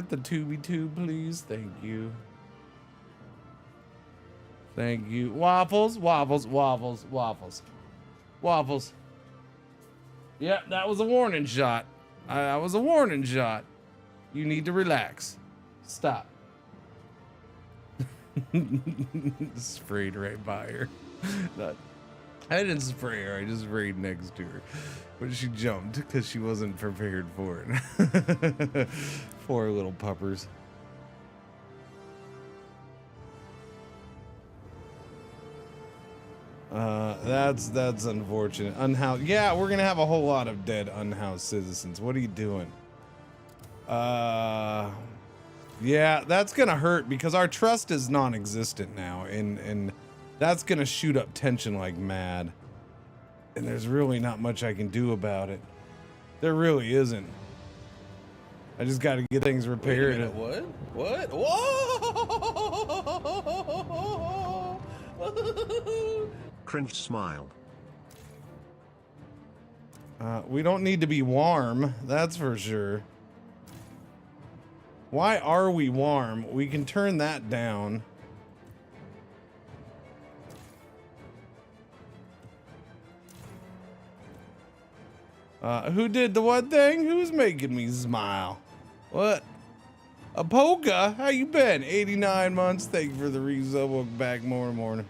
the tubey tube, please? Thank you. Thank you. Waffles, waffles, waffles, waffles. Waffles. Yep, that was a warning shot. That was a warning shot. You need to relax. Stop. Sprayed right by her. I didn't spray her, I just sprayed next to her. But she jumped because she wasn't prepared for it. Poor little puppers. That's unfortunate. Unhoused. Yeah, we're gonna have a whole lot of dead unhoused citizens. What are you doing? Yeah, that's gonna hurt because our trust is non-existent now, and that's gonna shoot up tension like mad. And there's really not much I can do about it. There really isn't. I just got to get things repaired. Wait a minute, what? Whoa! Cringe smiled. We don't need to be warm, that's for sure. Why are we warm? We can turn that down. Who did the what thing? Who's making me smile? What? A polka? How you been? 89 months. Thank you for the resub. Welcome back more morning.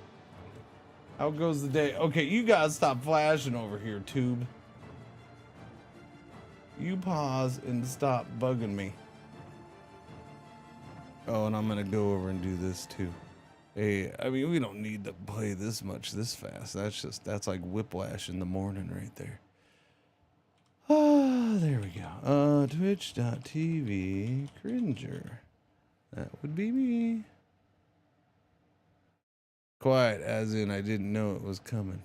How goes the day? Okay, you guys stop flashing over here, tube. You pause and stop bugging me. Oh, and I'm gonna go over and do this too. Hey, I mean, we don't need to play this much this fast. That's like whiplash in the morning right there. Ah, there we go. Twitch.tv Cringer. That would be me. Quiet, as in I didn't know it was coming.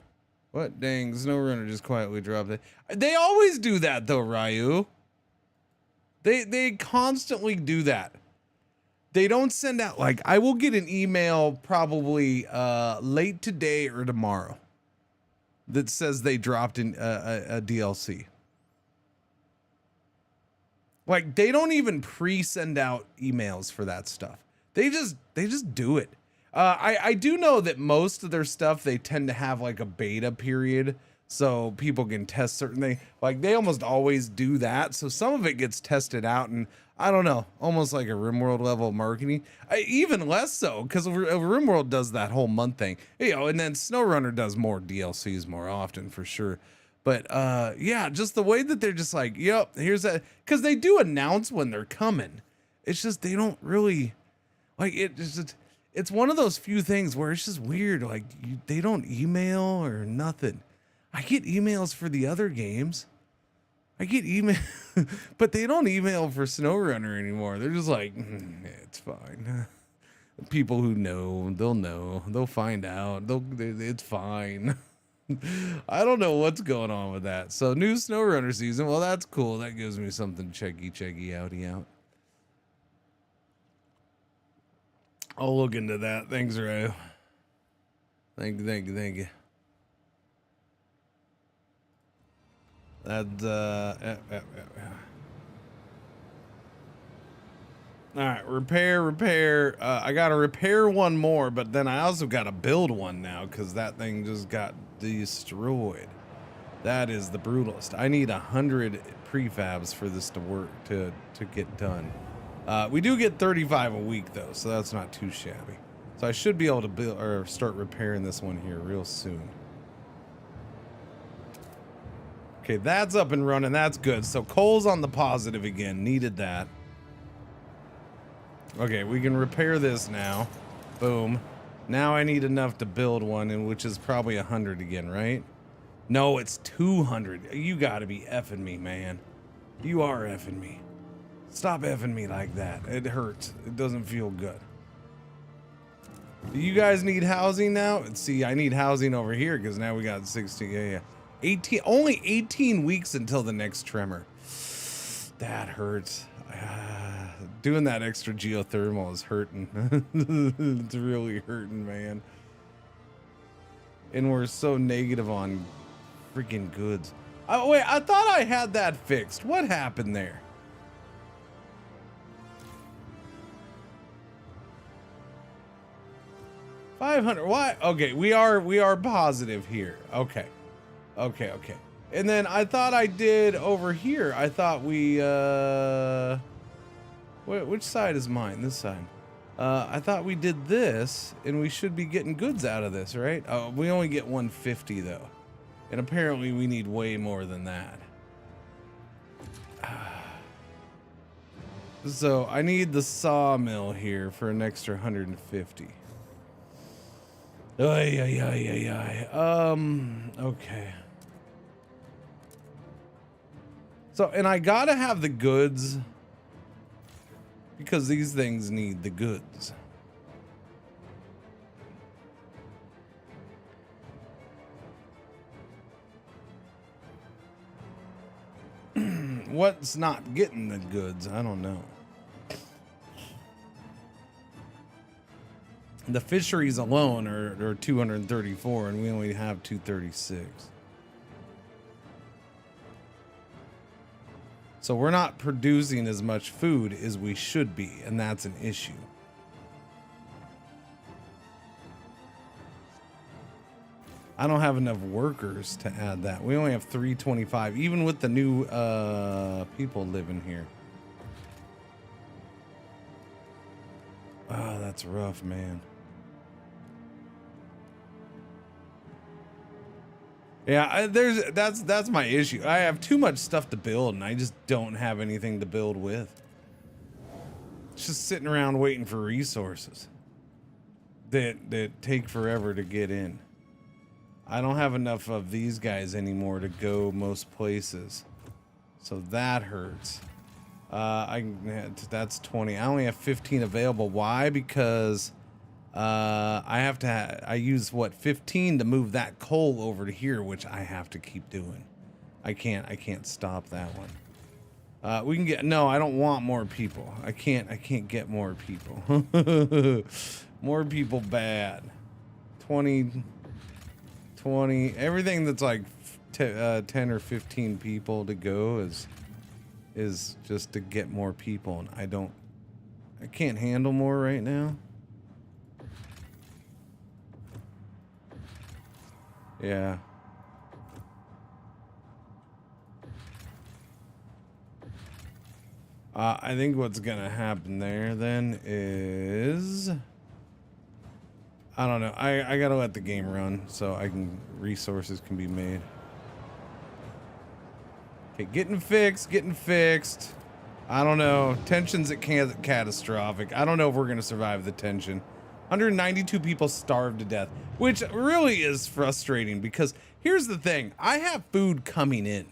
What? Dang, SnowRunner just quietly dropped it. They always do that though, Ryu. They constantly do that. They don't send out, like, I will get an email probably late today or tomorrow that says they dropped in a DLC. Like, they don't even pre-send out emails for that stuff. They just do it. I do know that most of their stuff, they tend to have like a beta period so people can test certain things. Like, they almost always do that. So some of it gets tested out, and I don't know, almost like a RimWorld level of marketing. Even less so, because RimWorld does that whole month thing. You know, and then SnowRunner does more DLCs more often for sure. But yeah, just the way that they're just like, yep, here's that, because they do announce when they're coming. It's just they don't really like it. It's one of those few things where it's just weird. Like they don't email or nothing. I get emails for the other games. I get email, but they don't email for SnowRunner anymore. They're just like, it's fine. People who know, they'll find out. It's fine. I don't know what's going on with that. So new SnowRunner season. Well, that's cool. That gives me something checky outy out. I'll look into that. Thanks, Ray. Thank you. That all right, repair. I gotta repair one more, but then I also gotta build one now because that thing just got destroyed. That is the brutalist. I need 100 prefabs for this to work to get done. We do get 35 a week though, so that's not too shabby. So I should be able to build or start repairing this one here real soon. Okay, that's up and running. That's good. So coal's on the positive again. Needed that. Okay, we can repair this now. Boom. Now I need enough to build one, and which is probably 100 again, right? No, it's 200. You gotta be effing me, man. You are effing me. Stop effing me like that. It hurts. It doesn't feel good. Do you guys need housing now? See, I need housing over here because now we got 16. Yeah. 18. Only 18 weeks until the next tremor. That hurts. Doing that extra geothermal is hurting. It's really hurting, man. And we're so negative on freaking goods. Oh, wait, I thought I had that fixed. What happened there? 500. Why? Okay, we are positive here. Okay. Okay. And then I thought I did over here. I thought we which side is mine? This side. I thought we did this and we should be getting goods out of this, right? Oh, we only get 150 though. And apparently we need way more than that. So I need the sawmill here for an extra 150. Okay. So, and I gotta have the goods because these things need the goods. What's not getting the goods? I don't know. The fisheries alone are 234 and we only have 236. So we're not producing as much food as we should be, and that's an issue. I don't have enough workers to add that. We only have 325, even with the new people living here. Oh, that's rough, man. Yeah, that's my issue. I have too much stuff to build, and I just don't have anything to build with. It's just sitting around waiting for resources that take forever to get in. I don't have enough of these guys anymore to go most places, so that hurts. That's 20. I only have 15 available. Why? Because I use what 15 to move that coal over to here, which I have to keep doing. I can't stop that one. We can get, no, I don't want more people. I can't get more people. More people bad. 20, everything that's like 10 or 15 people to go is just to get more people, and I can't handle more right now. Yeah. I think what's gonna happen there then is, I don't know. I gotta let the game run so resources can be made. Okay, getting fixed. I don't know. Tension's catastrophic. I don't know if we're gonna survive the tension. 192 people starved to death, which really is frustrating because here's the thing. I have food coming in.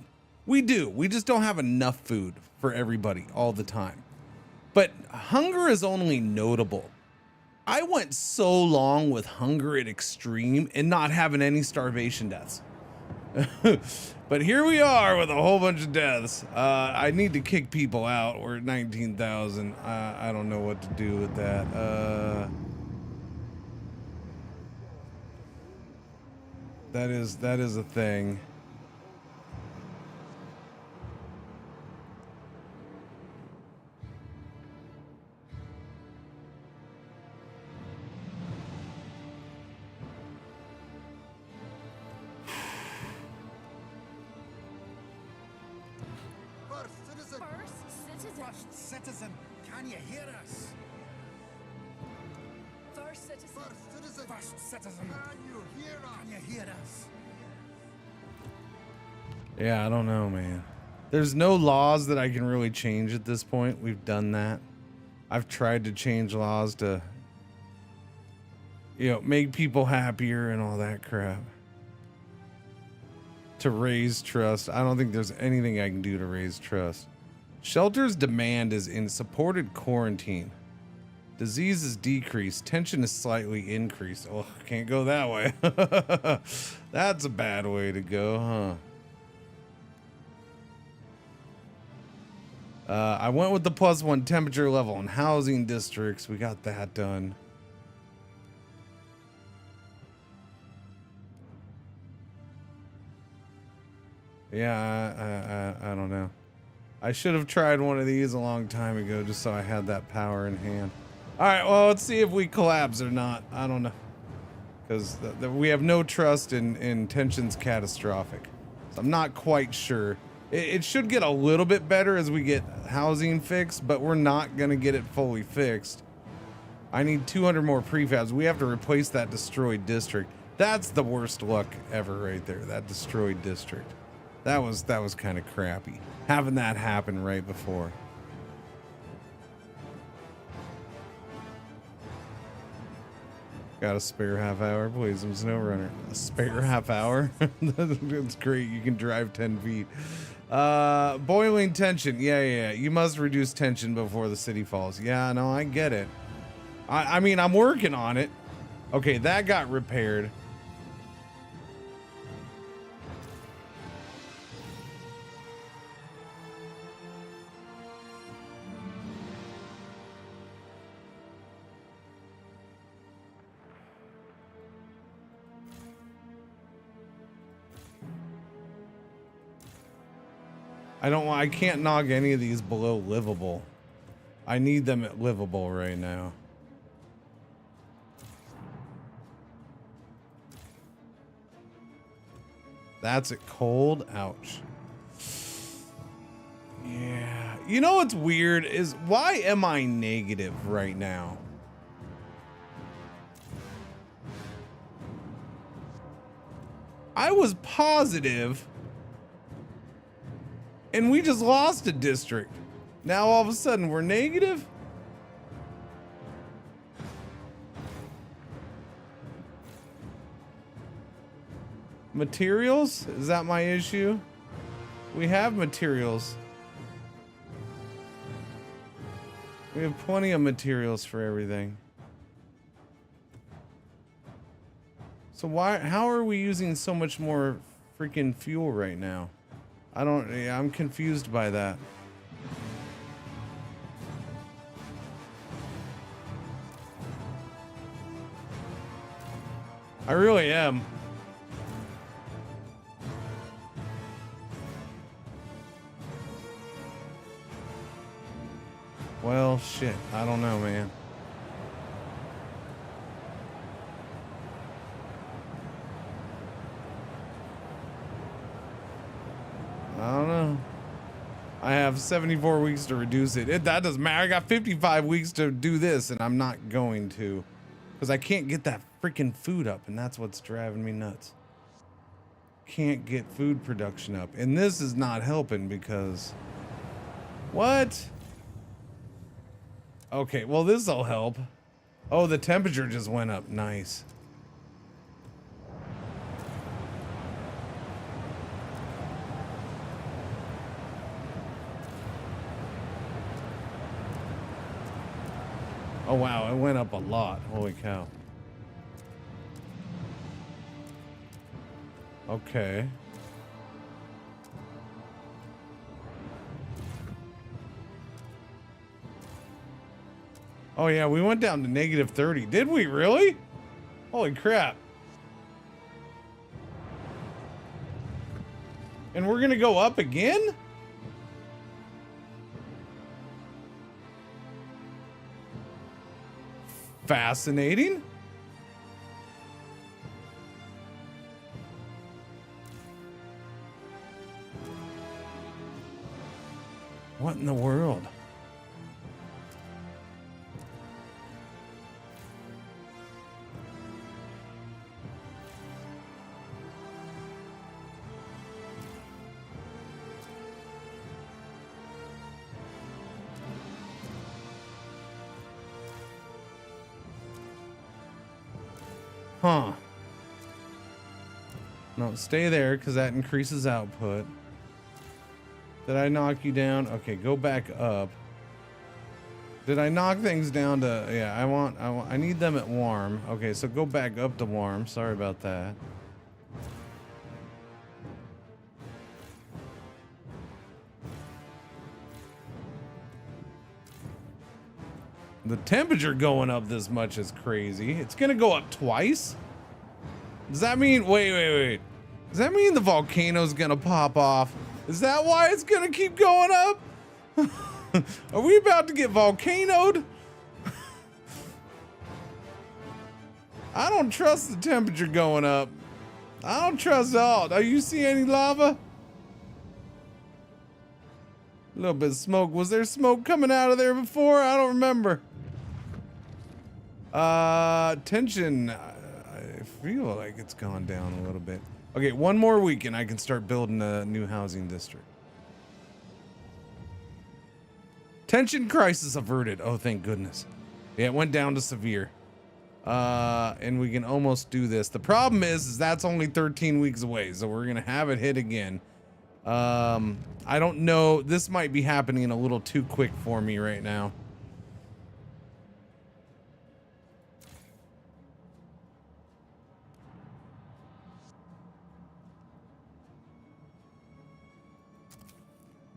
We do. We just don't have enough food for everybody all the time. But hunger is only notable. I went so long with hunger at extreme and not having any starvation deaths. But here we are with a whole bunch of deaths. I need to kick people out. We're at 19,000. I don't know what to do with that. That is a thing. First citizen, can you hear us? First citizen, can you hear us? Can you hear us? Yeah, I don't know, man. There's no laws that I can really change at this point. We've done that. I've tried to change laws to, make people happier and all that crap. To raise trust. I don't think there's anything I can do to raise trust. Shelter's demand is in supported quarantine. Disease is decreased. Tension is slightly increased. Oh, can't go that way. That's a bad way to go, huh? I went with the +1 temperature level in housing districts. We got that done. Yeah, I don't know. I should have tried one of these a long time ago just so I had that power in hand. All right, well, let's see if we collapse or not. I don't know. because we have no trust in tensions catastrophic. So I'm not quite sure. It should get a little bit better as we get housing fixed, but we're not gonna get it fully fixed. I need 200 more prefabs. We have to replace that destroyed district. That's the worst luck ever right there. That destroyed district. That was kind of crappy. Having that happen right before. Got a spare half hour? Play some SnowRunner. A spare half hour? That's great. You can drive 10 feet. Boiling tension. Yeah. You must reduce tension before the city falls. Yeah, no, I get it. I mean, I'm working on it. Okay, that got repaired. I can't knock any of these below livable. I need them at livable right now. That's it cold. Ouch. Yeah. You know what's weird is why am I negative right now? I was positive and we just lost a district. Now all of a sudden we're negative? Materials? Is that my issue? We have materials. We have plenty of materials for everything. So how are we using so much more freaking fuel right now? I'm confused by that. I really am. Well, shit. I don't know, man. I don't know. I have 74 weeks to reduce it. That doesn't matter. I got 55 weeks to do this, and I'm not going to. Because I can't get that freaking food up, and that's what's driving me nuts. Can't get food production up. And this is not helping because... What? Okay, well, this'll help. Oh, the temperature just went up. Nice. Oh, wow, it went up a lot. Holy cow. Okay. Oh, yeah, we went down to negative 30. Did we really? Holy crap. And we're gonna go up again? Fascinating. What in the world? Huh. No, stay there because that increases output. Did I knock you down? Okay, go back up. Did I knock things down to... Yeah, I need them at warm. Okay, so go back up to warm. Sorry about that. The temperature going up this much is crazy. It's gonna go up twice? Does that mean... Wait. Does that mean the volcano's gonna pop off? Is that why it's gonna keep going up? Are we about to get volcanoed? I don't trust the temperature going up. I don't trust it all. Do you see any lava? A little bit of smoke. Was there smoke coming out of there before? I don't remember. Tension. I feel like it's gone down a little bit. Okay, one more week and I can start building a new housing district. Tension crisis averted. Oh, thank goodness. Yeah, it went down to severe. And we can almost do this. The problem is that's only 13 weeks away, so we're gonna have it hit again. I don't know. This might be happening a little too quick for me right now.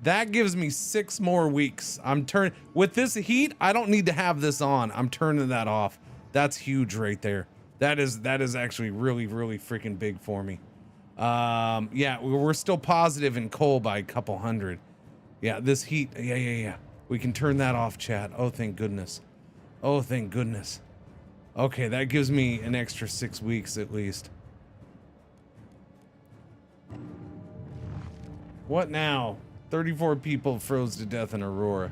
That gives me 6 more weeks. I'm turning with this heat. I don't need to have this on. I'm turning that off. That's huge right there. That is actually really, really freaking big for me. Yeah, we're still positive in coal by a couple hundred. Yeah, this heat. Yeah. We can turn that off, chat. Oh, thank goodness. Oh, thank goodness. Okay, that gives me an extra 6 weeks at least. What now? 34 people froze to death in Aurora.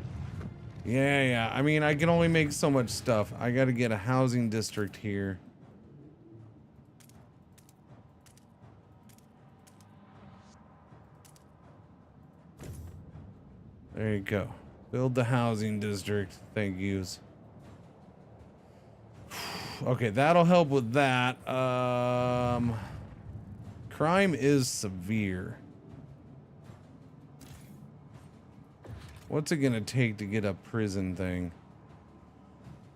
Yeah. I mean, I can only make so much stuff. I gotta get a housing district here. There you go. Build the housing district. Thank yous. Okay, that'll help with that. Crime is severe. What's it gonna take to get a prison thing?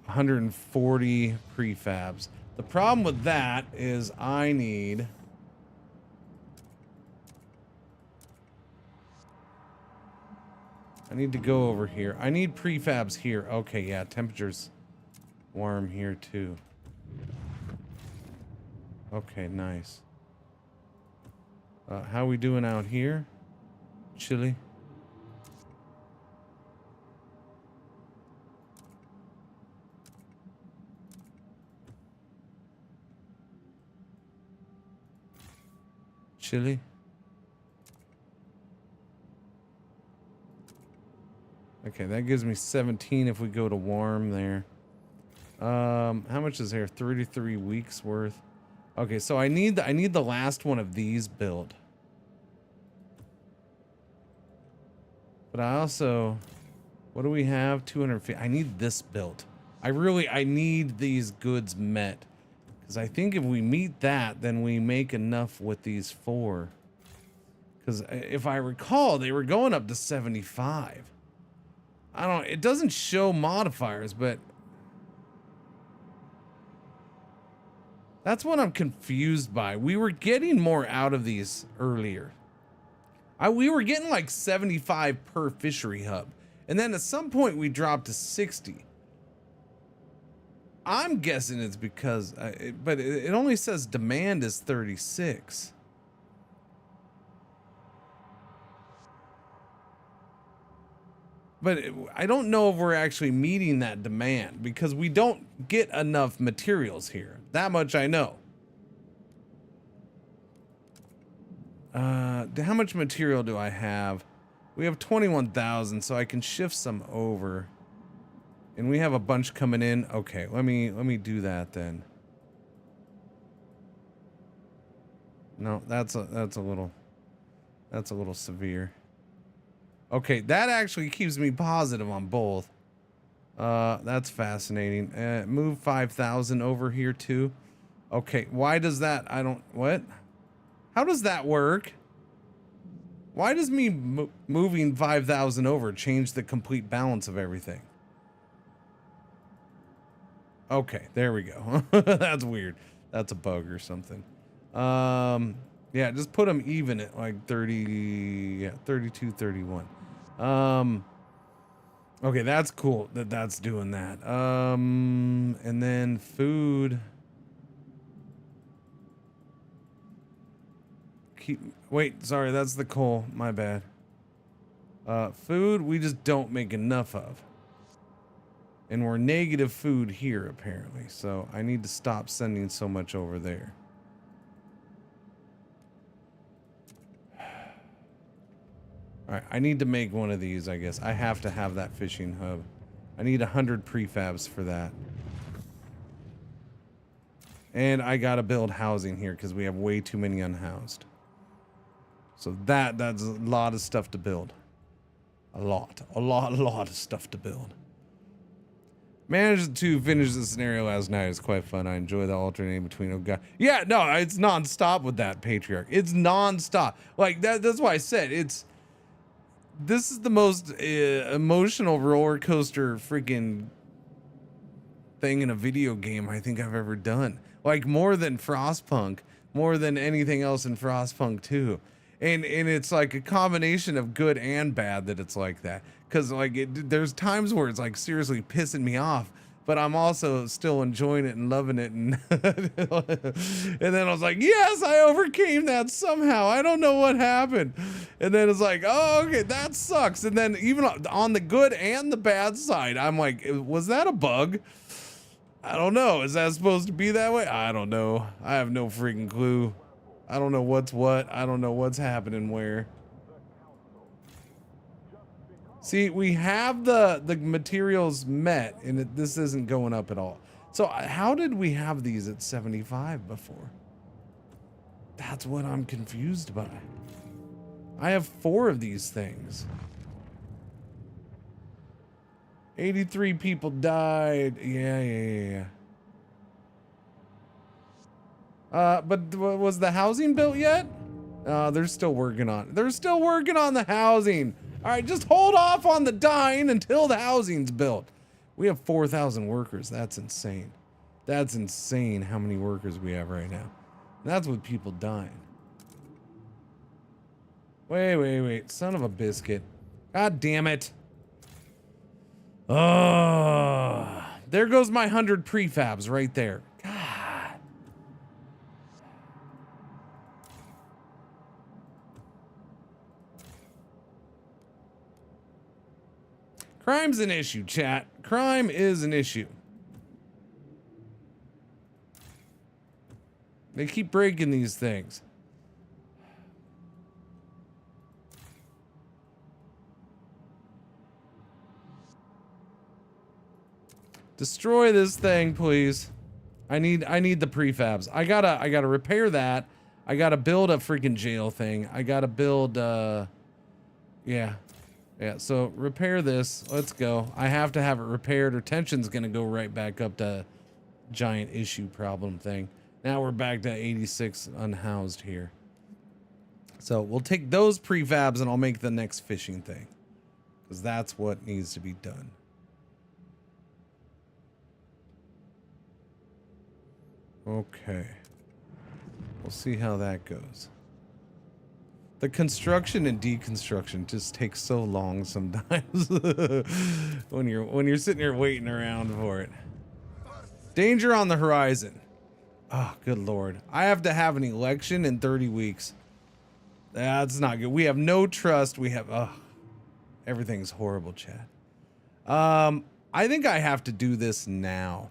140 prefabs. The problem with that is I need... to go over here. I need prefabs here. Okay, yeah, temperature's warm here too. Okay, nice. How we doing out here? Chilly. Chilly. Okay, that gives me 17 if we go to warm there. How much is there? 33 weeks worth. Okay, so I need the last one of these built. But I also, what do we have? 250. I need this built. I need these goods met. Because I think if we meet that, then we make enough with these 4. Because if I recall, they were going up to 75. It doesn't show modifiers, but that's what I'm confused by. We were getting more out of these earlier. We were getting like 75 per fishery hub. And then at some point we dropped to 60. I'm guessing it's because, but it only says demand is 36. But I don't know if we're actually meeting that demand because we don't get enough materials here. That much I know. How much material do I have? We have 21,000, so I can shift some over. And we have a bunch coming in. Okay, let me do that then. No, that's a little severe. Okay, that actually keeps me positive on both. That's fascinating. Move 5,000 over here too. Okay, why does that? What? How does that work? Why does me moving 5,000 over change the complete balance of everything? Okay, there we go. That's weird. That's a bug or something. Yeah, just put them even at like 30, yeah, 32, 31. Okay, that's cool that's doing that. And then food. Wait, sorry, that's the coal. My bad. Food, we just don't make enough of. And we're negative food here, apparently. So I need to stop sending so much over there. Alright, I need to make one of these, I guess. I have to have that fishing hub. I need 100 prefabs for that. And I gotta build housing here because we have way too many unhoused. So that's a lot of stuff to build. A lot of stuff to build. Managed to finish the scenario last night. It's quite fun. I enjoy the alternating between. Oh god, yeah, no, it's non-stop with that patriarch. It's non-stop. Like that's why I said this is the most emotional roller coaster freaking thing in a video game I think I've ever done. Like more than Frostpunk, more than anything else in Frostpunk 2. And it's like a combination of good and bad that it's like that. Cause like there's times where it's like seriously pissing me off, but I'm also still enjoying it and loving it. And and then I was like, yes, I overcame that somehow. I don't know what happened. And then it's like, oh, okay, that sucks. And then even on the good and the bad side, I'm like, was that a bug? I don't know. Is that supposed to be that way? I don't know. I have no freaking clue. I don't know what's what. I don't know what's happening where. See, we have the materials met, and this isn't going up at all. So how did we have these at 75 before? That's what I'm confused by. I have 4 of these things. 83 people died. Yeah. But was the housing built yet? They're still working on it. They're still working on the housing. All right, just hold off on the dying until the housing's built. We have 4,000 workers. That's insane. That's insane how many workers we have right now. That's with people dying. Wait. Son of a biscuit. God damn it. Oh, there goes my 100 prefabs right there. God. Crime's an issue, chat. Crime is an issue. They keep breaking these things. Destroy this thing, please. I need the prefabs. I gotta repair that. I gotta build a freaking jail thing. I gotta build yeah. So repair this. Let's go. I have to have it repaired or tension's gonna go right back up to giant issue problem thing. Now we're back to 86 unhoused here. So we'll take those prefabs and I'll make the next fishing thing. Because that's what needs to be done. Okay. We'll see how that goes. The construction and deconstruction just takes so long sometimes when you're sitting here waiting around for it. Danger on the horizon. Oh, good Lord. I have to have an election in 30 weeks. That's not good. We have no trust. We have everything's horrible, Chad. I think I have to do this now.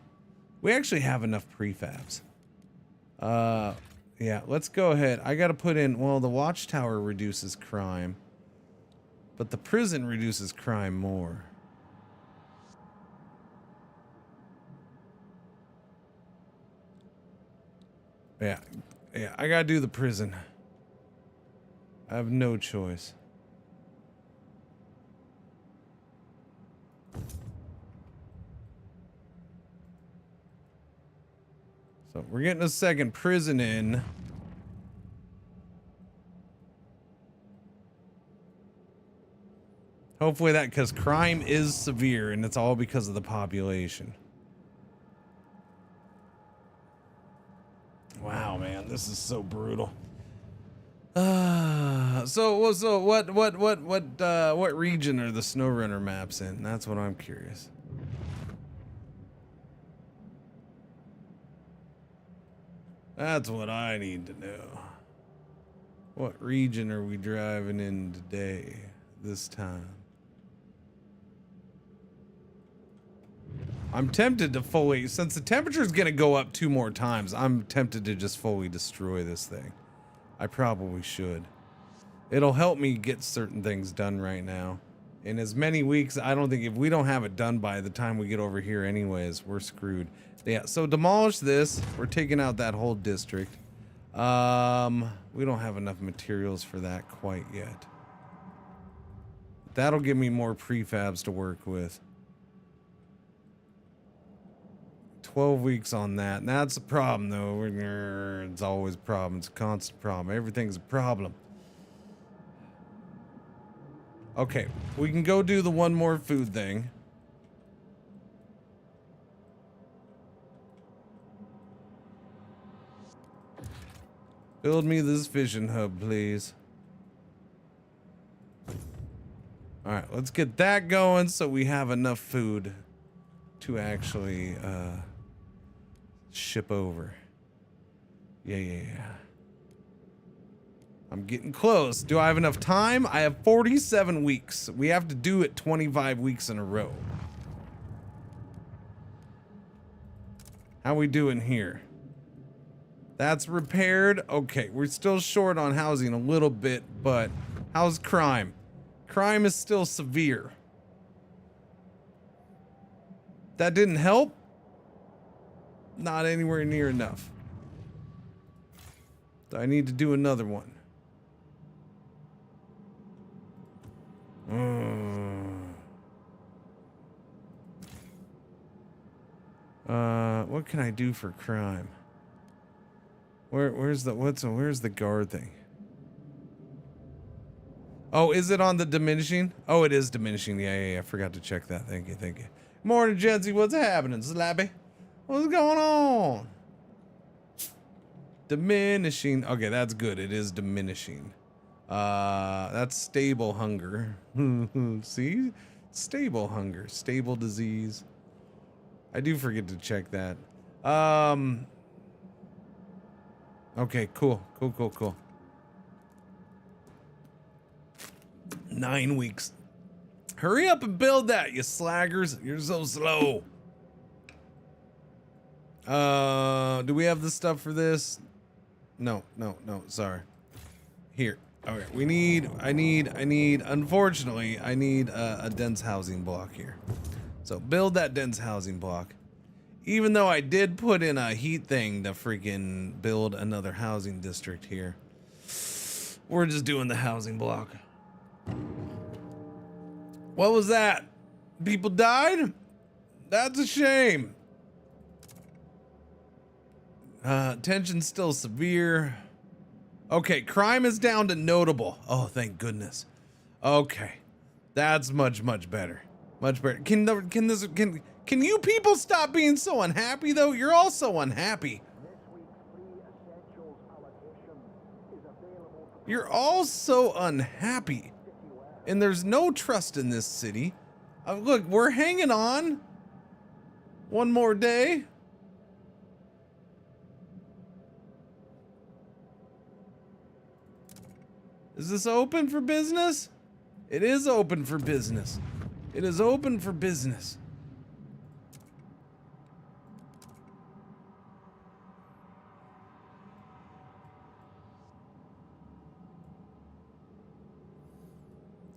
We actually have enough prefabs. Yeah, let's go ahead. I got to put in, well, the watchtower reduces crime, but the prison reduces crime more. Yeah, I got to do the prison. I have no choice. So we're getting a second prison in. Hopefully that, because crime is severe and it's all because of the population. Wow, man, this is so brutal. So what region are the SnowRunner maps in? That's what I'm curious. That's what I need to know. What region are we driving in today, this time? I'm tempted to fully, since the temperature is going to go up 2 more times, I'm tempted to just fully destroy this thing. I probably should. It'll help me get certain things done right now. In as many weeks, I don't think, if we don't have it done by the time we get over here anyways, we're screwed. Yeah, so demolish this. We're taking out that whole district. We don't have enough materials for that quite yet. That'll give me more prefabs to work with. 12 weeks on that. And that's a problem, though. It's always a problem. It's a constant problem. Everything's a problem. Okay, we can go do the one more food thing. Build me this fishing hub, please. All right, let's get that going so we have enough food to actually ship over. Yeah. I'm getting close. Do I have enough time? I have 47 weeks. We have to do it 25 weeks in a row. How we doing here? That's repaired. Okay, we're still short on housing a little bit, but how's crime? Crime is still severe. That didn't help? Not anywhere near enough. So I need to do another one. What can I do for crime? Where's the guard thing? Oh, is it on the diminishing? Oh, it is diminishing. Yeah. I forgot to check that. Thank you. Morning, Jency. What's happening, Slappy? What's going on? Diminishing. Okay, that's good. It is diminishing. That's stable hunger. See? Stable hunger. Stable disease. I do forget to check that. Okay, cool. 9 weeks. Hurry up and build that, you slaggers. You're so slow. Do we have the stuff for this? No, sorry. Here. Okay, unfortunately, I need a dense housing block here. So build that dense housing block. Even though I did put in a heat thing to freaking build another housing district here. We're just doing the housing block. What was that? People died? That's a shame. Tension's still severe. Okay, crime is down to notable. Oh, thank goodness. Okay. That's much better. Much better. Can you people stop being so unhappy though? You're all so unhappy. You're all so unhappy. And there's no trust in this city. Look, we're hanging on. One more day. Is this open for business? It is open for business. It is open for business.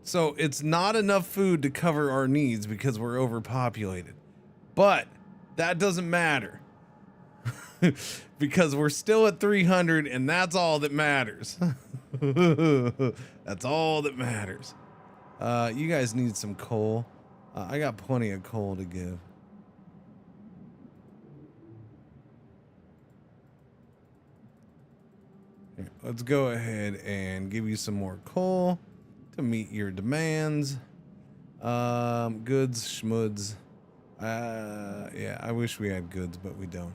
So it's not enough food to cover our needs because we're overpopulated. But that doesn't matter. Because we're still at 300 and that's all that matters. That's all that matters. You guys need some coal. I got plenty of coal to give. Here, let's go ahead and give you some more coal to meet your demands. Goods, schmuds. Yeah, I wish we had goods, but we don't.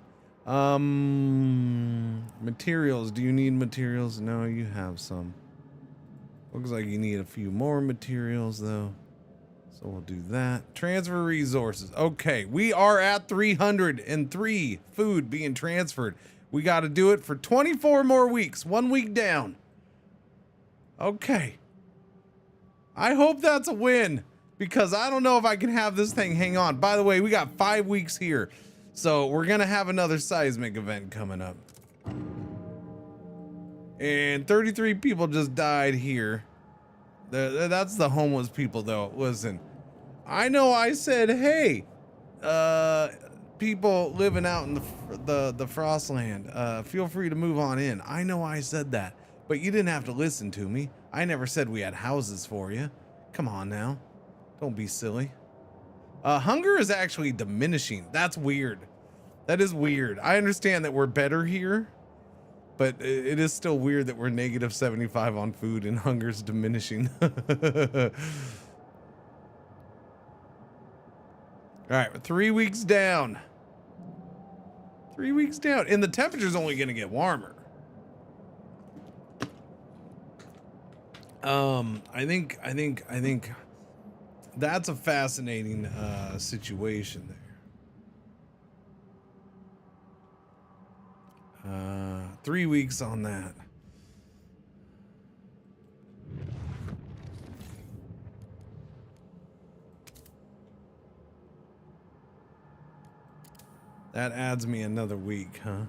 Materials. Do you need materials? No, you have some. Looks like you need a few more materials though. So we'll do that. Transfer resources. Okay, we are at 303 food being transferred. We got to do it for 24 more weeks. 1 week down. Okay. I hope that's a win because I don't know if I can have this thing hang on. By the way, we got 5 weeks here, so we're gonna have another seismic event coming up. And 33 people just died here. That's the homeless people, though. Listen, I know I said, hey, people living out in the Frostland, feel free to move on in. I know I said that, but you didn't have to listen to me. I never said we had houses for you. Come on now. Don't be silly. Hunger is actually diminishing. That's weird. That is weird. I understand that we're better here, but it is still weird that we're negative 75 on food and hunger's diminishing. All right, 3 weeks down. 3 weeks down, and the temperature's only gonna get warmer. I think that's a fascinating situation there. 3 weeks on that. That adds me another week, huh?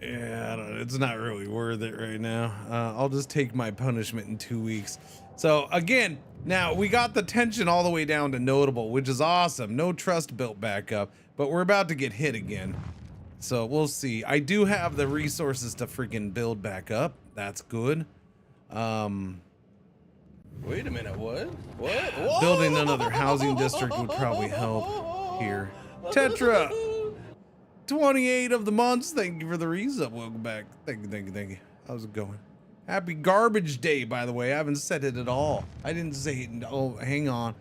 Yeah, I don't know. It's not really worth it right now. I'll just take my punishment in 2 weeks. So again, now we got the tension all the way down to notable, which is awesome. No trust built back up, but we're about to get hit again. So we'll see. I do have the resources to freaking build back up. That's good. Wait a minute, what? What? Building another housing district would probably help here. Tetra, 28 of the months. Thank you for the resub. Welcome back. Thank you. How's it going? Happy garbage day, by the way. I haven't said it at all. I didn't say it. Oh, hang on.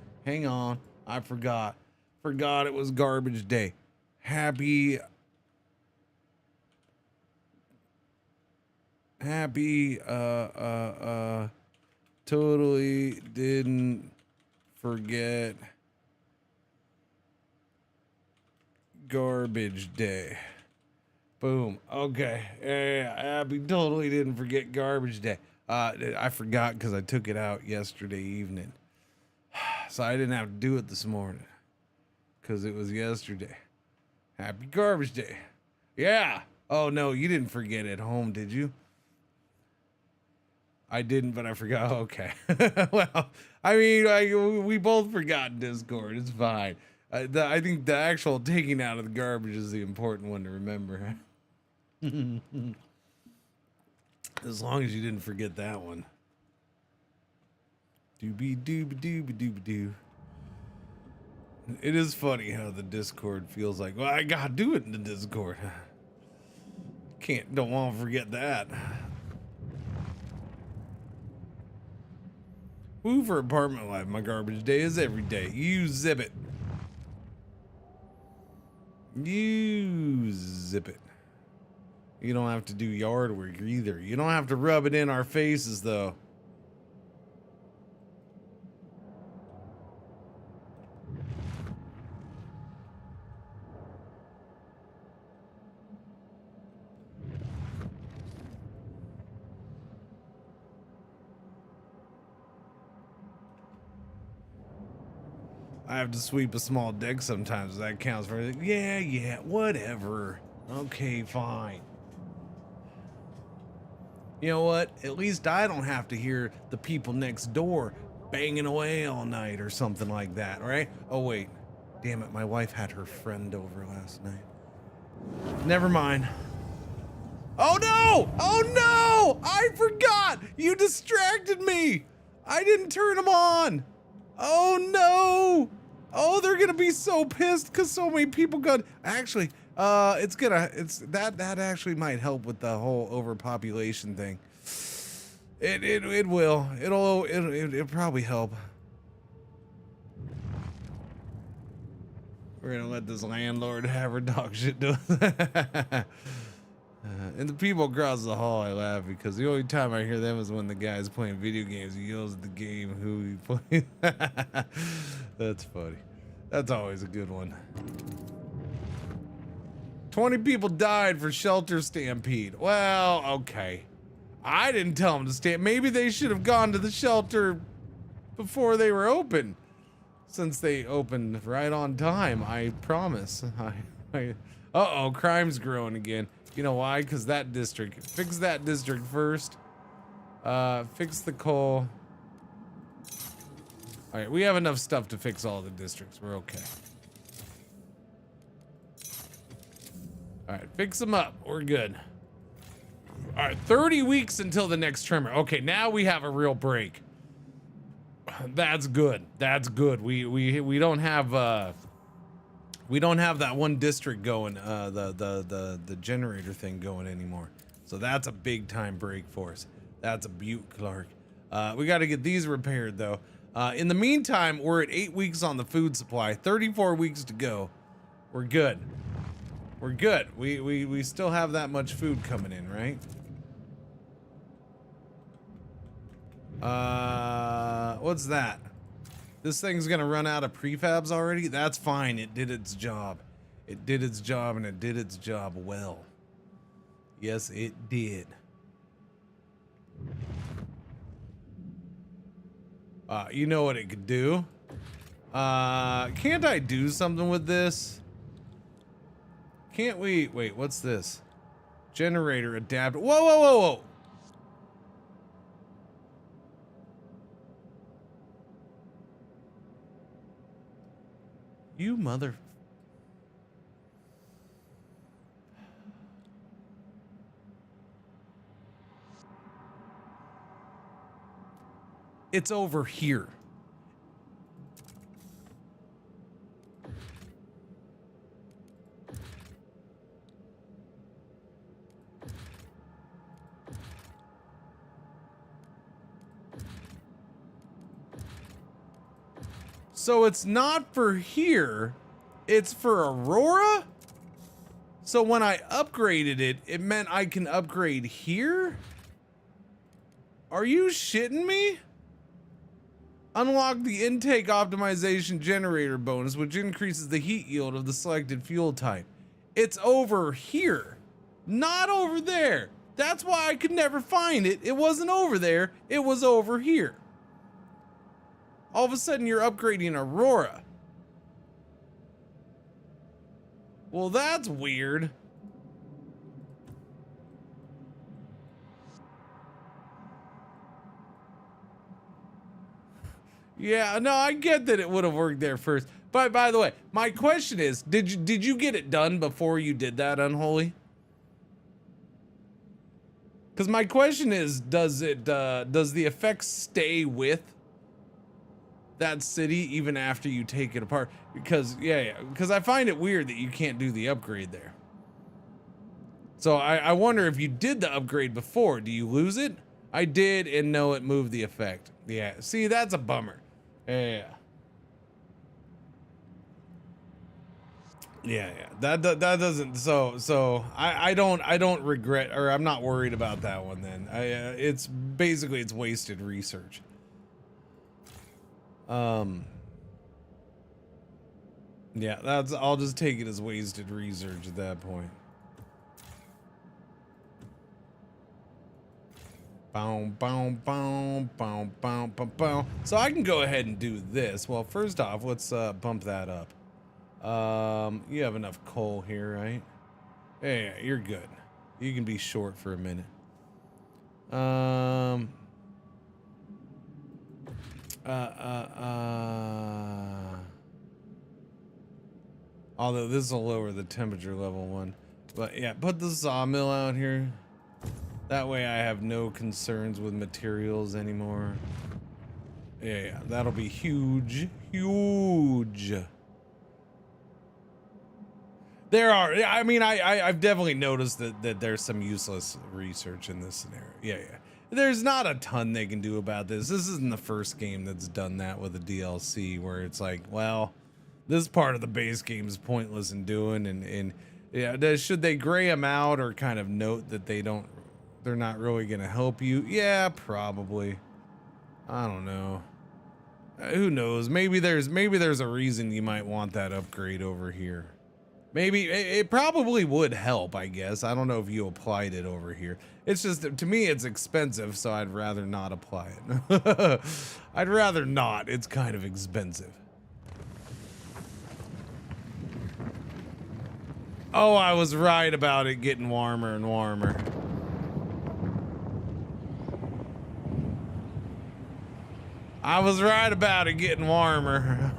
I forgot it was garbage day. Happy totally didn't forget garbage day. Boom. Okay. Yeah. Happy totally didn't forget garbage day. I forgot because I took it out yesterday evening. So I didn't have to do it this morning because it was yesterday. Happy garbage day. Yeah. Oh no, you didn't forget at home, did you? I didn't, but I forgot. Okay. Well, I mean, we both forgot in Discord. It's fine. I think the actual taking out of the garbage is the important one to remember. As long as you didn't forget that one. Doobie-doo. It is funny how the Discord feels like, well, I gotta do it in the Discord. Don't want to forget that. Woo for apartment life. My garbage day is every day. You zip it. You zip it. You don't have to do yard work either. You don't have to rub it in our faces though. I have to sweep a small deck sometimes. That counts for it. Yeah, whatever. Okay, fine. You know what? At least I don't have to hear the people next door banging away all night or something like that, right? Oh, wait. Damn it, my wife had her friend over last night. Never mind. Oh, no! Oh, no! I forgot! You distracted me! I didn't turn them on! Oh, no! Oh, they're gonna be so pissed because so many people got... Actually, that actually might help with the whole overpopulation thing. It will. It'll probably help. We're gonna let this landlord have her dog shit do it. And the people across the hall, I laugh because the only time I hear them is when the guy's playing video games. He yells at the game who he plays. That's funny. That's always a good one. 20 people died for shelter stampede. Well, okay. I didn't tell them to maybe they should have gone to the shelter before they were open. Since they opened right on time, I promise. Uh-oh, crime's growing again. You know why? Because that district. Fix that district first. Fix the coal. All right, we have enough stuff to fix all the districts. We're okay. All right, fix them up. We're good. All right, 30 weeks until the next trimmer. Okay, now we have a real break. That's good. That's good. We don't have that one district going, the generator thing going anymore. So that's a big time break for us. That's a beaut, Clark. We got to get these repaired though. In the meantime, we're at 8 weeks on the food supply, 34 weeks to go. We're good. We're good. We still have that much food coming in, right? What's that? This thing's gonna run out of prefabs already? That's fine. It did its job. It did its job, and it did its job well. Yes, it did. You know what it could do? Can't I do something with this? Can't we? Wait, what's this? Generator adapt. Whoa, whoa, whoa, whoa. You mother... It's over here. So it's not for here, it's for Aurora? So when I upgraded it, it meant I can upgrade here? Are you shitting me? Unlock the intake optimization generator bonus, which increases the heat yield of the selected fuel type. It's over here, not over there. That's why I could never find it. It wasn't over there, it was over here. All of a sudden you're upgrading Aurora. Well, that's weird. Yeah, no, I get that it would have worked there first. But by the way, my question is, did you get it done before you did that, Unholy? Because my question is, does the effects stay with that city even after you take it apart? Because because I find it weird that you can't do the upgrade there. So I wonder if you did the upgrade before, do you lose it? I did, and no, it moved the effect. Yeah, see, that's a bummer. Yeah. That doesn't, so I don't regret, or I'm not worried about that one then. It's basically, it's wasted research. Yeah, I'll just take it as wasted research at that point. So I can go ahead and do this. Well, first off, let's bump that up. You have enough coal here, right? Yeah, you're good. You can be short for a minute. Although this will lower the temperature level one. But yeah, put the sawmill out here. That way I have no concerns with materials anymore. Yeah, that'll be huge. Huge. There are, I mean, I've definitely noticed that there's some useless research in this scenario. Yeah. There's not a ton they can do about this. This isn't the first game that's done that with a DLC where it's like, well, this part of the base game is pointless in doing, and yeah, should they gray them out or kind of note that they're not really gonna help you? Yeah, probably. I don't know. Who knows? Maybe there's a reason you might want that upgrade over here. Maybe it probably would help, I guess. I don't know if you applied it over here. It's just, to me, it's expensive, so I'd rather not apply it. I'd rather not. It's kind of expensive. Oh, I was right about it getting warmer and warmer. I was right about it getting warmer.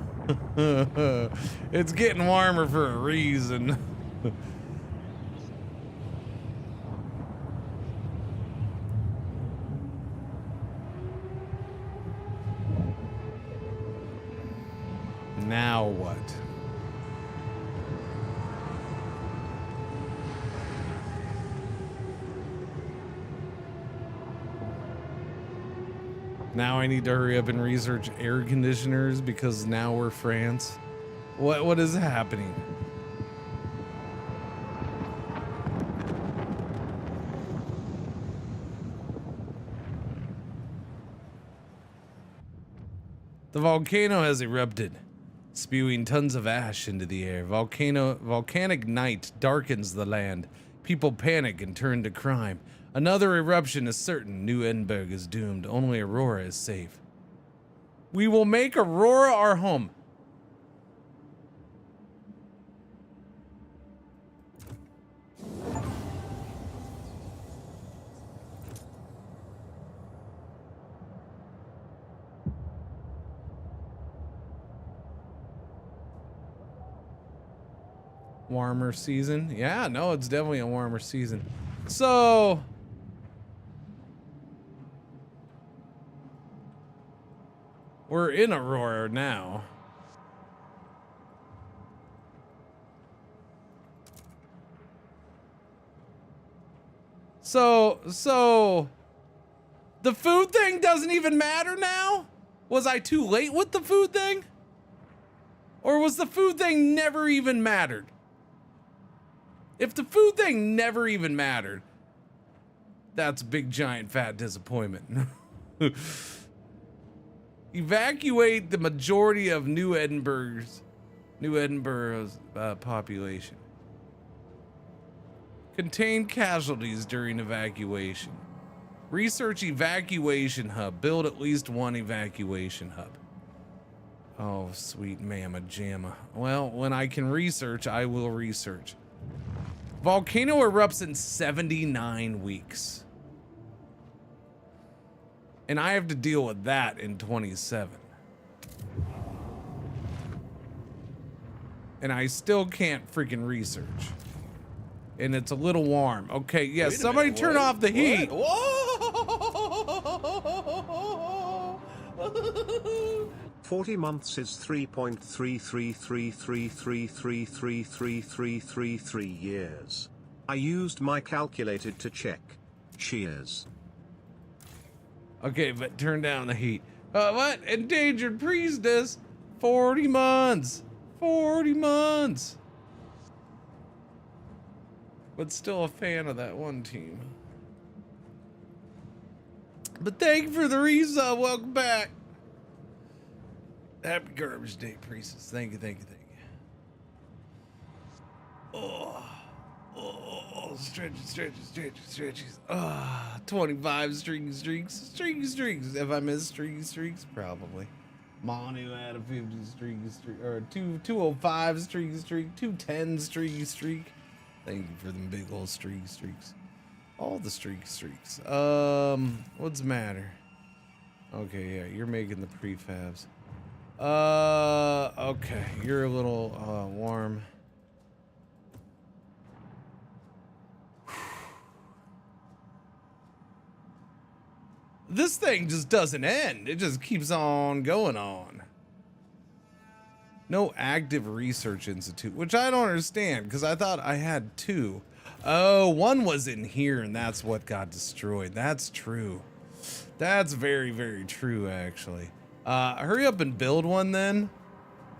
It's getting warmer for a reason. Now what? Now I need to hurry up and research air conditioners because now we're France. What is happening? The volcano has erupted, spewing tons of ash into the air. Volcanic night darkens the land. People panic and turn to crime. Another eruption is certain. New Edinburgh is doomed. Only Aurora is safe. We will make Aurora our home. Warmer season? Yeah, no, it's definitely a warmer season. So we're in Aurora now. So the food thing doesn't even matter now? Was I too late with the food thing? Or was the food thing never even mattered? If the food thing never even mattered, that's a big giant fat disappointment. Evacuate the majority of New Edinburgh's population. Contain casualties during evacuation. Research evacuation hub. Build at least one evacuation hub. Oh, sweet mama jamma. Well, when I can research, I will research. Volcano erupts in 79 weeks. And I have to deal with that in 27. And I still can't freaking research. And it's a little warm. Okay, yeah, somebody turn off the heat. Whoa! 40 months is 3.3333333333 years. I used my calculator to check. Cheers. Okay, but turn down the heat. What? Endangered priestess? 40 months. 40 months. But still a fan of that one team. But thank you for the resub. Welcome back. Happy Garbage Day, priestess. Thank you, thank you, thank you. Oh, stretches. 25 stringy streaks. If I miss stringy streaks, probably. Manu had a 50 stringy streak, or 205 stringy streak, 210 stringy streak. Thank you for them big old stringy streaks. All the stringy streaks. What's the matter? Okay, yeah, you're making the prefabs. Okay, you're a little warm. This thing just doesn't end. It just keeps on going on. No active research institute, which I don't understand because I thought I had 2. Oh, one was in here and that's what got destroyed. That's true. That's very, very true, actually. Hurry up and build one then.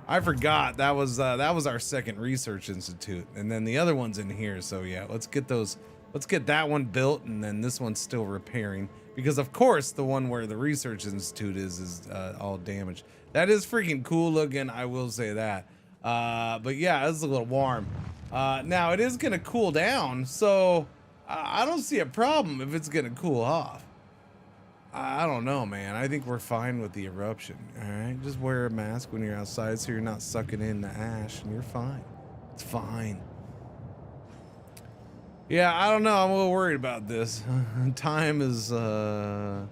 I forgot that was our second research institute, and then the other one's in here. So yeah, let's get those. Let's get that one built, and then this one's still repairing because of course the one where the research institute is all damaged. That is freaking cool looking. I will say that. But yeah, it's a little warm. Now it is gonna cool down, so I don't see a problem if it's gonna cool off. I don't know, man. I think we're fine with the eruption. All right, just wear a mask when you're outside so you're not sucking in the ash, and you're fine. It's fine. Yeah, I don't know. I'm a little worried about this. Time is, yeah.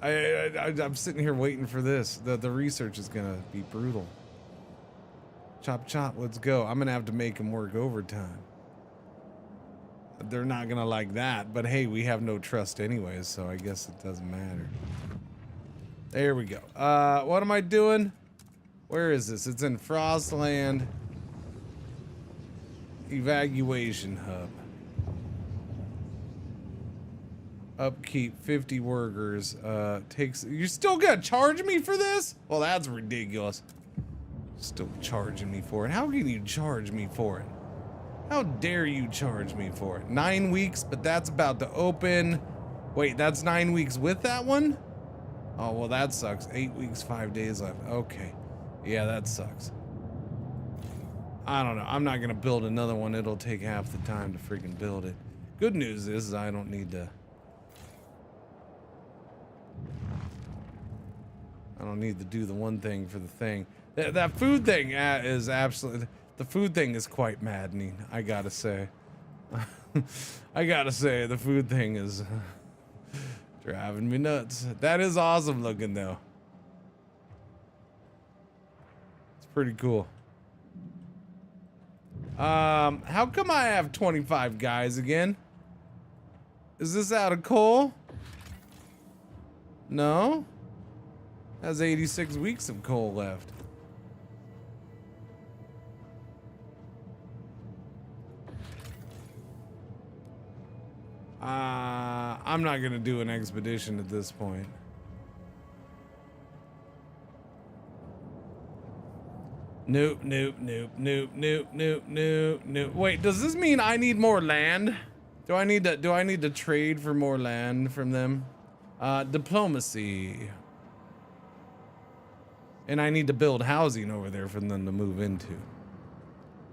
I'm sitting here waiting for this. The research is gonna be brutal. Chop chop, let's go. I'm gonna have to make him work overtime. They're not gonna like that, but hey, we have no trust anyways, so I guess it doesn't matter. There we go. What am I doing? Where is this? It's in Frostland. Evacuation hub. Upkeep 50 workers. Takes. You're still gonna charge me for this? Well, that's ridiculous. Still charging me for it. How can you charge me for it? How dare you charge me for it? 9 weeks, but that's about to open. Wait, that's 9 weeks with that one? Oh, well, that sucks. 8 weeks, 5 days left. Okay. Yeah, that sucks. I don't know. I'm not going to build another one. It'll take half the time to freaking build it. Good news is I don't need to... I don't need to do the one thing for the thing. That food thing is absolutely... The food thing is quite maddening, I gotta say. I gotta say, the food thing is driving me nuts. That is awesome looking, though. It's pretty cool. How come I have 25 guys again? Is this out of coal? No? Has 86 weeks of coal left. I'm not gonna do an expedition at this point. Nope, nope, nope, nope, nope, nope, nope, nope. Wait, does this mean I need more land? Do I need to trade for more land from them? Diplomacy. And I need to build housing over there for them to move into.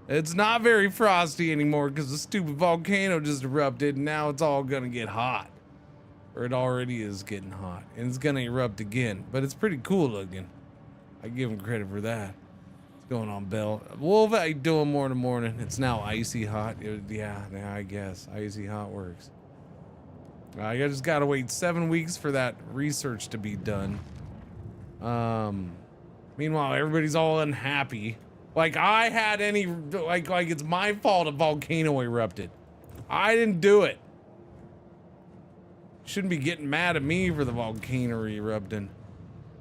It's not very frosty anymore because the stupid volcano just erupted and now it's all gonna get hot. Or it already is getting hot. And it's gonna erupt again. But it's pretty cool looking. I give him credit for that. What's going on, Bell? Wolf, how you doing morning? It's now icy hot. Yeah, I guess. Icy hot works. I just gotta wait 7 weeks for that research to be done. Meanwhile, everybody's all unhappy. Like I had any, like it's my fault a volcano erupted. I didn't do it. Shouldn't be getting mad at me for the volcano erupting.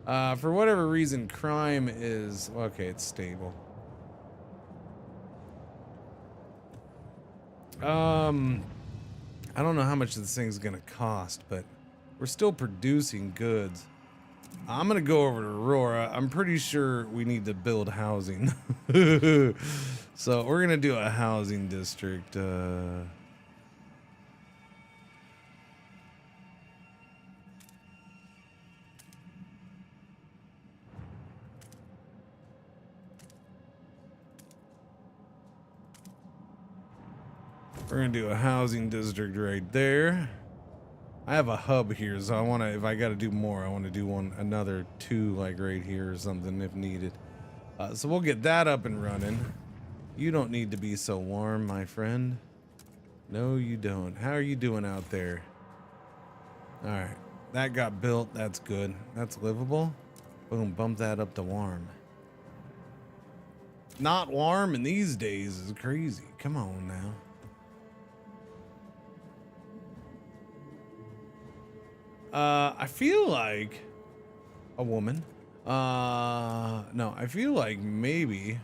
For whatever reason, crime is, okay, it's stable. I don't know how much this thing's gonna cost, but we're still producing goods. I'm gonna go over to Aurora. I'm pretty sure we need to build housing. So we're gonna do a housing district. We're gonna do a housing district right there. I have a hub here, so I want to, if I got to do more, I want to do another 2 like right here or something if needed. So we'll get that up and running. You don't need to be so warm, my friend. No, you don't. How are you doing out there? All right, that got built. That's good. That's livable. Boom, bump that up to warm. Not warm in these days is crazy. Come on now. I feel like a woman. No, I feel like maybe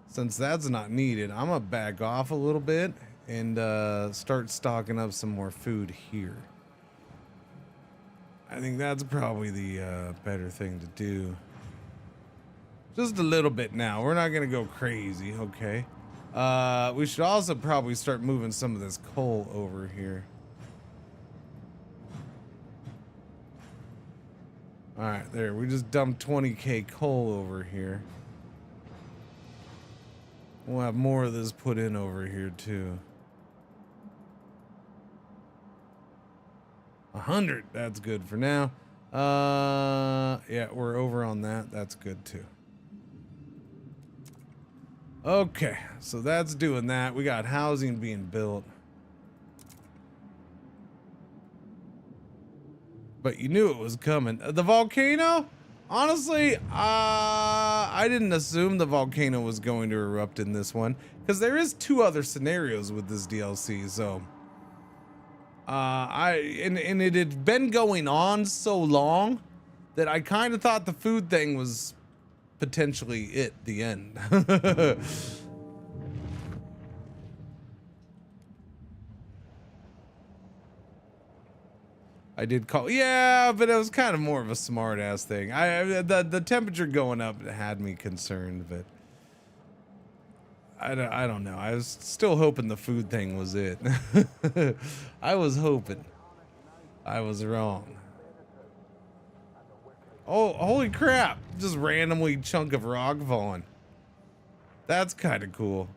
since that's not needed, I'm gonna back off a little bit and start stocking up some more food here. I think that's probably the better thing to do. Just a little bit now. We're not gonna go crazy, okay? We should also probably start moving some of this coal over here. All right, there. We just dumped 20k coal over here. We'll have more of this put in over here too. 100, that's good for now. Yeah, we're over on that. That's good too. Okay, so that's doing that. We got housing being built. But you knew it was coming. The volcano? Honestly, I didn't assume the volcano was going to erupt in this one, because there is 2 other scenarios with this DLC, so and it had been going on so long that I kind of thought the food thing was potentially it, the end. I did call, yeah, but it was kind of more of a smart ass thing. The temperature going up had me concerned, but I don't know. I was still hoping the food thing was it. I was hoping. I was wrong. Oh, holy crap! Just randomly chunk of rock falling. That's kind of cool.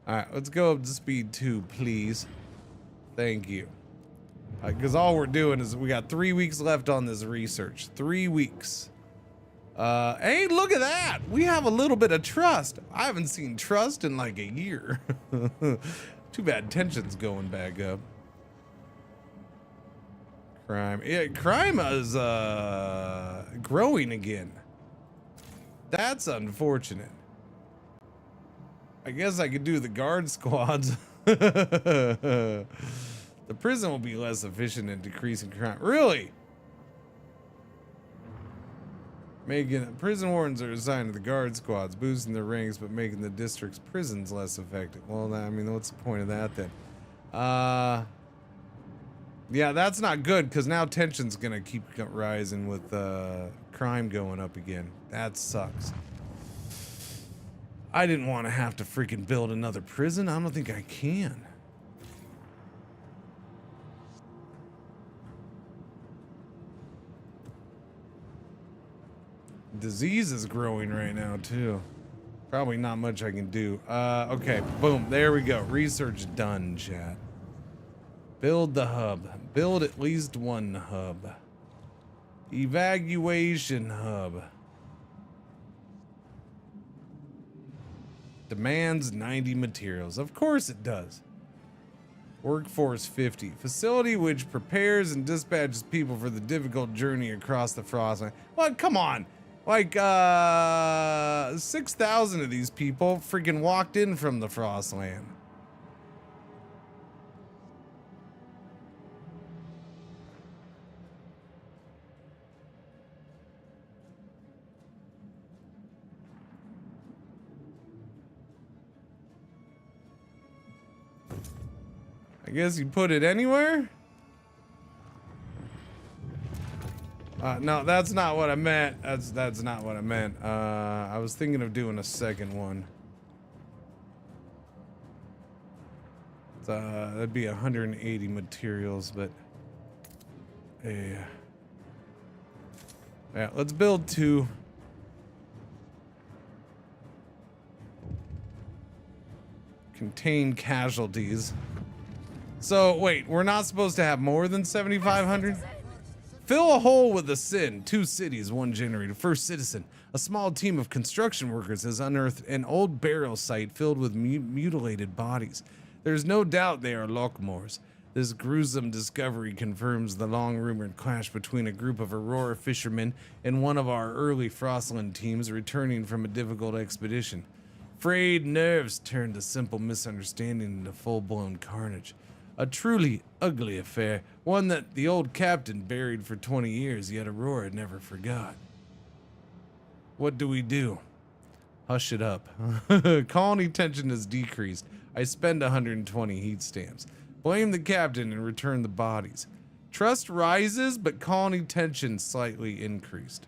Alright, let's go up to speed 2, please. Thank you. Because all we're doing is we got 3 weeks left on this research. 3 weeks. Hey, look at that! We have a little bit of trust. I haven't seen trust in like a year. Too bad tension's going back up. Crime. Yeah, crime is growing again. That's unfortunate. I guess I could do the guard squads. The prison will be less efficient in decreasing crime. Really? Prison wardens are assigned to the guard squads, boosting their ranks but making the district's prisons less effective. Well, I mean, what's the point of that then? Yeah, that's not good because now tension's gonna keep rising with crime going up again. That sucks. I didn't want to have to freaking build another prison. I don't think I can. Disease is growing right now too. Probably not much I can do. Okay, boom, there we go. Research done, chat. Build the hub. Build at least one hub. Evacuation hub. Demands 90 materials. Of course it does. Workforce 50. Facility which prepares and dispatches people for the difficult journey across the Frostland. Well, come on. Like, 6,000 of these people freaking walked in from the Frostland. I guess you put it anywhere? No, that's not what I meant. That's not what I meant. I was thinking of doing a second one. That'd be 180 materials, but yeah. Yeah, let's build 2. Contain casualties. So wait, we're not supposed to have more than 7,500? Fill a hole with a sin. 2 cities, 1 generator. First citizen. A small team of construction workers has unearthed an old burial site filled with mutilated bodies. There's no doubt they are Lockmores. This gruesome discovery confirms the long-rumored clash between a group of Aurora fishermen and one of our early Frostland teams returning from a difficult expedition. Frayed nerves turned a simple misunderstanding into full-blown carnage. A truly ugly affair, one that the old captain buried for 20 years, yet Aurora never forgot. What do we do? Hush it up. Colony tension has decreased. I spend 120 heat stamps. Blame the captain and return the bodies. Trust rises, but colony tension slightly increased.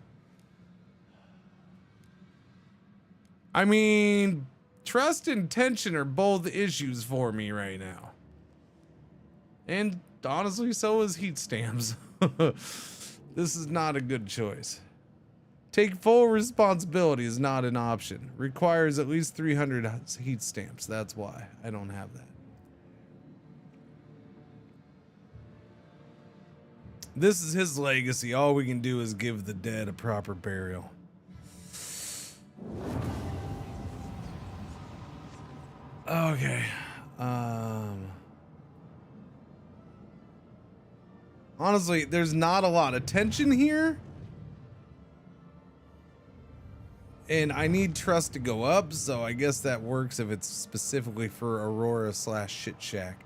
I mean, trust and tension are both issues for me right now. And honestly, so is heat stamps. This is not a good choice. Take full responsibility is not an option. Requires at least 300 heat stamps. That's why I don't have that. This is his legacy. All we can do is give the dead a proper burial. Okay. Honestly, there's not a lot of tension here. And I need trust to go up, so I guess that works if it's specifically for Aurora / Shit Shack.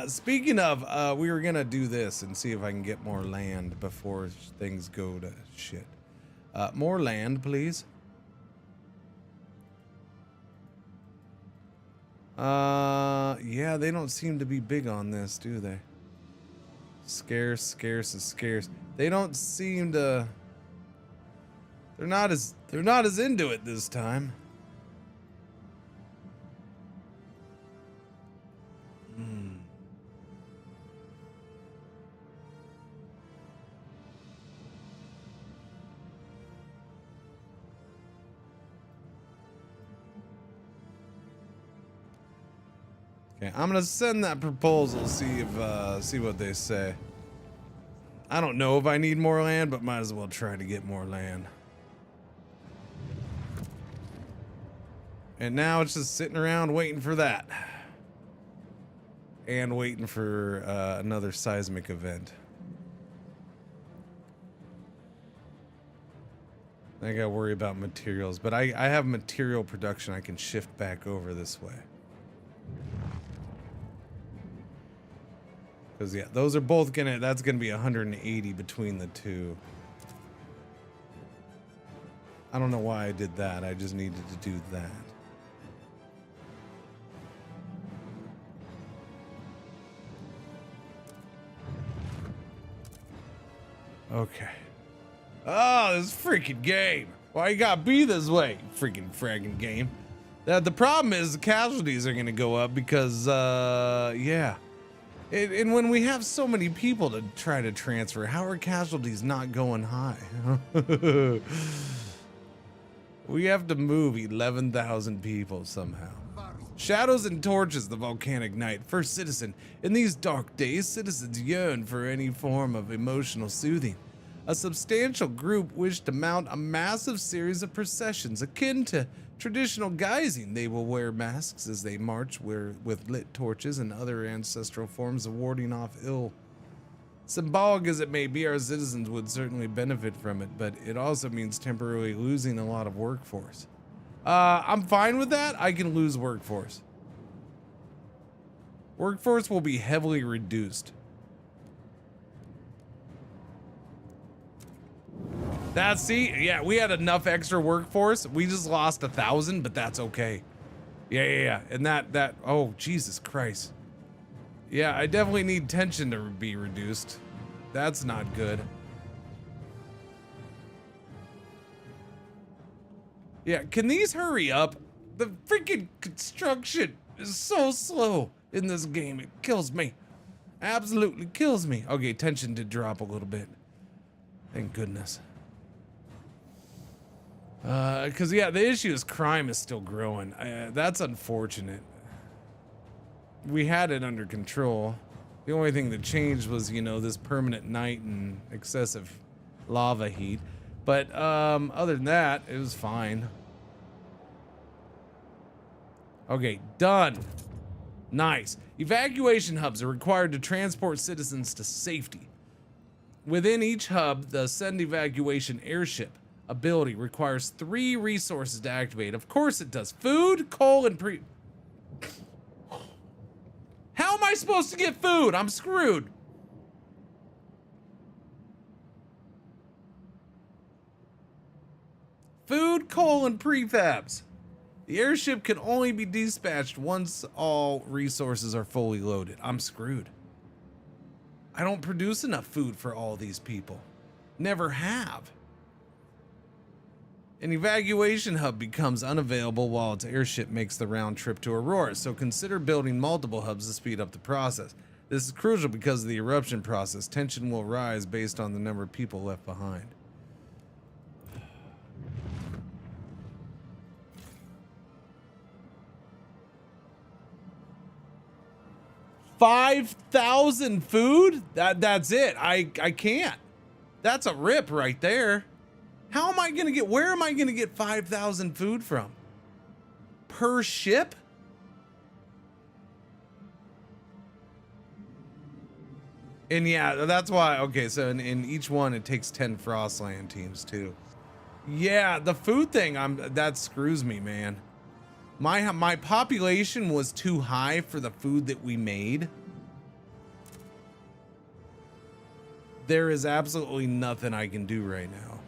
Speaking of, we were gonna do this and see if I can get more land before things go to shit. More land, please. Yeah, they don't seem to be big on this, do they? Scarce, scarce, and scarce. They don't seem to. They're not as into it this time. Okay, I'm gonna send that proposal, see what they say. I don't know if I need more land, but might as well try to get more land. And now it's just sitting around waiting for that. And waiting for another seismic event. I gotta worry about materials, but I have material production I can shift back over this way. Because yeah, those are both that's gonna be 180 between the two. I don't know why I did that. I just needed to do that. Okay. Oh, this freaking game. Why you gotta be this way, freaking fragging game? The problem is the casualties are gonna go up because, yeah. And when we have so many people to try to transfer, how are casualties not going high? We have to move 11,000 people somehow. Shadows and torches, the volcanic night. First citizen. In these dark days, citizens yearn for any form of emotional soothing. A substantial group wished to mount a massive series of processions akin to traditional guising. They will wear masks as they march with lit torches and other ancestral forms of warding off ill. Symbolic as it may be, our citizens would certainly benefit from it, but it also means temporarily losing a lot of workforce. I'm fine with that. I can lose workforce. Workforce will be heavily reduced. Yeah, we had enough extra workforce. We just lost 1,000, but that's okay. Yeah. And that, oh, Jesus Christ. Yeah, I definitely need tension to be reduced. That's not good. Yeah, can these hurry up? The freaking construction is so slow in this game. It kills me. Absolutely kills me. Okay, tension did drop a little bit. Thank goodness. Because, yeah, the issue is crime is still growing. That's unfortunate. We had it under control. The only thing that changed was, you know, this permanent night and excessive lava heat. But other than that, it was fine. Okay, done. Nice. Evacuation hubs are required to transport citizens to safety. Within each hub, the send evacuation airship ability requires 3 resources to activate. Of course it does. Food, coal, and How am I supposed to get food? I'm screwed. Food, coal, and prefabs. The airship can only be dispatched once all resources are fully loaded. I'm screwed. I don't produce enough food for all these people. Never have. An evacuation hub becomes unavailable while its airship makes the round trip to Aurora, so consider building multiple hubs to speed up the process. This is crucial because of the eruption process. Tension will rise based on the number of people left behind. 5,000 food? That's it. I can't. That's a rip right there. How am I gonna get, where am I gonna get 5,000 food from? Per ship? And yeah, that's why, okay, so in each one it takes 10 Frostland teams too. Yeah, the food thing, that screws me, man. My population was too high for the food that we made. There is absolutely nothing I can do right now.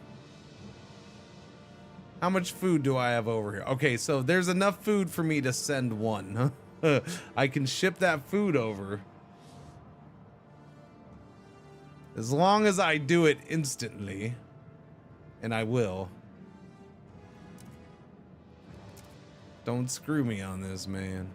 How much food do I have over here? Okay, so there's enough food for me to send one. Huh? I can ship that food over. As long as I do it instantly. And I will. Don't screw me on this, man.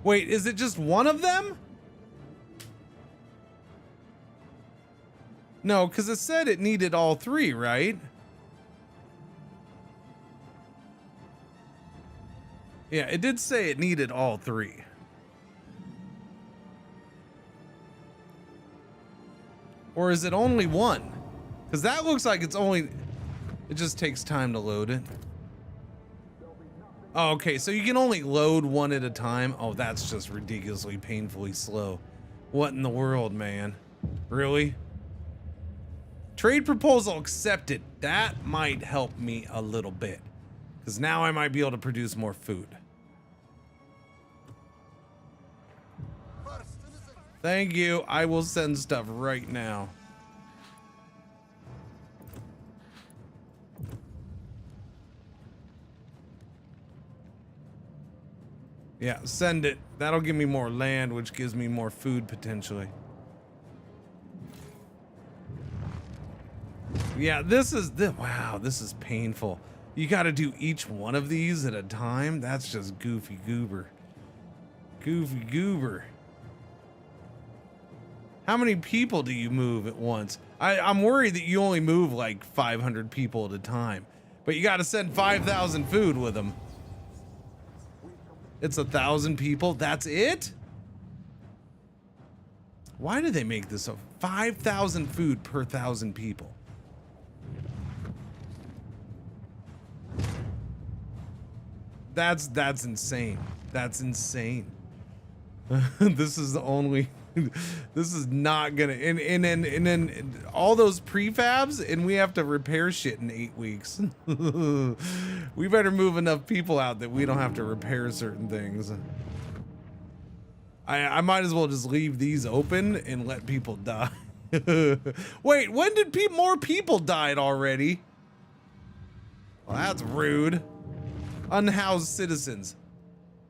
Wait, is it just one of them? No, because it said it needed all three, right? Yeah, it did say it needed all three. Or is it only one? Because that looks like it's only... It just takes time to load it. Oh, okay, so you can only load one at a time. Oh, that's just ridiculously painfully slow. What in the world, man? Really? Trade proposal accepted. That might help me a little bit. Because now I might be able to produce more food. Thank you. I will send stuff right now. Yeah, send it. That'll give me more land, which gives me more food potentially. Yeah, this is wow, this is painful. You got to do each one of these at a time. That's just goofy goober. Goofy goober. How many people do you move at once? I'm worried that you only move like 500 people at a time, but you got to send 5,000 food with them. It's 1,000 people. That's it? Why do they make this so? 5,000 food per 1,000 people. That's insane. That's insane. This is the only. This is not gonna. And then all those prefabs, and we have to repair shit in 8 weeks. We better move enough people out that we don't have to repair certain things. I might as well just leave these open and let people die. Wait, when did more people died already? Well, that's rude. Unhoused citizens.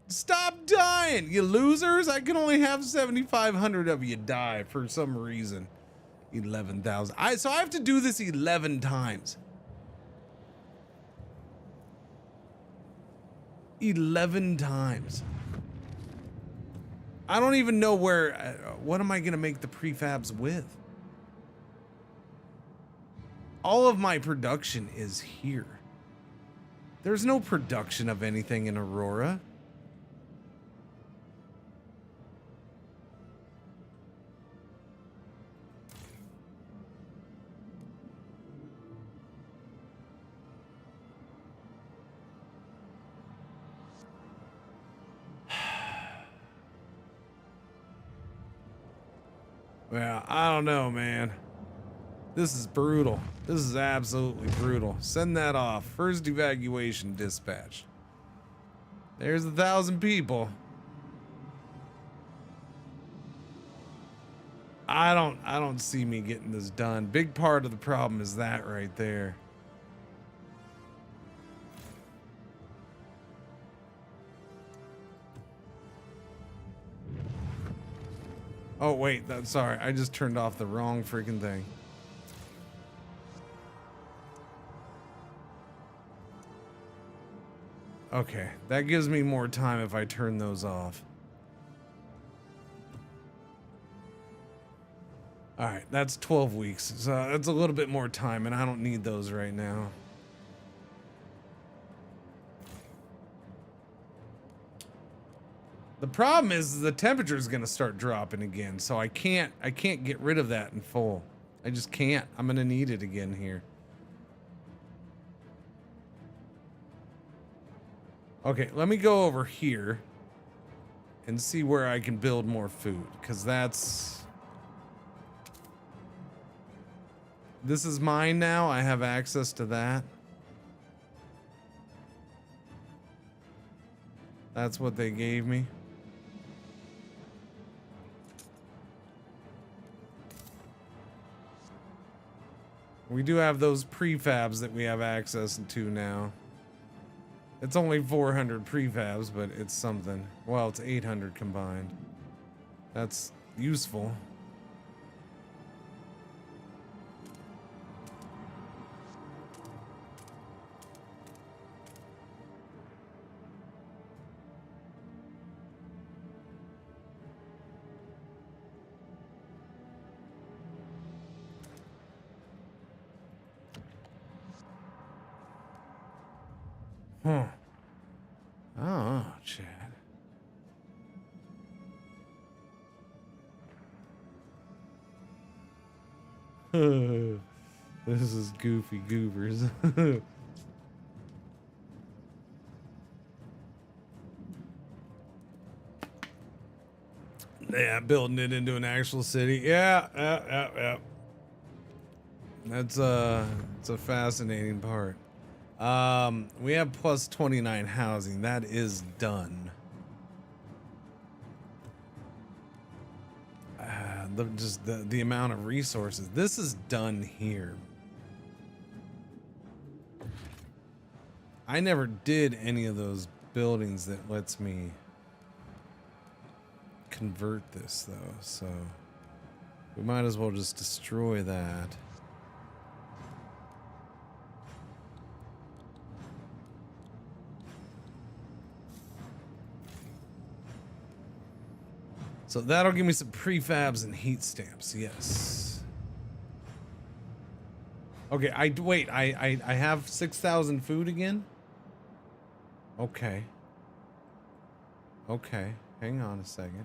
Stop dying, you losers. I can only have 7,500 of you die for some reason. 11,000. So I have to do this 11 times. 11 times. I don't even know where, what am I going to make the prefabs with? All of my production is here. There's no production of anything in Aurora. Well, I don't know, man. This is brutal. This is absolutely brutal. Send that off. First evacuation dispatch. There's 1,000 people. I don't see me getting this done. Big part of the problem is that right there. Oh wait, sorry. I just turned off the wrong freaking thing. Okay, that gives me more time if I turn those off. All right, that's 12 weeks. So that's a little bit more time, and I don't need those right now. The problem is the temperature is going to start dropping again, so I can't get rid of that in full. I just can't. I'm going to need it again here. Okay, let me go over here and see where I can build more food, because this is mine now. I have access to that. That's what they gave me. We do have those prefabs that we have access to now. It's only 400 prefabs, but it's something. Well, it's 800 combined. That's useful. Huh. Oh, Chad. This is goofy goobers. Yeah, building it into an actual city. Yeah. That's it's a fascinating part. We have plus 29 housing. That is done. Just the amount of resources. This is done here. I never did any of those buildings that lets me convert this though, so we might as well just destroy that. So that'll give me some prefabs and heat stamps. Yes. Okay, I have 6,000 food again? Okay. Okay, hang on a second.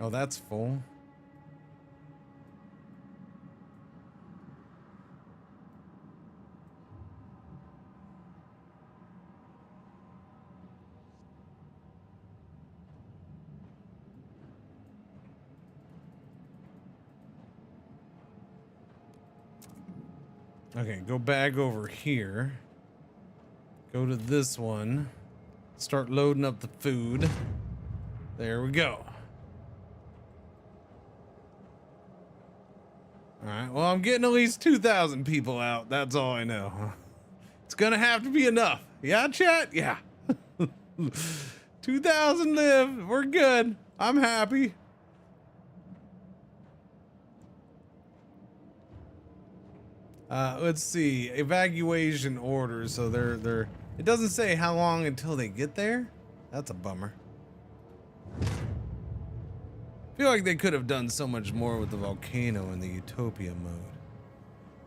Oh, that's full. Okay, go back over here. Go to this one. Start loading up the food. There we go. Alright, well, I'm getting at least 2,000 people out. That's all I know. It's gonna have to be enough. Yeah, chat? Yeah. 2,000 live. We're good. I'm happy. Let's see. Evacuation orders. So they're. It doesn't say how long until they get there. That's a bummer. I feel like they could have done so much more with the volcano in the Utopia mode.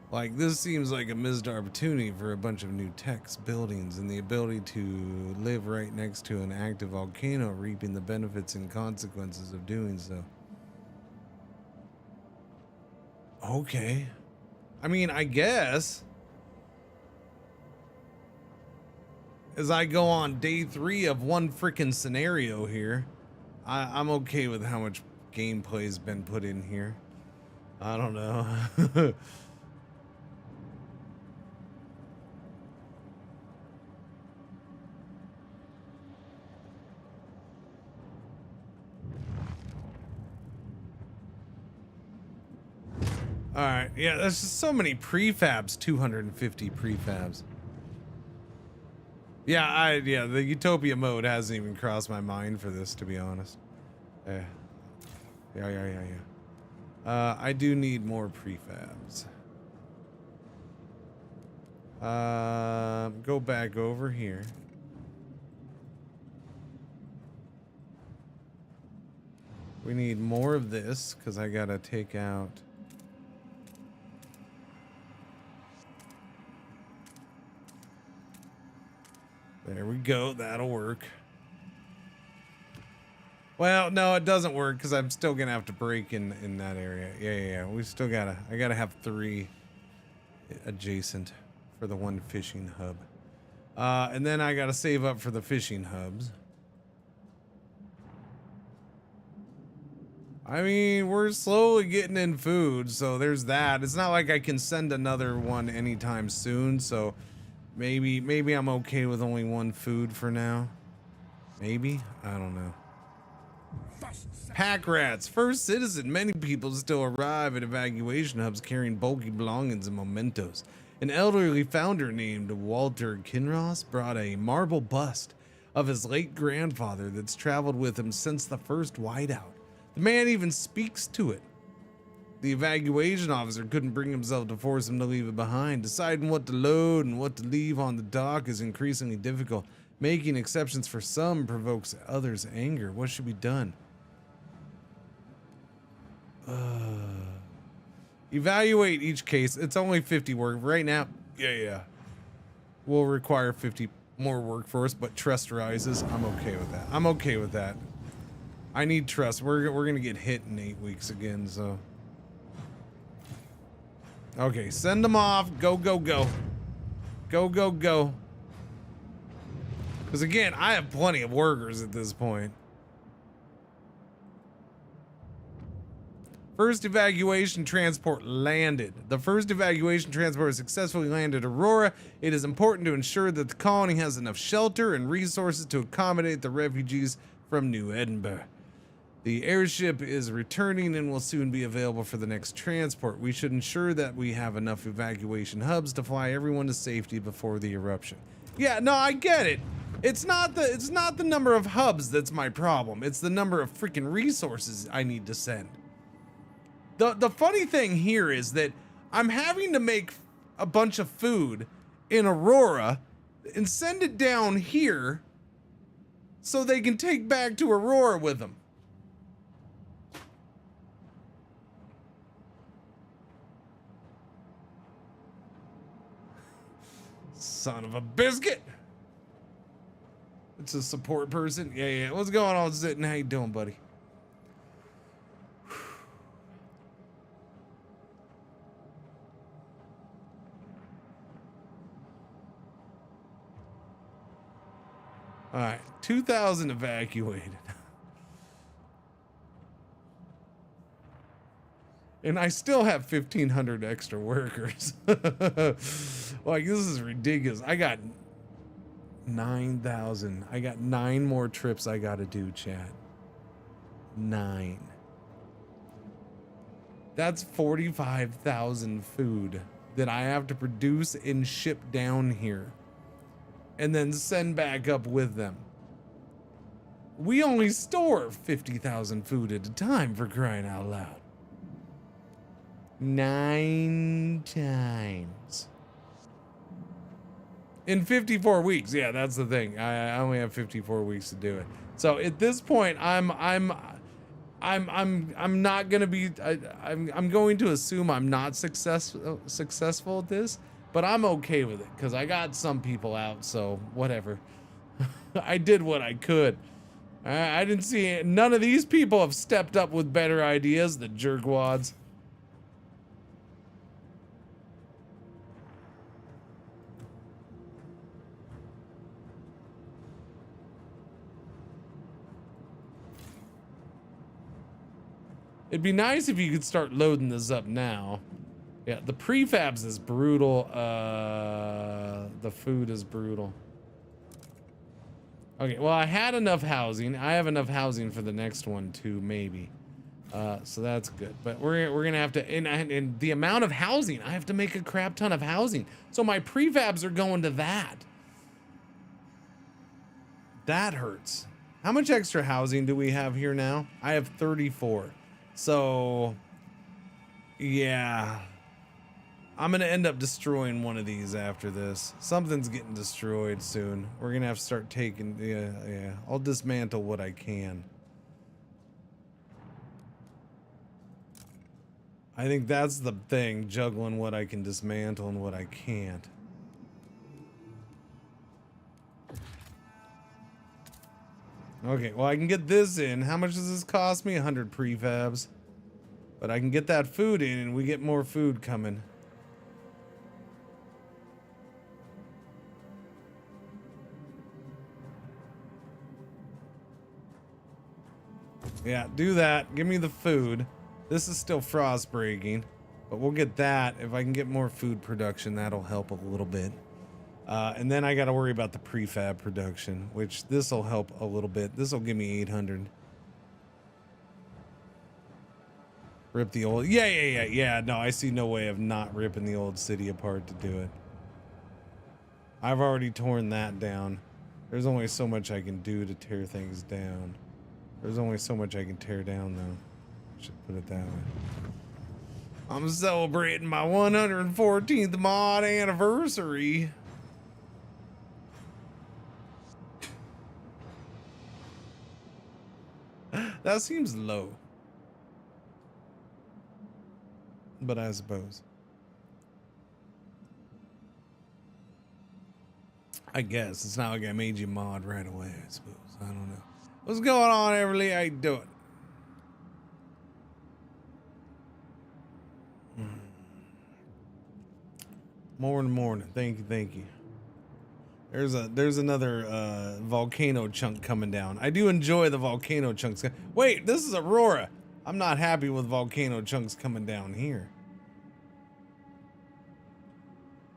Like, this seems like a missed opportunity for a bunch of new techs, buildings, and the ability to live right next to an active volcano, reaping the benefits and consequences of doing so. Okay. I mean, I guess. As I go on day 3 of one freaking scenario here, I'm okay with how much gameplay's been put in here. I don't know. All right, yeah, there's just so many prefabs, 250 prefabs. Yeah, the Utopia mode hasn't even crossed my mind for this, to be honest. Yeah. I do need more prefabs. Go back over here. We need more of this, because I gotta take out... There we go, that'll work. Well, no, it doesn't work because I'm still gonna have to break in that area. Yeah. We still I gotta have 3 adjacent for the one fishing hub. And then I gotta save up for the fishing hubs. I mean, we're slowly getting in food, so there's that. It's not like I can send another one anytime soon, so maybe I'm okay with only 1 food for now. Maybe? I don't know. Pack rats. First citizen. Many people still arrive at evacuation hubs carrying bulky belongings and mementos. An elderly founder named Walter Kinross brought a marble bust of his late grandfather that's traveled with him since the first whiteout. The man even speaks to it. The evacuation officer couldn't bring himself to force him to leave it behind. Deciding what to load and what to leave on the dock is increasingly difficult. Making exceptions for some provokes others' anger. What should be done? Evaluate each case. It's only 50 work right now. Yeah. We'll require 50 more workforce, but trust rises. I'm okay with that. I need trust. We're gonna get hit in 8 weeks again, so. Okay, send them off. Go. Go. Because again, I have plenty of workers at this point. First evacuation transport landed. The first evacuation transport successfully landed Aurora. It is important to ensure that the colony has enough shelter and resources to accommodate the refugees from New Edinburgh. The airship is returning and will soon be available for the next transport. We should ensure that we have enough evacuation hubs to fly everyone to safety before the eruption. Yeah, no, I get it. It's not the number of hubs that's my problem. It's the number of freaking resources I need to send. The funny thing here is that I'm having to make a bunch of food in Aurora and send it down here so they can take back to Aurora with them. Son of a biscuit. It's a support person. Yeah. What's going on, Zitten? How you doing, buddy? All right, 2,000 evacuated. And I still have 1,500 extra workers. Like, this is ridiculous. I got 9,000. I got 9 more trips I gotta do, chat. 9. That's 45,000 food that I have to produce and ship down here. And then send back up with them. We only store 50,000 food at a time, for crying out loud. 9 times. In 54 weeks. Yeah, that's the thing. I only have 54 weeks to do it. So at this point, I'm not gonna be. I'm going to assume I'm not successful at this, but I'm okay with it because I got some people out. So whatever. I did what I could. I didn't see none of these people have stepped up with better ideas. The jerkwads. It'd be nice if you could start loading this up now. Yeah, the prefabs is brutal. The food is brutal. Okay, well, I had enough housing. I have enough housing for the next one too, maybe. So that's good. But we're gonna have to, and the amount of housing, I have to make a crap ton of housing. So my prefabs are going to that. That hurts. How much extra housing do we have here now? I have 34. So, yeah. I'm gonna end up destroying one of these after this. Something's getting destroyed soon. We're gonna have to start taking, yeah. I'll dismantle what I can. I think that's the thing, juggling what I can dismantle and what I can't. Okay, well, I can get this in. How much does this cost me? 100 prefabs. But I can get that food in and we get more food coming. Yeah, do that. Give me the food. This is still frost breaking, but we'll get that. If I can get more food production, that'll help a little bit. And then I got to worry about the prefab production, which this will help a little bit. This will give me 800. Rip the old. Yeah. No, I see no way of not ripping the old city apart to do it. I've already torn that down. There's only so much I can do to tear things down. There's only so much I can tear down, though. Should put it that way. I'm celebrating my 114th mod anniversary. That seems low. But I suppose. I guess. It's not like I made you mod right away, I suppose. I don't know. What's going on, Everly? How you doing? Morning. Thank you. There's another volcano chunk coming down. I do enjoy the volcano chunks. Wait, this is Aurora. I'm not happy with volcano chunks coming down here.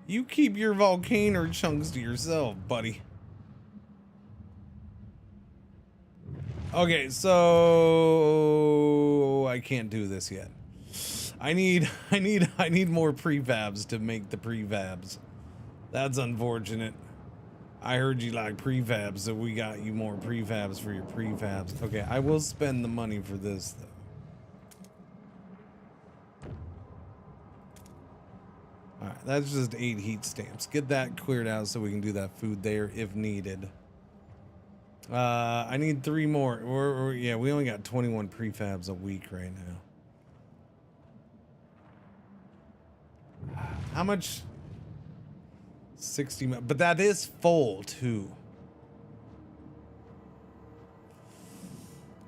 You keep your volcano chunks to yourself, buddy. Okay, so I can't do this yet. I need more prefabs to make the prefabs. That's unfortunate. I heard you like prefabs, so we got you more prefabs for your prefabs. Okay, I will spend the money for this though. Alright, that's just 8 heat stamps. Get that cleared out so we can do that food there if needed. I need 3 more. Yeah, we only got 21 prefabs a week right now. How much? 60, but that is full too.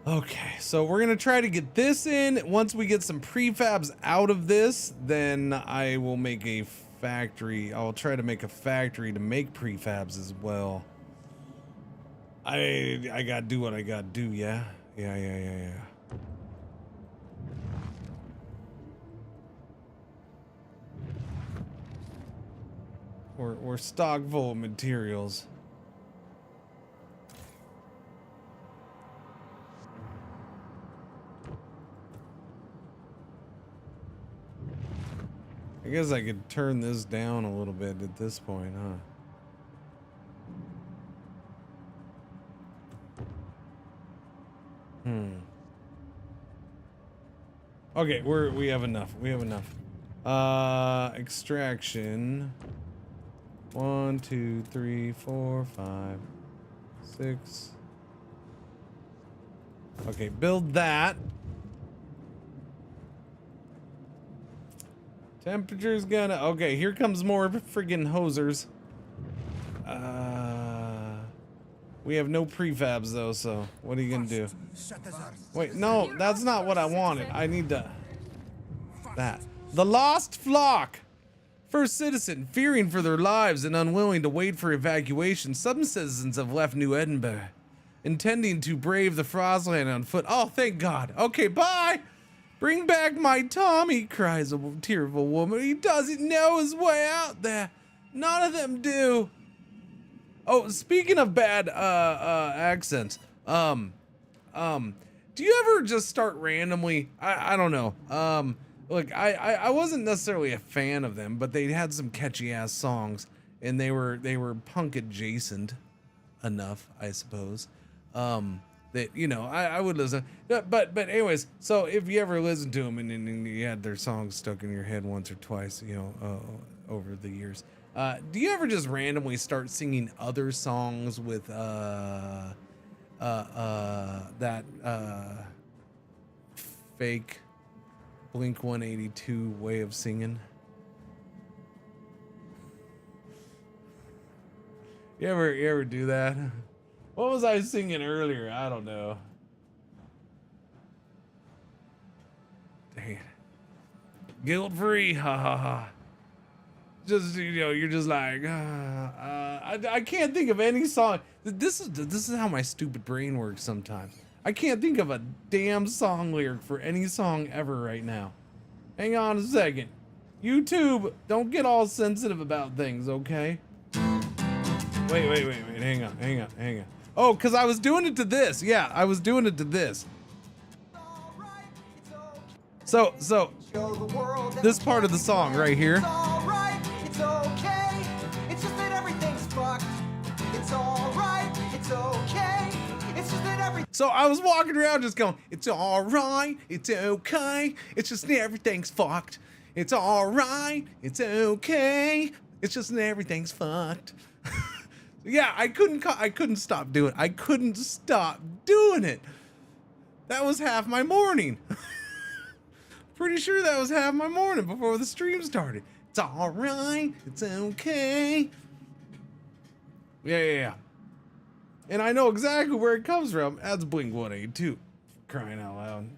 Okay, so we're gonna try to get this in. Once we get some prefabs out of this, then I will make a factory. I'll try to make a factory to make prefabs as well. I gotta do what I gotta do, yeah. We're stock full of materials. I guess I could turn this down a little bit at this point, huh? Okay, we have enough. Extraction. 1, 2, 3, 4, 5, 6. Okay, build that. Temperature's gonna... Okay, here comes more friggin' hosers. We have no prefabs though, so what are you gonna do? Wait, no, that's not what I wanted. I need to... That. The Lost Flock! First citizen, fearing for their lives and unwilling to wait for evacuation, some citizens have left New Edinburgh, intending to brave the Frostland on foot. Oh, thank God. Okay, bye! Bring back my Tommy, cries a tearful woman. He doesn't know his way out there. None of them do. Oh, speaking of bad accents, do you ever just start randomly? I don't know. Look, I wasn't necessarily a fan of them, but they had some catchy ass songs, and they were punk adjacent enough, I suppose. That, you know, I would listen. But anyways, so if you ever listen to them and you had their songs stuck in your head once or twice, you know, over the years, do you ever just randomly start singing other songs with that fake Blink 182 way of singing? You ever do that? What was I singing earlier? I don't know. Dang it. Guilt free, ha ha ha. Just, you know, you're just like, I can't think of any song. This is how my stupid brain works sometimes. I can't think of a damn song lyric for any song ever right now. Hang on a second. YouTube, don't get all sensitive about things, okay? Wait. Hang on. Oh, because I was doing it to this. Yeah, I was doing it to this. So, this part of the song right here. It's alright, it's okay. It's just that everything's fucked. It's alright, it's okay. It's just that everything. So I was walking around just going, it's alright, it's okay. It's just that everything's fucked. It's alright, it's okay. It's just that everything's fucked. Yeah, I couldn't stop doing it. I couldn't stop doing it. That was half my morning. Pretty sure that was half my morning before the stream started. It's all right. It's okay. Yeah. And I know exactly where it comes from. That's Blink 182. Crying out loud.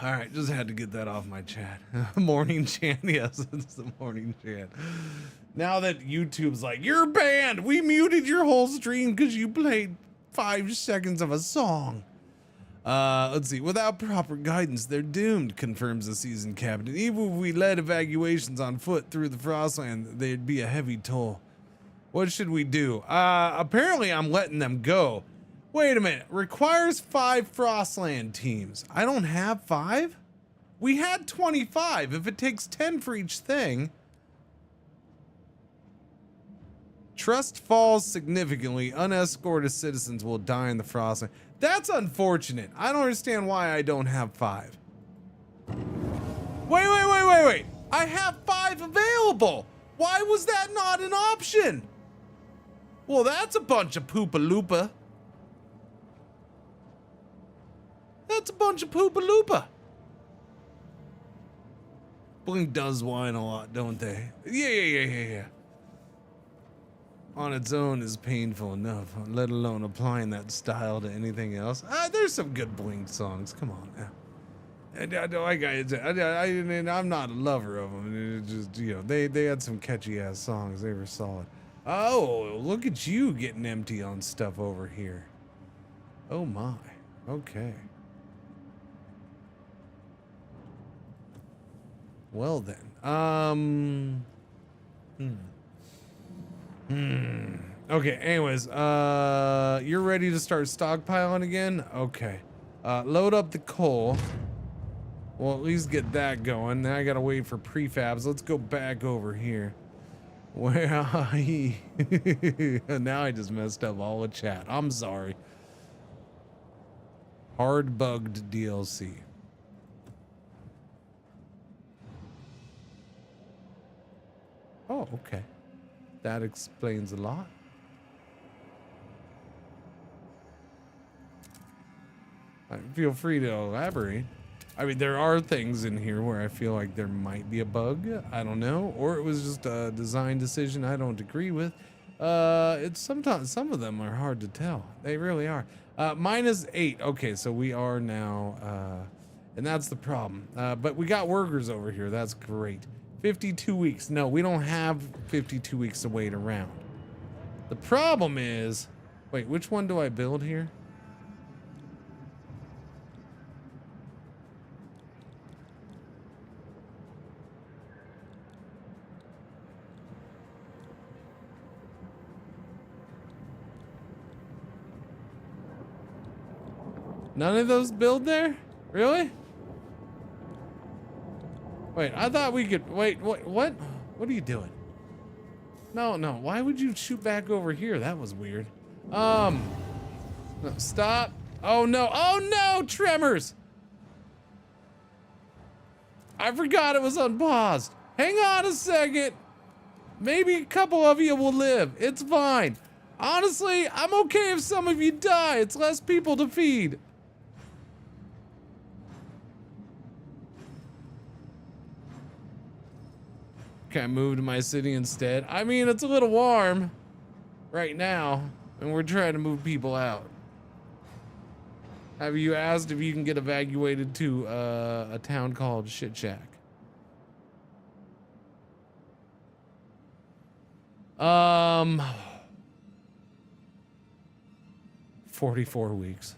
All right, just had to get that off my chat. Morning chant. Yes, it's the morning chant. Now that YouTube's like, you're banned. We muted your whole stream because you played 5 seconds of a song. Let's see. Without proper guidance, they're doomed, confirms the seasoned captain. Even if we led evacuations on foot through the Frostland, there'd be a heavy toll. What should we do? Apparently I'm letting them go. Wait a minute. Requires 5 Frostland teams. I don't have 5? We had 25. If it takes 10 for each thing. Trust falls significantly. Unescorted citizens will die in the Frostland. That's unfortunate. I don't understand why I don't have 5. Wait. I have 5 available. Why was that not an option? Well, that's a bunch of poopa-loopa. That's a bunch of poopa-loopa. Blink does whine a lot, don't they? Yeah. On its own is painful enough, let alone applying that style to anything else. There's some good Blink songs. Come on now. I'm not a lover of them. It just, you know, they had some catchy ass songs. They were solid. Oh, look at you getting empty on stuff over here. Oh my. Okay. Well then. Okay, anyways, you're ready to start stockpiling again? Okay. Load up the coal. Well, at least get that going. Now I gotta wait for prefabs. Let's go back over here. Where are you? Now I just messed up all the chat. I'm sorry. Hard bugged DLC. Oh, okay. That explains a lot. Feel free to elaborate. I mean, there are things in here where I feel like there might be a bug. I don't know, or it was just a design decision I don't agree with. It's sometimes some of them are hard to tell. They really are. -8. Okay, so we are now, and that's the problem. But we got workers over here. That's great. 52 weeks. No, we don't have 52 weeks to wait around. The problem is, wait, which one do I build here? None of those build there? Really? Wait, I thought we could, wait, what? What are you doing? No, why would you shoot back over here? That was weird. No, stop. Oh no, tremors. I forgot it was unpaused. Hang on a second. Maybe a couple of you will live. It's fine. Honestly, I'm okay if some of you die. It's less people to feed. Can I move to my city instead? I mean, it's a little warm right now, and we're trying to move people out. Have you asked if you can get evacuated to a town called Shit Shack? 44 weeks.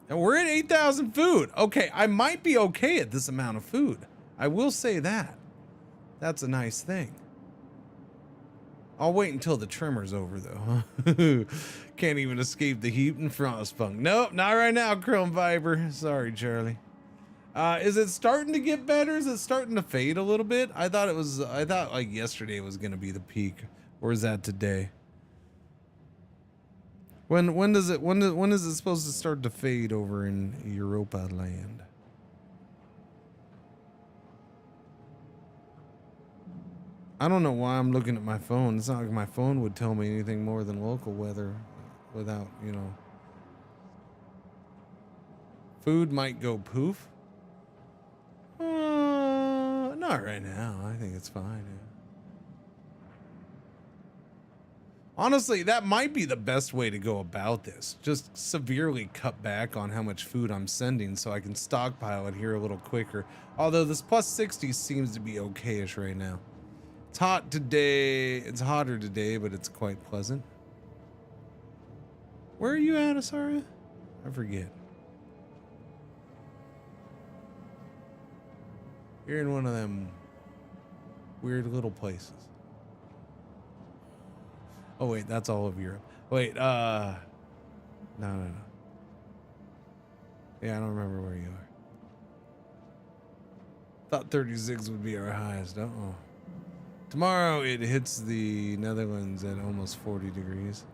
And we're at 8,000 food. Okay, I might be okay at this amount of food. I will say that. That's a nice thing. I'll wait until the trimmer's over, though. Can't even escape the heat in Frostpunk. Nope, not right now, Chrome Viper. Sorry, Charlie. Is it starting to get better? Is it starting to fade a little bit? I thought like yesterday was gonna be the peak. Or is that today? When is it supposed to start to fade over in Europa land? I don't know why I'm looking at my phone. It's not like my phone would tell me anything more than local weather without, you know. Food might go poof. Not right now. I think it's fine. Yeah. Honestly, that might be the best way to go about this. Just severely cut back on how much food I'm sending so I can stockpile it here a little quicker. Although this plus 60 seems to be okay-ish right now. It's hot today. It's hotter today, but it's quite pleasant. Where are you at, Asaria? I forget. You're in one of them weird little places. Oh wait, that's all of Europe. Wait, no. Yeah, I don't remember where you are. Thought 36 would be our highest. Uh-oh. Tomorrow it hits the Netherlands at almost 40 degrees.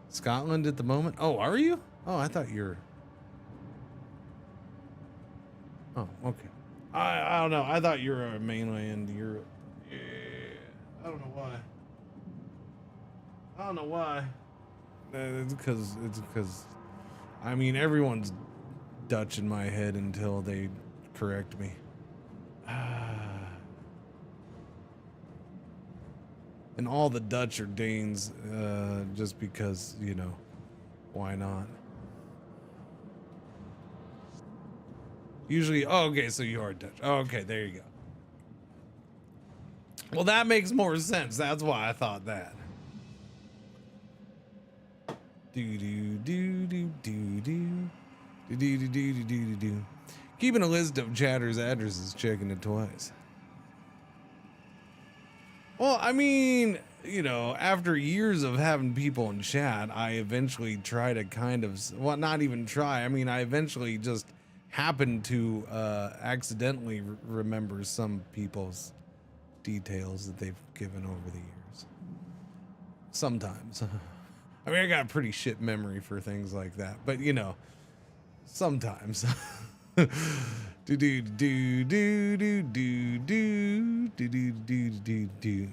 Scotland at the moment? Oh, are you? Oh, I thought you're... Oh, okay. I don't know. I thought you were mainland Europe. Yeah. I don't know why. It's because I mean, everyone's Dutch in my head until they correct me. And all the Dutch are Danes, just because, you know, why not? Usually, oh, okay, so you are Dutch. Oh, okay, there you go. Well, that makes more sense. That's why I thought that. Keeping a list of chatters' addresses, checking it twice. Well, I mean, you know, after years of having people in chat, I eventually try to kind of, well, not even try. I mean, I eventually just happen to accidentally remember some people's details that they've given over the years. Sometimes. I mean, I got a pretty shit memory for things like that, but you know, sometimes. Do do do do do do do do do do do do.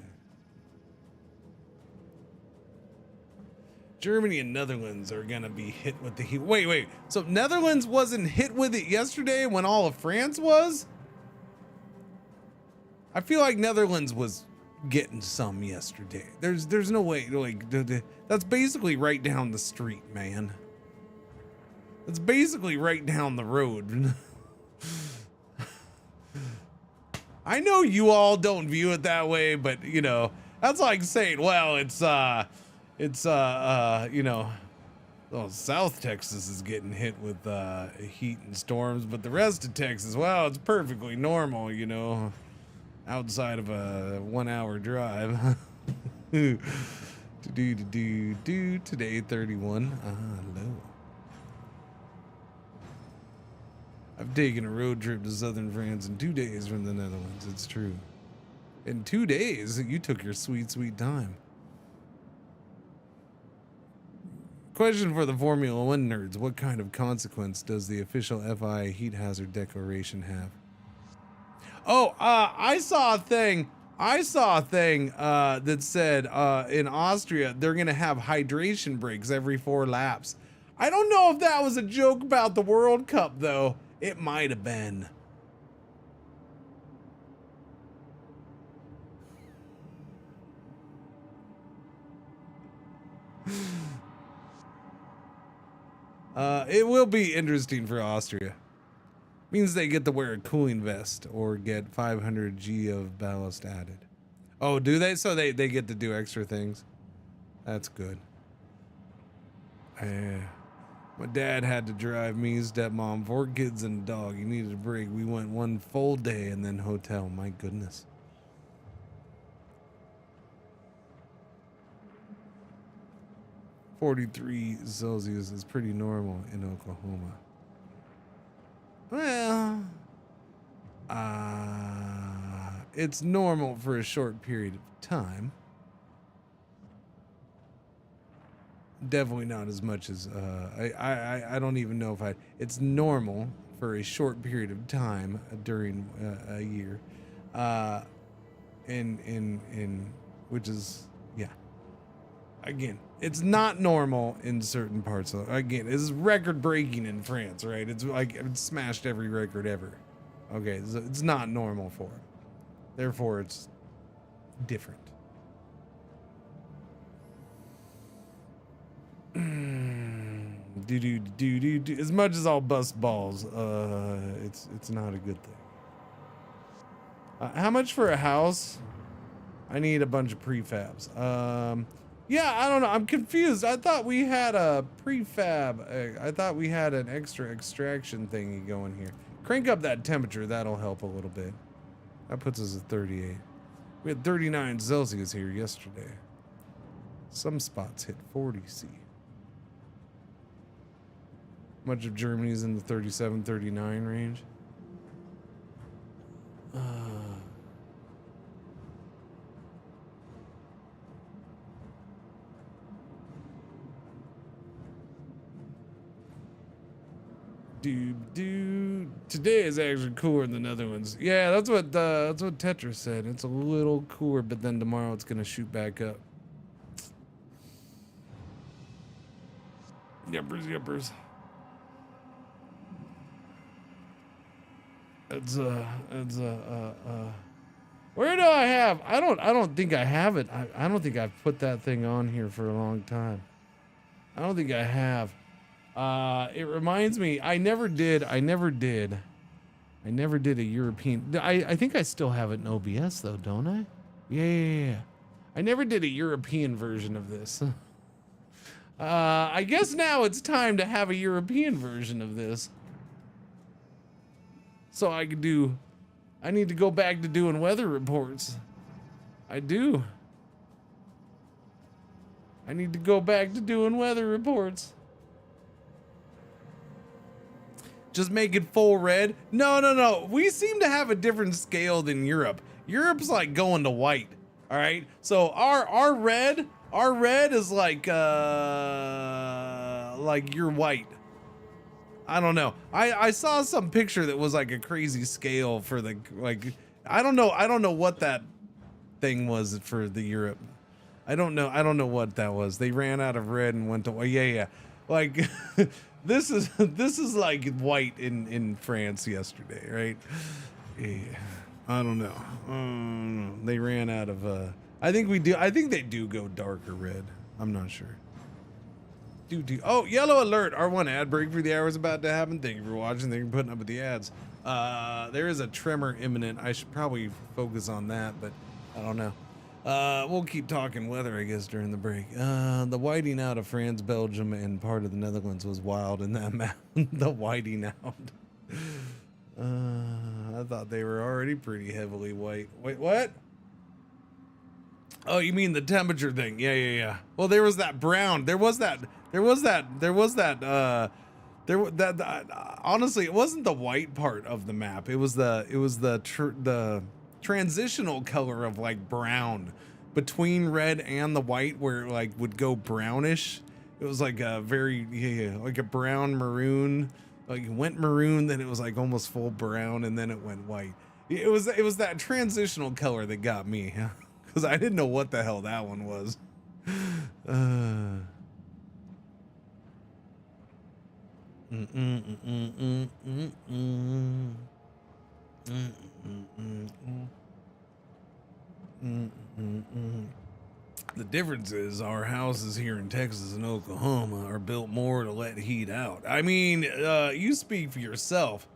Germany and Netherlands are gonna be hit with the heat. Wait. So Netherlands wasn't hit with it yesterday when all of France was? I feel like Netherlands was getting some yesterday. There's no way, like, that's basically right down the street, man. That's basically right down the road. I know you all don't view it that way, but you know, that's like saying, well, it's you know, well, South Texas is getting hit with heat and storms, but the rest of Texas, well, it's perfectly normal, you know, outside of a 1 hour drive. Today 31. Hello. I've taken a road trip to southern France in 2 days from the Netherlands. It's true. In 2 days, you took your sweet, sweet time. Question for the Formula One nerds. What kind of consequence does the official FIA heat hazard declaration have? Oh, I saw a thing that said in Austria, they're going to have hydration breaks every 4 laps. I don't know if that was a joke about the World Cup, though. It might have been. It will be interesting for Austria. Means they get to wear a cooling vest or get 500 G of ballast added. Oh, do they? So they get to do extra things. That's good. My dad had to drive me, stepmom, 4 kids and a dog. He needed a break. We went 1 full day and then hotel. My goodness. .43 Celsius is pretty normal in Oklahoma. Well, it's normal for a short period of time. Definitely not as much as I don't even know if it's normal for a short period of time during a year, in which is, yeah. Again, it's not normal in certain parts of, again, this is record breaking in France, right? It's like it's smashed every record ever. Okay, so it's not normal for it. Therefore, it's different. As much as I'll bust balls, it's not a good thing. How much for a house? I need a bunch of prefabs. Yeah, I don't know. I'm confused. I thought we had a prefab. I thought we had an extra extraction thingy going here. Crank up that temperature. That'll help a little bit. That puts us at 38. We had 39 Celsius here yesterday. Some spots hit 40 C. Much of Germany's in the 37, 39 range. Today is actually cooler in the Netherlands. Yeah, that's what Tetra said. It's a little cooler, but then tomorrow it's gonna shoot back up. Yuppers. Where do I have? I don't think I have it. I don't think I've put that thing on here for a long time. I don't think I have. It reminds me, I never did a European. I think I still have it in OBS though, don't I? Yeah. I never did a European version of this. I guess now it's time to have a European version of this. So I need to go back to doing weather reports. I do. I need to go back to doing weather reports. Just make it full red? No. We seem to have a different scale than Europe. Europe's like going to white. All right. So our red is like you're white. I don't know. I saw some picture that was like a crazy scale for the, like, I don't know what that thing was for the Europe. I don't know what that was. They ran out of red and went to, yeah. Like this is like white in France yesterday, right? Yeah. I don't know. They ran out of I think they do go darker red. I'm not sure. Oh, yellow alert. R1 ad break for the hour is about to happen. Thank you for watching. Thank you for putting up with the ads. There is a tremor imminent. I should probably focus on that, but I don't know. We'll keep talking weather, I guess, during the break. The whiting out of France, Belgium, and part of the Netherlands was wild in that map. The whiting out. I thought they were already pretty heavily white. Wait, what? Oh, you mean the temperature thing? Yeah. Well, there was that brown. Honestly, it wasn't the white part of the map. It was the transitional color of like brown between red and the white, where it like would go brownish. It was like a very, like a brown maroon, like it went maroon, then it was like almost full brown, and then it went white. It was that transitional color that got me, because I didn't know what the hell that one was. The difference is our houses here in Texas and Oklahoma are built more to let heat out. I mean, you speak for yourself.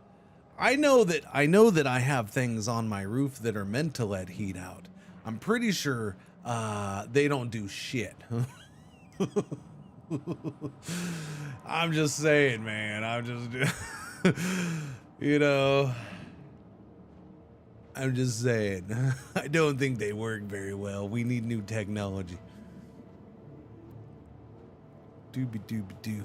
I know that I have things on my roof that are meant to let heat out. I'm pretty sure they don't do shit. I'm just saying, man. I'm just, you know, I'm just saying. I don't think they work very well. We need new technology. Doobie-doobie-doo.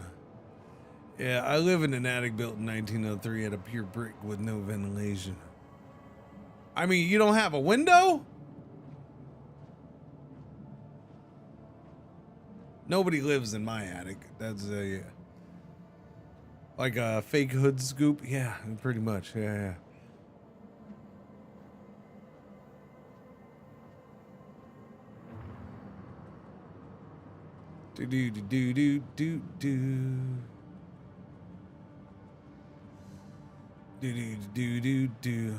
Yeah, I live in an attic built in 1903 out of pure brick with no ventilation. I mean, you don't have a window? Nobody lives in my attic. That's yeah. Like a fake hood scoop. Yeah, pretty much. Yeah. Do.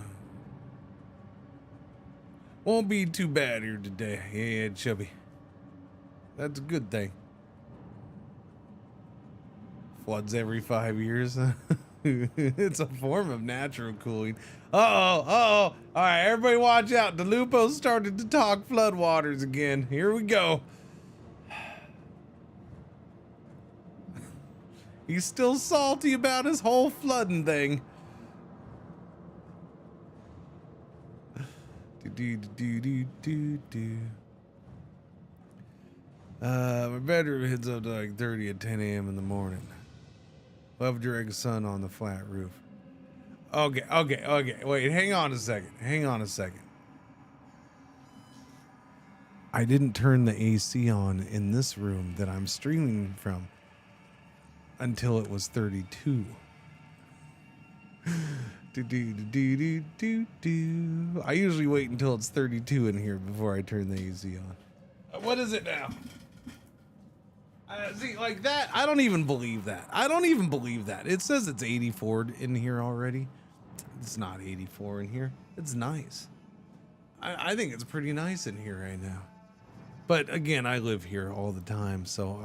Won't be too bad here today. Yeah, chubby. That's a good thing. Floods every 5 years. It's a form of natural cooling. All right, everybody watch out. DeLupo started to talk floodwaters again. Here we go. He's still salty about his whole flooding thing. My bedroom hits up to like 30 at 10 a.m. in the morning. Love direct sun on the flat roof. Okay. Wait, hang on a second. I didn't turn the AC on in this room that I'm streaming from until it was 32. I usually wait until it's 32 in here before I turn the AC on. What is it now? See, like that, I don't even believe that. It says it's 84 in here already. It's not 84 in here. It's nice. I think it's pretty nice in here right now. But again, I live here all the time, so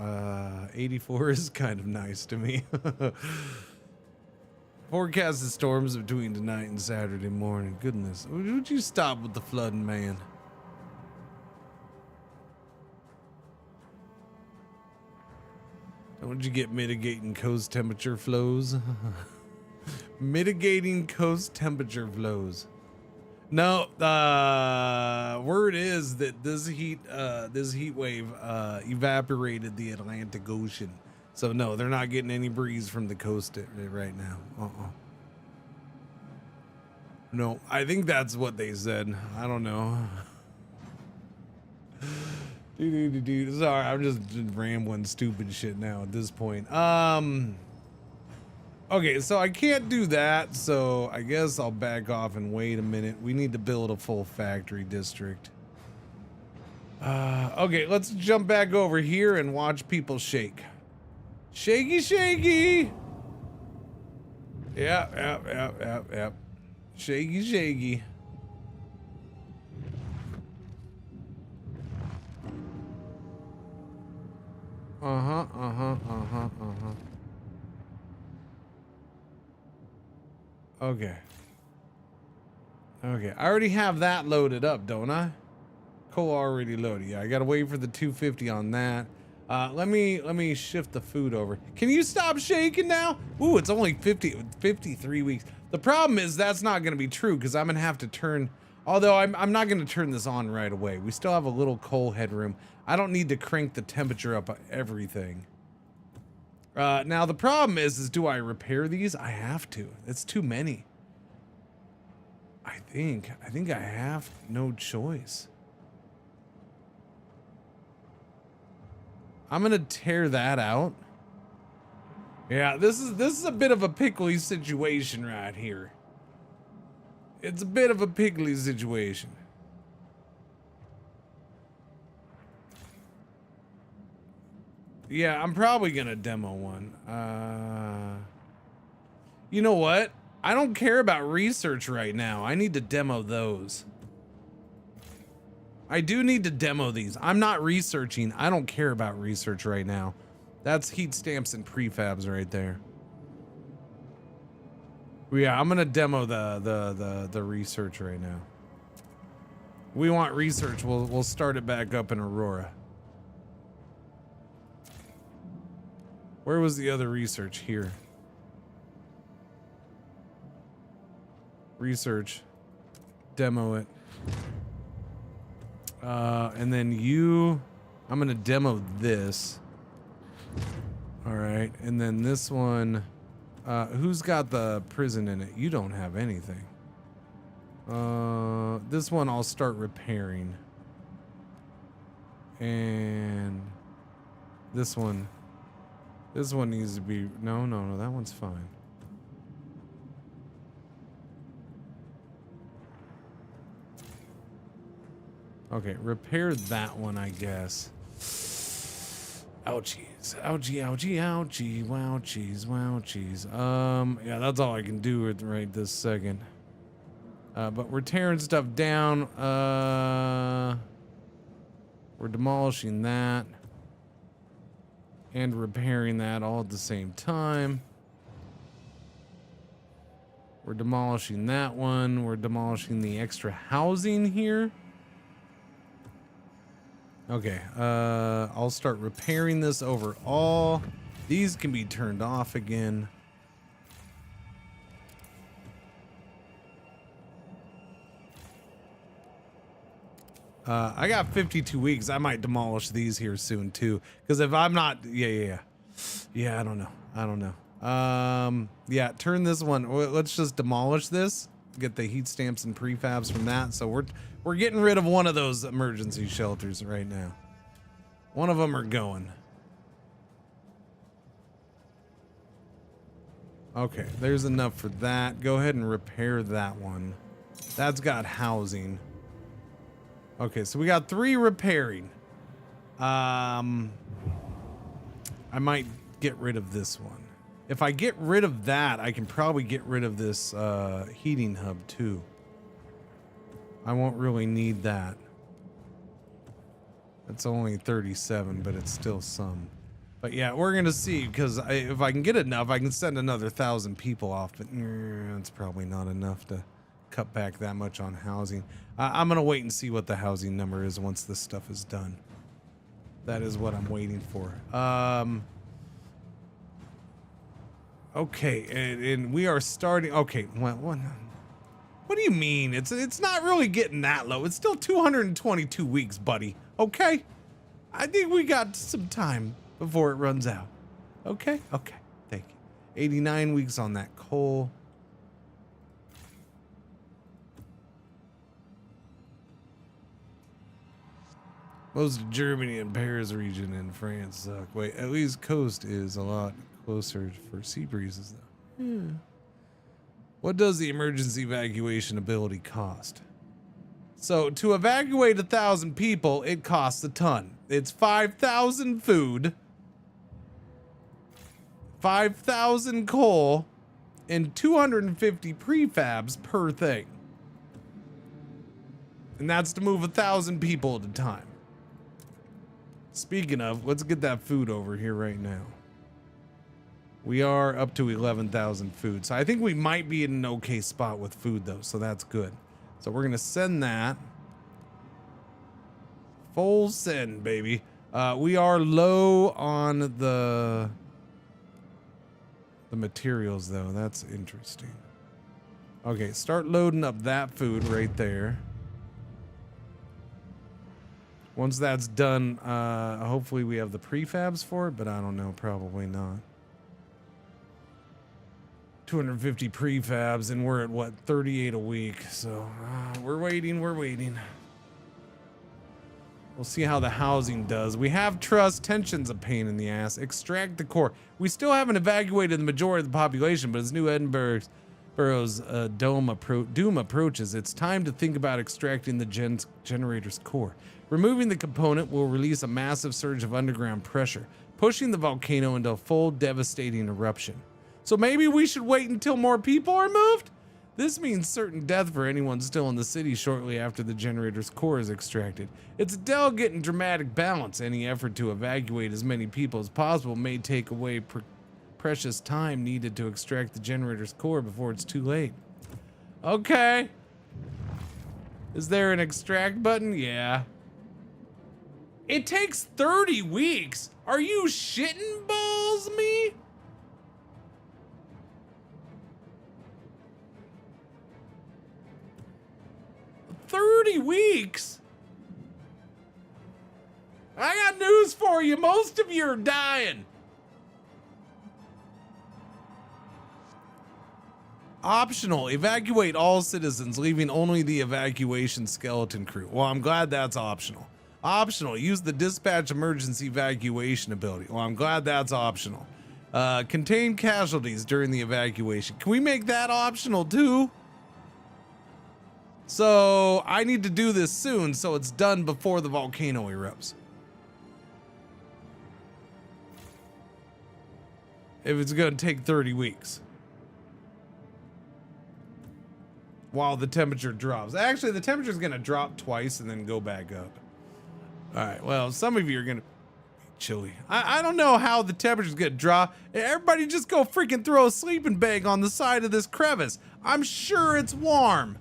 84 is kind of nice to me. Forecasted storms between tonight and Saturday morning. Goodness, would you stop with the flooding, man? Don't you get mitigating coast temperature flows? Mitigating coast temperature flows. No, word is that this heat wave evaporated the Atlantic Ocean. So no, they're not getting any breeze from the coast right now. No, I think that's what they said. I don't know. Sorry, I'm just rambling stupid shit now at this point. Okay, so I can't do that, so I guess I'll back off and wait a minute. We need to build a full factory district. Okay, let's jump back over here and watch people shake. Shaky, shaky! Yep. Shaky, shaky. Uh-huh. Okay. I already have that loaded up, don't I? Coal already loaded. Yeah, I gotta wait for the 250 on that. Let me shift the food over. Can you stop shaking now? Ooh, it's only 53 weeks. The problem is that's not gonna be true because I'm gonna have to turn, although I'm not gonna turn this on right away. We still have a little coal headroom. I don't need to crank the temperature up everything. Now the problem is do I repair these? I have to. It's too many. I think I have no choice. I'm gonna tear that out. Yeah, this is a bit of a pickly situation right here. It's a bit of a pickly situation. Yeah, I'm probably gonna demo one. You know what? I don't care about research right now. I need to demo those. I do need to demo these. I'm not researching. I don't care about research right now. That's heat stamps and prefabs right there. Yeah, I'm gonna demo the research right now. We want research. We'll start it back up in Aurora. Where was the other research? Here. Research. Demo it. And then I'm gonna demo this. All right, and then this one, who's got the prison in it? You don't have anything. This one I'll start repairing. And this one needs to be, no, that one's fine. Okay, repair that one, I guess. Ouchies. Ouchie. Wowchies. Yeah, that's all I can do right this second. But we're tearing stuff down. We're demolishing that. And repairing that all at the same time. We're demolishing that one. We're demolishing the extra housing here. Okay, I'll start repairing this overall. These can be turned off again. I got 52 weeks. I might demolish these here soon too. Because if I'm not, yeah, I don't know. Yeah, turn this one. Let's just demolish this. Get the heat stamps and prefabs from that. So we're getting rid of one of those emergency shelters right now. One of them are going. Okay, there's enough for that. Go ahead and repair that one. That's got housing. Okay, so we got 3 repairing. I might get rid of this one. If I get rid of that, I can probably get rid of this heating hub too. I won't really need that. It's only 37, but it's still some. But yeah, we're gonna see, because if I can get enough, I can send another 1,000 people off, but it's probably not enough to cut back that much on housing. I'm gonna wait and see what the housing number is once this stuff is done. That is what I'm waiting for. Okay, and we are starting. Okay, what do you mean? It's not really getting that low. It's still 222 weeks, buddy. Okay, I think we got some time before it runs out. Okay, thank you. 89 weeks on that coal. Most of Germany and Paris region in France suck. Wait, at least coast is a lot closer for sea breezes though. What does the emergency evacuation ability cost? So to evacuate 1,000 people, it costs a ton. It's 5,000 food, 5,000 coal, and 250 prefabs per thing. And that's to move 1,000 people at a time. Speaking of, let's get that food over here right now. We are up to 11,000 food. So I think we might be in an okay spot with food though. So that's good. So we're going to send that. Full send, baby. We are low on the materials though. That's interesting. Okay, start loading up that food right there. Once that's done, hopefully we have the prefabs for it, but I don't know, probably not. 250 prefabs, and we're at what, 38 a week. So we're waiting. We'll see how the housing does. We have trust. Tension's a pain in the ass. Extract the core. We still haven't evacuated the majority of the population, but as New Edinburgh's doom approaches, it's time to think about extracting the generator's core. Removing the component will release a massive surge of underground pressure, pushing the volcano into a full devastating eruption. So maybe we should wait until more people are moved? This means certain death for anyone still in the city shortly after the generator's core is extracted. It's a delicate and dramatic balance. Any effort to evacuate as many people as possible may take away precious time needed to extract the generator's core before it's too late. Okay. Is there an extract button? Yeah. It takes 30 weeks. Are you shitting balls me? Weeks? I got news for you. Most of you are dying. Optional. Evacuate all citizens, leaving only the evacuation skeleton crew. Well, I'm glad that's optional. Optional. Use the dispatch emergency evacuation ability. Well, I'm glad that's optional. Contain casualties during the evacuation. Can we make that optional too? So I need to do this soon so it's done before the volcano erupts. If it's going to take 30 weeks. While the temperature drops. Actually, the temperature is going to drop twice and then go back up. All right, well, some of you are going to be chilly. I don't know how the temperature's going to drop. Everybody just go freaking throw a sleeping bag on the side of this crevice. I'm sure it's warm.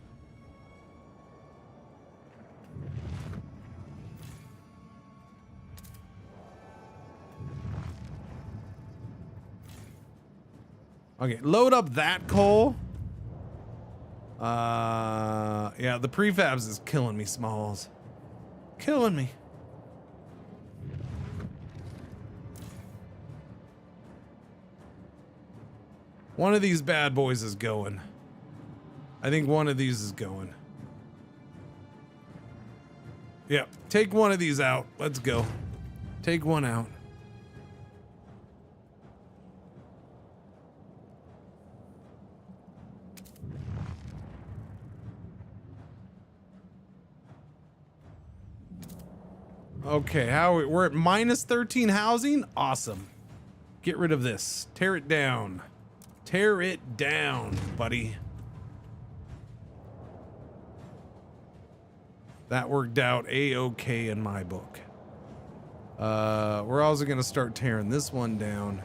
Okay, load up that coal. Yeah, the prefabs is killing me, Smalls. Killing me. One of these bad boys is going. I think one of these is going. Yeah, take one of these out. Let's go. Take one out. Okay, we're at minus 13 housing? Awesome. Get rid of this. Tear it down. Tear it down, buddy. That worked out a-okay in my book. We're also gonna start tearing this one down.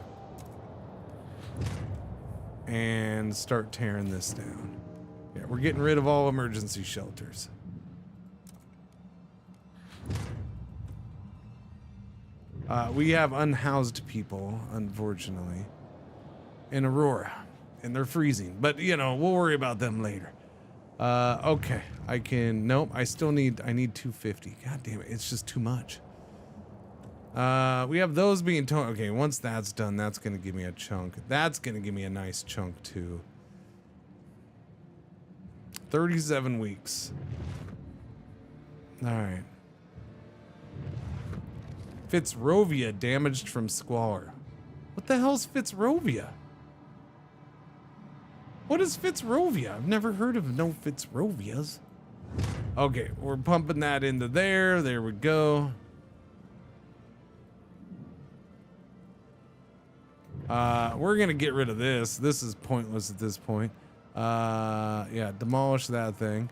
And start tearing this down. Yeah, we're getting rid of all emergency shelters. We have unhoused people, unfortunately, in Aurora, and they're freezing, but you know, we'll worry about them later. Okay, nope, I need 250. God damn it, it's just too much. We have those being okay, once that's done, that's gonna give me a chunk. That's gonna give me a nice chunk too. 37 weeks. All right. Fitzrovia damaged from squalor. What the hell's Fitzrovia? What is Fitzrovia? I've never heard of no Fitzrovias. Okay, we're pumping that into there. There we go. We're gonna get rid of this. This is pointless at this point. Yeah, demolish that thing.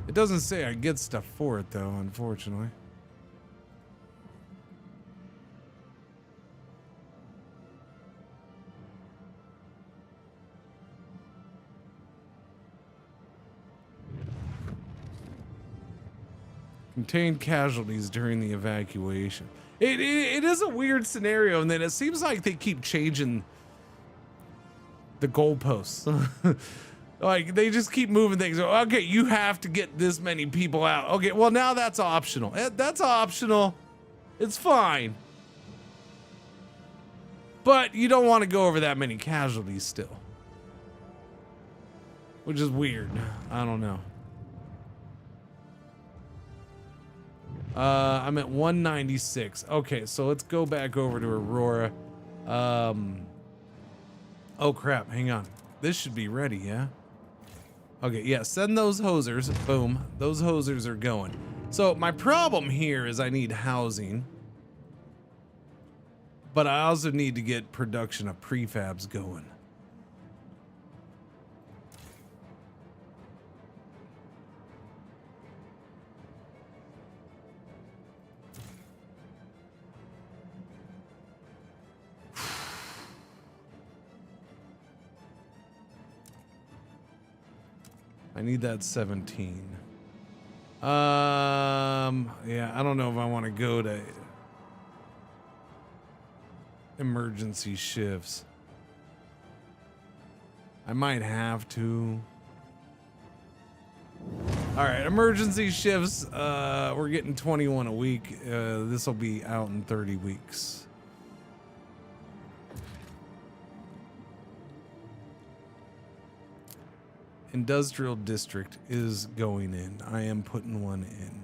It doesn't say I get stuff for it though, unfortunately. Contained casualties during the evacuation. It is a weird scenario, and then it seems like they keep changing the goalposts. Like they just keep moving things. Okay, you have to get this many people out. Okay, well now that's optional. That's optional. It's fine. But you don't want to go over that many casualties still. Which is weird. I don't know. I'm at 196. Okay, so let's go back over to Aurora. Oh crap, hang on. This should be ready, yeah? Okay, yeah, send those hosers. Boom, those hosers are going. So my problem here is I need housing. But I also need to get production of prefabs going. I need that 17. Yeah, I don't know if I want to go to emergency shifts. I might have to. All right, emergency shifts. We're getting 21 a week. This will be out in 30 weeks. Industrial district is going in. I am putting one in.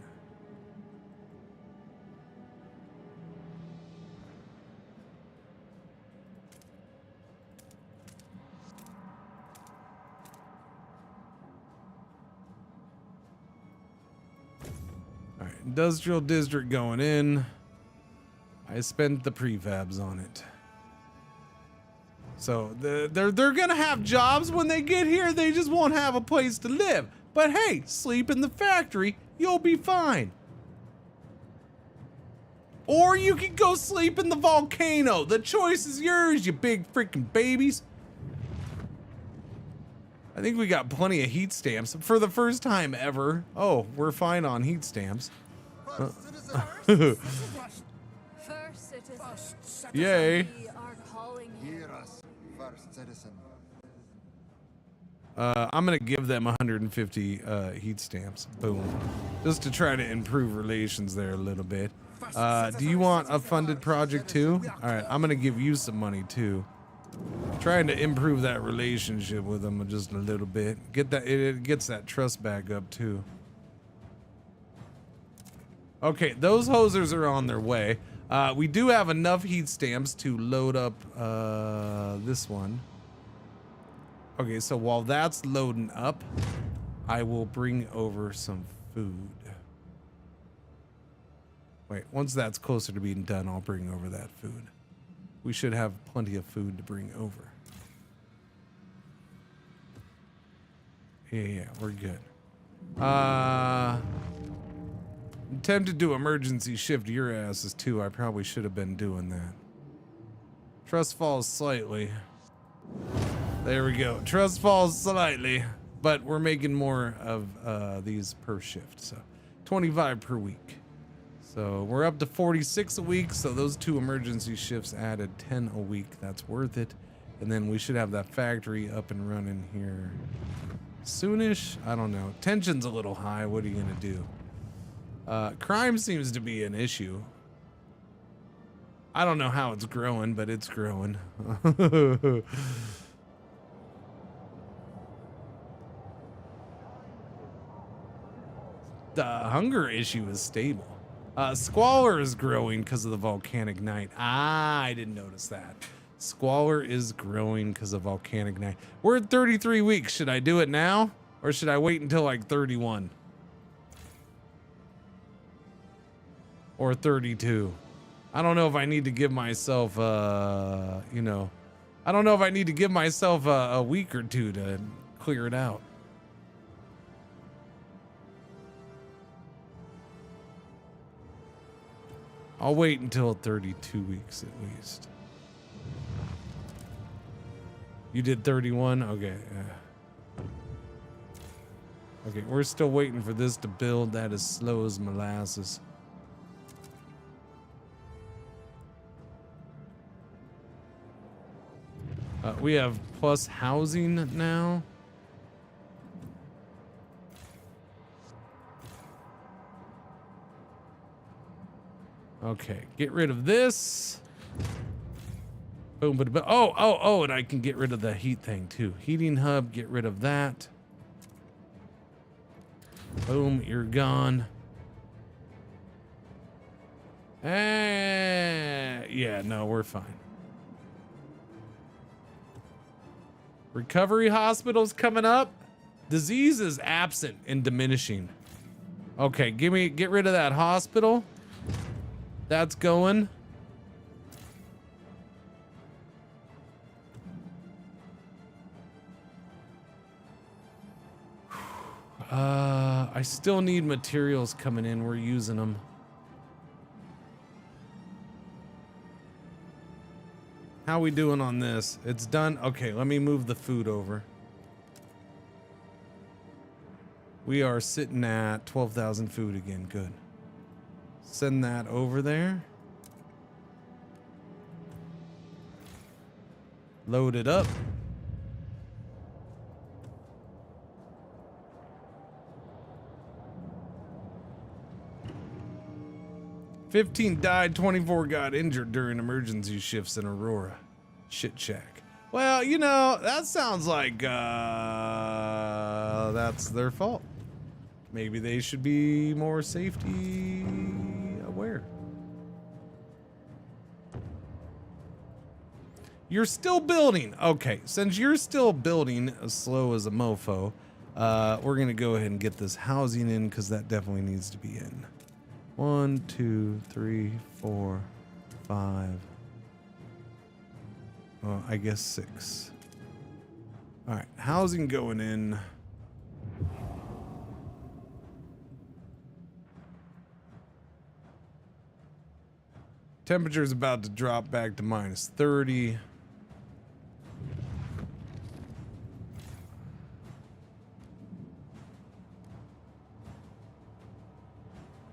All right, industrial district going in. I spent the prefabs on it. So they're gonna have jobs when they get here. They just won't have a place to live. But hey, sleep in the factory. You'll be fine. Or you can go sleep in the volcano. The choice is yours, you big freaking babies. I think we got plenty of heat stamps for the first time ever. Oh, we're fine on heat stamps. First citizen. Yay. We are calling you. Hear us, first citizen. I'm gonna give them 150 heat stamps. Boom. Just to try to improve relations there a little bit. Do you want a funded project too? All right, I'm gonna give you some money too. Trying to improve that relationship with them just a little bit. Get that, it gets that trust back up too. Okay, those hosers are on their way. We do have enough heat stamps to load up this one. Okay, so while that's loading up, I will bring over some food. Wait, once that's closer to being done, I'll bring over that food. We should have plenty of food to bring over. Yeah, we're good. I'm tempted to do emergency shift your asses too. I probably should have been doing that. Trust falls slightly. There we go. Trust falls slightly, but we're making more of these per shift. So 25 per week. So we're up to 46 a week. So those 2 emergency shifts added 10 a week. That's worth it. And then we should have that factory up and running here soonish. I don't know. Tension's a little high. What are you gonna do? Crime seems to be an issue. I don't know how it's growing, but it's growing. The hunger issue is stable. Squalor is growing because of the volcanic night. Ah, I didn't notice that. Squalor is growing because of volcanic night. We're at 33 weeks. Should I do it now? Or should I wait until like 31? Or 32? I don't know if I need to give myself, you know, I don't know if I need to give myself a week or two to clear it out. I'll wait until 32 weeks at least. You did 31? Okay. Okay, we're still waiting for this to build. That is slow as molasses. We have plus housing now. Okay, get rid of this. Boom, boom, boom. Oh, and I can get rid of the heat thing too. Heating hub, get rid of that. Boom, you're gone. Yeah, no, we're fine. Recovery hospital's coming up. Disease is absent and diminishing. Okay, get rid of that hospital. That's going. I still need materials coming in. We're using them. How we doing on this? It's done. Okay, let me move the food over. We are sitting at 12,000 food again. Good. Send that over there. Load it up. "15 died, 24 got injured during emergency shifts in Aurora. Shit shack." Well, you know, that sounds like that's their fault. Maybe they should be more safety aware. You're still building. Okay, since you're still building as slow as a mofo, we're gonna go ahead and get this housing in because that definitely needs to be in. 1, 2, 3, 4, 5. Well, I guess 6. All right, housing going in. Temperature's about to drop back to -30.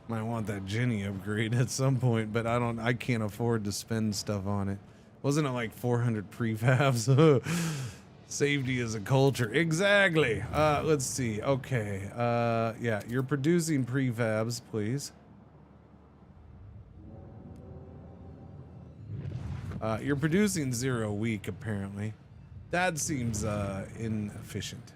Might want that Jenny upgrade at some point, but I can't afford to spend stuff on it. Wasn't it like 400 prefabs? Safety is a culture. Exactly. Let's see. Okay. Yeah, you're producing prefabs, please. You're producing 0 a week, apparently. That seems inefficient.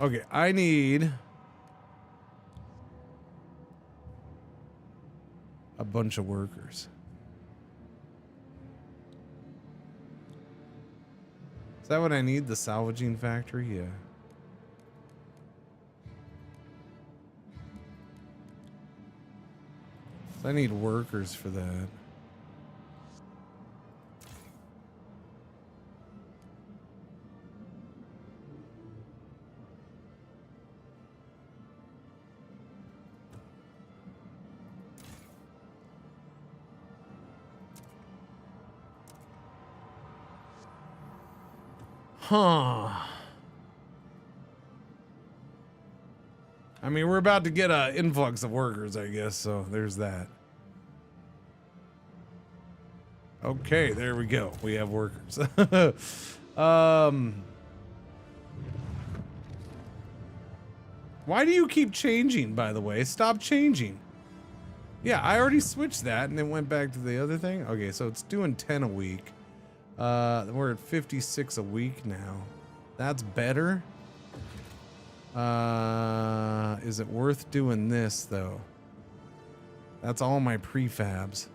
Okay, I need a bunch of workers. Is that what I need? The salvaging factory? Yeah. So I need workers for that. Huh. I mean, we're about to get an influx of workers, I guess, so there's that. Okay, there we go. We have workers. Why do you keep changing, by the way? Stop changing. Yeah, I already switched that and then went back to the other thing. Okay, so it's doing 10 a week. We're at 56 a week now. That's better. Is it worth doing this though? That's all my prefabs.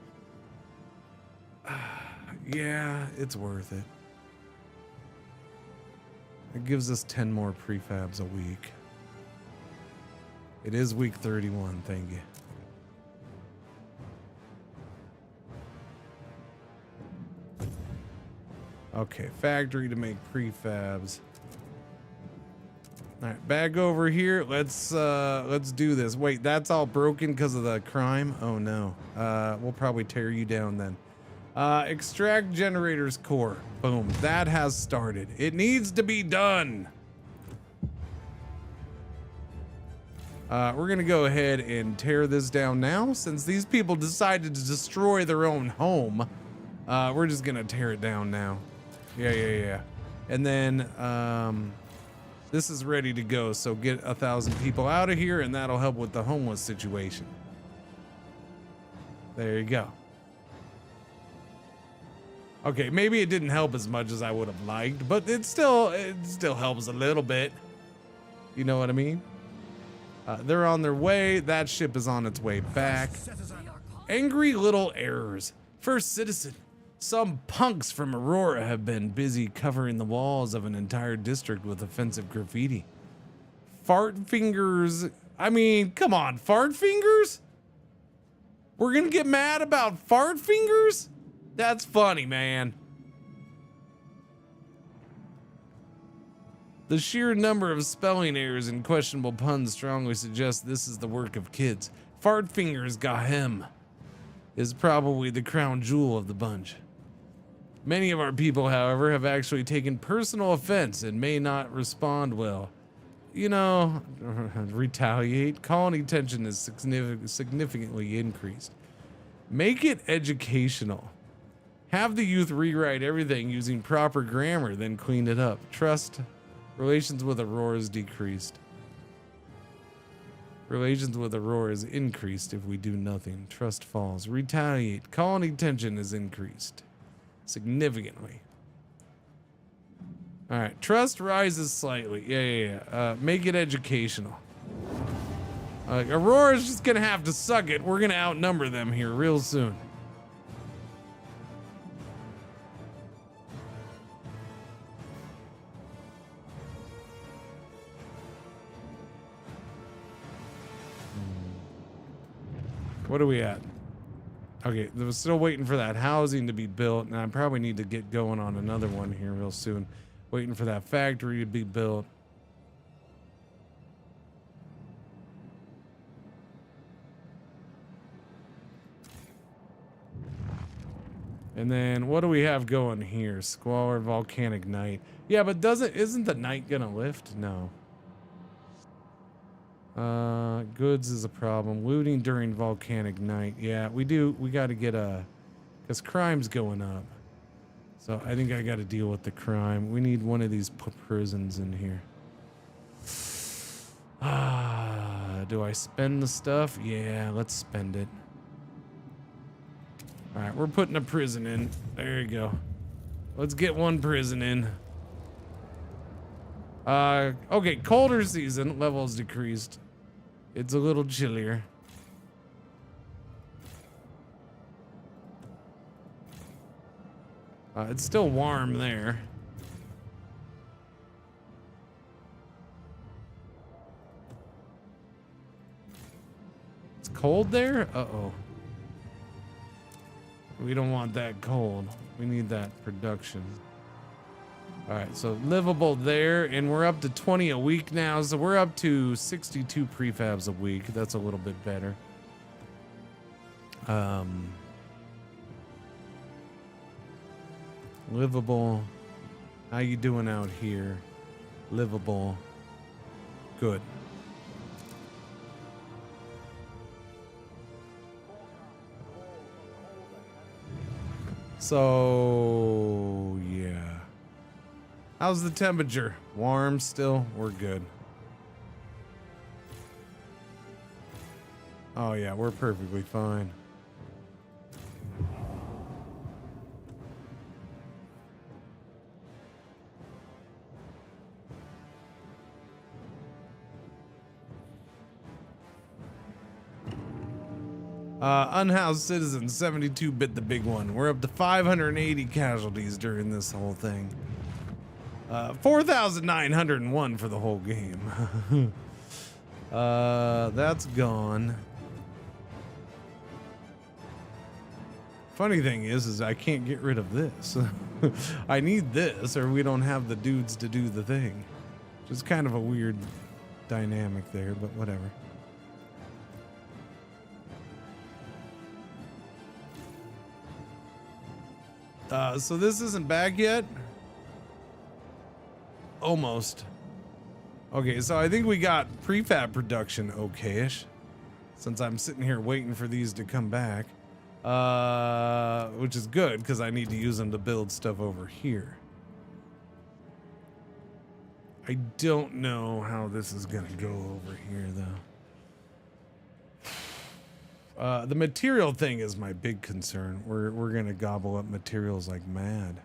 Yeah, it's worth it. It gives us 10 more prefabs a week. It is week 31, thank you. Okay, factory to make prefabs. All right, back over here. Let's do this. Wait, that's all broken because of the crime? Oh no. We'll probably tear you down then. Extract generators core. Boom. That has started. It needs to be done. We're gonna go ahead and tear this down now. Since these people decided to destroy their own home, we're just gonna tear it down now. Yeah. And then this is ready to go, so get 1,000 people out of here and that'll help with the homeless situation. There you go. Okay, maybe it didn't help as much as I would have liked, but it still helps a little bit. You know what I mean? They're on their way. That ship is on its way back. Angry little errors. First citizen. Some punks from Aurora have been busy covering the walls of an entire district with offensive graffiti. Fart fingers. I mean, come on, fart fingers? We're gonna get mad about fart fingers? That's funny, man. The sheer number of spelling errors and questionable puns strongly suggests this is the work of kids. Fart fingers Gahem is probably the crown jewel of the bunch. Many of our people, however, have actually taken personal offense and may not respond well. You know, retaliate. Colony tension is significantly increased. Make it educational. Have the youth rewrite everything using proper grammar, then clean it up. Trust. Relations with Aurora is decreased. Relations with Aurora is increased if we do nothing. Trust falls. Retaliate. Colony tension is increased significantly. All right. Trust rises slightly. Yeah. Make it educational. Aurora's just gonna have to suck it. We're gonna outnumber them here real soon. What are we at? Okay, we're still waiting for that housing to be built, and I probably need to get going on another one here real soon. Waiting for that factory to be built. And then what do we have going here? Squalor, volcanic night. Yeah, but isn't the night gonna lift? No. Goods is a problem. Looting during volcanic night. Yeah, we gotta get because crime's going up. So I think I gotta deal with the crime. We need one of these prisons in here. Do I spend the stuff? Yeah, let's spend it. All right, we're putting a prison in. There you go. Let's get one prison in. Okay, colder season, levels decreased. It's a little chillier. It's still warm there. It's cold there? Uh-oh. We don't want that cold. We need that production. All right, so livable there, and we're up to 20 a week now, so we're up to 62 prefabs a week. That's a little bit better. Livable. How you doing out here? Livable. Good. So, yeah. How's the temperature? Warm still? We're good. Oh yeah, we're perfectly fine. Unhoused citizens, 72-bit the big one. We're up to 580 casualties during this whole thing. 4,901 for the whole game. That's gone. Funny thing is I can't get rid of this. I need this or we don't have the dudes to do the thing. Just kind of a weird dynamic there, but whatever. So this isn't back yet? Almost. Okay, so I think we got prefab production okay-ish. Since I'm sitting here waiting for these to come back. Which is good, because I need to use them to build stuff over here. I don't know how this is gonna go over here, though. The material thing is my big concern. We're gonna gobble up materials like mad.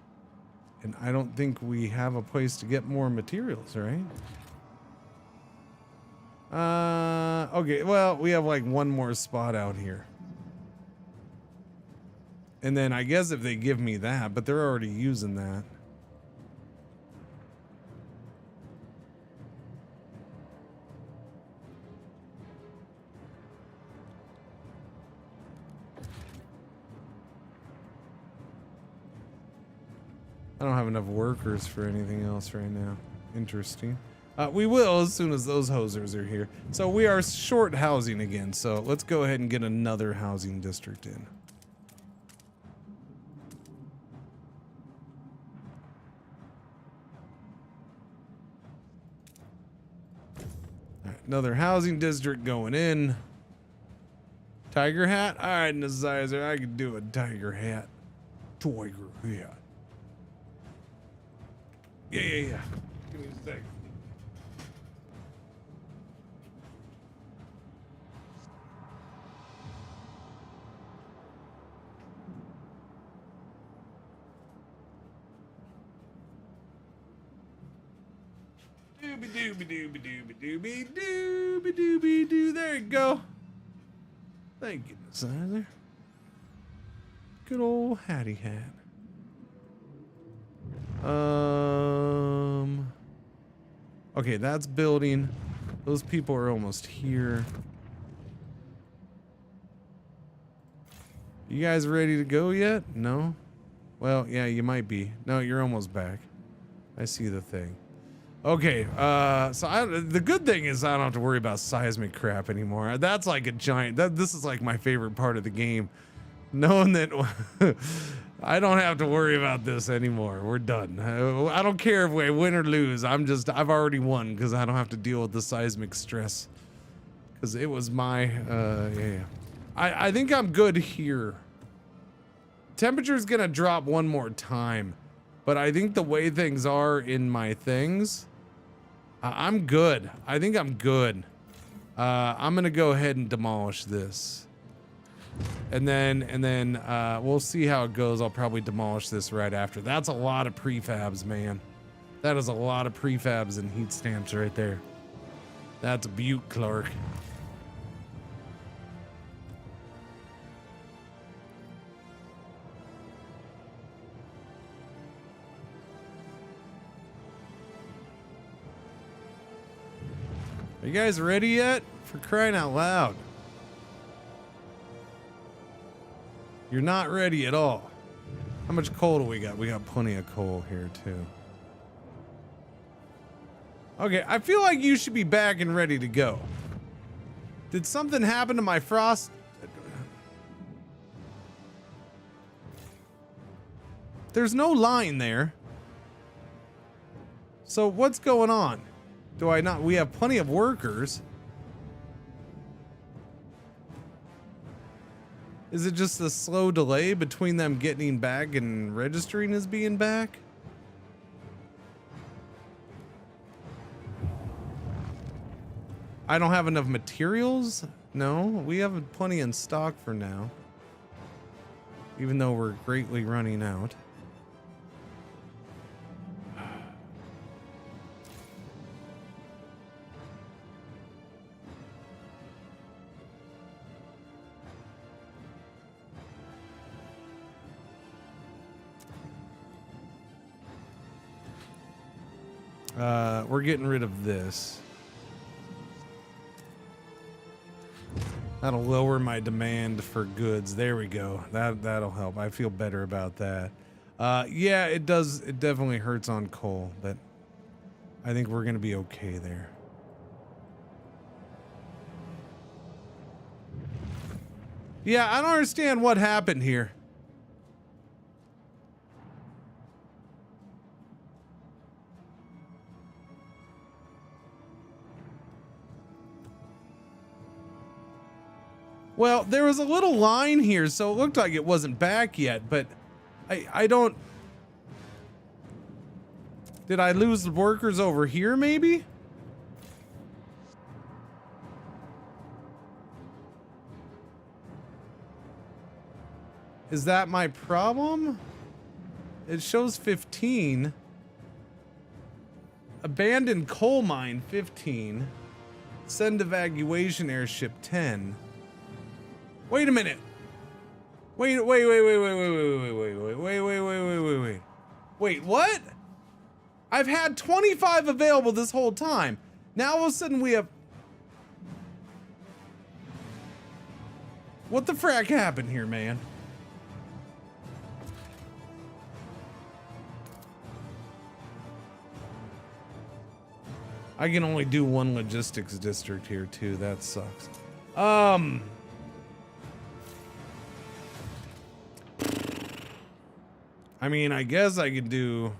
And I don't think we have a place to get more materials, right? Okay, well, we have like one more spot out here. And then I guess if they give me that, but they're already using that. I don't have enough workers for anything else right now. Interesting. We will as soon as those hosers are here. So we are short housing again. So let's go ahead and get another housing district in. All right, another housing district going in. Tiger hat? All right, Nazizer, I could do a tiger hat. Tiger hat. Yeah. Give me a sec. Dooby-dooby-dooby-dooby-dooby-dooby-doo. There you go. Thank you, Nazizer. Good old Hattie hat. Okay, that's building. Those people are almost here. You guys ready to go yet? No? Well, yeah, you might be. No, you're almost back. I see the thing. Okay, so the good thing is I don't have to worry about seismic crap anymore. That's like a giant, this is like my favorite part of the game. Knowing that I don't have to worry about this anymore. We're done. I don't care if we win or lose. I've already won because I don't have to deal with the seismic stress. Because it was my, yeah. I think I'm good here. Temperature's gonna drop one more time. But I think the way things are in my things, I'm good. I think I'm good. I'm gonna go ahead and demolish this. And then we'll see how it goes. I'll probably demolish this right after. That's a lot of prefabs, man. That is a lot of prefabs and heat stamps right there. That's a beaut, Clark. Are you guys ready yet? For crying out loud. You're not ready at all. How much coal do we got? We got plenty of coal here too. Okay, I feel like you should be back and ready to go. Did something happen to my frost? There's no line there. So what's going on? Do I not? We have plenty of workers. Is it just the slow delay between them getting back and registering as being back? I don't have enough materials? No, we have plenty in stock for now. Even though we're greatly running out. We're getting rid of this. That'll lower my demand for goods. There we go. That'll help. I feel better about that. Yeah, it does. It definitely hurts on coal, but I think we're gonna be okay there. Yeah, I don't understand what happened here. Well, there was a little line here, so it looked like it wasn't back yet, but I don't... Did I lose the workers over here, maybe? Is that my problem? It shows 15. Abandoned coal mine, 15. Send evacuation airship, 10. Wait a minute. Wait, what? I've had 25 available this whole time. Now all of a sudden we have... What the frack happened here, man? I can only do one logistics district here too. That sucks. I mean, I guess I could do...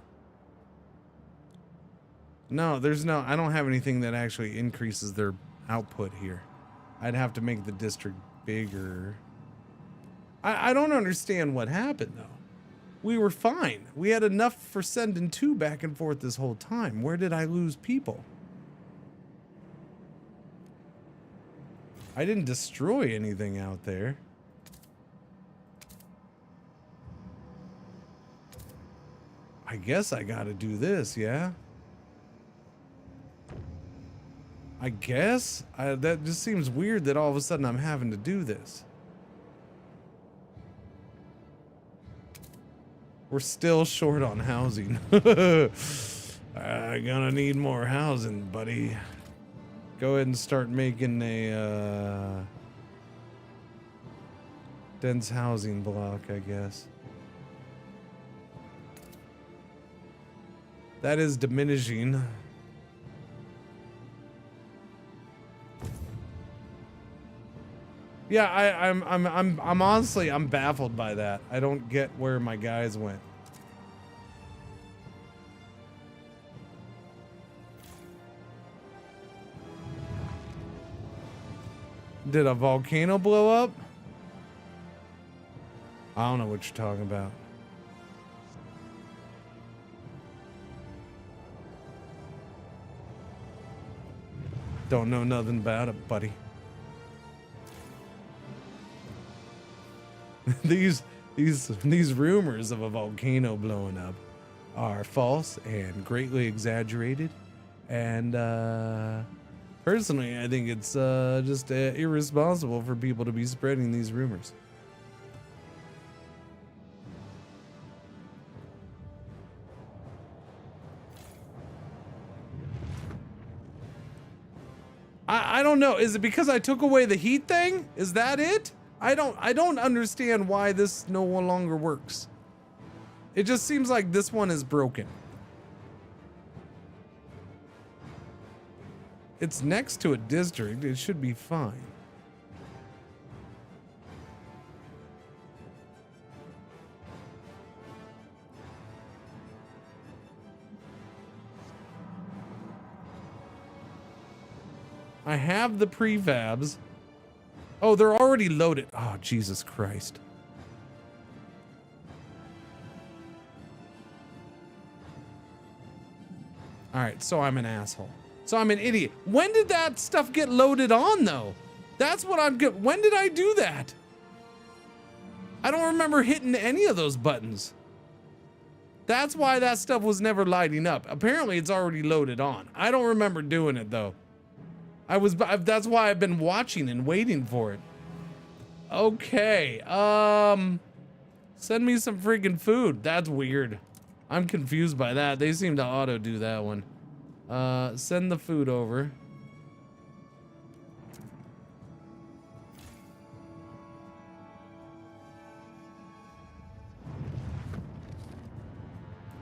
No, there's no... I don't have anything that actually increases their output here. I'd have to make the district bigger. I don't understand what happened, though. We were fine. We had enough for sending 2 back and forth this whole time. Where did I lose people? I didn't destroy anything out there. I guess I gotta do this, yeah? I guess? That just seems weird that all of a sudden I'm having to do this. We're still short on housing. Gonna need more housing, buddy. Go ahead and start making a dense housing block, I guess. That is diminishing. Yeah, I'm honestly, I'm baffled by that. I don't get where my guys went. Did a volcano blow up? I don't know what you're talking about. Don't know nothing about it, buddy. These rumors of a volcano blowing up are false and greatly exaggerated, and personally I think it's just irresponsible for people to be spreading these rumors. I don't know. Is it because I took away the heat thing? Is that it? I don't understand why this no longer works. It just seems like this one is broken. It's next to a district. It should be fine. I have the prefabs. Oh, they're already loaded. Oh, Jesus Christ. All right, so I'm an asshole. So I'm an idiot. When did that stuff get loaded on, though? That's what I'm good. When did I do that? I don't remember hitting any of those buttons. That's why that stuff was never lighting up. Apparently, it's already loaded on. I don't remember doing it, though. That's why I've been watching and waiting for it. Okay, send me some freaking food. That's weird. I'm confused by that. They seem to auto do that one. Send the food over.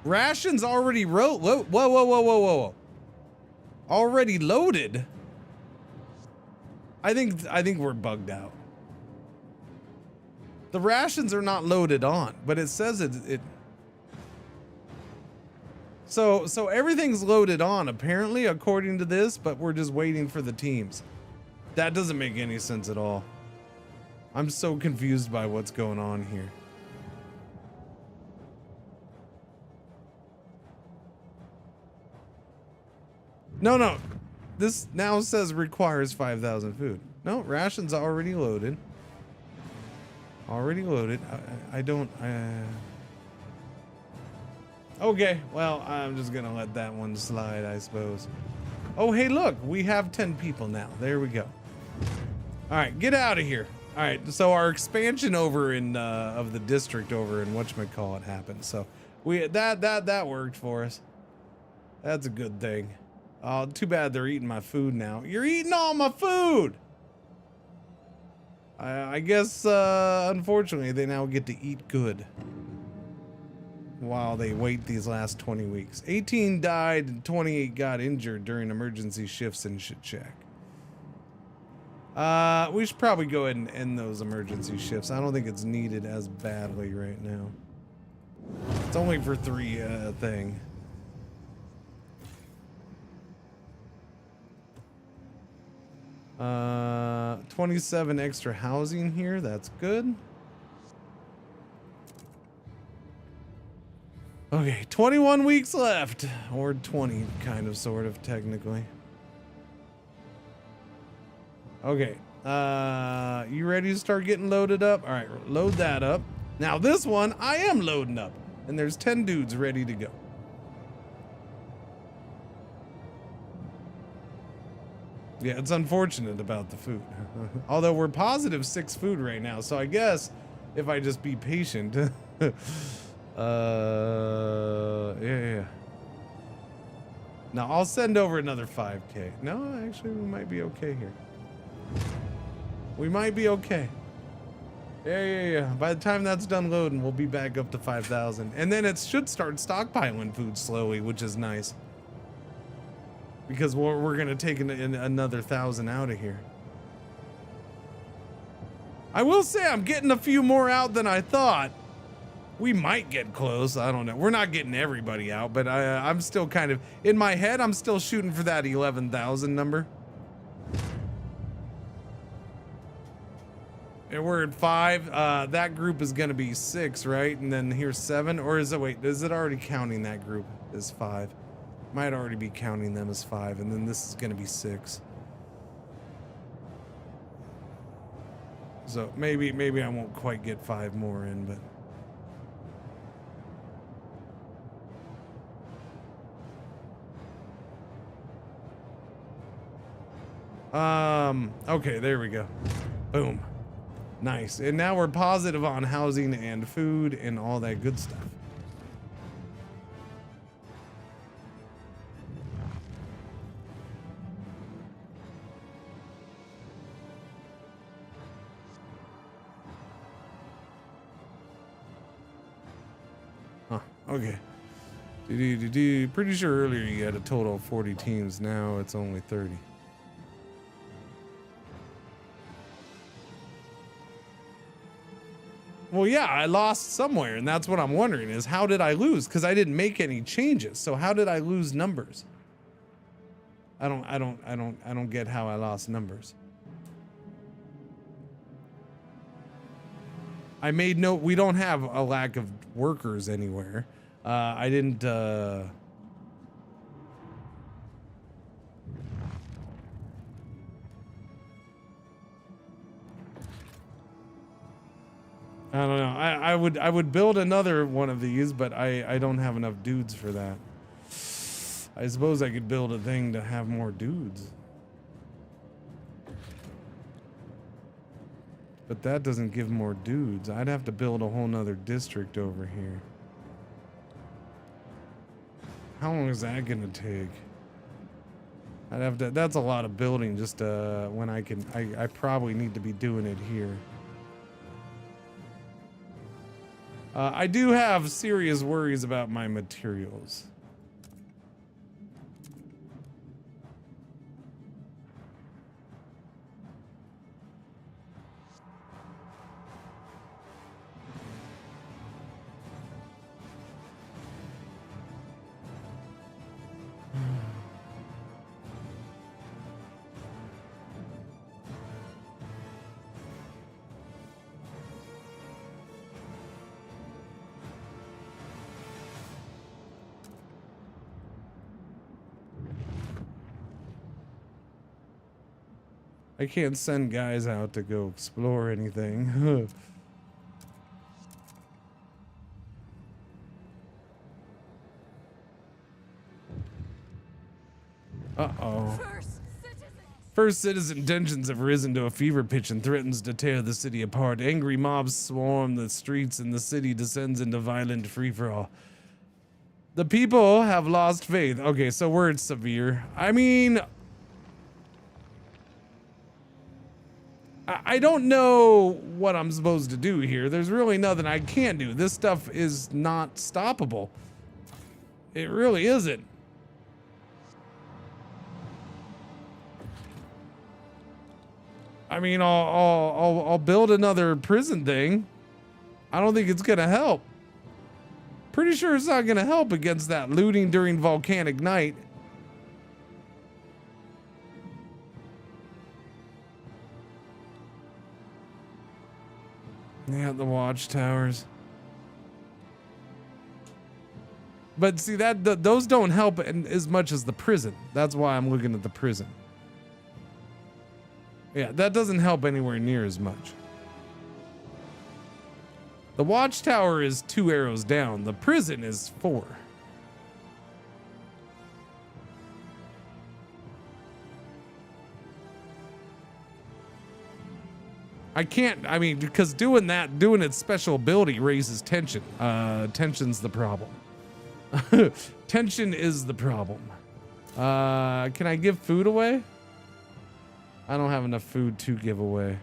Rations already whoa, whoa, whoa, whoa, whoa, whoa, whoa. Already loaded. I think we're bugged out. The rations are not loaded on, but it says it. So everything's loaded on apparently according to this, but we're just waiting for the teams. That doesn't make any sense at all. I'm so confused by what's going on here. No. This now says requires 5,000 food. No, rations already loaded. Already loaded. I don't. Okay, well, I'm just gonna let that one slide, I suppose. Oh, hey, look, we have 10 people now. There we go. All right, get out of here. All right, so our expansion over in of the district over in whatchamacallit happened. So that worked for us. That's a good thing. Oh, too bad they're eating my food now. You're eating all my food. I guess, unfortunately, they now get to eat good while they wait these last 20 weeks. 18 died and 28 got injured during emergency shifts in Shack. We should probably go ahead and end those emergency shifts. I don't think it's needed as badly right now. It's only for 3 thing. 27 extra housing here. That's good. Okay, 21 weeks left, or 20, kind of, sort of, technically. Okay, you ready to start getting loaded up? All right, load that up. Now this one, I am loading up, and there's 10 dudes ready to go. Yeah, it's unfortunate about the food. Although we're positive 6 food right now, so I guess if I just be patient. Yeah. Now I'll send over another 5K. No, actually we might be okay here. We might be okay. Yeah. By the time that's done loading, we'll be back up to 5,000. And then it should start stockpiling food slowly, which is nice. Because we're gonna take another 1,000 out of here. I will say I'm getting a few more out than I thought. We might get close. I don't know. We're not getting everybody out, but I'm still kind of in my head. I'm still shooting for that 11,000 number. And we're at 5. That group is gonna be 6, right? And then here's 7, or is it? Wait, is it already counting that group as 5? Might already be counting them as 5, and then this is gonna be 6. So maybe I won't quite get 5 more in, but okay, there we go. Boom. Nice. And now we're positive on housing and food and all that good stuff. Okay. Pretty sure earlier you had a total of 40 teams. Now it's only 30. Well, yeah, I lost somewhere, and that's what I'm wondering is how did I lose? Because I didn't make any changes. So how did I lose numbers? I don't get how I lost numbers. I made note we don't have a lack of workers anywhere. I didn't I don't know. I would build another one of these, but I don't have enough dudes for that. I suppose I could build a thing to have more dudes. But that doesn't give more dudes. I'd have to build a whole nother district over here. How long is that gonna take? I'd have to, that's a lot of building just when I probably need to be doing it here. I do have serious worries about my materials. I can't send guys out to go explore anything. Uh-oh. First citizen tensions have risen to a fever pitch and threatens to tear the city apart. Angry mobs swarm the streets and the city descends into violent free-for-all. The people have lost faith. Okay, so word's severe. I mean, I don't know what I'm supposed to do here. There's really nothing I can do. This stuff is not stoppable. It really isn't. I mean, I'll build another prison thing. I don't think it's gonna help. Pretty sure it's not gonna help against that looting during volcanic night. Yeah, the watchtowers. But see, those don't help as much as the prison. That's why I'm looking at the prison. Yeah, that doesn't help anywhere near as much. The watchtower is 2 arrows down. The prison is 4. I can't, I mean, because doing its special ability raises tension. Tension's the problem. Tension is the problem. Can I give food away? I don't have enough food to give away.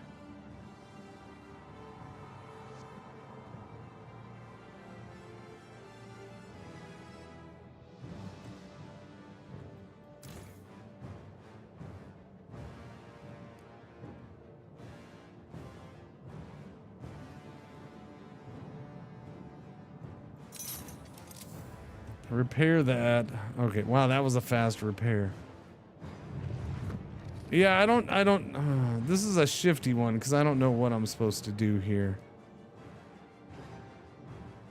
Repair that. Okay, wow, that was a fast repair. Yeah, I don't, this is a shifty one because I don't know what I'm supposed to do here.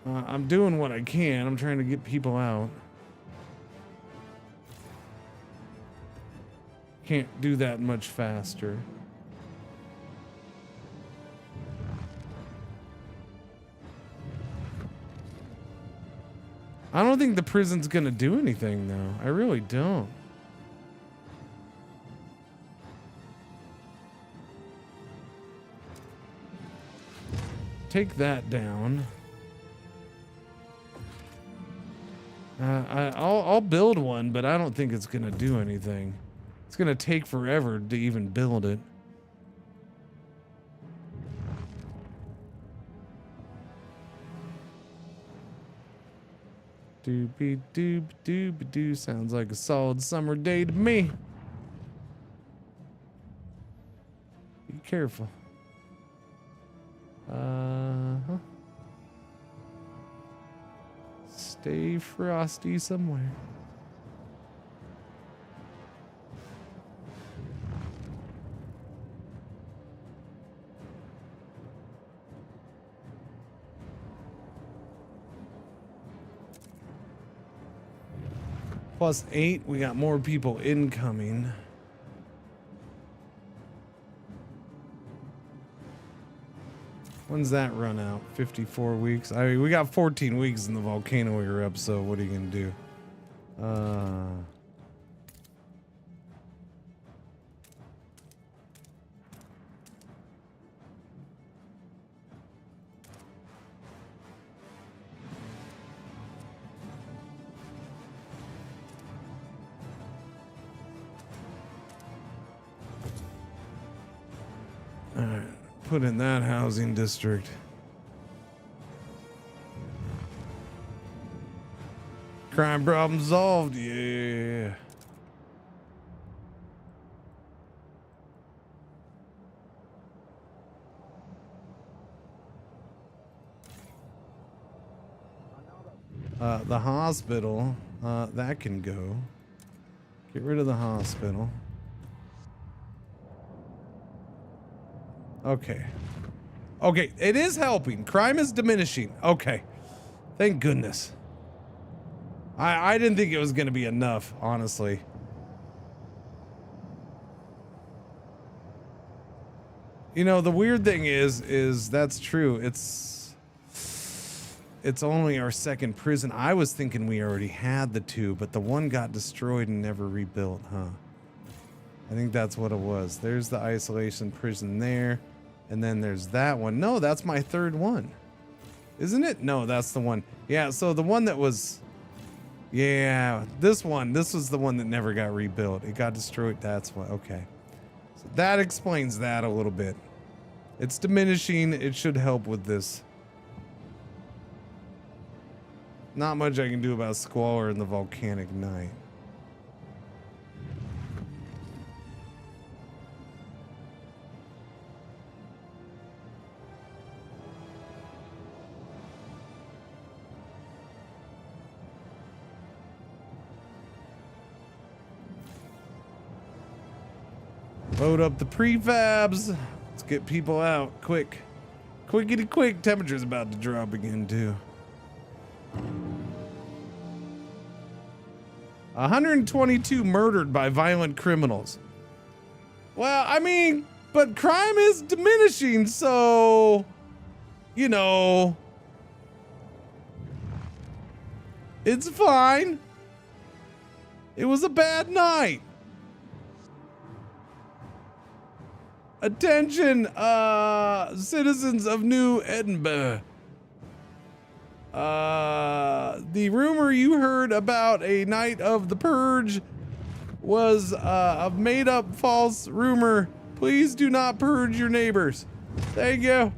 I'm doing what I can. I'm trying to get people out. Can't do that much faster. I don't think the prison's gonna do anything though. I really don't. Take that down. I'll build one, but I don't think it's gonna do anything. It's gonna take forever to even build it. Doobie doob doobie doo sounds like a solid summer day to me. Be careful. Stay frosty somewhere. +8, we got more people incoming. When's that run out? 54 weeks? I mean, we got 14 weeks in the volcano we were up, so what are you gonna do? put in that housing district. Crime problem solved, yeah. The hospital, that can go. Get rid of the hospital. Okay. Okay, it is helping. Crime is diminishing. Okay. Thank goodness. I didn't think it was going to be enough, honestly. You know, the weird thing is that's true. It's only our second prison. I was thinking we already had the two, but the one got destroyed and never rebuilt, huh? I think that's what it was. There's the isolation prison there. And then there's that one. No, that's my third one. Isn't it? No, that's the one. Yeah, so the one that was... Yeah, this one. This was the one that never got rebuilt. It got destroyed. That's what... Okay. So that explains that a little bit. It's diminishing. It should help with this. Not much I can do about squalor in the volcanic night. Load up the prefabs. Let's get people out quick. Quickity quick. Temperature's about to drop again too. 122 murdered by violent criminals. Well, I mean, but crime is diminishing, so, you know, it's fine. It was a bad night. Attention, citizens of New Edinburgh. The rumor you heard about a night of the purge was a made-up false rumor. Please do not purge your neighbors. Thank you.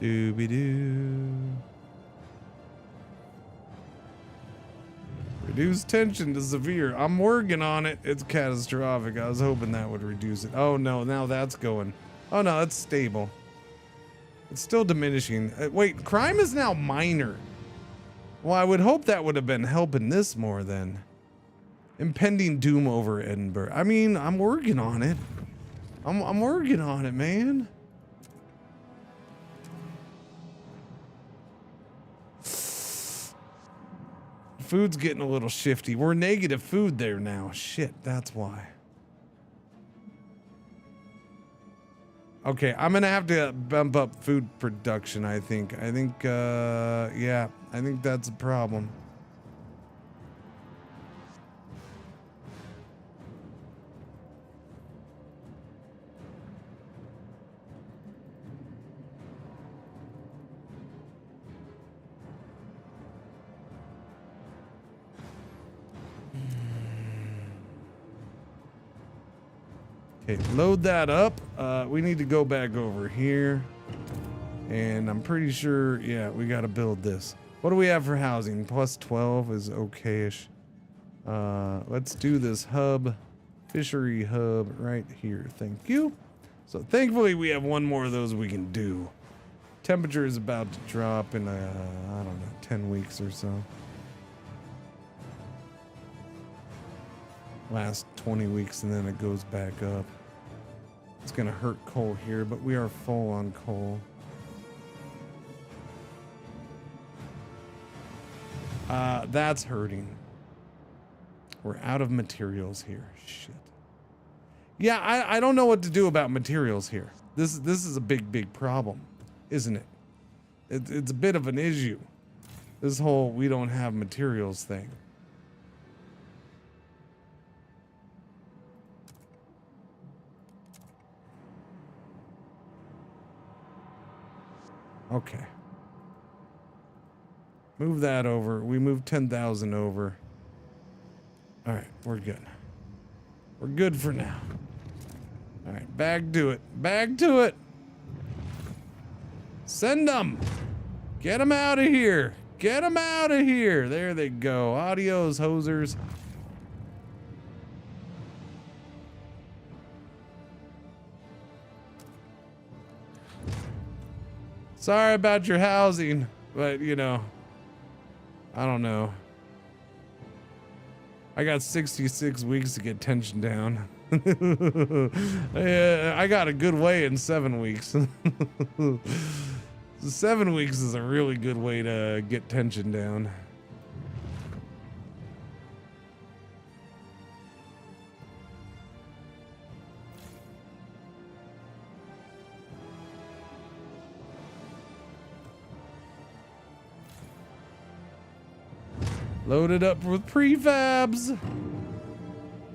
Dooby-doo. Reduce tension to severe. I'm working on it. It's catastrophic. I was hoping that would reduce it. Oh no, now that's going. Oh no, it's stable. It's still diminishing. Wait, crime is now minor. Well, I would hope that would have been helping this more then. Impending doom over Edinburgh. I mean, I'm working on it. I'm working on it, man. Food's getting a little shifty. We're negative food there now. Shit, that's why. Okay, I'm gonna have to bump up food production, I think. Yeah, I think that's a problem. Okay, load that up. We need to go back over here. And I'm pretty sure, yeah, we got to build this. What do we have for housing? Plus 12 is okay-ish. Let's do this hub, fishery hub right here. Thank you. So thankfully we have one more of those we can do. Temperature is about to drop in, I don't know, 10 weeks or so. Last 20 weeks and then it goes back up. It's gonna hurt coal here, but we are full on coal. That's hurting. We're out of materials here. Shit. Yeah, I don't know what to do about materials here. This is a big problem, isn't it? It's a bit of an issue. This whole we don't have materials thing. Okay. Move that over. We moved 10,000 over. All right, we're good. We're good for now. All right, back to it. Back to it. Send them. Get them out of here. Get them out of here. There they go. Adios, hosers. Sorry about your housing, but you know, I don't know. I got 66 weeks to get tension down. I got a good way in 7 weeks. 7 weeks is a really good way to get tension down. Loaded up with prefabs.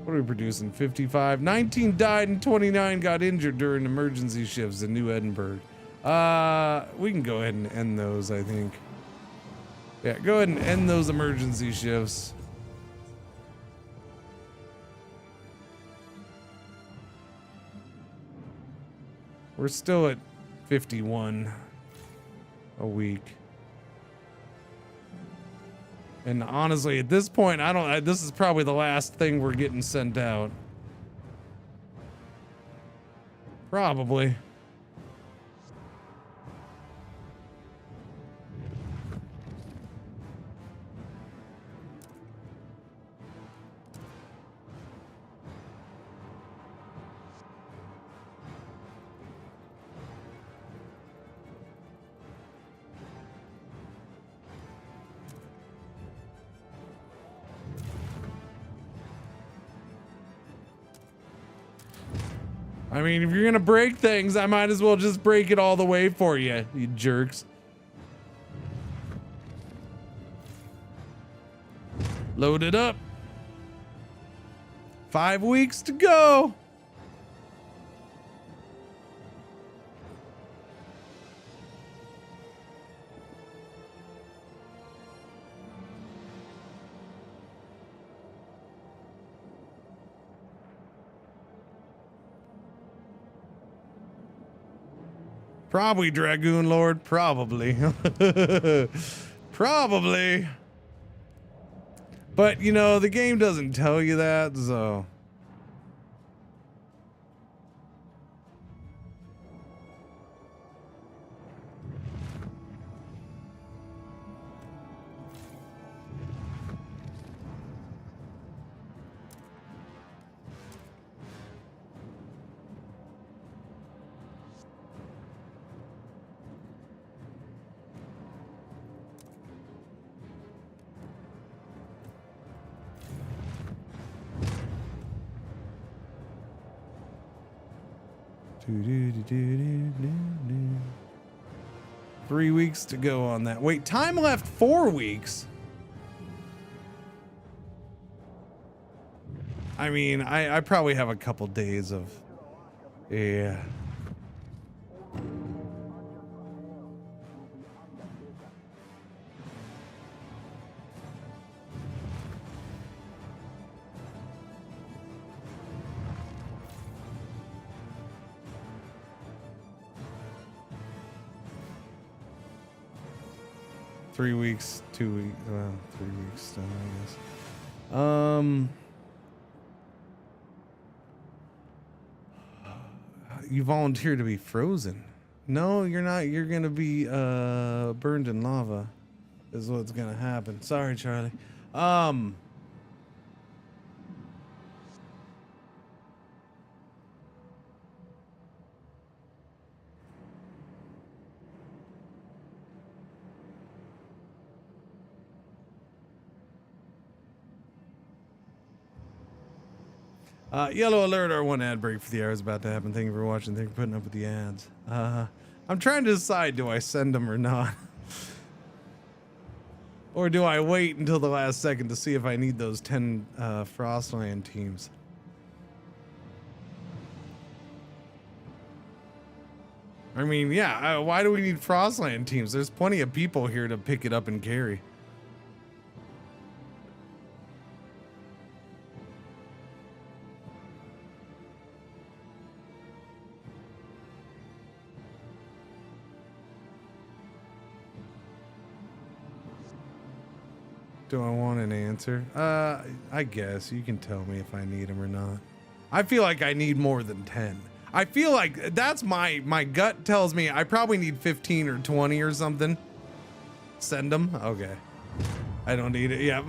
What are we producing? 55. 19 died and 29 got injured during emergency shifts in New Edinburgh. We can go ahead and end those, I think. Yeah, go ahead and end those emergency shifts. We're still at 51 a week. And honestly, at this point, this is probably the last thing we're getting sent out. Probably. I mean, if you're gonna break things, I might as well just break it all the way for you, you jerks. Load it up. 5 weeks to go. Probably Dragoon Lord, probably. Probably. But, you know, the game doesn't tell you that, so. Do-do-do-do-do-do. 3 weeks to go on that. Wait, time left 4 weeks. I mean, I probably have a couple days of, yeah. Three weeks, 2 weeks, well, 3 weeks still, I guess. You volunteer to be frozen. No, you're not. You're gonna be burned in lava is what's gonna happen. Sorry, Charlie. Yellow alert, our one ad break for the hour is about to happen. Thank you for watching. Thank you for putting up with the ads. I'm trying to decide, do I send them or not? Or do I wait until the last second to see if I need those 10 Frostland teams? I mean, yeah, why do we need Frostland teams? There's plenty of people here to pick it up and carry. Do I want an answer? I guess you can tell me if I need them or not. I feel like I need more than 10. I feel like that's my gut tells me I probably need 15 or 20 or something. Send them. Okay. I don't need it. Yeah,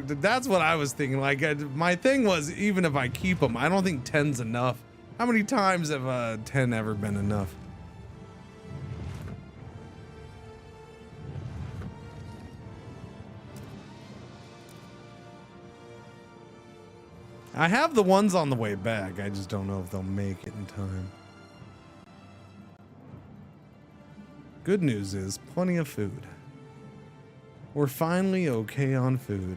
that's what I was thinking. Like my thing was, even if I keep them, I don't think 10's enough. How many times have 10 ever been enough? I have the ones on the way back. I just don't know if they'll make it in time. Good news is plenty of food. We're finally okay on food.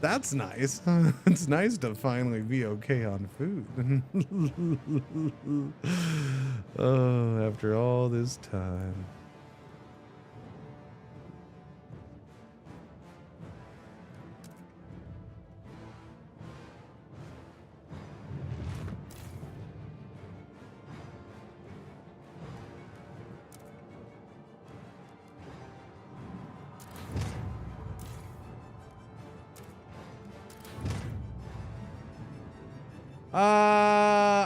That's nice. It's nice to finally be okay on food. Oh, after all this time.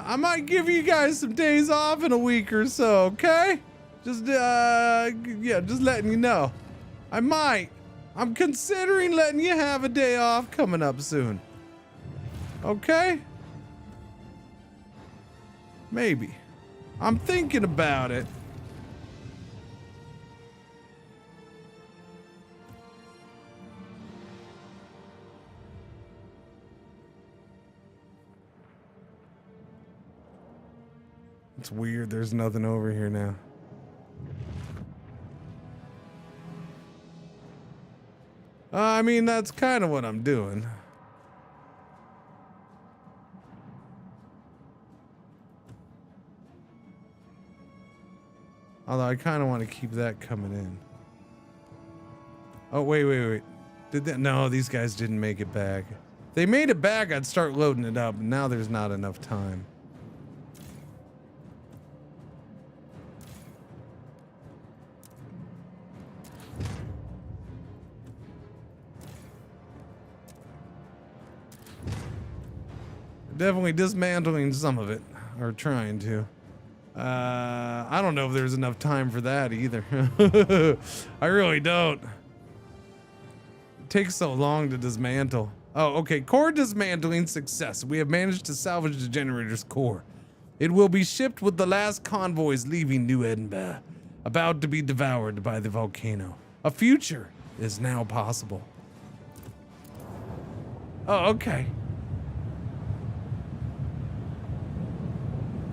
I might give you guys some days off in a week or so, okay? Just, yeah, just letting you know. I might. I'm considering letting you have a day off coming up soon. Okay? Maybe. I'm thinking about it. It's weird, there's nothing over here now. I mean, that's kind of what I'm doing. Although I kind of want to keep that coming in. Oh, wait. Did that? No, these guys didn't make it back. If they made it back, I'd start loading it up. Now there's not enough time. Definitely dismantling some of it, or trying to. I don't know if there's enough time for that either. I really don't. It takes so long to dismantle. Oh, okay. Core dismantling success. We have managed to salvage the generator's core. It will be shipped with the last convoys leaving New Edinburgh, about to be devoured by the volcano. A future is now possible. Oh, okay.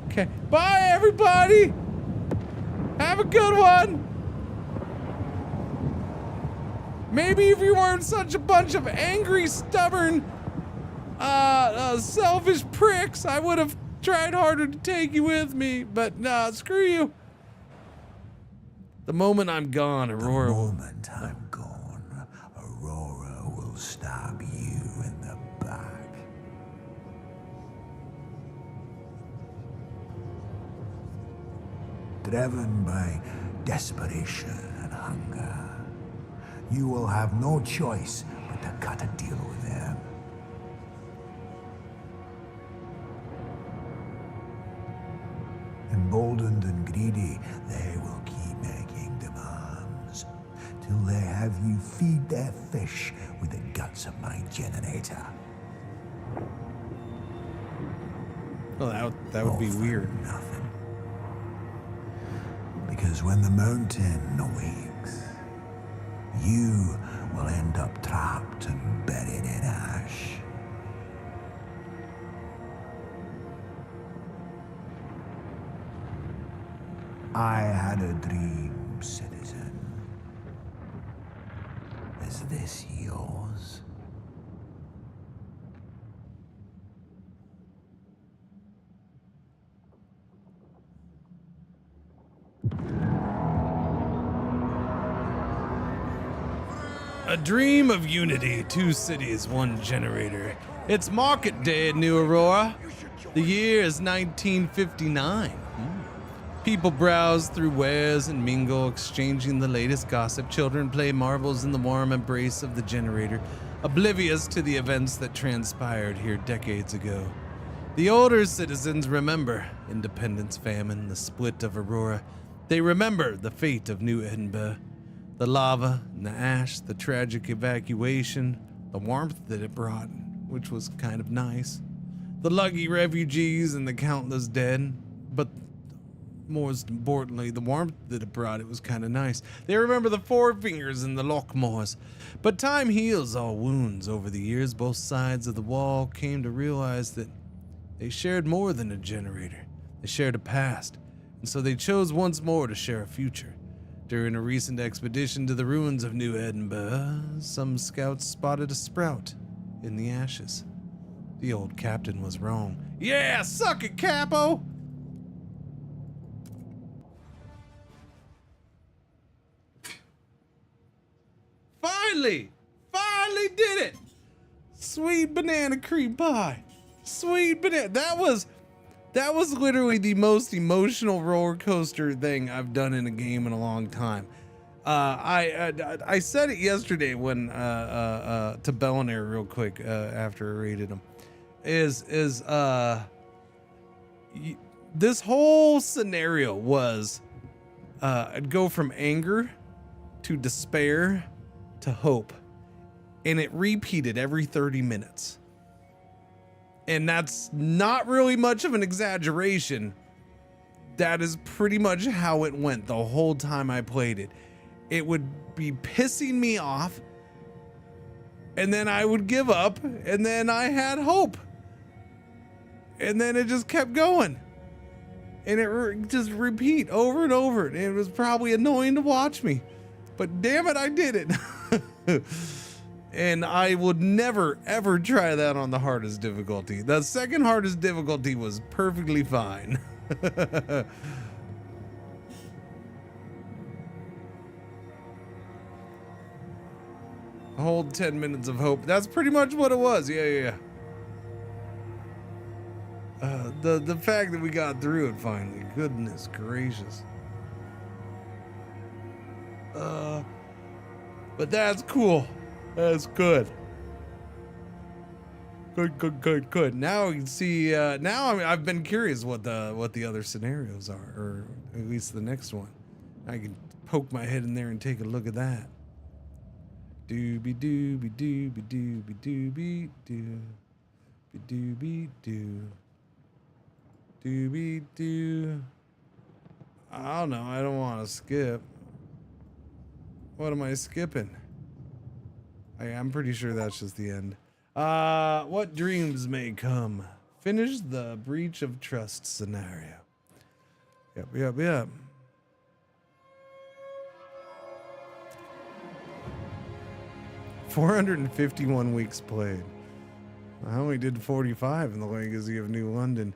Okay. Bye, everybody. Have a good one. Maybe if you weren't such a bunch of angry, stubborn, selfish pricks, I would have tried harder to take you with me. But nah, screw you. The moment I'm gone, Aurora. The moment I'm gone, Aurora will stab you in the back. Driven by desperation and hunger, you will have no choice but to cut a deal with them. Emboldened and greedy, they will keep making demands till they have you feed their fish with the guts of my generator. Well, that would be weird. Nothing. Because when the mountain awakes, you will end up trapped and buried in ash. I had a dream, citizen. Is this yours? A dream of unity, 2 cities, 1 generator. It's market day at New Aurora. The year is 1959. People browse through wares and mingle, exchanging the latest gossip. Children play marbles in the warm embrace of the generator, oblivious to the events that transpired here decades ago. The older citizens remember Independence Famine, the split of Aurora. They remember the fate of New Edinburgh, the lava and the ash, the tragic evacuation, the warmth that it brought, which was kind of nice. The lucky refugees and the countless dead, but most importantly, the warmth that it brought, it was kind of nice. They remember the forefingers and the lockmores. But time heals all wounds. Over the years, both sides of the wall came to realize that they shared more than a generator. They shared a past, and so they chose once more to share a future. During a recent expedition to the ruins of New Edinburgh, some scouts spotted a sprout in the ashes. The old captain was wrong. Yeah, suck it, Capo! Finally did it! Sweet banana cream pie. Sweet banana. That was literally the most emotional roller coaster thing I've done in a game in a long time. I said it yesterday when to Bellinair real quick after I rated him. This whole scenario was I'd go from anger to despair to hope, and it repeated every 30 minutes. And that's not really much of an exaggeration. That is pretty much how it went the whole time I played it. It would be pissing me off, and then I would give up, and then I had hope. And then it just kept going. And it just repeat over and over. And it was probably annoying to watch me, but damn it, I did it. And I would never, ever try that on the hardest difficulty. The second hardest difficulty was perfectly fine. Hold 10 minutes of hope. That's pretty much what it was. Yeah. The fact that we got through it finally. Goodness gracious. But that's cool. That's good. Good. Now we can see. Now I've been curious what the other scenarios are, or at least the next one. I can poke my head in there and take a look at that. Doobie doobie doobie doobie doobie doo, doobie doo, doobie doo. I don't know. I don't want to skip. What am I skipping? I'm pretty sure that's just the end. What dreams may come? Finish the breach of trust scenario. Yep. 451 weeks played. I only did 45 in the Legacy of New London.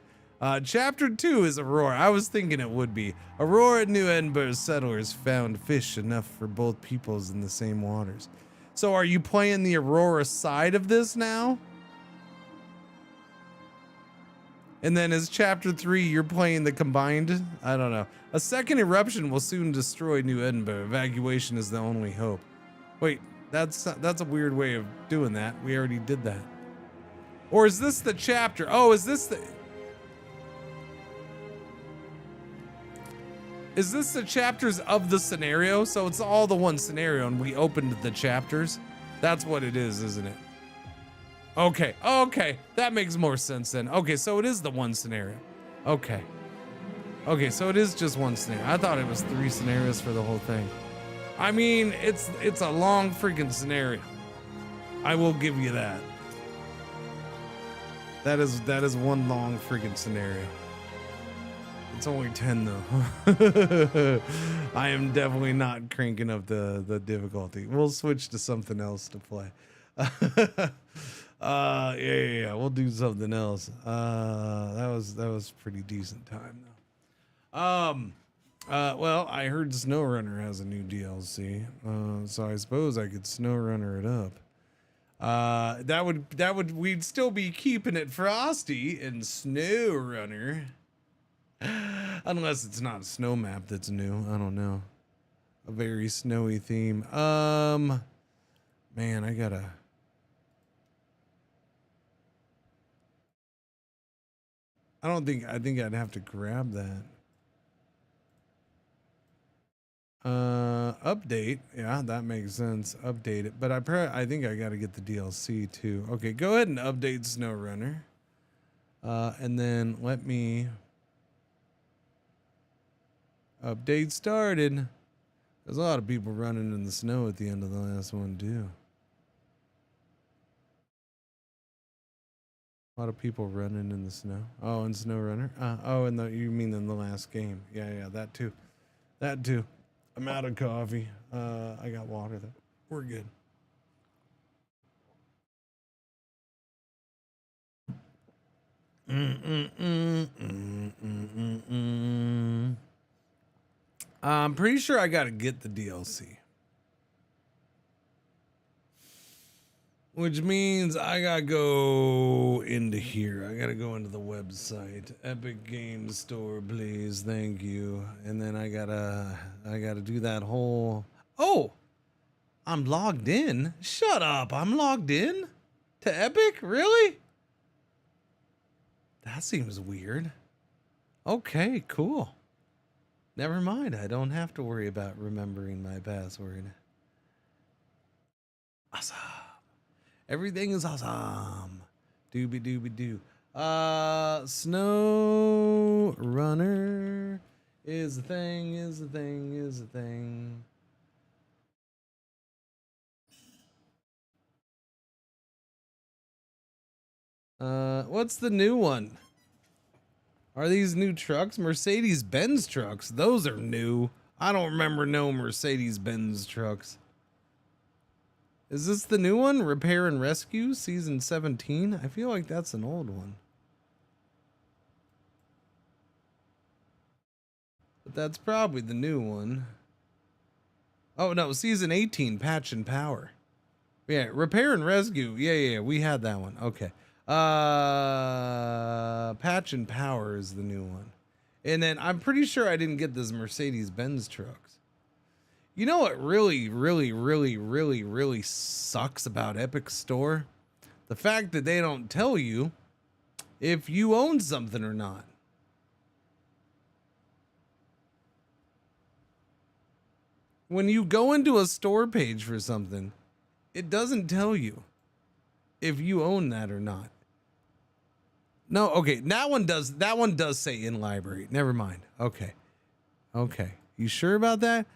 Chapter 2 is Aurora. I was thinking it would be. Aurora and New Edinburgh settlers found fish enough for both peoples in the same waters. So are you playing the Aurora side of this now? And then is chapter 3, you're playing the combined? I don't know. A second eruption will soon destroy New Edinburgh. Evacuation is the only hope. Wait, that's a weird way of doing that. We already did that. Or is this the chapter? Oh, is this the chapters of the scenario? So it's all the one scenario and we opened the chapters. That's what it is, isn't it? Okay. That makes more sense then. Okay, so it is the one scenario. Okay, so it is just one scenario. I thought it was 3 scenarios for the whole thing. I mean, it's a long freaking scenario. I will give you that. That is one long freaking scenario. It's only 10 though. I am definitely not cranking up the difficulty. We'll switch to something else to play. Yeah. We'll do something else. That was pretty decent time though. Well, I heard SnowRunner has a new DLC, so I suppose I could SnowRunner it up. We'd still be keeping it frosty in SnowRunner. Unless it's not a snow map that's new. I don't know. A very snowy theme. Man, I think I'd have to grab that. Update. Yeah, that makes sense. Update it. But I think I got to get the DLC too. Okay, go ahead and update SnowRunner. And then let me update started. There's a lot of people running in the snow at the end of the last one too. A lot of people running in the snow. Oh, in SnowRunner. Oh, you mean in the last game? Yeah, that too. That too. I'm out of coffee. I got water though. We're good. I'm pretty sure I gotta get the DLC. Which means I gotta go into here. I gotta go into the website. Epic Games Store, please. Thank you. And then I gotta do that whole... Oh! I'm logged in? Shut up. I'm logged in? To Epic? Really? That seems weird. Okay, cool. Never mind. I don't have to worry about remembering my password. Awesome. Everything is awesome. Doobie doobie doo. SnowRunner is a thing, is a thing, is a thing. What's the new one? Are these new trucks? Mercedes-Benz trucks. Those are new. I don't remember no Mercedes-Benz trucks. Is this the new one? Repair and Rescue, Season 17? I feel like that's an old one. But that's probably the new one. Oh, no, Season 18, Patch and Power. Yeah, Repair and Rescue. Yeah, we had that one. Okay. Patch and Power is the new one. And then I'm pretty sure I didn't get this Mercedes-Benz trucks. You know what really sucks about Epic Store? The fact that they don't tell you if you own something or not. When you go into a store page for something, it doesn't tell you if you own that or not. No, okay, that one does say in library. Never mind. Okay. You sure about that?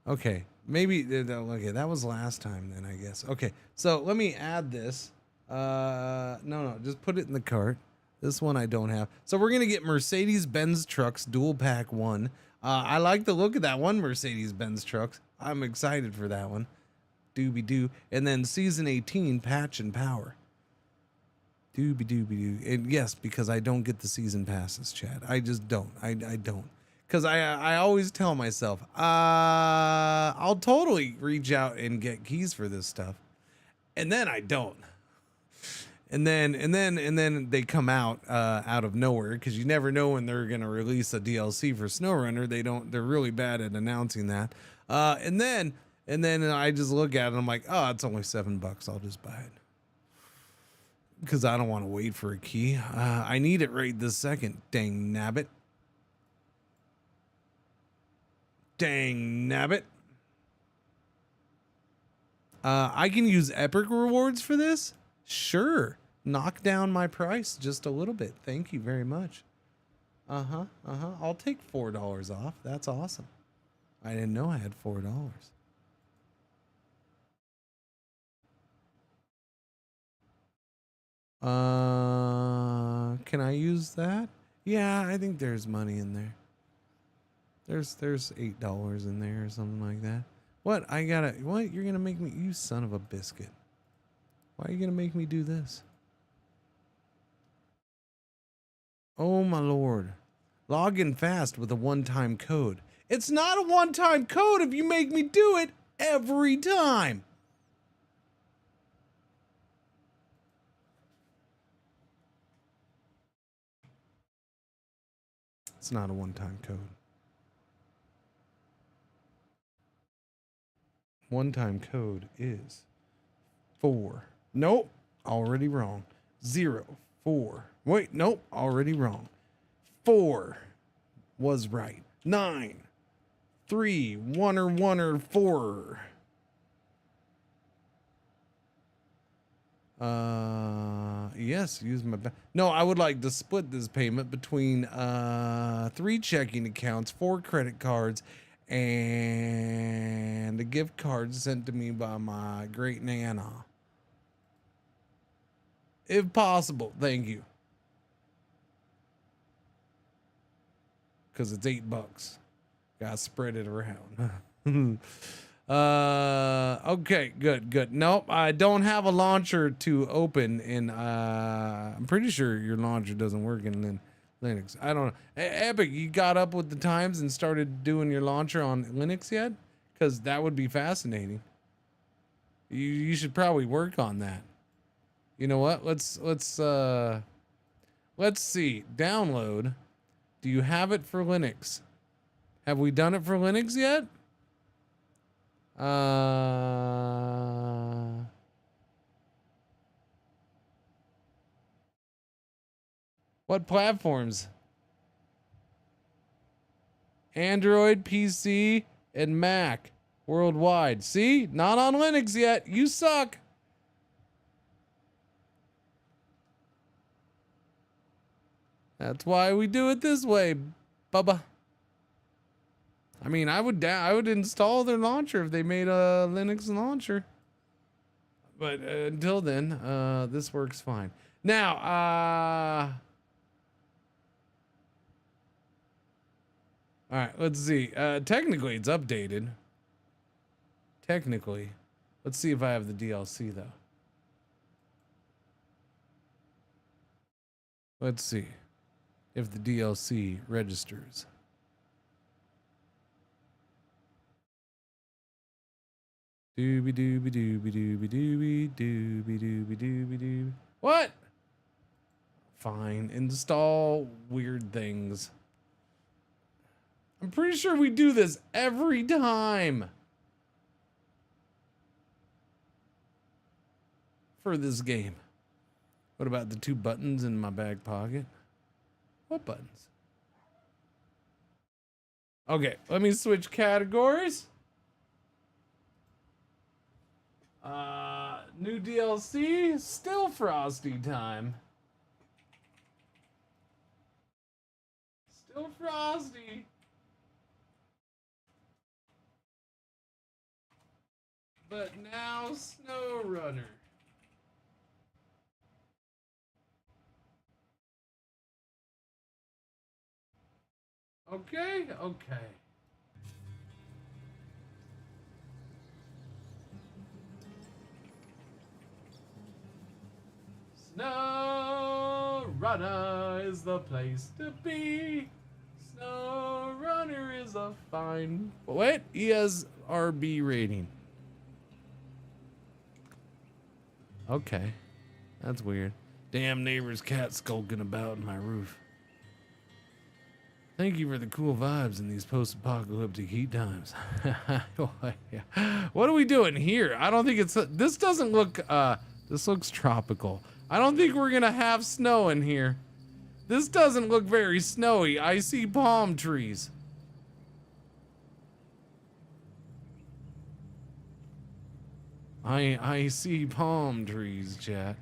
Okay, maybe, okay, that was last time then, I guess. Okay, so let me add this. No, just put it in the cart. This one I don't have. So we're going to get Mercedes-Benz trucks dual pack 1. I like the look of that one Mercedes-Benz trucks. I'm excited for that one. Doobie doo. And then Season 18, Patch and Power. Doobie doobie doo. And yes, because I don't get the season passes, Chad. I just don't. I don't. Because I always tell myself, I'll totally reach out and get keys for this stuff. And then I don't. And then they come out of nowhere, because you never know when they're going to release a DLC for SnowRunner. They're really bad at announcing that. And then I just look at it and I'm like, oh, it's only $7. I'll just buy it. Because I don't want to wait for a key. I need it right this second. Dang nabbit. Dang nabbit. I can use Epic rewards for this? Sure. Knock down my price just a little bit. Thank you very much. I'll take $4 off. That's awesome. I didn't know I had $4. Can I use that? Yeah, I think there's money in there. There's $8 in there or something like that. What? What? You're gonna make me, you son of a biscuit. Why are you gonna make me do this? Oh my lord. Log in fast with a one-time code. It's not a one-time code if you make me do it every time. It's not a one-time code. One-time code is 4. Nope, already wrong. 0, 4. Wait, nope, already wrong. 4 was right. 9, 3, 1 or 4. Yes, use my no, I would like to split this payment between 3 checking accounts, 4 credit cards, and a gift card sent to me by my great nana. If possible, thank you. Because it's $8. Gotta spread it around. Okay, good. Nope, I don't have a launcher to open, and I'm pretty sure your launcher doesn't work in Linux. I don't know. Epic, you got up with the times and started doing your launcher on Linux yet? Because that would be fascinating. You should probably work on that. You know what? Let's see. Download. Do you have it for Linux? Have we done it for Linux yet? What platforms? Android, PC, and Mac worldwide. See? Not on Linux yet. You suck. That's why we do it this way, Bubba. I mean, I would install their launcher if they made a Linux launcher. But until then, this works fine. Now, all right, let's see. Technically, it's updated. Technically. Let's see if I have the DLC, though. Let's see if the DLC registers. Dooby dooby dooby dooby dooby dooby dooby dooby dooby. What? Fine. Install weird things. I'm pretty sure we do this every time for this game. What about the 2 buttons in my back pocket? What buttons? Okay, let me switch categories. New DLC, still Frosty time. Still Frosty. But now SnowRunner. Okay. SnowRunner is the place to be. SnowRunner is a fine... What? He has RB rating. Okay. That's weird. Damn neighbor's cat skulking about in my roof. Thank you for the cool vibes in these post-apocalyptic heat times. What are we doing here? I don't think it's... This doesn't look... This looks tropical. I don't think we're gonna have snow in here. This doesn't look very snowy. I see palm trees. I see palm trees, chat.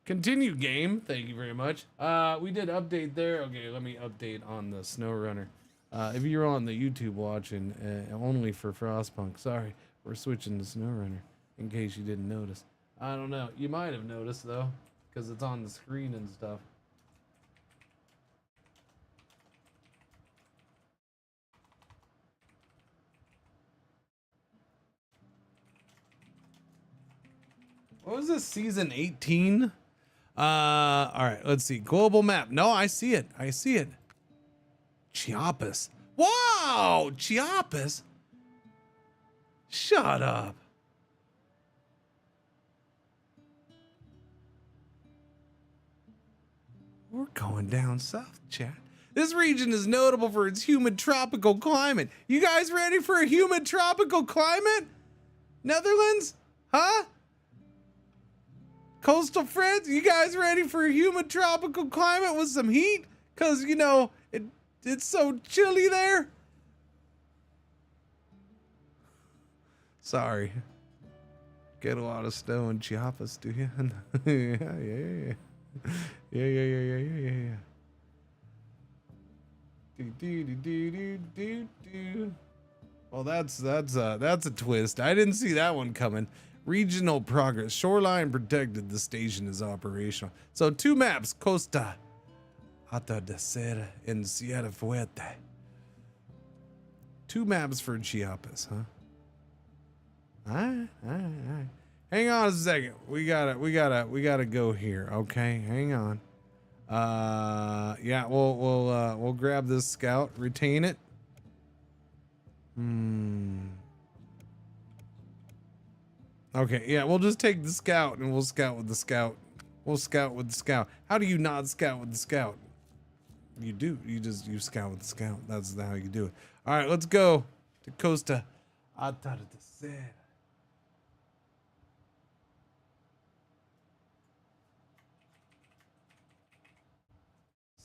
Continue game. Thank you very much. We did update there. Okay, let me update on the SnowRunner. If you're on the YouTube watching, only for Frostpunk, sorry, we're switching to SnowRunner, in case you didn't notice. I don't know. You might have noticed, though, because it's on the screen and stuff. What was this, season 18? All right, let's see. Global map. No, I see it. I see it. Chiapas. Wow! No, Chiapas. Shut up. We're going down south, chat. This region is notable for its humid tropical climate. You guys ready for a humid tropical climate? Netherlands? Huh? Coastal friends, you guys ready for a humid tropical climate with some heat? Cause you know, it's so chilly there. Sorry. Get a lot of snow in Chiapas, do you? Yeah. Well, that's a twist. I didn't see that one coming. Regional progress. Shoreline protected. The station is operational. So 2 maps. Costa Atardecer and Sierra Fuerte. 2 maps for Chiapas, huh? All right. Hang on a second. We gotta go here. Okay, hang on. Yeah, we'll grab this scout, retain it. Okay, yeah, we'll just take the scout and we'll scout with the scout. We'll scout with the scout. How do you not scout with the scout? You do. You scout with the scout. That's how you do it. All right, let's go to Costa Atardecer.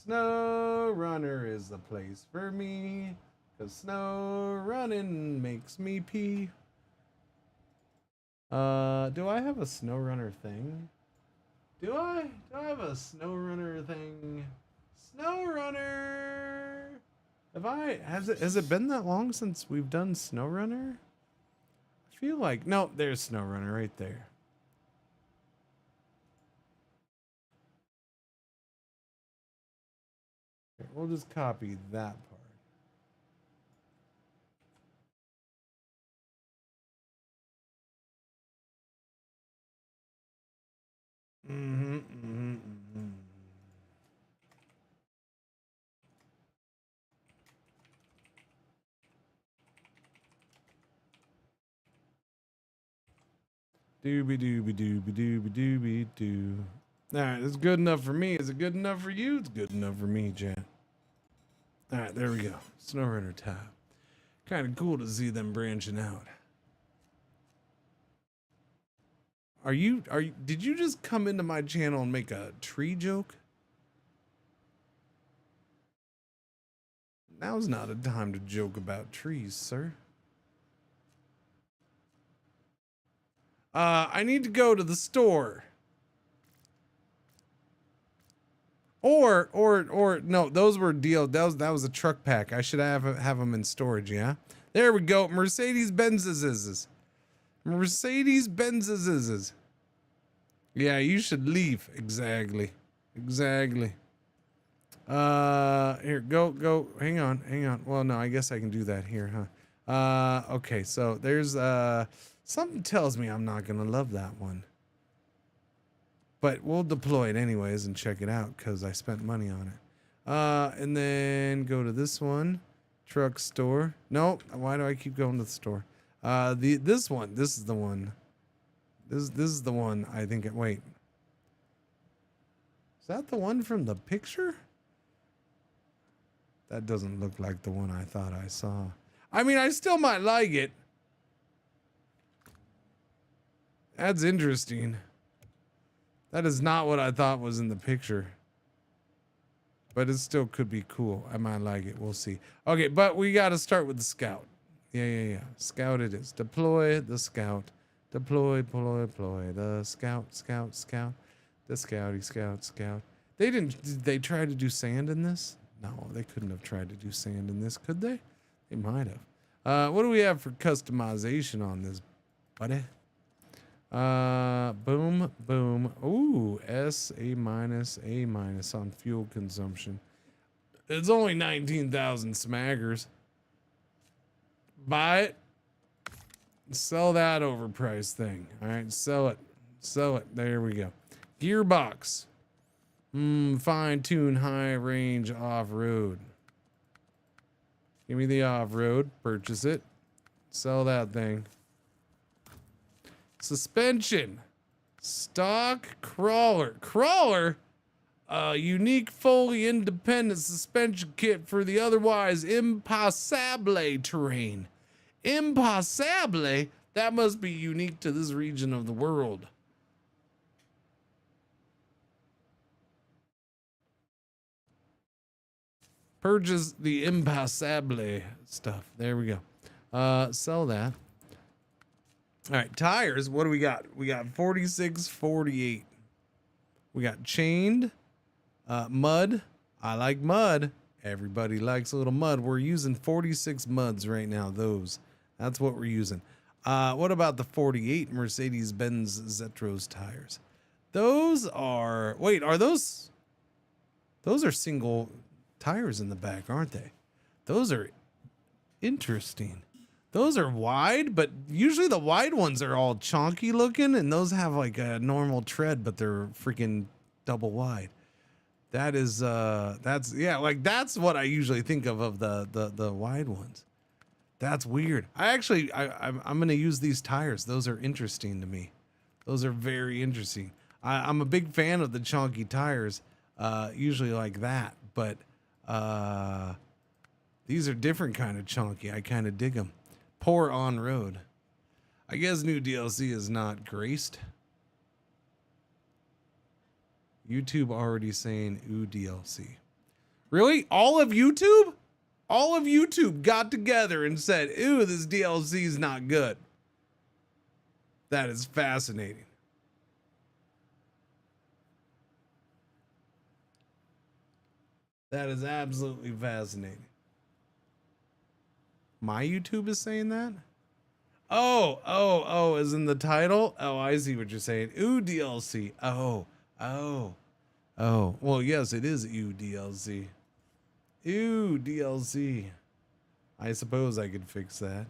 SnowRunner is the place for me, 'cause snow running makes me pee. Do I have a SnowRunner thing? Do I have a SnowRunner thing? SnowRunner! Has it been that long since we've done SnowRunner? I feel like, no, there's SnowRunner right there. We'll just copy that part. Dooby-doo. All right, it's good enough for me. Is it good enough for you? It's good enough for me, Jan. All right, there we go. SnowRunner tab. Kind of cool to see them branching out. Did you just come into my channel and make a tree joke? Now's not a time to joke about trees, sir. I need to go to the store. Or no, those were deal. That was a truck pack. I should have them in storage. Yeah, there we go. Mercedes-Benzes. Yeah, you should leave. Exactly. Here, go. Hang on. Well, no, I guess I can do that here, huh? Okay. So there's something tells me I'm not gonna love that one. But we'll deploy it anyways and check it out because I spent money on it. And then go to this one, truck store. No, why do I keep going to the store? This one. This is the one. This is the one. I think. Wait, is that the one from the picture? That doesn't look like the one I thought I saw. I mean, I still might like it. That's interesting. That is not what I thought was in the picture. But it still could be cool. I might like it. We'll see. Okay, but we got to start with the scout. Yeah. Scout it is. Deploy the scout. Deploy. The scout. The scouty, scout. Did they try to do sand in this? No, they couldn't have tried to do sand in this, could they? They might have. What do we have for customization on this, buddy? Boom. Ooh, A- on fuel consumption. It's only 19,000 smaggers. Buy it. Sell that overpriced thing. All right, sell it. There we go. Gearbox. Fine tune high range off road. Give me the off-road. Purchase it. Sell that thing. Suspension. Stock crawler. Crawler? A unique fully independent suspension kit for the otherwise impossible terrain. Impossible? That must be unique to this region of the world. Purchase the impossible stuff. There we go. Sell that. All right, tires. What do we got? We got 46, 48. We got chained. Mud. I like mud. Everybody likes a little mud. We're using 46 muds right now. That's what we're using. What about the 48 Mercedes-Benz Zetros tires? Those are, wait, are those are single tires in the back, aren't they? Those are interesting. Those are wide, but usually the wide ones are all chonky looking, and those have like a normal tread, but they're freaking double wide. That is that's, yeah, like that's what I usually think of the wide ones. That's weird. I'm gonna use these tires. Those are interesting to me. Those are very interesting. I'm a big fan of the chonky tires, usually like that, but these are different kind of chonky. I kind of dig them. Poor on road. I guess new DLC is not graced. YouTube already saying ooh DLC. Really? All of YouTube? All of YouTube got together and said, ooh, this DLC is not good. That is fascinating. That is absolutely fascinating. My YouTube is saying that? Oh, is in the title? Oh, I see what you're saying. Ooh, DLC. Oh. Well, yes, it is ooh, DLC. Ooh, DLC. I suppose I could fix that.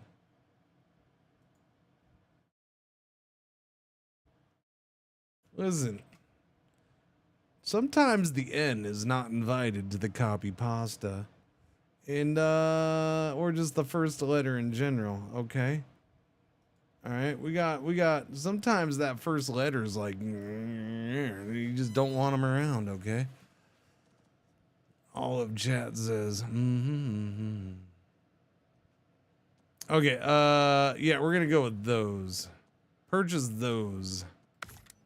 Listen. Sometimes the N is not invited to the copy pasta. And, or just the first letter in general, okay? All right, we got, sometimes that first letter is like, you just don't want them around, okay? All of chat says, Okay, yeah, we're gonna go with those. Purchase those.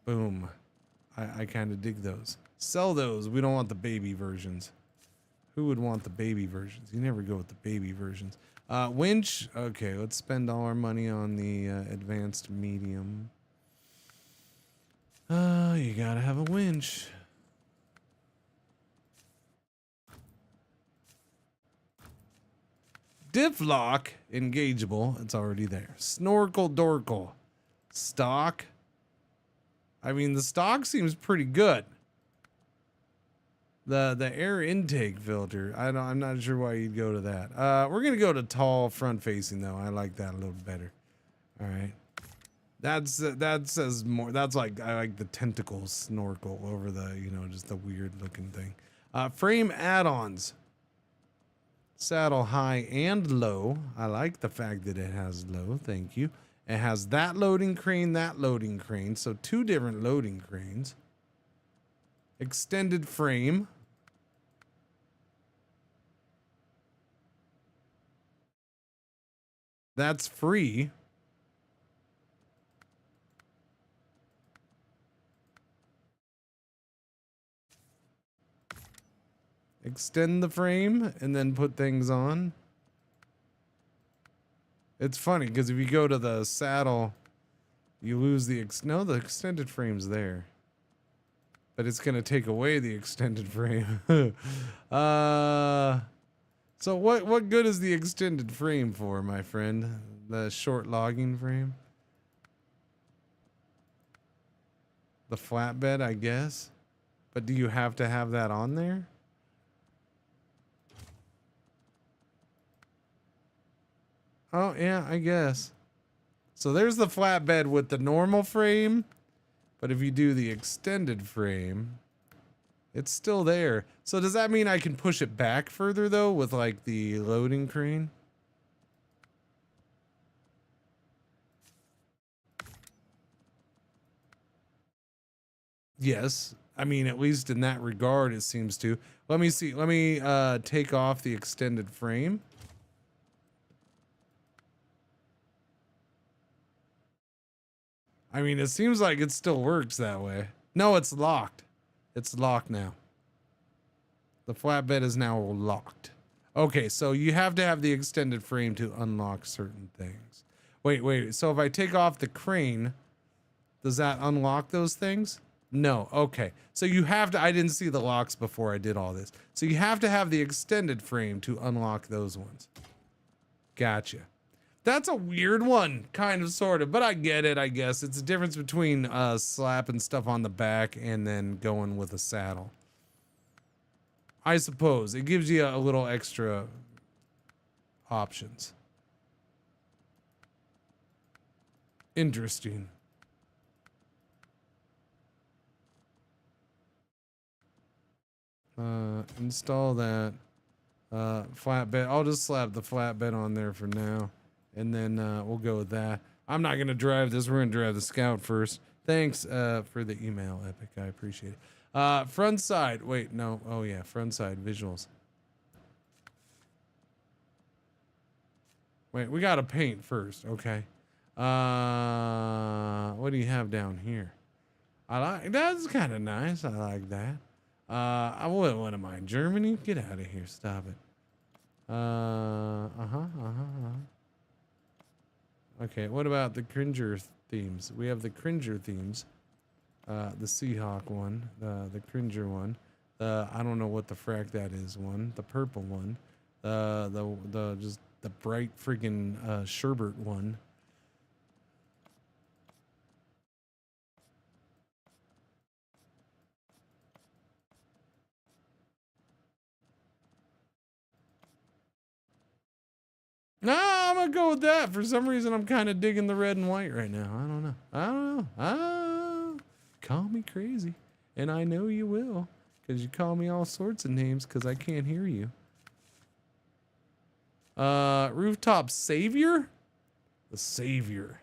Boom. I kind of dig those. Sell those. We don't want the baby versions. Who would want the baby versions? You never go with the baby versions. Winch. Okay, let's spend all our money on the advanced medium. You gotta have a winch. Diff lock, engageable. It's already there. Snorkel dorkel. Stock. I mean, the stock seems pretty good. The air intake filter. I'm not sure why you'd go to that. We're gonna go to tall front facing though. I like that a little better. All right. That says more. That's like, I like the tentacle snorkel over the, you know, just the weird looking thing. Frame add-ons. Saddle high and low. I like the fact that it has low. Thank you. It has that loading crane, so 2 different loading cranes. Extended frame. That's free. Extend the frame and then put things on. It's funny because if you go to the saddle, you lose the the extended frame's there. But it's gonna take away the extended frame. So what good is the extended frame for, my friend? The short logging frame? The flatbed, I guess. But do you have to have that on there? Oh, yeah, I guess. So there's the flatbed with the normal frame. But if you do the extended frame, It's still there. So does that mean I can push it back further though with like the loading crane? Yes. I mean, at least in that regard, it seems to. Let me see. Let me take off the extended frame. I mean, it seems like it still works that way. No, it's locked. It's locked now. The flatbed is now locked. Okay, so you have to have the extended frame to unlock certain things. Wait. So if I take off the crane, does that unlock those things? No. Okay. So you have to, I didn't see the locks before I did all this. So you have to have the extended frame to unlock those ones. Gotcha. That's a weird one, kind of, sort of, but I get it, I guess. It's the difference between slapping stuff on the back and then going with a saddle. I suppose. It gives you a little extra options. Interesting. Install that flatbed. I'll just slap the flatbed on there for now, and then we'll go with that. I'm not gonna drive this. We're gonna drive the Scout first. Thanks for the email, Epic. I appreciate it. Front side. Wait, no. Oh yeah, front side visuals. Wait, we gotta paint first. Okay. What do you have down here? I like that's kind of nice. I like that. What am I, Germany? Get out of here. Stop it. Okay, what about the Cringer themes? We have the Cringer themes. The Seahawk one, the Cringer one. I don't know what the frack that is one. The purple one. The just the bright freaking sherbet one. No, I'm gonna go with that. For some reason, I'm kind of digging the red and white right now. I don't know. Call me crazy, and I know you will, because you call me all sorts of names because I can't hear you. Rooftop savior? The savior.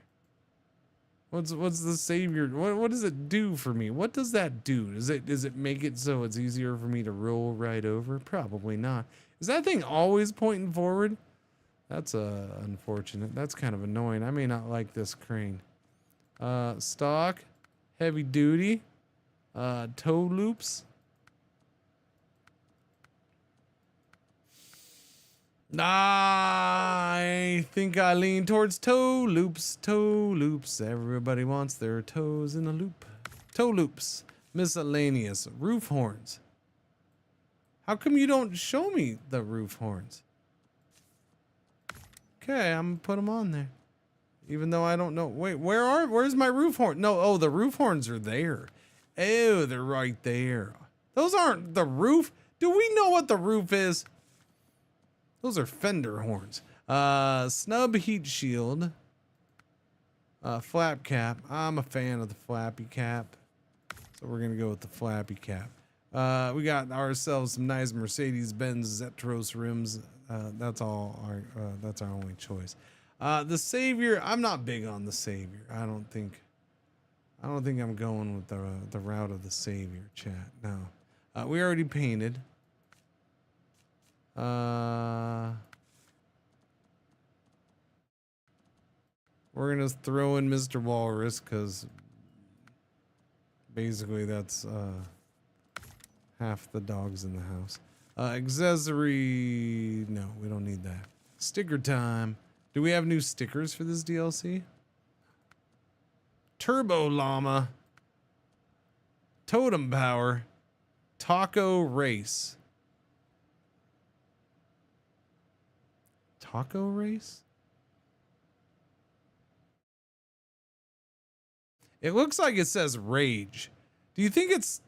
What's the savior? What does it do for me? What does that do? Does it make it so it's easier for me to roll right over? Probably not. Is that thing always pointing forward? That's unfortunate. That's kind of annoying. I may not like this crane. Stock, heavy duty, toe loops. I think I lean towards toe loops. Toe loops. Everybody wants their toes in a loop. Toe loops. Miscellaneous. Roof horns. How come you don't show me the roof horns? Okay, I'm gonna put them on there. Even though I don't know. Wait, where's my roof horn? No, oh, the roof horns are there. Oh, they're right there. Those aren't the roof. Do we know what the roof is? Those are fender horns. Snub heat shield. Flap cap. I'm a fan of the flappy cap. So we're gonna go with the flappy cap. We got ourselves some nice Mercedes-Benz Zetros rims. That's all that's our only choice. The savior, I'm not big on the savior. I don't think I'm going with the route of the savior, chat. No. We already painted. We're gonna throw in Mr. Walrus because basically that's half the dogs in the house. Accessory, no, we don't need that. Sticker time. Do we have new stickers for this DLC? Turbo Llama. Totem Power. Taco Race. Taco Race? It looks like it says Rage. Do you think it's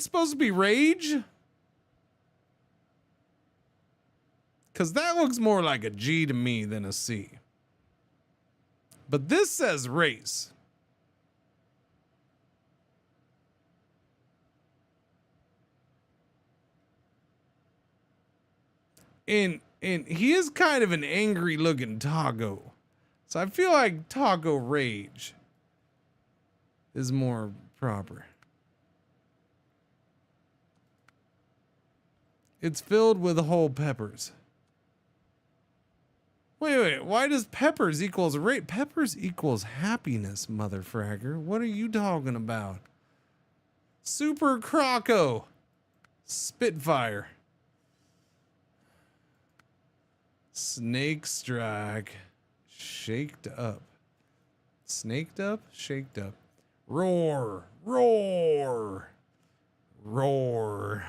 supposed to be Rage? Because that looks more like a G to me than a C. But this says Race. and he is kind of an angry looking taco. So I feel like taco rage is more proper. It's filled with whole peppers. Wait, why does peppers equals rate? Peppers equals happiness, motherfragger. What are you talking about? Super Croco. Spitfire. Snake Strike. Shaked up. Snaked up? Shaked up. Roar. Roar. Roar.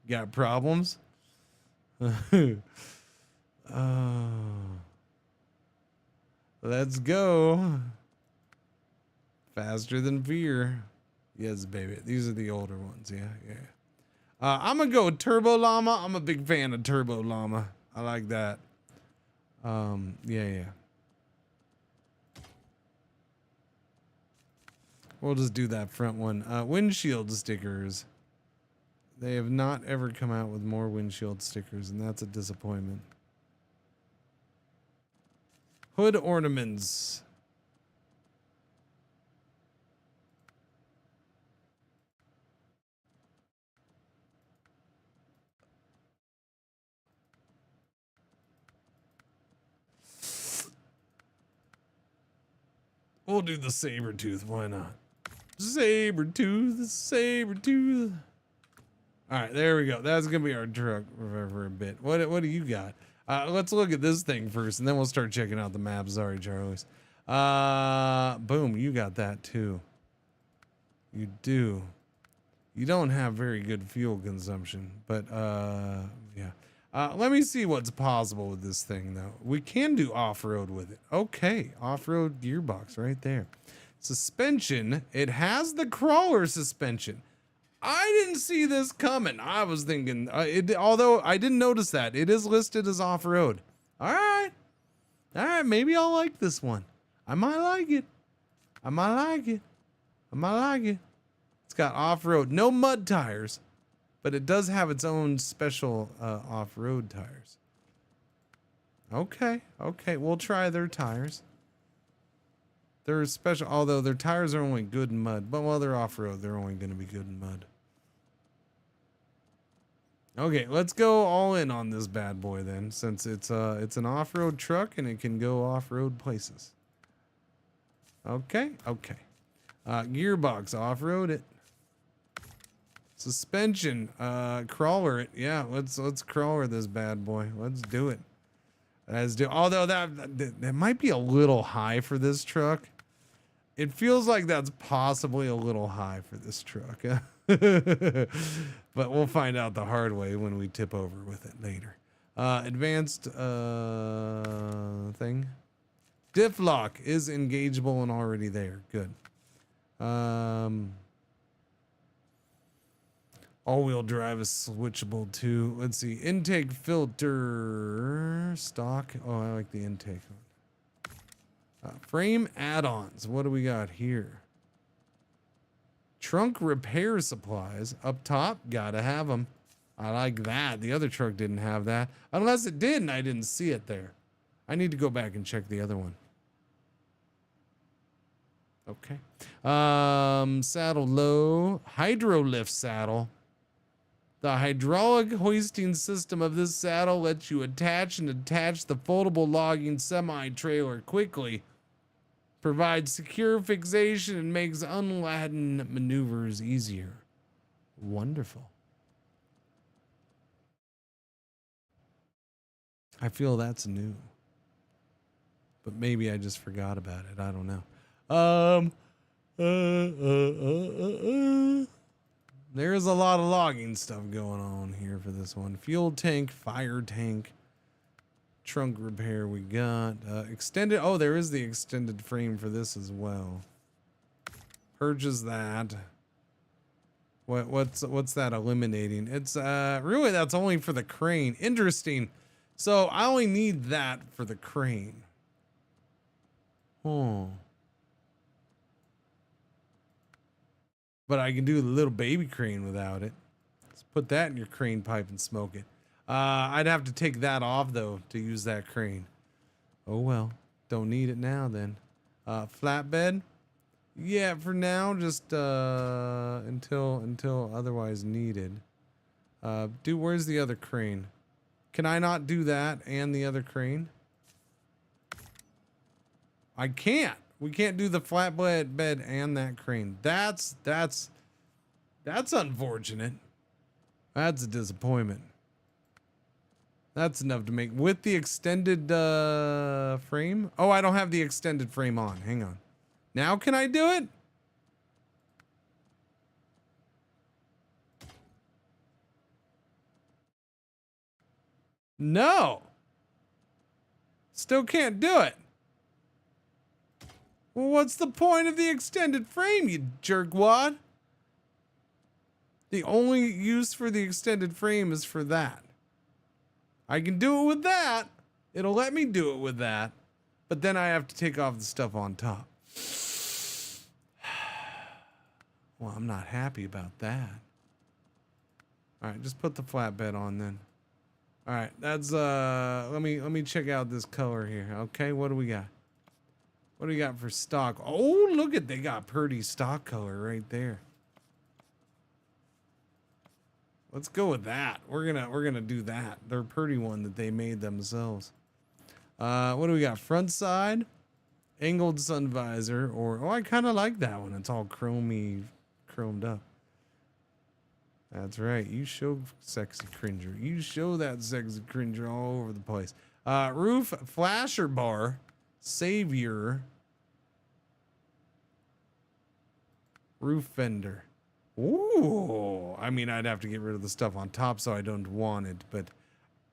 Got problems? Let's go. Faster than fear. Yes, baby. These are the older ones. Yeah. I'm gonna go with Turbo Llama. I'm a big fan of Turbo Llama. I like that. Yeah. We'll just do that front one. Windshield stickers. They have not ever come out with more windshield stickers, and that's a disappointment. Hood ornaments. We'll do the saber tooth. Why not? Saber tooth. All right, there we go. That's gonna be our truck for a bit. What do you got? Let's look at this thing first, and then we'll start checking out the map. Sorry, Charlies. Boom, you got that too. You do. You don't have very good fuel consumption, but yeah. Let me see what's possible with this thing, though. We can do off-road with it. Okay, off-road gearbox right there. Suspension. It has the crawler suspension. I didn't see this coming. I was thinking, although I didn't notice that. It is listed as off-road. All right, maybe I'll like this one. I might like it. It's got off-road. No mud tires. But it does have its own special off-road tires. Okay, we'll try their tires. They're special, although their tires are only good in mud. But while they're off-road, they're only going to be good in mud. Okay, let's go all in on this bad boy then, since it's an off-road truck and it can go off-road places. Okay. Gearbox, off-road it. Suspension, crawler it. Yeah, let's crawler this bad boy. Let's do it. Although that might be a little high for this truck. It feels like that's possibly a little high for this truck. But we'll find out the hard way when we tip over with it later. Advanced thing. Diff lock is engageable and already there. Good. All-wheel drive is switchable too. Let's see. Intake filter. Stock. Oh, I like the intake one. Frame add-ons. What do we got here? Trunk repair supplies. Up top. Gotta have them. I like that. The other truck didn't have that. Unless it did and I didn't see it there. I need to go back and check the other one. Okay. Saddle low. Hydro lift saddle. The hydraulic hoisting system of this saddle lets you attach and detach the foldable logging semi-trailer quickly, provides secure fixation, and makes unladen maneuvers easier. Wonderful. I feel that's new. But maybe I just forgot about it. I don't know. There's a lot of logging stuff going on here for this one. Fuel tank, fire tank, trunk repair we got. Extended, oh, there is the extended frame for this as well. Purchase that. What's that eliminating? It's really that's only for the crane. Interesting. So I only need that for the crane. Oh. But I can do the little baby crane without it. Let's put that in your crane pipe and smoke it. I'd have to take that off though to use that crane. Oh well, don't need it now then. Flatbed. Yeah, for now, just until otherwise needed. Dude, where's the other crane? Can I not do that and the other crane? I can't. We can't do the flatbed bed and that crane. That's unfortunate. That's a disappointment. That's enough to make with the extended frame. Oh, I don't have the extended frame on. Hang on. Now can I do it? No. Still can't do it. Well, what's the point of the extended frame, you jerkwad? The only use for the extended frame is for that. I can do it with that. It'll let me do it with that. But then I have to take off the stuff on top. Well, I'm not happy about that. All right, just put the flatbed on then. All right, that's let me check out this color here. Okay, what do we got? What do we got for stock? Oh, look at, they got pretty stock color right there. Let's go with that. We're gonna do that. They're pretty one that they made themselves. What do we got? Front side, angled sun visor, or oh, I kind of like that one. It's all chromed up. That's right. You show sexy Cringer. You show that sexy Cringer all over the place. Roof flasher bar, savior, roof fender. Ooh, I mean, I'd have to get rid of the stuff on top so I don't want it, but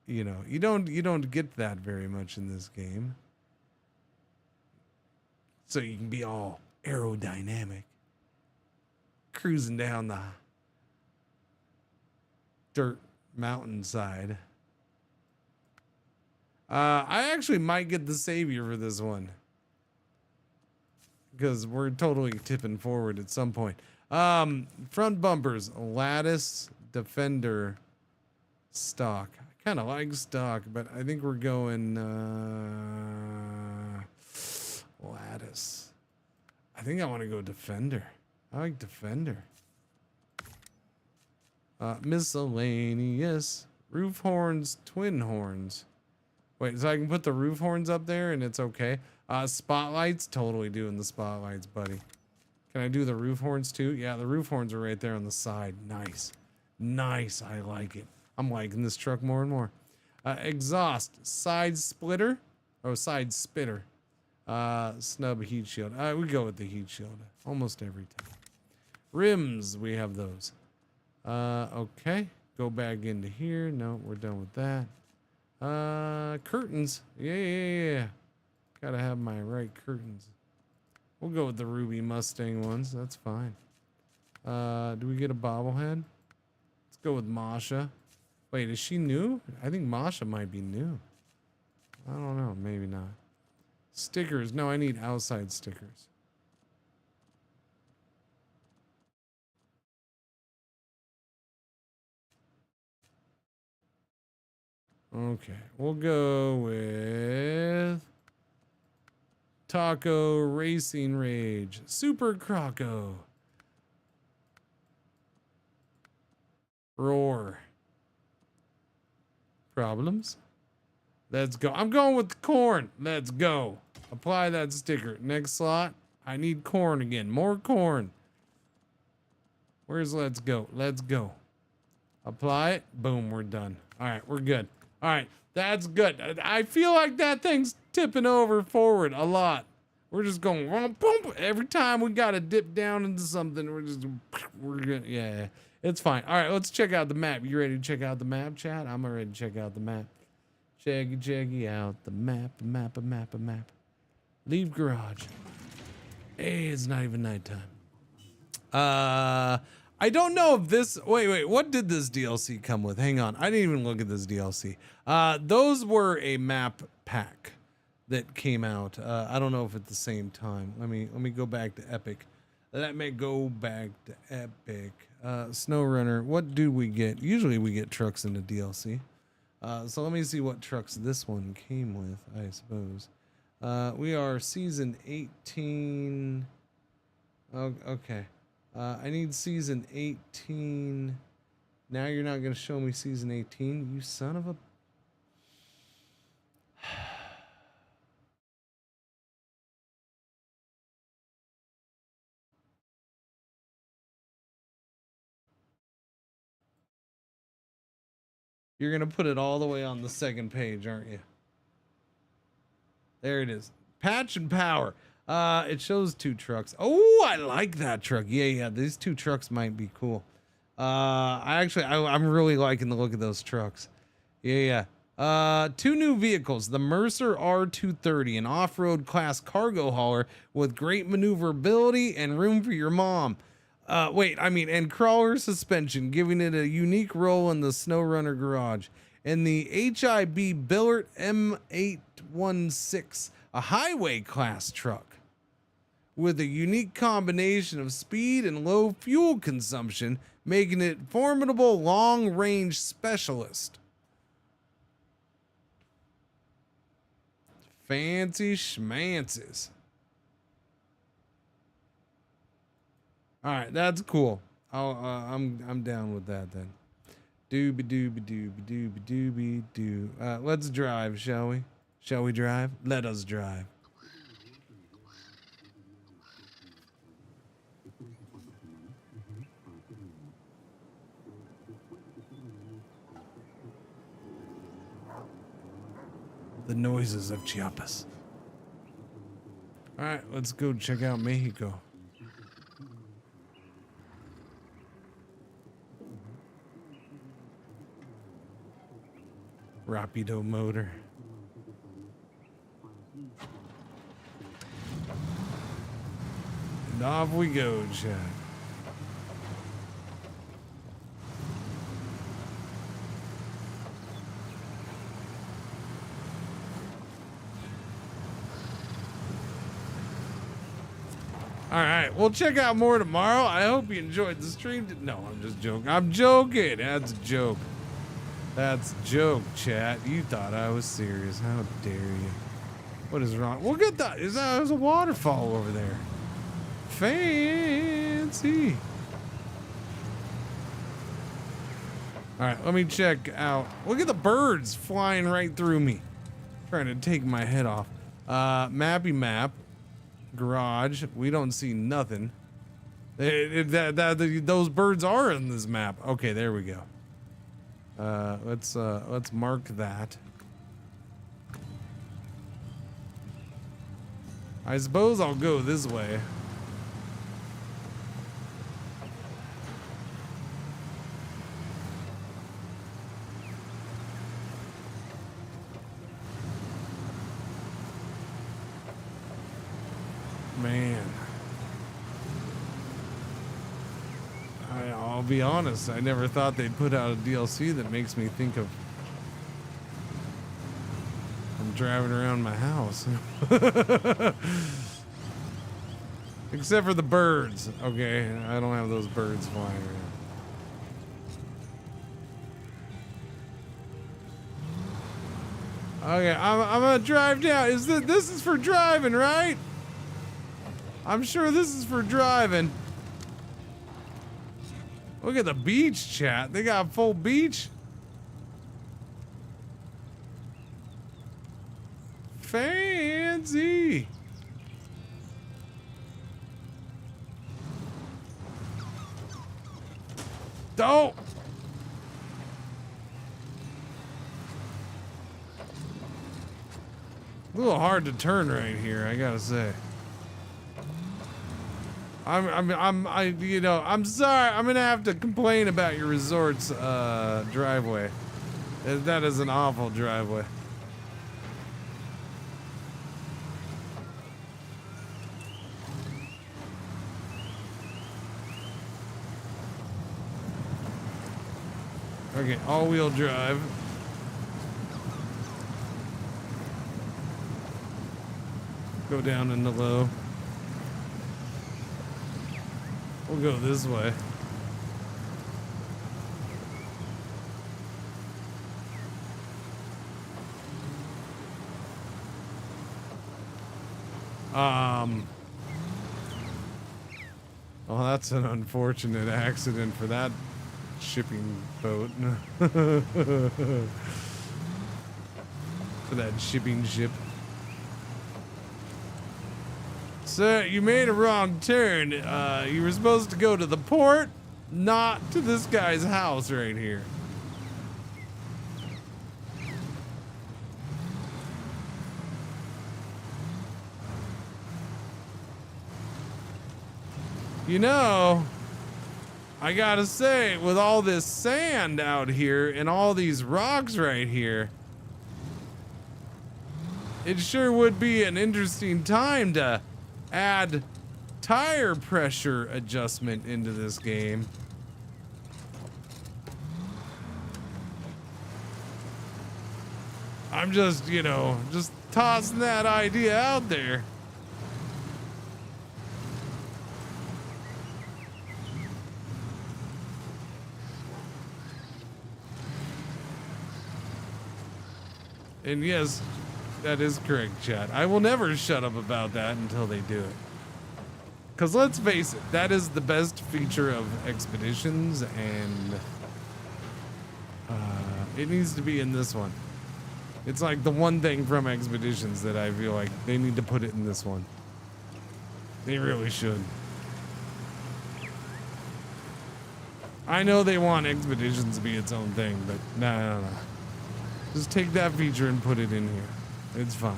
you know, you don't get that very much in this game. So you can be all aerodynamic, cruising down the dirt mountainside. I actually might get the savior for this one because we're totally tipping forward at some point. Front bumpers, lattice, defender, stock. I kind of like stock, but I think we're going lattice. I think I want to go defender. I like defender. Miscellaneous, roof horns, twin horns. Wait, so I can put the roof horns up there and it's okay. Spotlights, totally doing the spotlights, buddy. Can I do the roof horns too? Yeah, the roof horns are right there on the side. Nice. Nice. I like it. I'm liking this truck more and more. Exhaust, side splitter. Oh, side spitter. Snub heat shield. We go with the heat shield almost every time. Rims, we have those. Okay. Go back into here. No, we're done with that. Curtains. Yeah. Gotta have my right curtains. We'll go with the Ruby Mustang ones. That's fine. Do we get a bobblehead? Let's go with Masha. Wait, is she new? I think Masha might be new. I don't know. Maybe not. Stickers. No, I need outside stickers. Okay. We'll go with Taco Racing Rage. Super Croco. Roar. Problems? Let's go. I'm going with the corn. Let's go. Apply that sticker. Next slot. I need corn again. More corn. Where's let's go? Let's go. Apply it. Boom. We're done. All right. We're good. All right. That's good. I feel like that thing's tipping over forward a lot. We're just going boom. Every time we got to dip down into something, we're good. Yeah, it's fine. All right, let's check out the map. You ready to check out the map, chat? I'm ready to check out the map. Checky out the map. Leave garage. Hey, it's not even nighttime. I don't know if this, wait, what did this DLC come with? Hang on, I didn't even look at this DLC. Those were a map pack that came out. I don't know if at the same time. Let me go back to Epic. SnowRunner, what do we get? Usually we get trucks in the DLC. So let me see what trucks this one came with, I suppose. We are season 18. Oh, okay. I need season 18. Now you're not going to show me season 18, you son of a... You're going to put it all the way on the second page, aren't you? There it is. Patch and Power. It shows 2 trucks. Oh, I like that truck. Yeah, these 2 trucks might be cool. I'm really liking the look of those trucks. Yeah. 2 new vehicles. The Mercer R230, an off-road class cargo hauler with great maneuverability and room for your mom. And crawler suspension, giving it a unique role in the SnowRunner garage. And the HIB Billert M816, a highway class truck with a unique combination of speed and low fuel consumption, making it formidable long-range specialist. Fancy schmances. All right, that's cool. I'm down with that then. Dooby. Let's drive, shall we? Shall we drive? Let us drive. The noises of Chiapas. All right, let's go check out Mexico. Rapido motor. And off we go, Chad. All right, we'll check out more tomorrow. I hope you enjoyed the stream. No, I'm just joking. I'm joking. That's a joke. That's a joke, chat. You thought I was serious. How dare you? What is wrong? Look at that. There's a waterfall over there. Fancy. All right, let me check out. Look at the birds flying right through me. Trying to take my head off. Mappy map. Garage. We don't see nothing. Those birds are in this map. Okay, there we go. Let's mark that. I suppose I'll go this way. Man. I'll be honest, I never thought they'd put out a DLC that makes me think of I'm driving around my house. Except for the birds. Okay, I don't have those birds flying around. Okay, I'm gonna drive down. This is for driving, right? I'm sure this is for driving. Look at the beach, chat. They got a full beach. Fancy. Don't. A little hard to turn right here, I gotta say. I'm sorry. I'm gonna have to complain about your resort's driveway. That is an awful driveway. Okay, all-wheel drive. Go down in the low. We'll go this way. Well, that's an unfortunate accident for that shipping boat. For that shipping ship. Sir, you made a wrong turn. You were supposed to go to the port, not to this guy's house right here. You know, I gotta say, with all this sand out here and all these rocks right here, it sure would be an interesting time to add tire pressure adjustment into this game. I'm just, you know, just tossing that idea out there. And yes, that is correct, chat. I will never shut up about that until they do it. Because let's face it, that is the best feature of Expeditions, and it needs to be in this one. It's like the one thing from Expeditions that I feel like they need to put it in this one. They really should. I know they want Expeditions to be its own thing, but no. Just take that feature and put it in here. It's fine.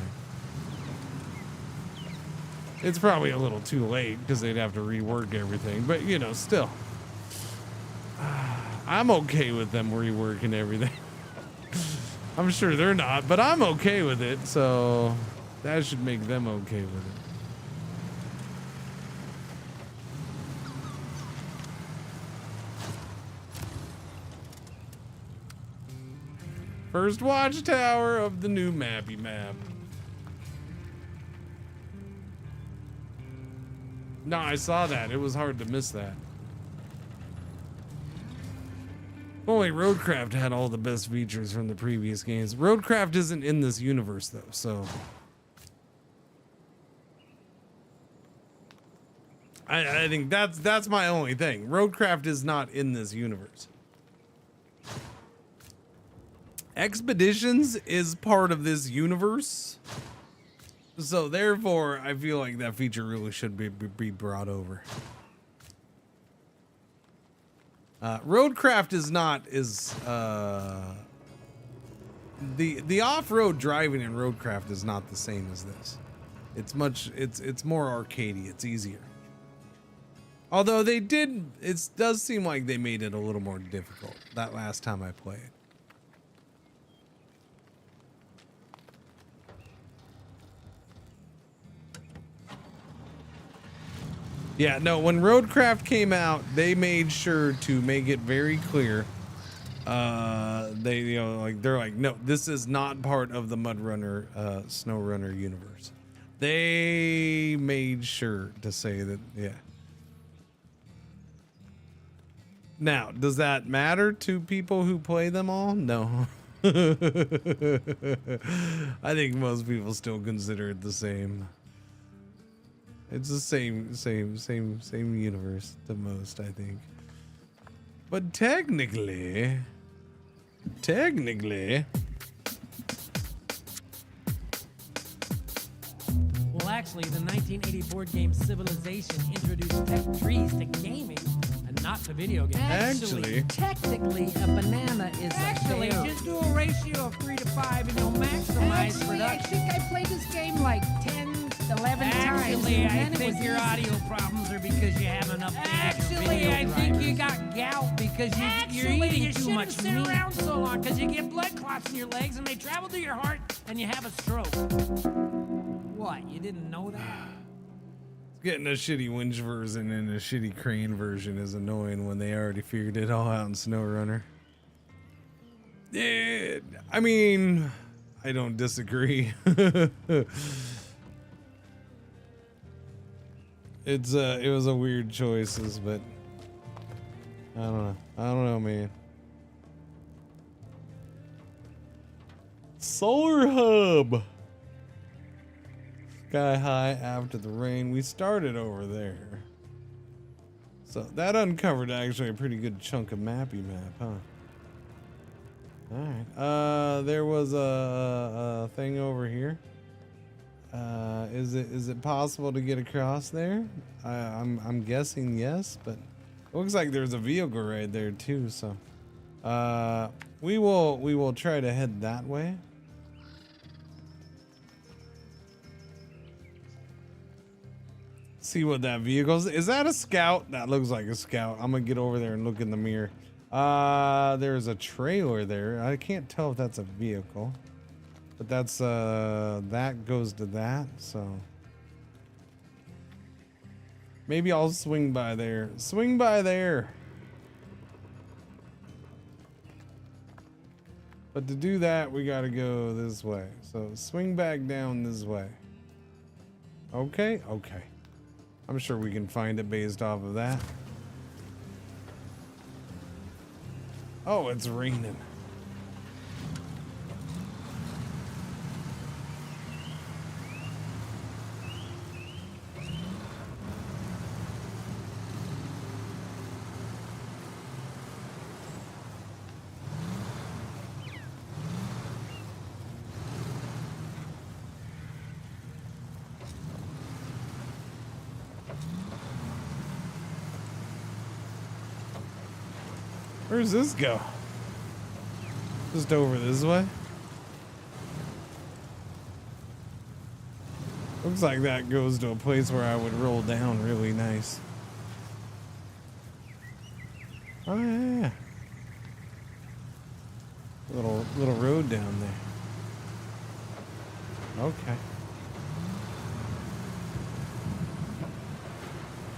It's probably a little too late because they'd have to rework everything, but you know, still. I'm okay with them reworking everything. I'm sure they're not, but I'm okay with it, so that should make them okay with it. First watchtower of the new mappy map. No, I saw that. It was hard to miss that. Only Roadcraft had all the best features from the previous games. Roadcraft isn't in this universe though, so I think that's my only thing. Roadcraft is not in this universe. Expeditions is part of this universe, so therefore I feel like that feature really should be brought over. Roadcraft is not the off-road driving in Roadcraft is not the same as this. It's more arcadey. It's easier. Although it does seem like they made it a little more difficult that last time I played. Yeah, no, when Roadcraft came out, they made sure to make it very clear. They're like, no, this is not part of the MudRunner, SnowRunner universe. They made sure to say that, yeah. Now, does that matter to people who play them all? No. I think most people still consider it the same. It's the same universe to most, I think. But technically. Well, actually, the 1980 board game Civilization introduced tech trees to gaming and not to video games. Actually. Technically, a banana is a bear. Just do a ratio of 3 to 5 and you'll maximize production. I think I played this game like 10, 11 times. Actually, I think your audio problems are because you haven't updated Actually, your I video think drivers. you got gout because you're eating too much sit meat. around so long because you get blood clots in your legs and they travel to your heart and you have a stroke. What? You didn't know that? Getting a shitty winch version and a shitty crane version is annoying when they already figured it all out in SnowRunner. Yeah, I mean, I don't disagree. It was a weird choices, but I don't know, man. Solar Hub. Sky high after the rain. We started over there. So that uncovered actually a pretty good chunk of mappy map, huh? Alright. There was a thing over here. Is it possible to get across there? I'm guessing yes, but it looks like there's a vehicle right there too, so we will try to head that way. See what that vehicle is that a scout? That looks like a scout. I'm gonna get over there and look in the mirror. There's a trailer there. I can't tell if that's a vehicle, but that's that goes to that, so maybe I'll swing by there. Swing by there. But to do that, we gotta go this way. So swing back down this way. Okay, okay. I'm sure we can find it based off of that. Oh, it's raining. Where does this go? Just over this way? Looks like that goes to a place where I would roll down really nice. Oh yeah. Little road down there. Okay.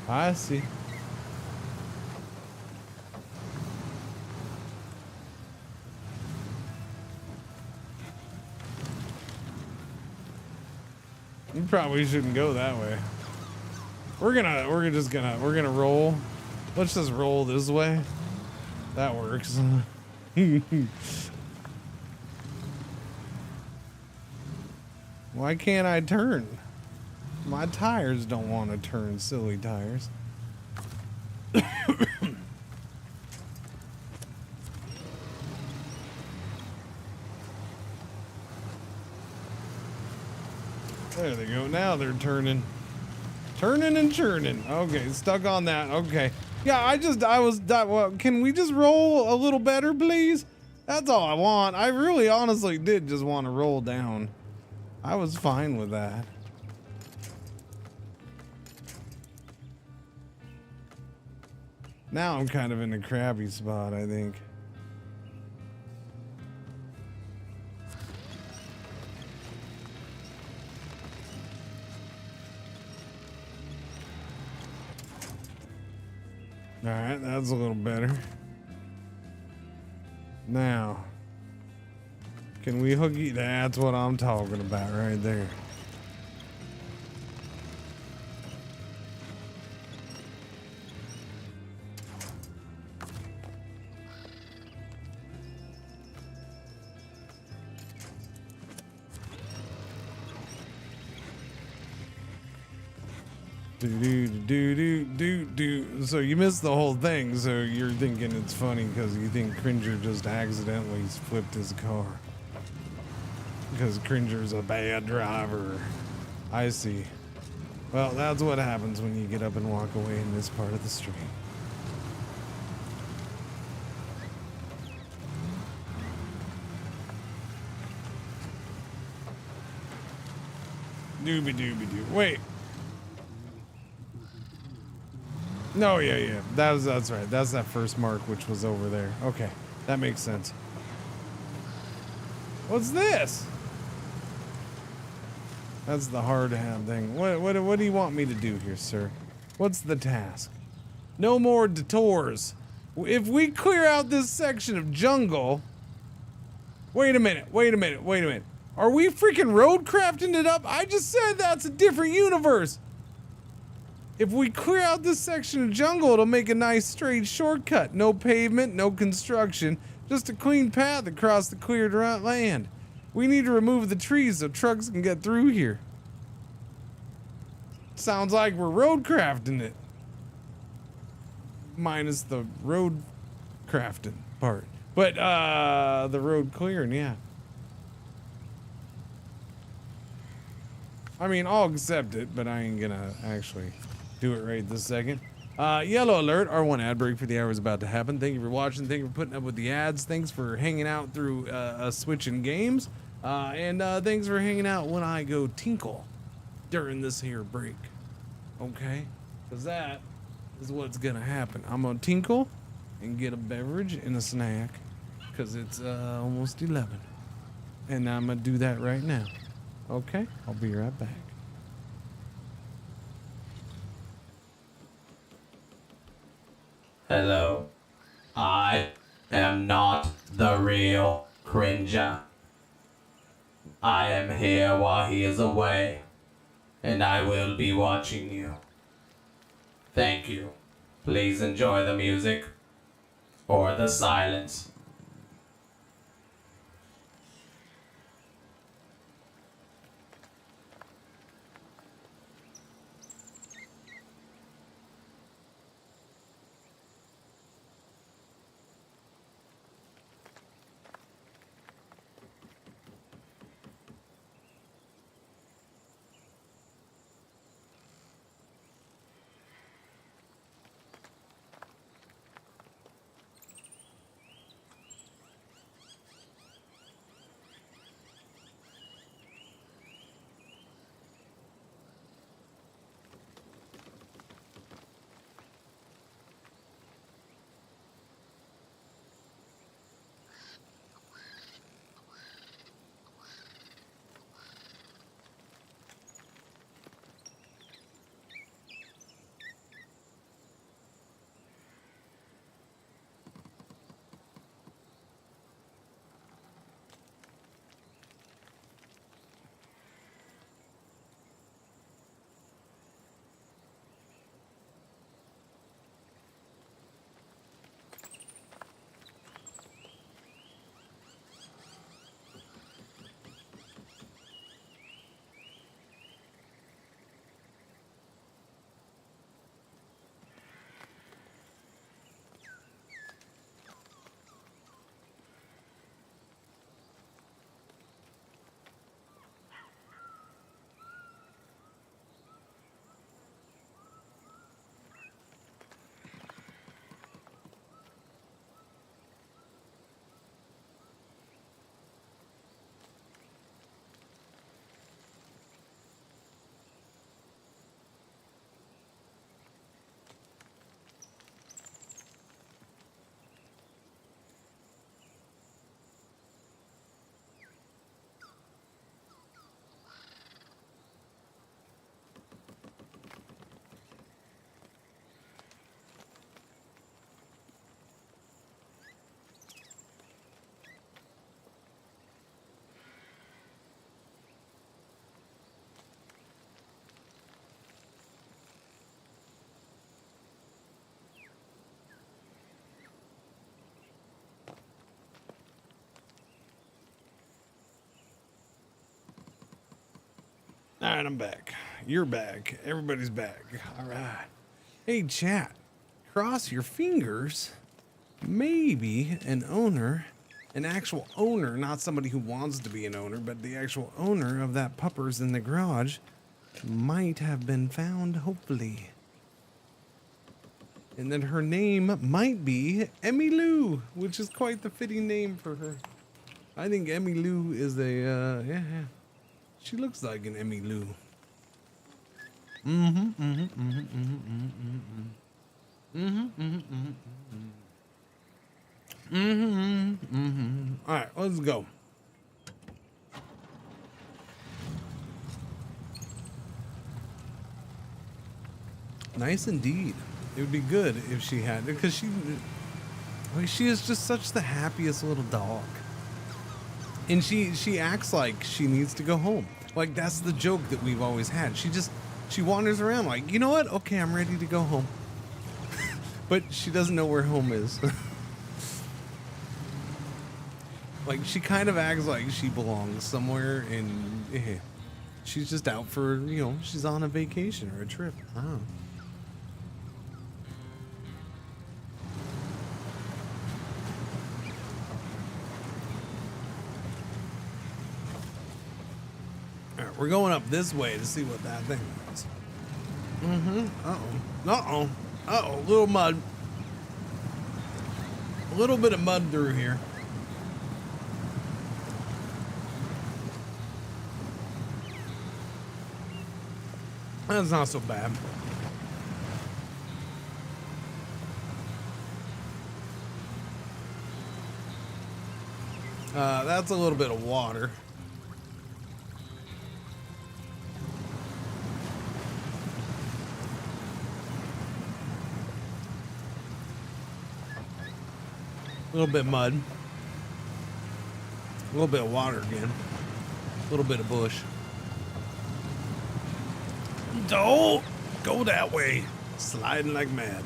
I see. You probably shouldn't go that way. We're gonna roll. Let's just roll this way. That works. Why can't I turn? My tires don't want to turn, silly tires. There they go. Now they're turning. Turning and churning. Okay, stuck on that. Okay. Yeah, well, can we just roll a little better, please? That's all I want. I really honestly did just want to roll down. I was fine with that. Now I'm kind of in a crabby spot, I think. All right, that's a little better. Now, can we hook you? That's what I'm talking about right there. So you missed the whole thing, so you're thinking it's funny because you think Cringer just accidentally flipped his car. Because Cringer's a bad driver. I see. Well, that's what happens when you get up and walk away in this part of the stream. Doobie-doobie-doo. Wait. No, yeah. That's right. That's that first mark, which was over there. Okay, that makes sense. What's this? That's the hard hand thing. What do you want me to do here, sir? What's the task? No more detours. If we clear out this section of jungle... Wait a minute. Are we freaking road crafting it up? I just said that's a different universe. If we clear out this section of jungle, it'll make a nice straight shortcut. No pavement, no construction, just a clean path across the cleared land. We need to remove the trees so trucks can get through here. Sounds like we're road crafting it. Minus the road crafting part. But the road clearing, yeah. I mean, I'll accept it, but I ain't gonna actually do it right this second. Yellow alert, R1 ad break for the hour is about to happen. Thank you for watching. Thank you for putting up with the ads. Thanks for hanging out through switching games. And thanks for hanging out when I go tinkle during this here break. Okay? Because that is what's gonna happen. I'm gonna tinkle and get a beverage and a snack because it's almost 11. And I'm gonna do that right now. Okay? I'll be right back. Hello. I am not the real Cringer. I am here while he is away, and I will be watching you. Thank you. Please enjoy the music or the silence. All right, I'm back. You're back. Everybody's back. All right. Hey, chat. Cross your fingers. Maybe an owner, an actual owner, not somebody who wants to be an owner, but the actual owner of that puppers in the garage might have been found, hopefully. And then her name might be Emmy Lou, which is quite the fitting name for her. I think Emmy Lou is a, yeah. She looks like an Emmy Lou. All right, let's go. Nice indeed. It would be good if she had, because she is just such the happiest little dog. And she acts like she needs to go home. Like, that's the joke that we've always had. She wanders around like, you know what? Okay, I'm ready to go home. But she doesn't know where home is. Like, she kind of acts like she belongs somewhere in... She's just out for, you know, she's on a vacation or a trip. Oh. All right, we're going up this way to see what that thing was. Uh-oh. Little mud. A little bit of mud through here. That's not so bad. That's a little bit of water. A little bit of mud. A little bit of water again. A little bit of bush. Don't go that way. Sliding like mad.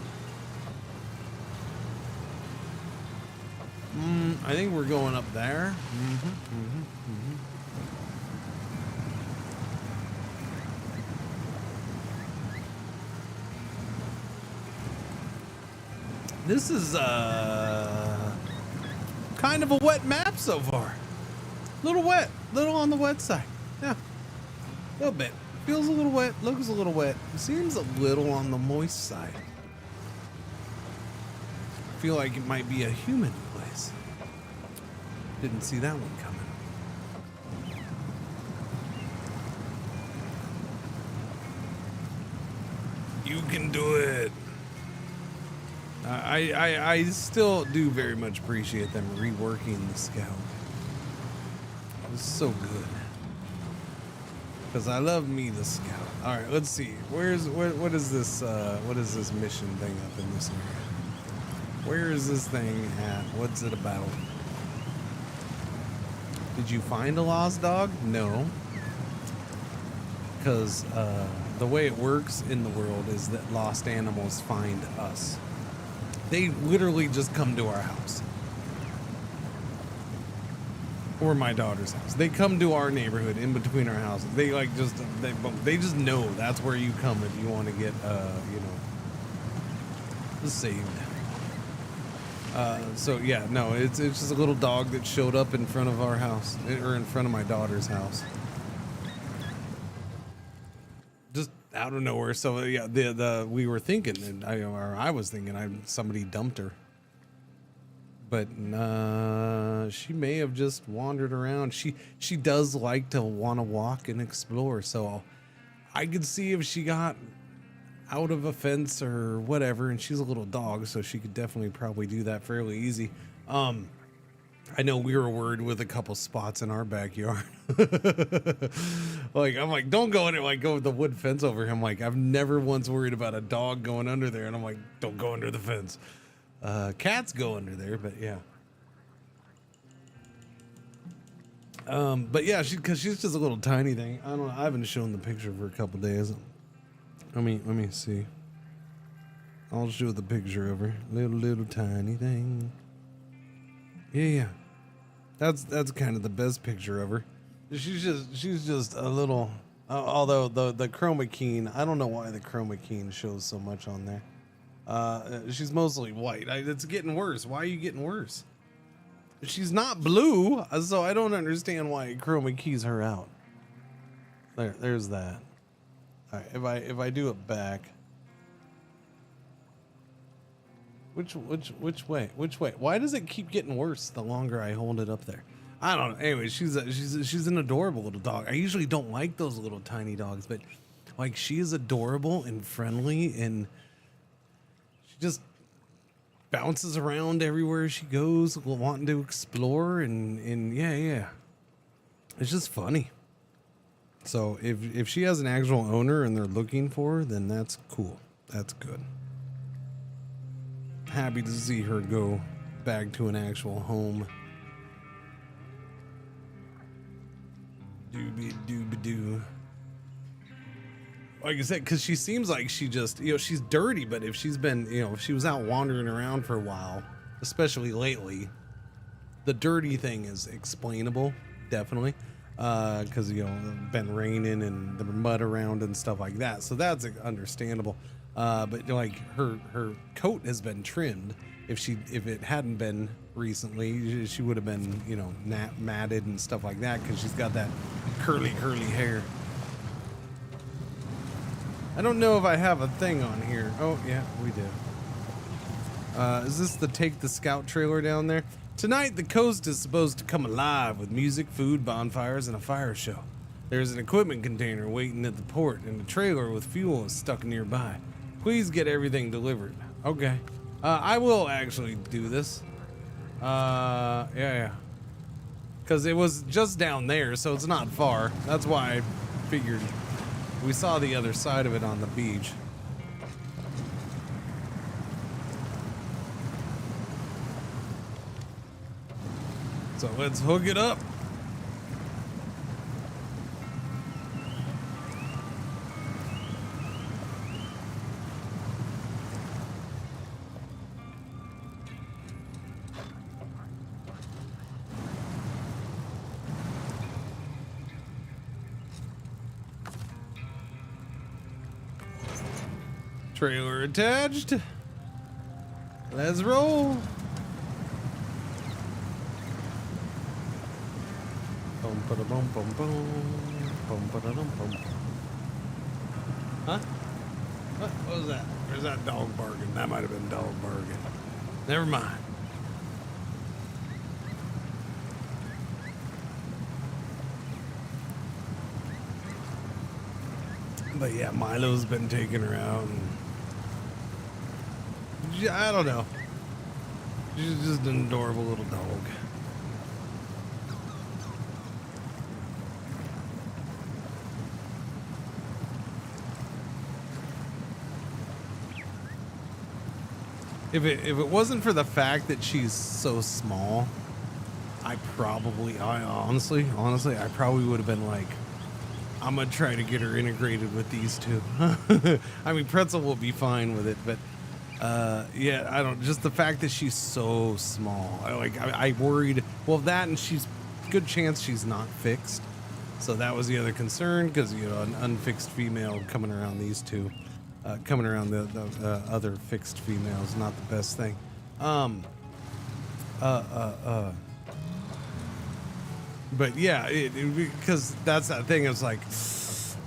I think we're going up there. This is kind of a wet map so far. Little wet, little on the wet side. Yeah, a little bit. Feels a little wet, looks a little wet. Seems a little on the moist side. Feel like it might be a humid place. Didn't see that one coming. You can do it. I still do very much appreciate them reworking the Scout. It was so good. Because I love me the Scout. All right, let's see. What is this mission thing up in this area? Where is this thing at? What's it about? Did you find a lost dog? No. Because the way it works in the world is that lost animals find us. They literally just come to our house. Or my daughter's house. They come to our neighborhood in between our houses. They like just they just know that's where you come if you want to get you know, saved. So yeah, no, it's just a little dog that showed up in front of our house or in front of my daughter's house. Just out of nowhere. So yeah, we were thinking, and I was thinking somebody dumped her. But she may have just wandered around. She does like to want to walk and explore, so I could see if she got out of a fence or whatever, and she's a little dog, so she could definitely probably do that fairly easy. I know we were worried with a couple spots in our backyard. Like, I'm like, don't go in it, like go with the wood fence over here. I'm like, I've never once worried about a dog going under there, and I'm like, don't go under the fence. Cats go under there, but yeah. But yeah, because she's just a little tiny thing. I don't know. I haven't shown the picture for a couple days. Let me see. I'll show the picture of her. Little tiny thing. Yeah. That's kind of the best picture of her. She's just a little. Although the chroma keen, I don't know why the chroma keen shows so much on there. She's mostly white. It's getting worse. Why are you getting worse? She's not blue, so I don't understand why chroma keys her out. There's that. All right, if I do it back. Which way? Which way? Why does it keep getting worse the longer I hold it up there? I don't know. Anyway, she's an adorable little dog. I usually don't like those little tiny dogs, but like she is adorable and friendly, and she just bounces around everywhere she goes, wanting to explore, and yeah. It's just funny. So if she has an actual owner and they're looking for her, then that's cool. That's good. Happy to see her go back to an actual home. Doobie-doo. Like I said, because she seems like she just, she's dirty, but if she's been, if she was out wandering around for a while, especially lately, the dirty thing is explainable, definitely. because you know been raining and the mud around and stuff like that. So that's understandable. But like her coat has been trimmed. If it hadn't been recently, she would have been, you know, matted and stuff like that because she's got that curly hair. I don't know if I have a thing on here. Oh yeah, we do. Is this the Take the Scout trailer down there? Tonight, the coast is supposed to come alive with music, food, bonfires, and a fire show. There's an equipment container waiting at the port, and a trailer with fuel is stuck nearby. Please get everything delivered. Okay. I will actually do this. Yeah. Because it was just down there, so it's not far. That's why I figured we saw the other side of it on the beach. So let's hook it up. Trailer attached. Let's roll. Bum ba da bum bum bum. Bum ba da dum bum. Huh? What was that? Where's that dog barking? That might have been dog barking. Never mind. But yeah, Milo's been taking her out, and I don't know. She's just an adorable little dog. If it wasn't for the fact that she's so small, I honestly, I probably would have been like, I'm gonna try to get her integrated with these two. I mean, Pretzel will be fine with it, but yeah, I don't. Just the fact that she's so small, I worried. Well, that and she's good chance she's not fixed, so that was the other concern because you know an unfixed female coming around these two, coming around the other fixed females, not the best thing. But yeah, because that's that thing. It's like,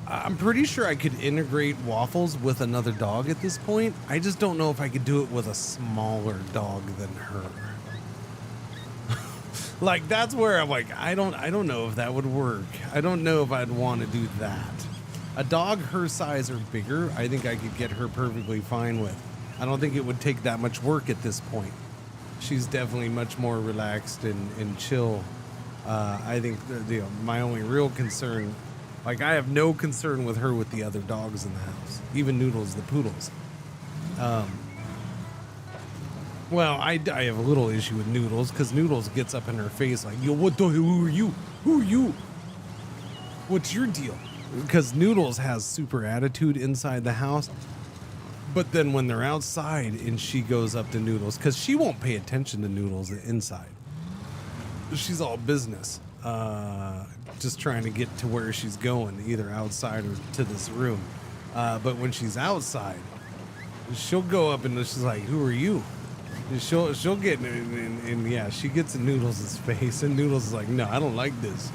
I'm pretty sure I could integrate Waffles with another dog at this point. I just don't know if I could do it with a smaller dog than her. Like, that's where I'm like, I don't know if that would work. I don't know if I'd want to do that. A dog her size or bigger, I think I could get her perfectly fine with. I don't think it would take that much work at this point. She's definitely much more relaxed and chill. I think you know, my only real concern, like I have no concern with her with the other dogs in the house, even Noodles, the poodles. Well, I have a little issue with Noodles because Noodles gets up in her face like, yo, what the hell, who are you? Who are you? What's your deal? Because Noodles has super attitude inside the house. But then when they're outside and she goes up to Noodles, because she won't pay attention to Noodles inside. She's all business, just trying to get to where she's going, either outside or to this room. But when she's outside, she'll go up and she's like, "Who are you?" And she'll get and yeah, she gets in Noodles' face, and Noodles is like, "No, I don't like this."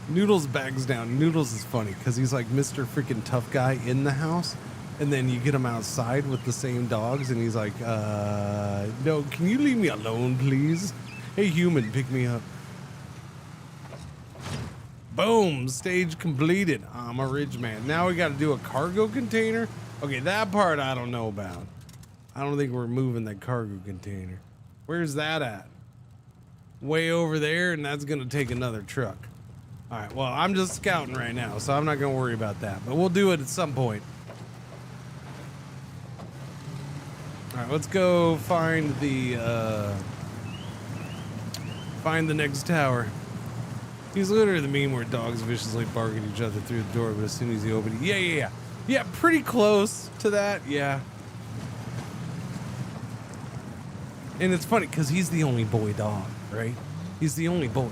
Noodles backs down. Noodles is funny because he's like Mr. freaking tough guy in the house. And then you get him outside with the same dogs, and he's like, no, can you leave me alone, please? Hey, human, pick me up. Boom, stage completed. I'm a rich man. Now we got to do a cargo container. Okay, that part I don't know about. I don't think we're moving that cargo container. Where's that at? Way over there, and that's going to take another truck. All right, well, I'm just scouting right now, so I'm not going to worry about that. But we'll do it at some point. All right, let's go find the next tower. He's literally the meme where dogs viciously bark at each other through the door, but as soon as you open it, yeah, pretty close to that, yeah. And it's funny because he's the only boy dog, right? He's the only boy.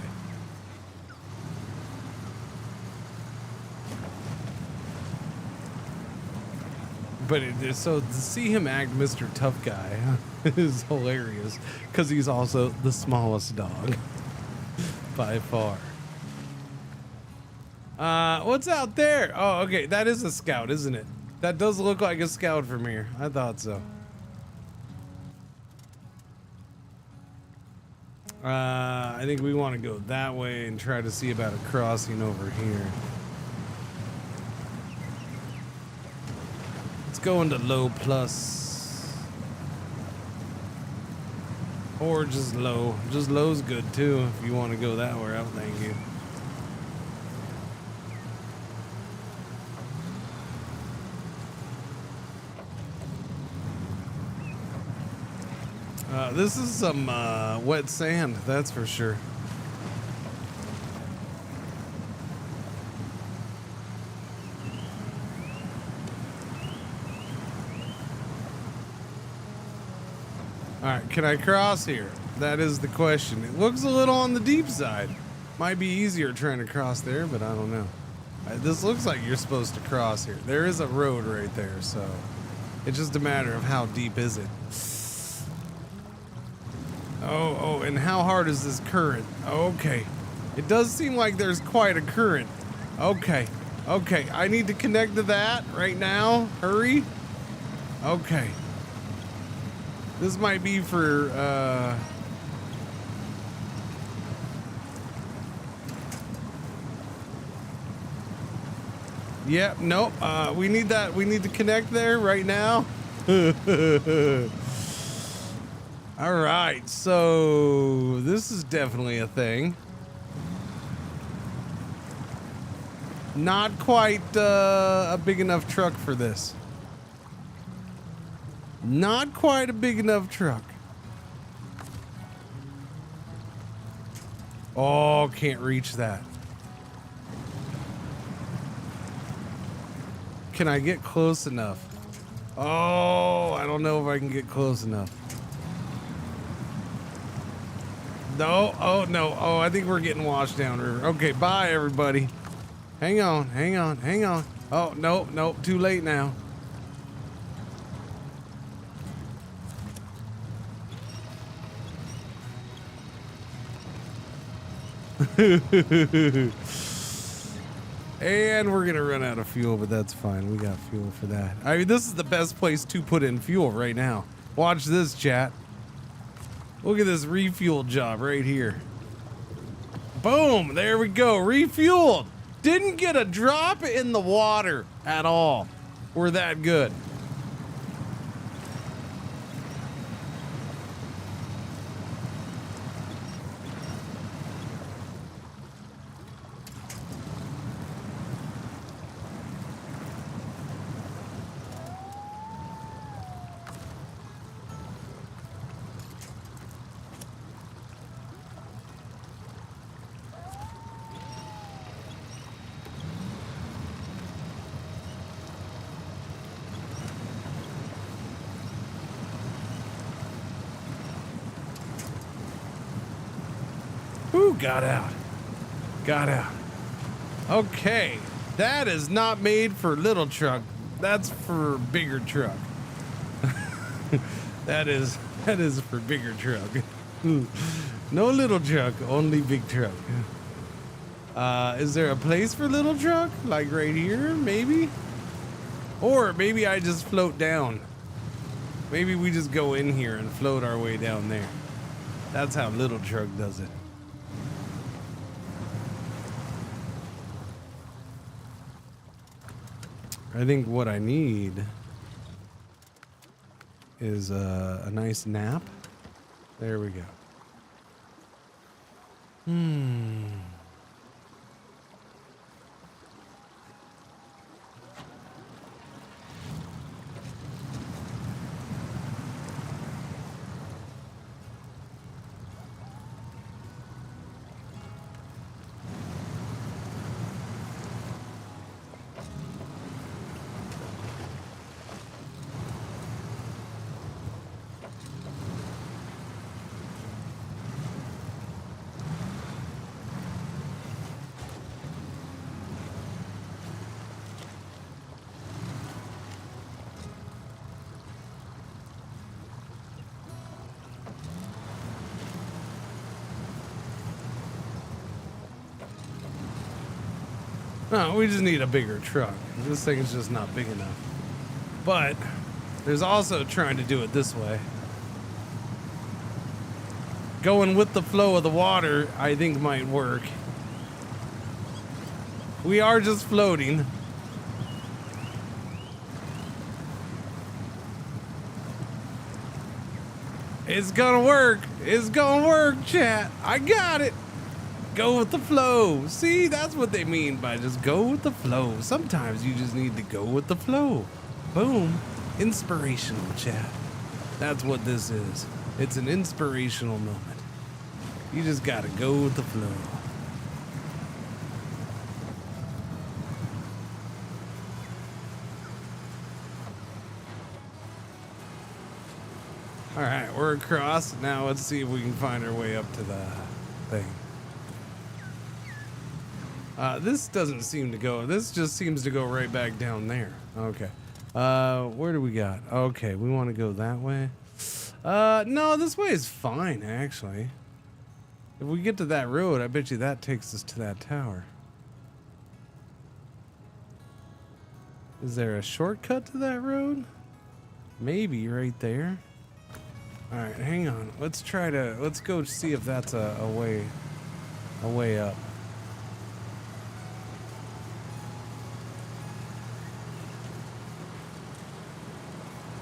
But so to see him act Mr. Tough Guy is hilarious because he's also the smallest dog by far. What's out there? Oh, okay. That is a scout, isn't it? That does look like a scout from here. I thought so. I think we want to go that way and try to see about a crossing over here. Let's go into low plus. Or just low. Just low's good too if you want to go that route. Thank you. This is some wet sand, that's for sure. Alright, can I cross here? That is the question. It looks a little on the deep side. Might be easier trying to cross there, but I don't know. This looks like you're supposed to cross here. There is a road right there, so it's just a matter of how deep is it. Oh, and how hard is this current? Okay. It does seem like there's quite a current. Okay. I need to connect to that right now. Hurry. Okay. This might be for, Yep, nope. We need that. We need to connect there right now. All right, so this is definitely a thing. Not quite a big enough truck for this. Not quite a big enough truck. Oh, can't reach that. Can I get close enough? Oh, I don't know if I can get close enough. No, oh no, oh, I think we're getting washed down river. Okay, bye everybody. Hang on. Oh, no, too late now. And we're gonna run out of fuel, but that's fine. We got fuel for that. I mean, this is the best place to put in fuel right now. Watch this, chat. Look at this refuel job right here. Boom, there we go, refueled. Didn't get a drop in the water at all. We're that good. Ooh, got out. Okay, that is not made for little truck. That's for bigger truck. that is for bigger truck. No little truck, only big truck. Is there a place for little truck? Like right here, maybe? Or maybe I just float down. Maybe we just go in here and float our way down there. That's how little truck does it. I think what I need is a nice nap. There we go. No, we just need a bigger truck. This thing is just not big enough. But there's also trying to do it this way. Going with the flow of the water, I think might work. We are just floating. It's gonna work. It's gonna work, chat. I got it. Go with the flow. See, that's what they mean by just go with the flow. Sometimes you just need to go with the flow. Boom. Inspirational, chat. That's what this is. It's an inspirational moment. You just gotta go with the flow. All right, we're across. Now let's see if we can find our way up to the thing. This doesn't seem to go. This just seems to go right back down there. Okay. Where do we got? Okay, we want to go that way. No, this way is fine, actually. If we get to that road, I bet you that takes us to that tower. Is there a shortcut to that road? Maybe right there. All right, hang on. Let's go see if that's a way up.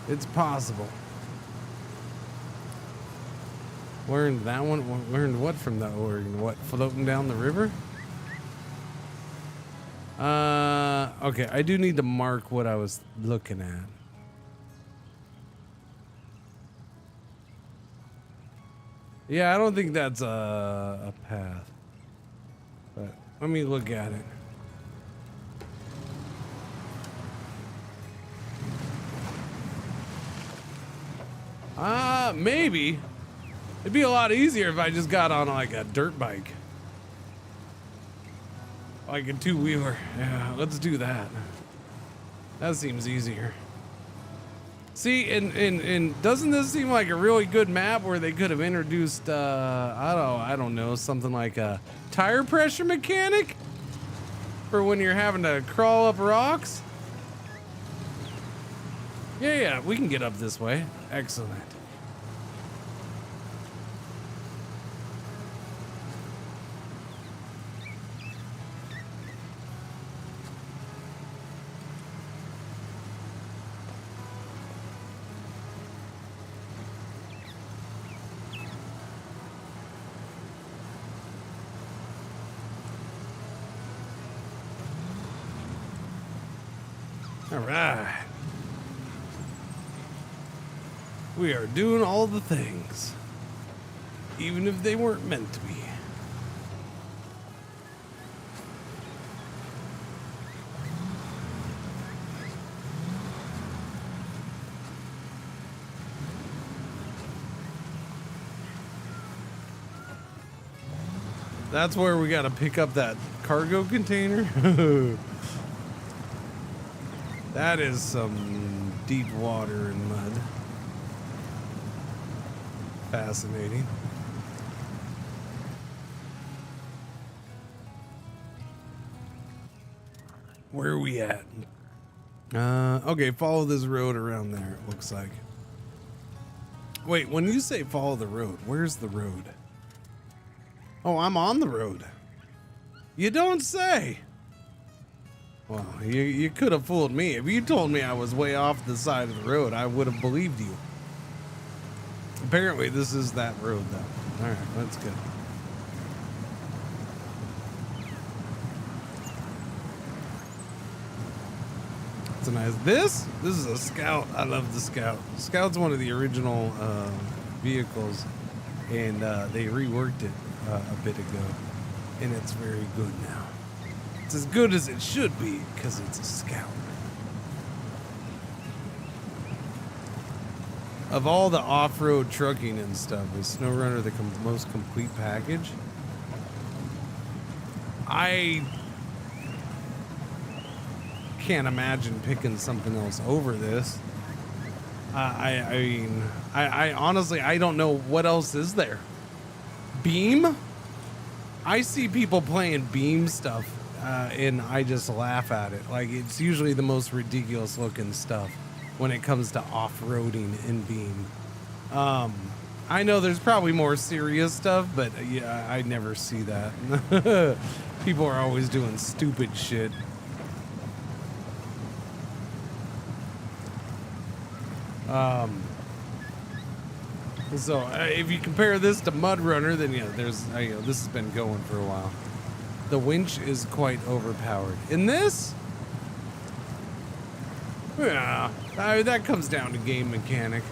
It's possible. Learned that one. Learned what from that? Learned what? Floating down the river? Okay, I do need to mark what I was looking at. Yeah, I don't think that's a path. But let me look at it. Maybe. It'd be a lot easier if I just got on like a dirt bike. Like a two-wheeler. Yeah, let's do that. That seems easier. See, and doesn't this seem like a really good map where they could have introduced, I don't know, something like a tire pressure mechanic for when you're having to crawl up rocks? Yeah, we can get up this way. Excellent. All right. We are doing all the things, even if they weren't meant to be. That's where we got to pick up that cargo container. That is some deep water and mud. Fascinating. Where are we at? Okay, follow this road around there, it looks like. Wait, when you say follow the road, where's the road? Oh, I'm on the road. You don't say. Well, you could have fooled me. If you told me I was way off the side of the road, I would have believed you. Apparently, this is that road, though. All right, that's good. It's a nice. This is a Scout. I love the Scout. Scout's one of the original vehicles, and they reworked it a bit ago, and it's very good now. It's as good as it should be because it's a Scout. Of all the off-road trucking and stuff, is SnowRunner the most complete package? I can't imagine picking something else over this. I mean, I honestly, I don't know what else is there. Beam? I see people playing Beam stuff and I just laugh at it. Like, it's usually the most ridiculous looking stuff when it comes to off-roading in Beam. I know there's probably more serious stuff, but yeah, I never see that. People are always doing stupid shit. So if you compare this to Mud Runner, then yeah, there's this has been going for a while. The winch is quite overpowered. In this, yeah, that comes down to game mechanic.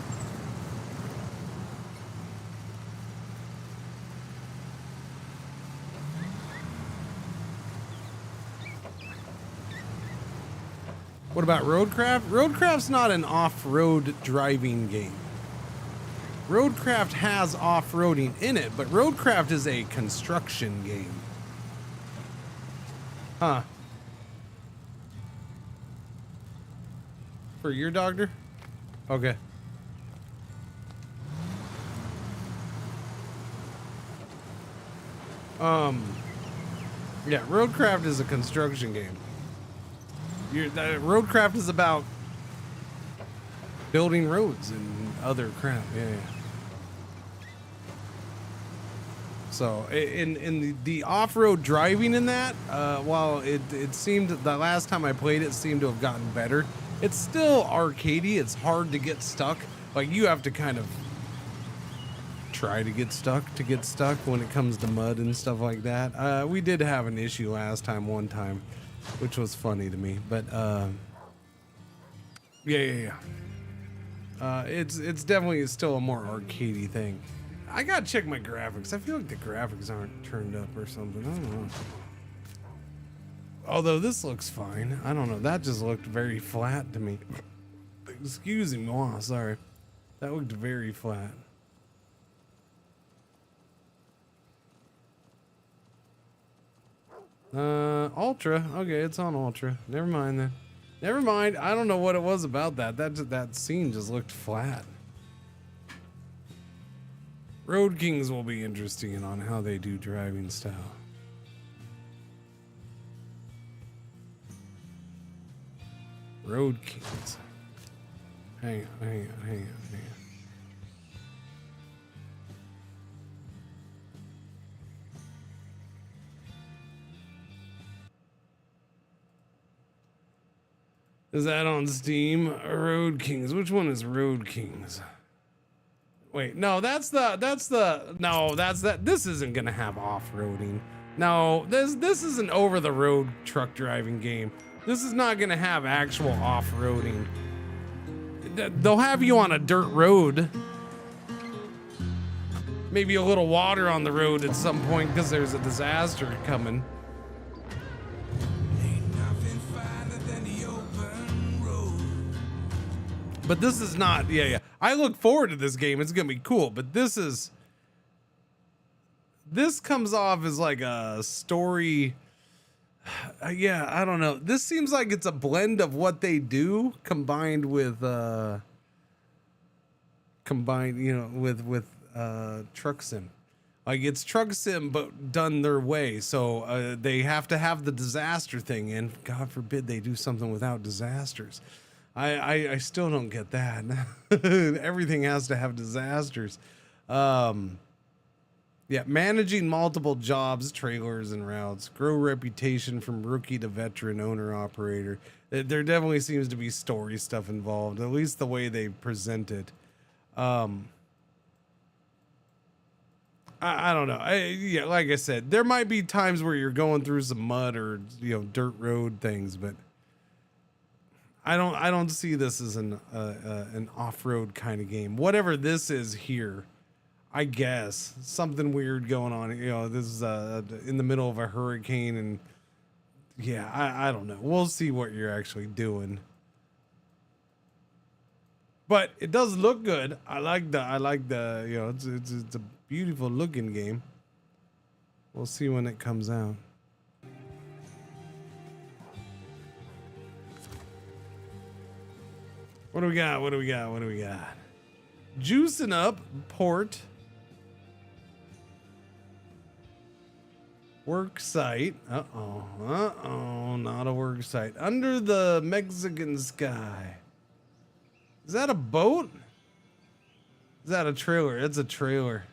What about Roadcraft? Roadcraft's not an off-road driving game. Roadcraft has off-roading in it, but Roadcraft is a construction game. Huh. For your doctor? Okay. Yeah, Roadcraft is a construction game. Roadcraft is about building roads and other crap. Yeah. So in the off-road driving in that, while it seemed the last time I played it seemed to have gotten better, it's still arcadey. It's hard to get stuck. Like, you have to kind of try to get stuck when it comes to mud and stuff like that. We did have an issue one time, which was funny to me, but yeah. It's definitely still a more arcadey thing. I gotta check my graphics. I feel like the graphics aren't turned up or something. I don't know. Although this looks fine. I don't know. That just looked very flat to me. Excuse me. Oh, sorry. That looked very flat. Ultra. Okay, it's on Ultra. Never mind then. Never mind. I don't know what it was about that. That scene just looked flat. Road Kings will be interesting on how they do driving style. Road Kings. Hang on. Is that on Steam? Road Kings. Which one is Road Kings? Wait, no, that's that. This isn't gonna have off-roading. No, this is an over-the-road truck driving game. This is not gonna have actual off-roading. They'll have you on a dirt road. Maybe a little water on the road at some point because there's a disaster coming. But this is not, yeah. I look forward to this game. It's gonna be cool, but this comes off as like a story. Yeah, I don't know. This seems like it's a blend of what they do combined with truck sim. Like, it's truck sim but done their way. So they have to have the disaster thing, and God forbid they do something without disasters. I still don't get that. Everything has to have disasters. Yeah, managing multiple jobs, trailers, and routes. Grow reputation from rookie to veteran owner-operator. There definitely seems to be story stuff involved, at least the way they present it. I don't know. Yeah, like I said, there might be times where you're going through some mud or dirt road things, but I don't see this as an off-road kind of game. Whatever this is here, I guess something weird going on. This is in the middle of a hurricane, and yeah, I don't know. We'll see what you're actually doing. But it does look good. I like the it's a beautiful looking game. We'll see when it comes out. What do we got? Juicing up port. Work site. Uh-oh. Uh-oh. Not a work site. Under the Mexican sky. Is that a boat? Is that a trailer? It's a trailer.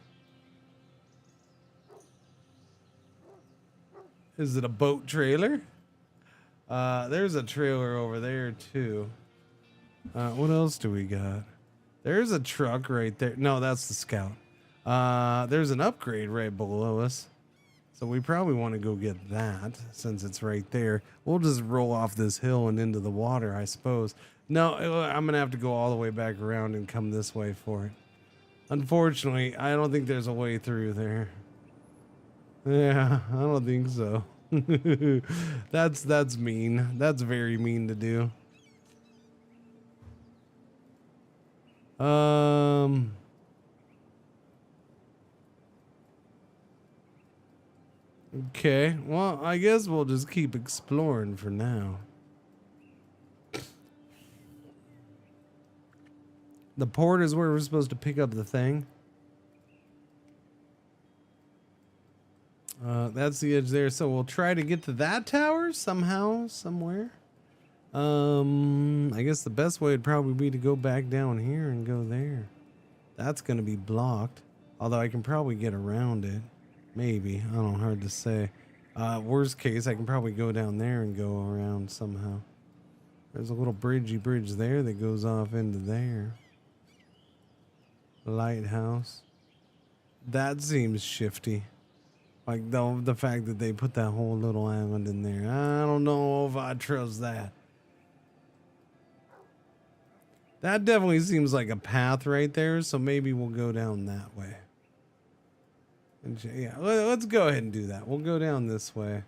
Is it a boat trailer? There's a trailer over there too. What else do we got? There's a truck right there. No, that's the Scout. There's an upgrade right below us. So we probably want to go get that since it's right there. We'll just roll off this hill and into the water, I suppose. No, I'm going to have to go all the way back around and come this way for it. Unfortunately, I don't think there's a way through there. Yeah, I don't think so. That's mean. That's very mean to do. Okay, well, I guess we'll just keep exploring for now. The port is where we're supposed to pick up the thing. That's the edge there, so we'll try to get to that tower somehow, somewhere. I guess the best way would probably be to go back down here and go there. That's gonna be blocked, although I can probably get around it. Maybe, I don't know, hard to say. Worst case, I can probably go down there and go around somehow. There's a little bridge there that goes off into there. Lighthouse. That seems shifty. Like the fact that they put that whole little island in there. I don't know if I trust that. That definitely seems like a path right there, so maybe we'll go down that way. And yeah, let's go ahead and do that. We'll go down this way.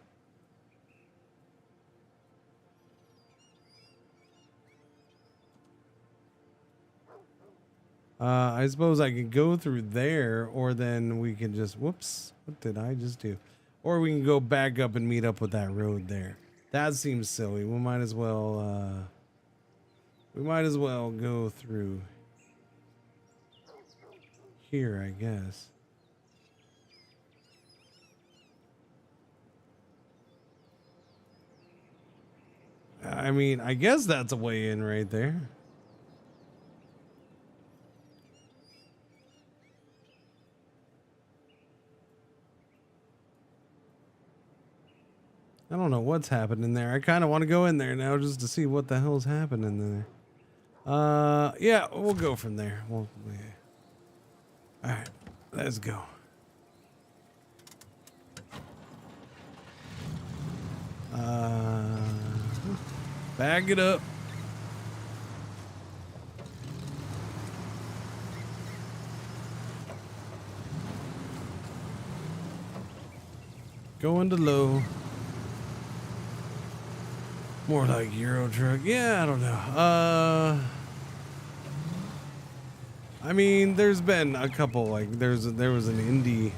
I suppose I could go through there, or then we can just, whoops, what did I just do? Or we can go back up and meet up with that road there. That seems silly. We might as well go through here, I guess. I mean, I guess that's a way in right there. I don't know what's happening there. I kind of want to go in there now just to see what the hell's happening there. Yeah, we'll go from there. Yeah. All right, let's go. Back it up. Going to low. More like Euro truck. Yeah, I don't know. I mean, there's been a couple, like there was an indie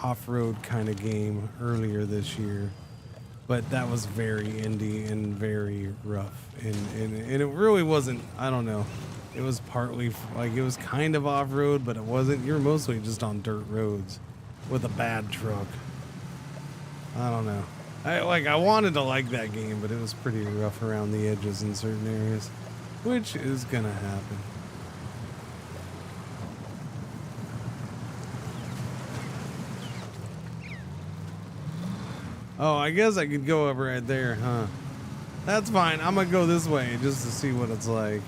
off-road kind of game earlier this year, but that was very indie and very rough, and it really wasn't, I don't know, it was partly like it was kind of off-road, but it wasn't. You're mostly just on dirt roads with a bad truck. I don't know. I wanted to like that game, but it was pretty rough around the edges in certain areas, which is gonna happen. Oh, I guess I could go over right there, huh? That's fine. I'm gonna go this way just to see what it's like.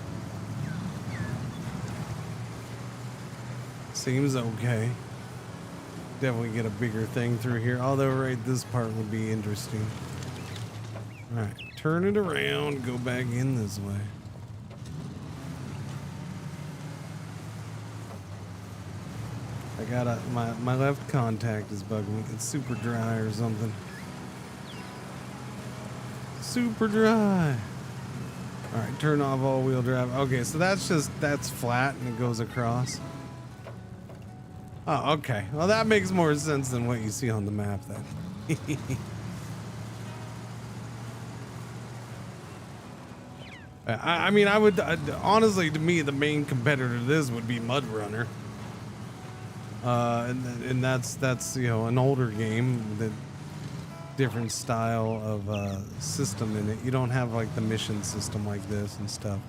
Seems okay. Definitely get a bigger thing through here. Although, right, this part would be interesting. All right, turn it around. Go back in this way. I got my left contact is bugging me. It's super dry or something. Super dry. All right, turn off all-wheel drive. Okay, so that's flat and it goes across. Oh, okay. Well, that makes more sense than what you see on the map then. I mean, I would honestly, to me, the main competitor to this would be Mud Runner. And that's you know, an older game with a different style of system in it. You don't have like the mission system like this and stuff.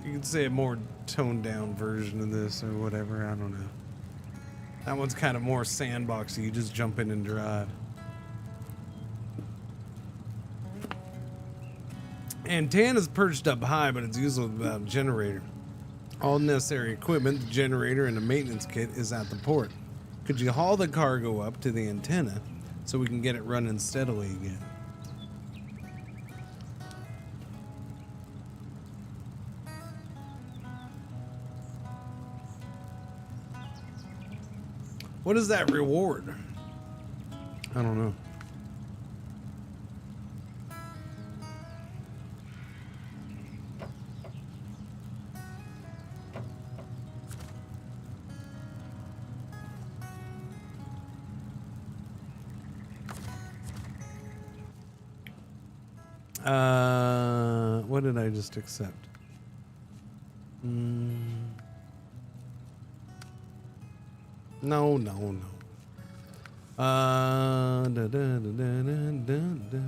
You could say a more toned down version of this or whatever. I don't know. That one's kind of more sandboxy. You just jump in and drive. Antenna's perched up high, but it's usually without a generator. All necessary equipment, the generator, and a maintenance kit is at the port. Could you haul the cargo up to the antenna so we can get it running steadily again? What is that reward? I don't know. What did I just accept? No. Da, da, da, da, da, da.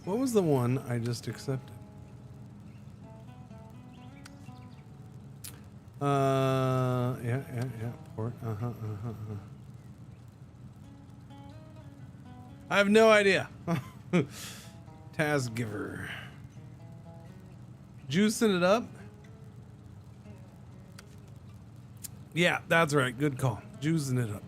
What was the one I just accepted? Yeah. Port. I have no idea. Task giver. Juicing it up? Yeah, that's right. Good call. Juicing it up.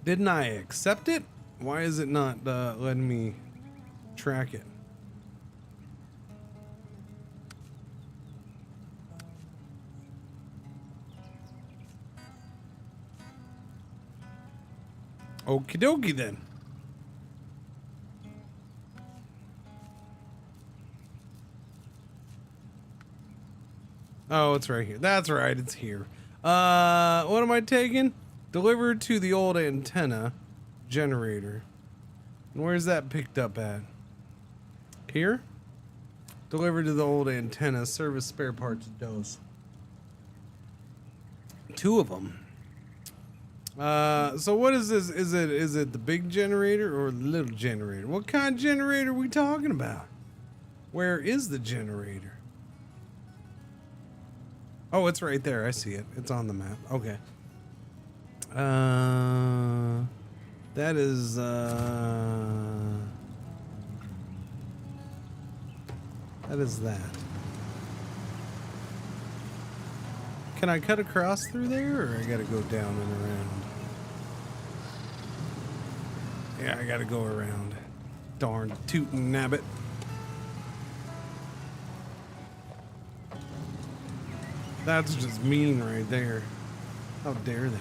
Didn't I accept it? Why is it not letting me track it? Okie dokie then. Oh, it's right here. That's right, it's here. What am I taking? Delivered to the old antenna generator. And where's that picked up at? Here? Delivered to the old antenna service spare parts dose. 2 of them. So what is this? Is it the big generator or the little generator? What kind of generator are we talking about? Where is the generator? Oh, it's right there. I see it. It's on the map. Okay. That is that. Can I cut across through there, or I gotta go down and around? Yeah, I gotta go around. Darn tootin' nabbit. That's just mean right there. How dare they?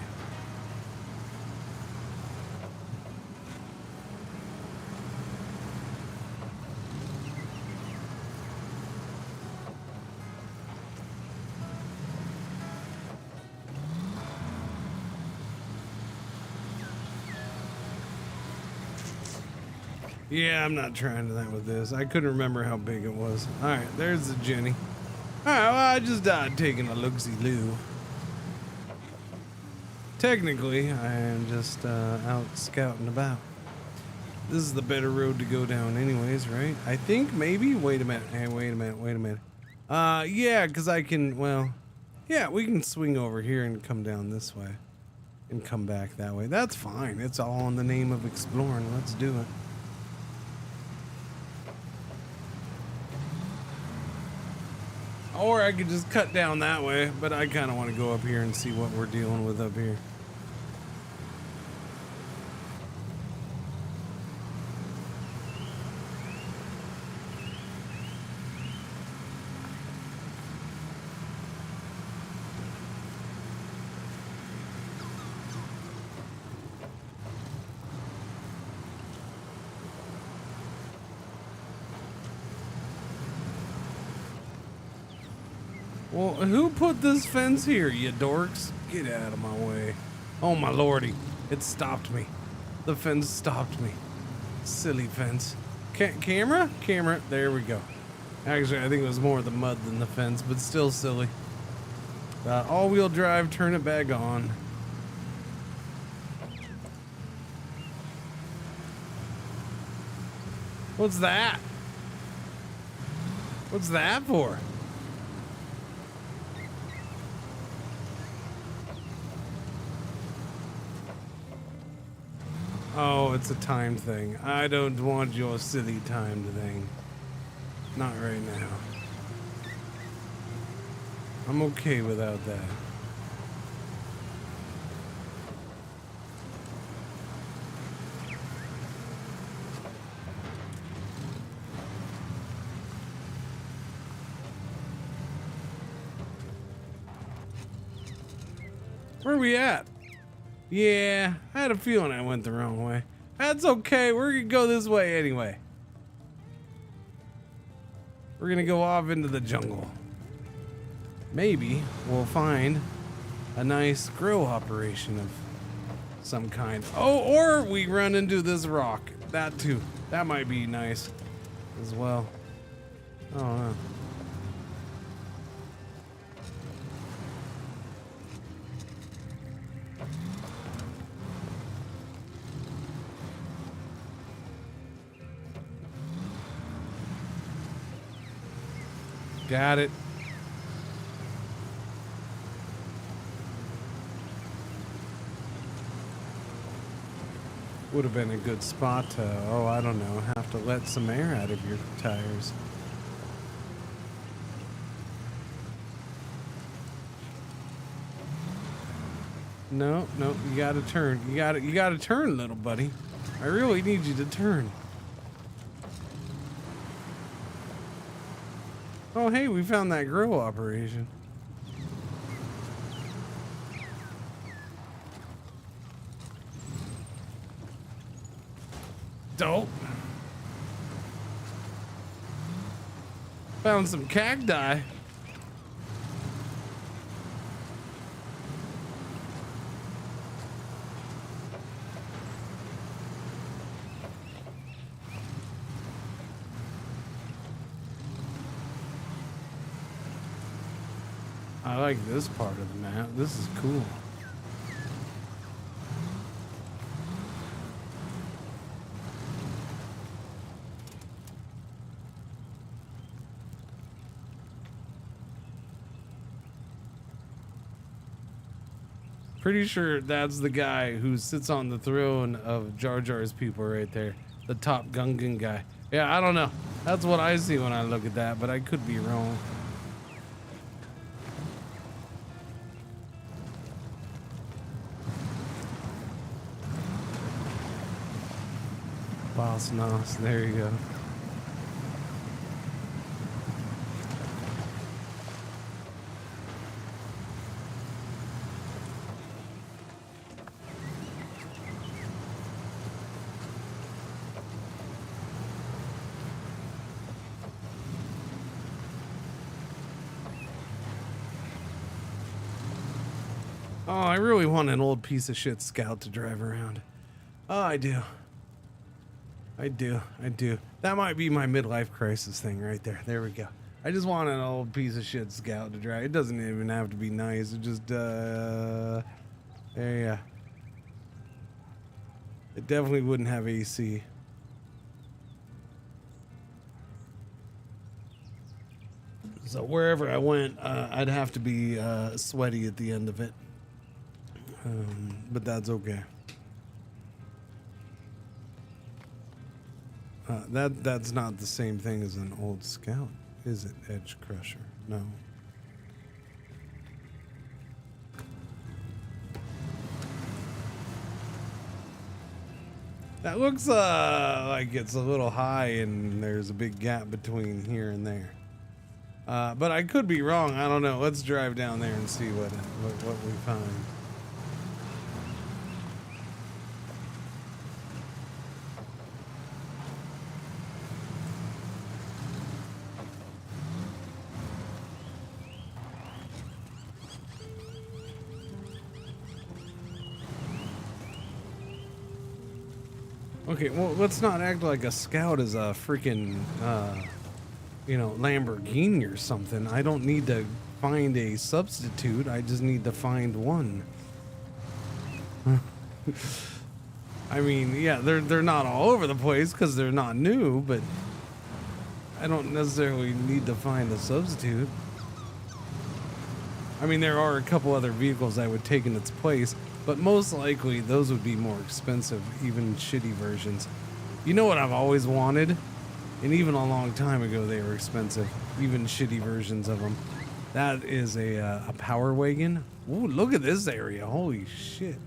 Yeah, I'm not trying that with this. I couldn't remember how big it was. Alright, there's the Jenny. Alright, well, I just died taking a look-see-loo. Technically, I am just out scouting about. This is the better road to go down anyways, right? I think maybe. Wait a minute. Hey, wait a minute. Yeah, because I can, well, yeah, we can swing over here and come down this way. And come back that way. That's fine. It's all in the name of exploring. Let's do it. Or I could just cut down that way, but I kind of want to go up here and see what we're dealing with up here. Well, who put this fence here, you dorks? Get out of my way. Oh my lordy, it stopped me. The fence stopped me. Silly fence. Camera? Camera, there we go. Actually, I think it was more the mud than the fence, but still silly. All-wheel drive, turn it back on. What's that? What's that for? Oh, it's a time thing. I don't want your silly timed thing. Not right now. I'm okay without that. Where are we at? Yeah, I had a feeling I went the wrong way. That's okay, we're gonna go this way anyway. We're gonna go off into the jungle. Maybe we'll find a nice grill operation of some kind. Oh, or we run into this rock. That too. That might be nice as well. I don't know. Got it. Would have been a good spot to, oh, I don't know, have to let some air out of your tires. No, you gotta turn. You gotta turn, little buddy. I really need you to turn. Oh, hey, we found that grill operation. Dope. Found some cacti. I like this part of the map. This is cool. Pretty sure that's the guy who sits on the throne of Jar Jar's people right there. The top Gungan guy. Yeah, I don't know. That's what I see when I look at that, but I could be wrong. Boss Nos, there you go. Oh, I really want an old piece of shit Scout to drive around. Oh, I do. I do. That might be my midlife crisis thing right there. There we go. I just want an old piece of shit Scout to drive. It doesn't even have to be nice. It just, there you go. It definitely wouldn't have AC. So wherever I went, I'd have to be sweaty at the end of it. But that's okay. That's not the same thing as an old Scout, is it, Edge Crusher? No. That looks like it's a little high and there's a big gap between here and there. But I could be wrong. I don't know. Let's drive down there and see what we find. Okay, well, let's not act like a Scout is a freaking, you know, Lamborghini or something. I don't need to find a substitute. I just need to find one. I mean, yeah, they're not all over the place because they're not new, but I don't necessarily need to find a substitute. I mean, there are a couple other vehicles I would take in its place, but most likely those would be more expensive, even shitty versions. You know what I've always wanted? And even a long time ago they were expensive, even shitty versions of them. That is a power wagon. Ooh, look at this area. Holy shit.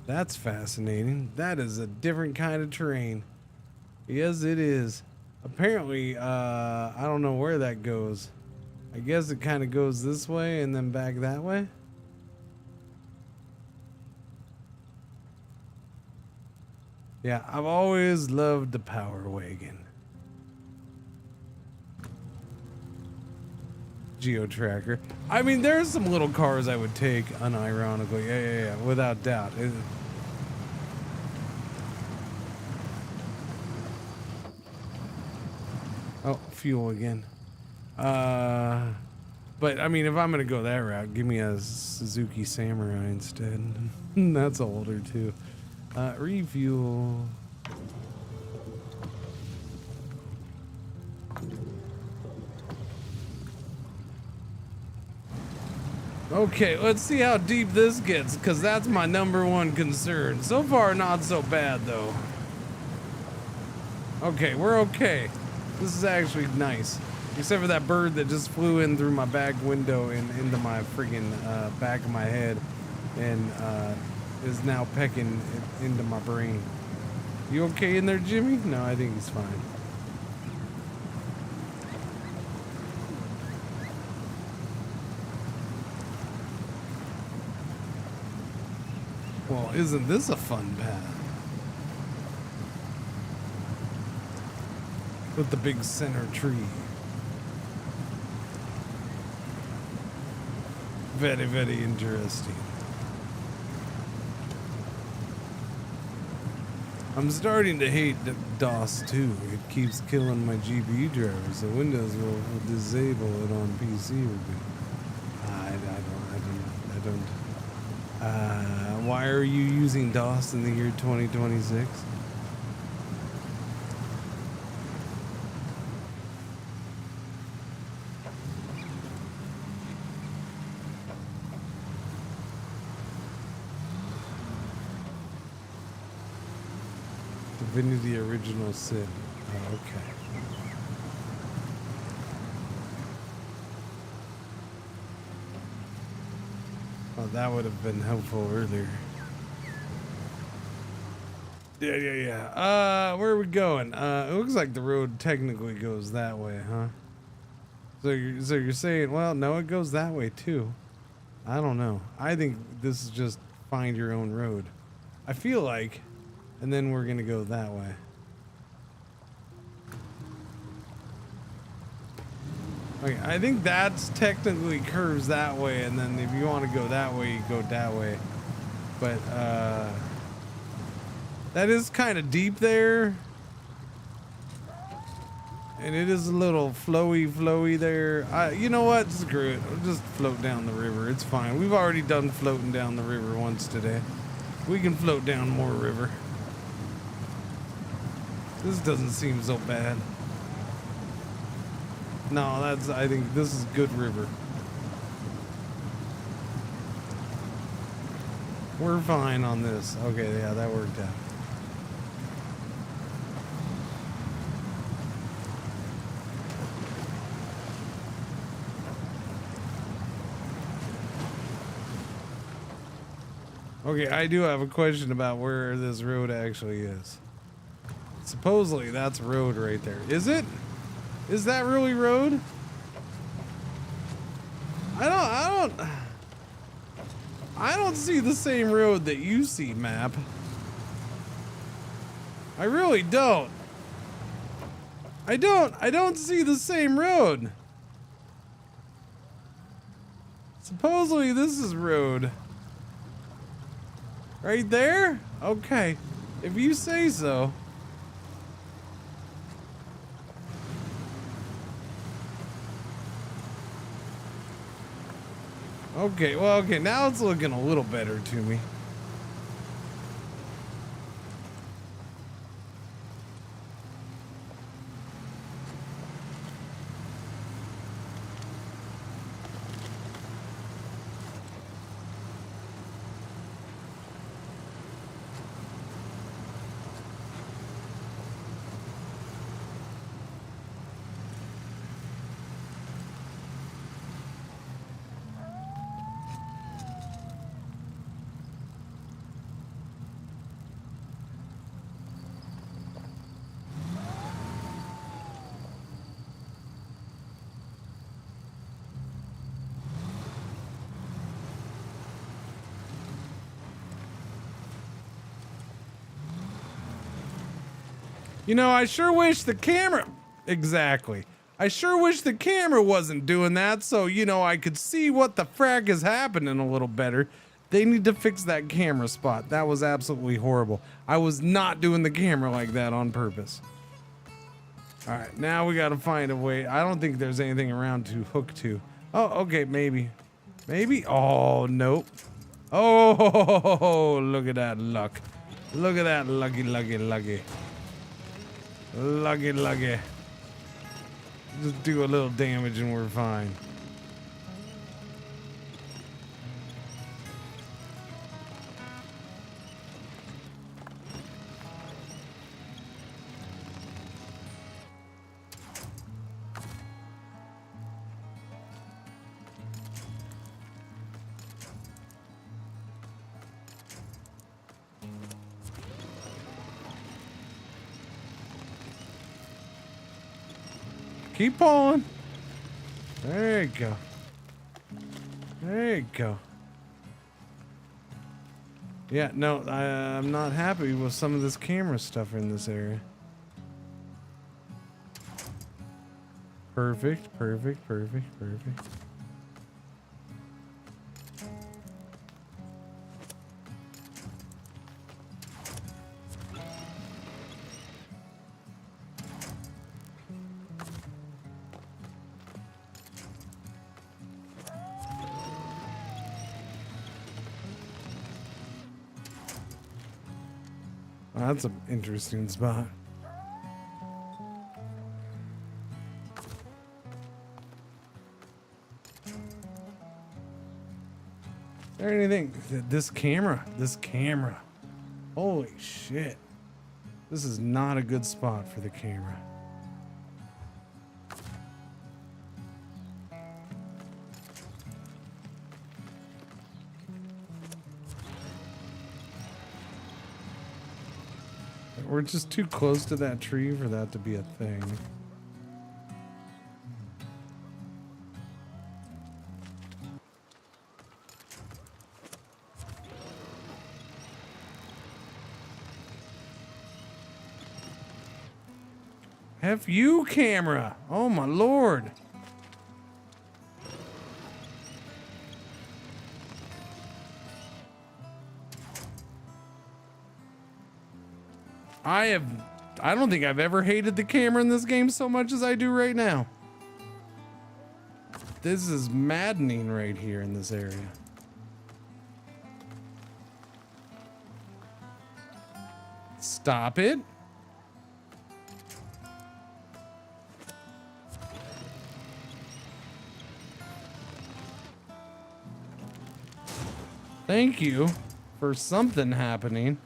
That's fascinating. That is a different kind of terrain. Yes, it is. Apparently, I don't know where that goes. I guess it kind of goes this way and then back that way. Yeah, I've always loved the power wagon. Geo-tracker. I mean, there's some little cars I would take, unironically. Yeah, without doubt. Oh, fuel again. But I mean, if I'm gonna go that route, give me a Suzuki Samurai instead. That's older too. Refuel. Okay, let's see how deep this gets, because that's my #1 concern. So far, not so bad, though. Okay, we're okay. This is actually nice. Except for that bird that just flew in through my back window and into my freaking back of my head and is now pecking into my brain. You okay in there, Jimmy? No, I think he's fine. Well, isn't this a fun path? With the big center tree. Very, very interesting. I'm starting to hate DOS too. It keeps killing my GPU drivers. The Windows will disable it on PC. I don't. Why are you using DOS in the year 2026? Divinity Original Sin. Oh, okay. Oh, that would have been helpful earlier. Yeah. Where are we going? It looks like the road technically goes that way, huh? So you're saying, well, no, it goes that way too. I don't know. I think this is just find your own road. I feel like, and then we're gonna go that way. Okay, I think that's technically curves that way, and then if you want to go that way, you go that way. But that is kind of deep there, and it is a little flowy there. You know what? Screw it. I'll just float down the river. It's fine. We've already done floating down the river once today. We can float down more river. This doesn't seem so bad. No, I think this is good river. We're fine on this. Okay, yeah, that worked out. Okay, I do have a question about where this road actually is. Supposedly that's road right there. Is it? Is that really road? I don't see the same road that you see, map. I really don't. I don't see the same road. Supposedly this is road. Right there? Okay. If you say so. Okay, well, okay, now it's looking a little better to me. You know, I sure wish the camera... Exactly. I sure wish the camera wasn't doing that so, you know, I could see what the frack is happening a little better. They need to fix that camera spot. That was absolutely horrible. I was not doing the camera like that on purpose. All right, now we got to find a way. I don't think there's anything around to hook to. Oh, okay, maybe. Maybe? Oh, nope. Oh, look at that luck. Look at that lucky. Lucky. Just do a little damage and we're fine. Keep pulling. There you go. There you go. Yeah, no, I'm not happy with some of this camera stuff in this area. Perfect. Well, that's an interesting spot. Is there anything? This camera. Holy shit. This is not a good spot for the camera. We're just too close to that tree for that to be a thing. F you, camera. Oh my lord. I don't think I've ever hated the camera in this game so much as I do right now. This is maddening right here in this area. Stop it. Thank you for something happening.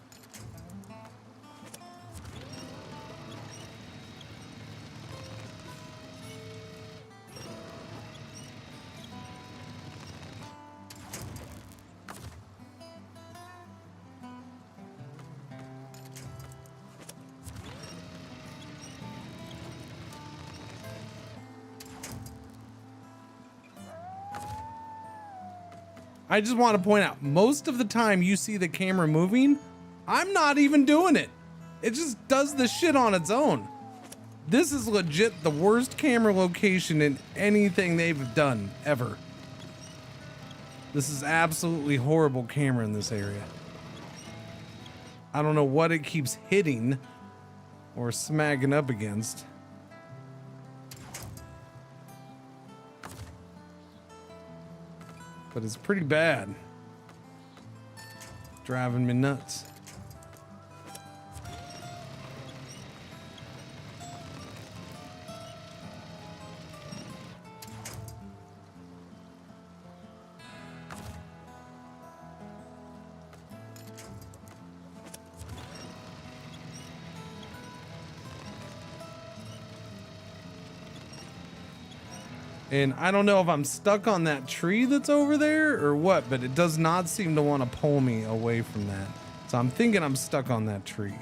I just want to point out, most of the time you see the camera moving, I'm not even doing it. It just does the shit on its own. This is legit the worst camera location in anything they've done ever. This is absolutely horrible camera in this area. I don't know what it keeps hitting or smacking up against. But it's pretty bad. Driving me nuts. And I don't know if I'm stuck on that tree that's over there or what, but it does not seem to want to pull me away from that. So I'm thinking I'm stuck on that tree.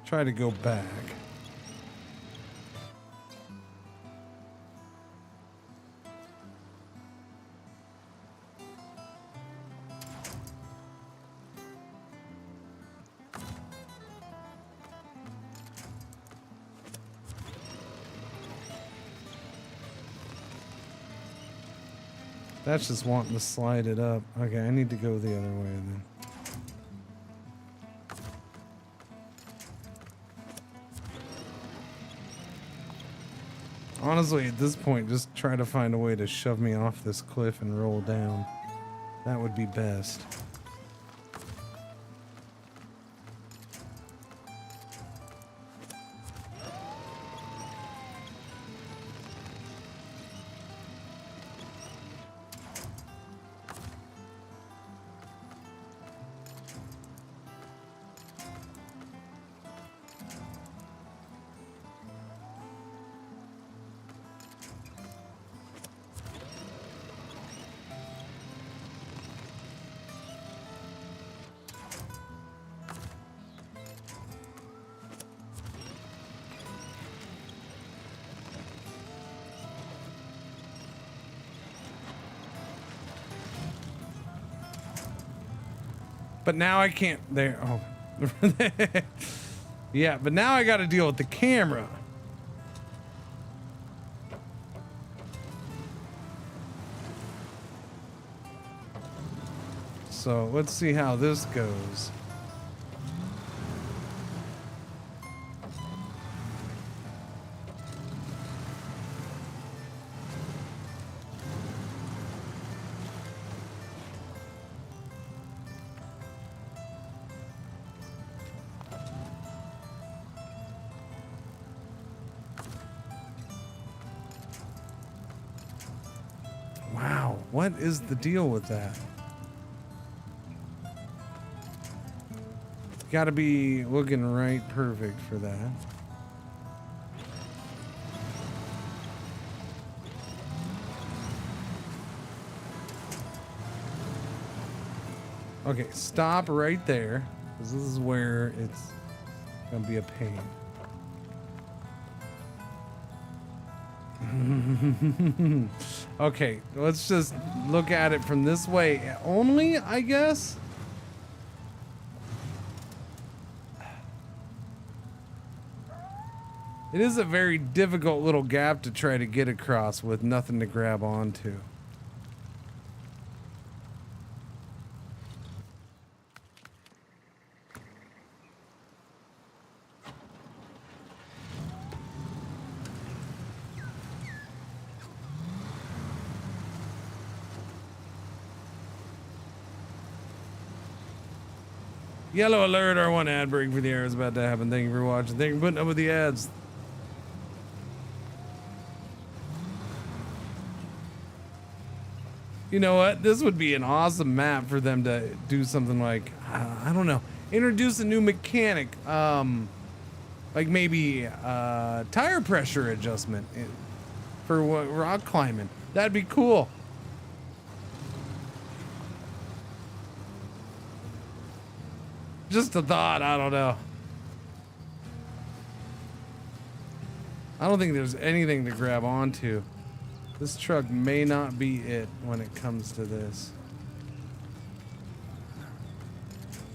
Try to go back. That's just wanting to slide it up. Okay, I need to go the other way then. Honestly, at this point, just try to find a way to shove me off this cliff and roll down. That would be best. But now I can't there. Oh. Yeah, but now I got to deal with the camera. So let's see how this goes. Wow, what is the deal with that? Gotta be looking right perfect for that. Okay, stop right there, because this is where it's gonna be a pain. Okay, let's just look at it from this way only, I guess. It is a very difficult little gap to try to get across with nothing to grab onto. Yellow alert, our one ad break for the air is about to happen. Thank you for watching. Thank you for putting up with the ads. You know what? This would be an awesome map for them to do something like, I don't know, introduce a new mechanic. Like maybe tire pressure adjustment for rock climbing. That'd be cool. Just a thought, I don't know. I don't think there's anything to grab onto. This truck may not be it when it comes to this.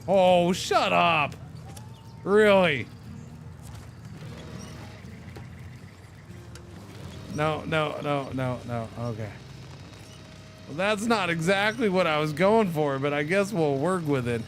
Oh, shut up. Really? No. Okay. Well, that's not exactly what I was going for, but I guess we'll work with it.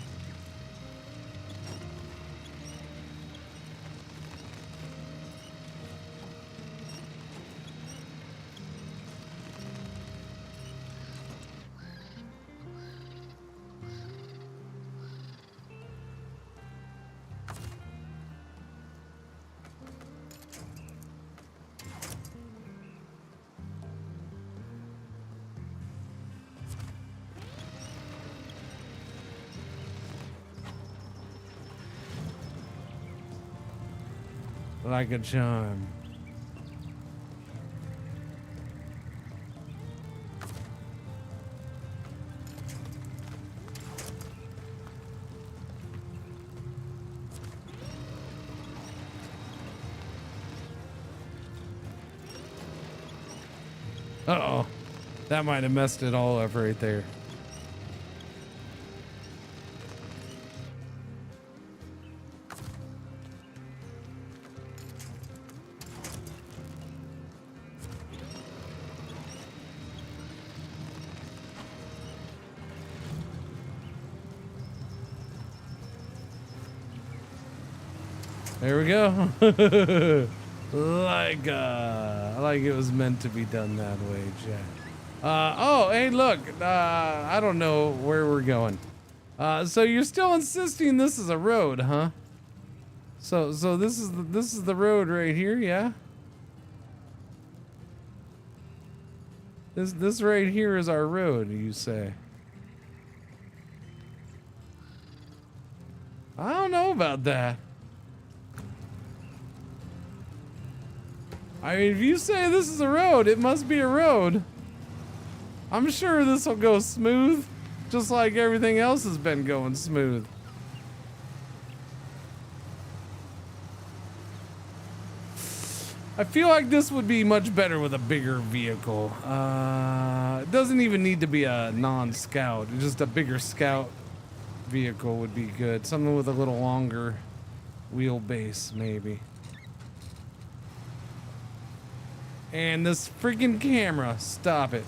Like a charm. Uh-oh. That might have messed it all up right there. There we go. like it was meant to be done that way, Jack. Oh, hey, look. I don't know where we're going. So you're still insisting this is a road, huh? So this is the road right here, yeah? This right here is our road, you say? I don't know about that. I mean, if you say this is a road, it must be a road. I'm sure this will go smooth, just like everything else has been going smooth. I feel like this would be much better with a bigger vehicle. It doesn't even need to be a non-scout. Just a bigger scout vehicle would be good. Something with a little longer wheelbase, maybe. And this freaking camera, stop it.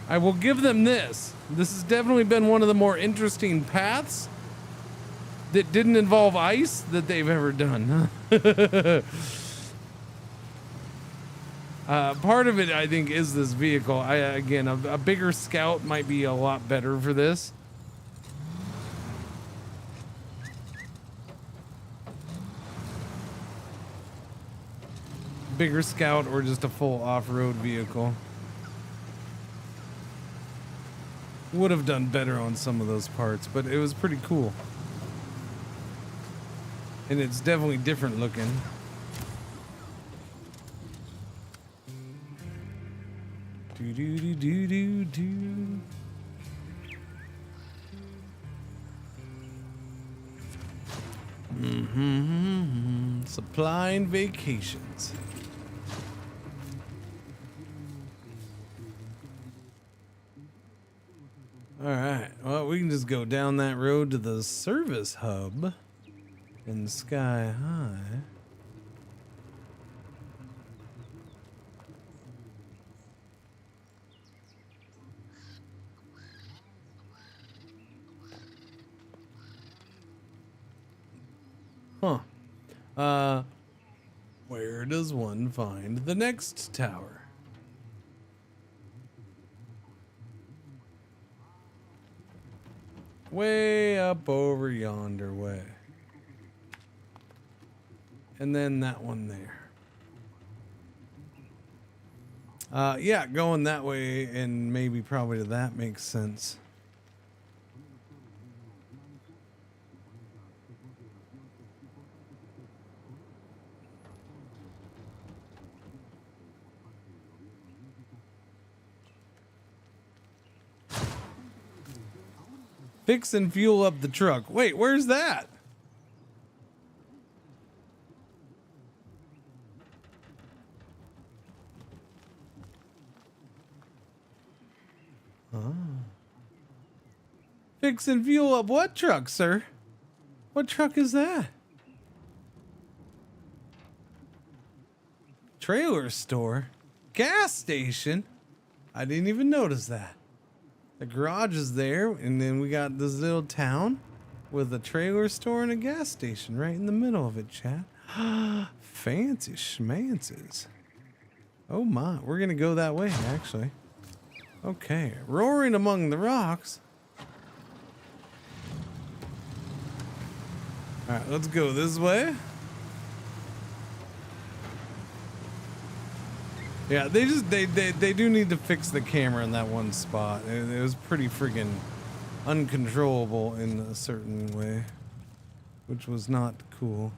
I will give them this. This has definitely been one of the more interesting paths that didn't involve ice that they've ever done. Part of it, I think, is this vehicle. Again, a bigger Scout might be a lot better for this. Bigger Scout or just a full off-road vehicle. Would have done better on some of those parts, but it was pretty cool. And it's definitely different looking. Do do do do do do. Supplying vacations. All right. Well, we can just go down that road to the service hub in Sky High. Huh. Where does one find the next tower? Way up over yonder way. And then that one there. Yeah, going that way and maybe probably to that makes sense. Fix and fuel up the truck. Wait, where's that? Oh. Fix and fuel up what truck, sir? What truck is that? Trailer store? Gas station? I didn't even notice that. The garage is there, and then we got this little town with a trailer store and a gas station right in the middle of it, chat. Fancy schmances. Oh my, we're gonna go that way, actually. Okay, roaring among the rocks. All right, let's go this way. Yeah, they do need to fix the camera in that one spot. It was pretty friggin' uncontrollable in a certain way, which was not cool.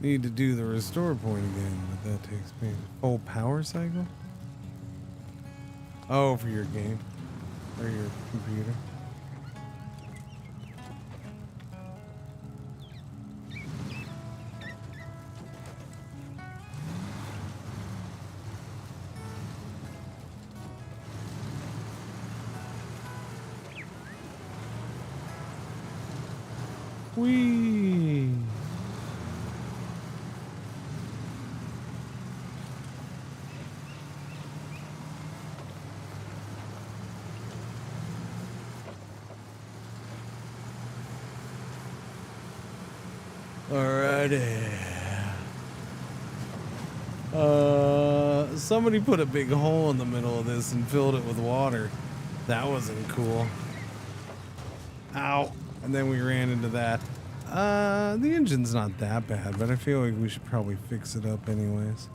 Need to do the restore point again, but that takes me full power cycle. Oh, for your game or your computer. Whee! Alrighty. Somebody put a big hole in the middle of this and filled it with water. That wasn't cool. Ow. And then we ran into that. The engine's not that bad, but I feel like we should probably fix it up anyways.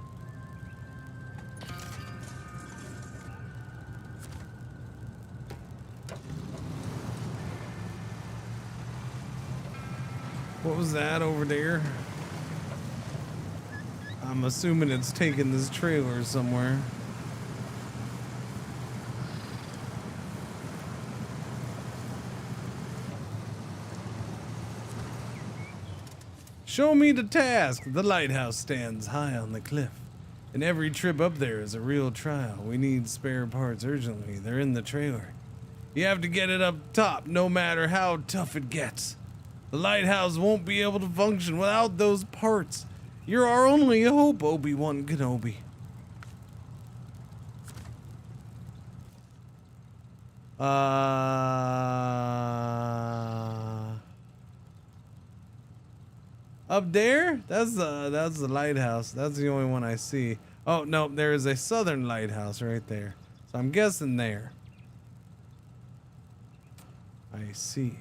What was that over there? I'm assuming it's taking this trailer somewhere. Show me the task. The lighthouse stands high on the cliff, and every trip up there is a real trial. We need spare parts urgently. They're in the trailer. You have to get it up top, no matter how tough it gets. The lighthouse won't be able to function without those parts. You're our only hope, Obi-Wan Kenobi. Up there? That's the lighthouse. That's the only one I see. Oh no, there is a southern lighthouse right there. So I'm guessing there. I see.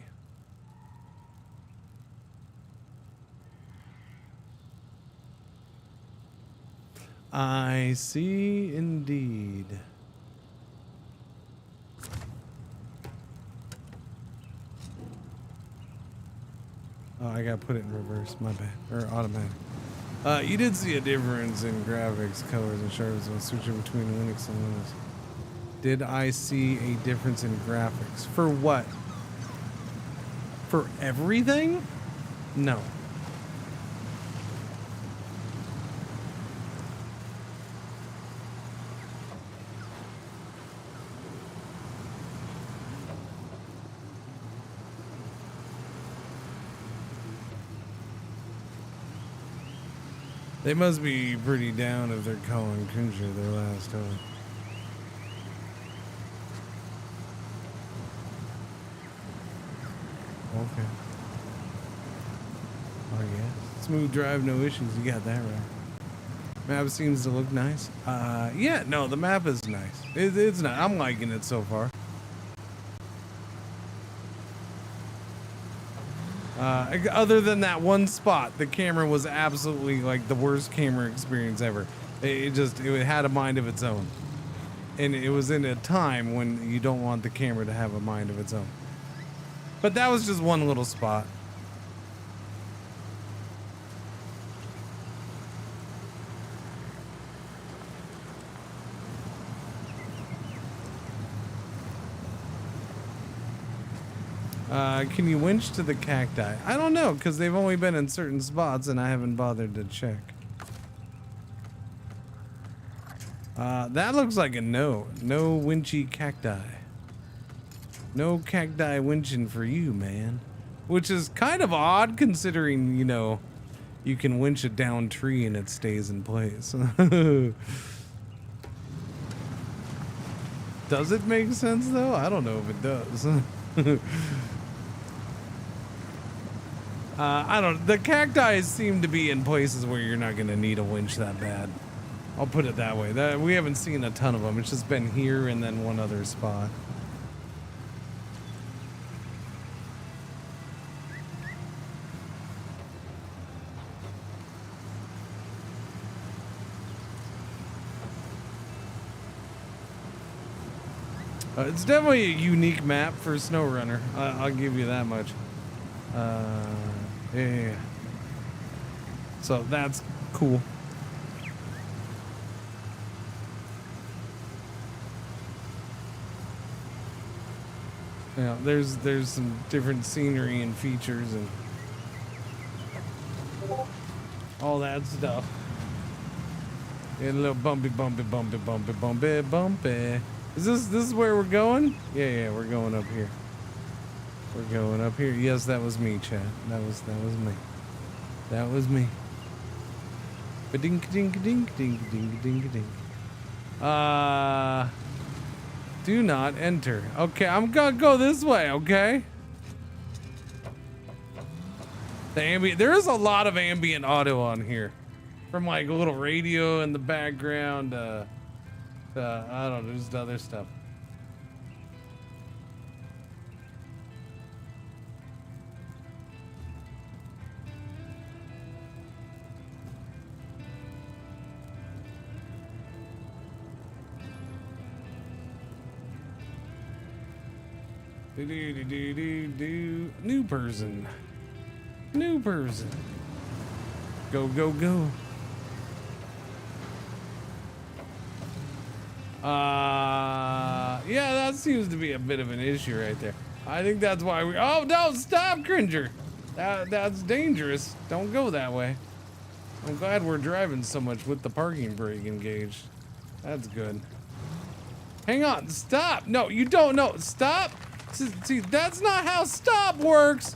I see indeed. Oh, I gotta put it in reverse, my bad. Or automatic. You did see a difference in graphics, colors, and sharpness when switching between Linux and Windows. Did I see a difference in graphics? For what? For everything? No. They must be pretty down if they're calling Cringer their last hope. Okay. Oh yeah. Smooth drive, no issues. You got that right. Map seems to look nice. Yeah, no, the map is nice. It's not. I'm liking it so far. Other than that one spot, the camera was absolutely like the worst camera experience ever. It had a mind of its own. And it was in a time when you don't want the camera to have a mind of its own. But that was just one little spot. Can you winch to the cacti? I don't know, because they've only been in certain spots and I haven't bothered to check. That looks like a no. No winchy cacti. No cacti winching for you, man. Which is kind of odd considering, you know, you can winch a down tree and it stays in place. Does it make sense though? I don't know if it does. I don't. The cacti seem to be in places where you're not gonna need a winch that bad. I'll put it that way. We haven't seen a ton of them. It's just been here and then one other spot. It's definitely a unique map for SnowRunner. I'll give you that much. Yeah. So that's cool. Yeah, there's some different scenery and features and all that stuff. Yeah, a little bumpy. Is this where we're going? Yeah, we're going up here. We're going up here. Yes, that was me, chat. That was me. That was me. Ba-dink-dink-dink-dink-dink-dink-dink. Do not enter. Okay, I'm gonna go this way, okay? There is a lot of ambient audio on here. From like a little radio in the background, I don't know, just other stuff. New person. Go. Yeah, that seems to be a bit of an issue right there. I think that's why we. Oh no! Stop, Cringer. That's dangerous. Don't go that way. I'm glad we're driving so much with the parking brake engaged. That's good. Hang on. Stop. No, you don't know. Stop. See, that's not how stop works.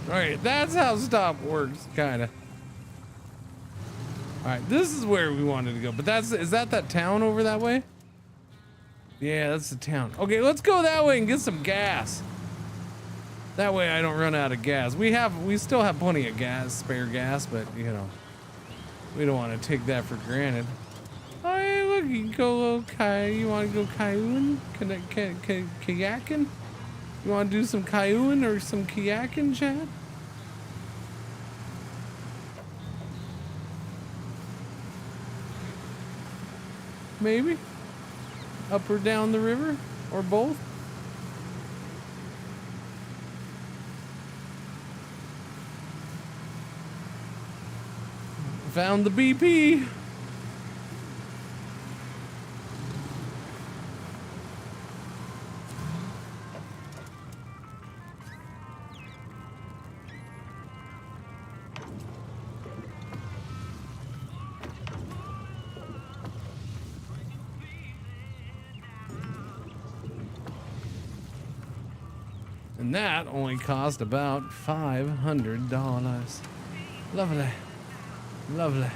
Alright, that's how stop works, kinda. Alright, this is where we wanted to go, but is that town over that way? Yeah, that's the town. Okay, let's go that way and get some gas. That way I don't run out of gas. We still have plenty of gas, spare gas, but you know, we don't want to take that for granted. Oh, hey, look, you can go a little you want to go kayaking? Kayaking? You want to do some kayaking or some kayaking, Chad? Maybe? Up or down the river? Or both? Found the BP. And that only cost about $500. Lovely. Lovely.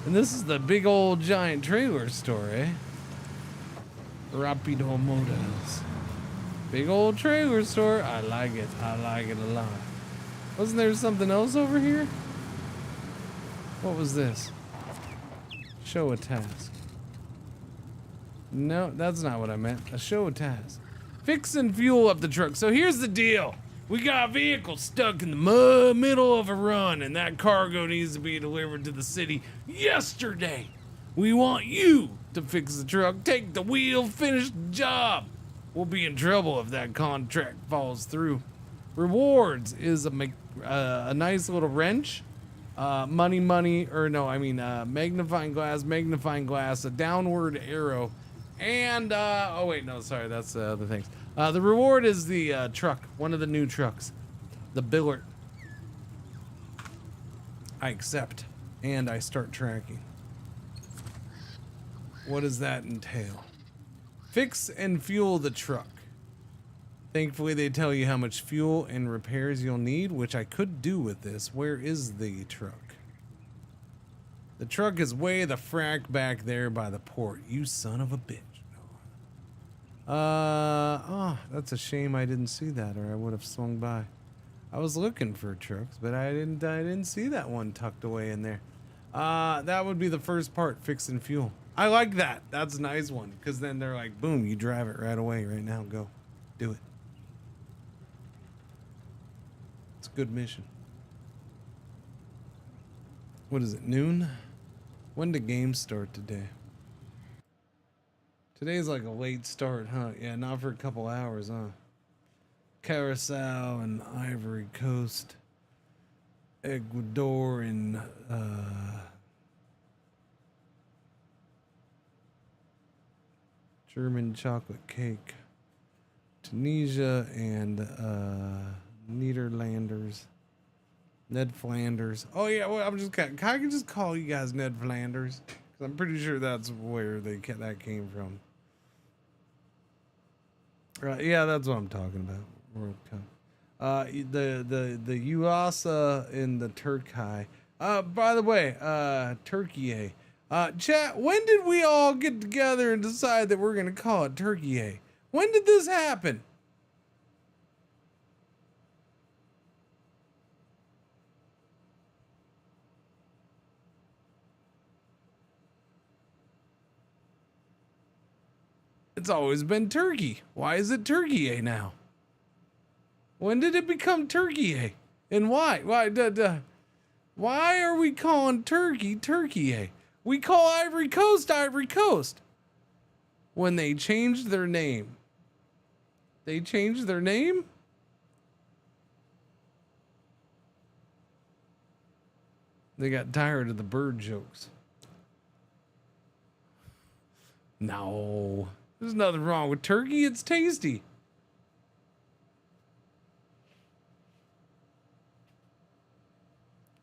And this is the big old giant trailer store, eh? Rapido Motors. Big old trailer store. I like it. I like it a lot. Wasn't there something else over here? What was this? Show a task. No, that's not what I meant. A show a task. Fix and fuel up the truck. So here's the deal. We got a vehicle stuck in the middle of a run, and that cargo needs to be delivered to the city yesterday. We want you to fix the truck, take the wheel, finish the job. We'll be in trouble if that contract falls through. Rewards is a nice little wrench. Magnifying glass, a downward arrow, and oh wait, no, sorry, that's the other things. The reward is the truck, one of the new trucks, the billet. I accept, and I start tracking. What does that entail? Fix and fuel the truck. Thankfully, they tell you how much fuel and repairs you'll need, which I could do with this. Where is the truck? The truck is way the frack back there by the port. You son of a bitch. Oh, that's a shame I didn't see that, or I would have swung by. I was looking for trucks, but I didn't see that one tucked away in there. That would be the first part, fix and fuel. I like that. That's a nice one, because then they're like, boom, you drive it right away, right now, go. Do it. It's a good mission. What is it, noon? When did games start today? Today's like a late start, huh? Yeah, not for a couple hours, huh? Curacao and Ivory Coast, Ecuador and German chocolate cake, Tunisia and Nederlanders, Ned Flanders. Oh yeah, well can I just call you guys Ned Flanders? Because I'm pretty sure that's where that came from. Right, yeah, that's what I'm talking about. World Cup. The USA and the Turkey. By the way, Turkey. Chat, when did we all get together and decide that we're gonna call it Turkey? When did this happen? It's always been Turkey. Why is it Turkey now? When did it become Turkey? And why? Why are we calling Turkey? We call Ivory Coast. When they changed their name. They changed their name? They got tired of the bird jokes. No. There's nothing wrong with turkey. It's tasty.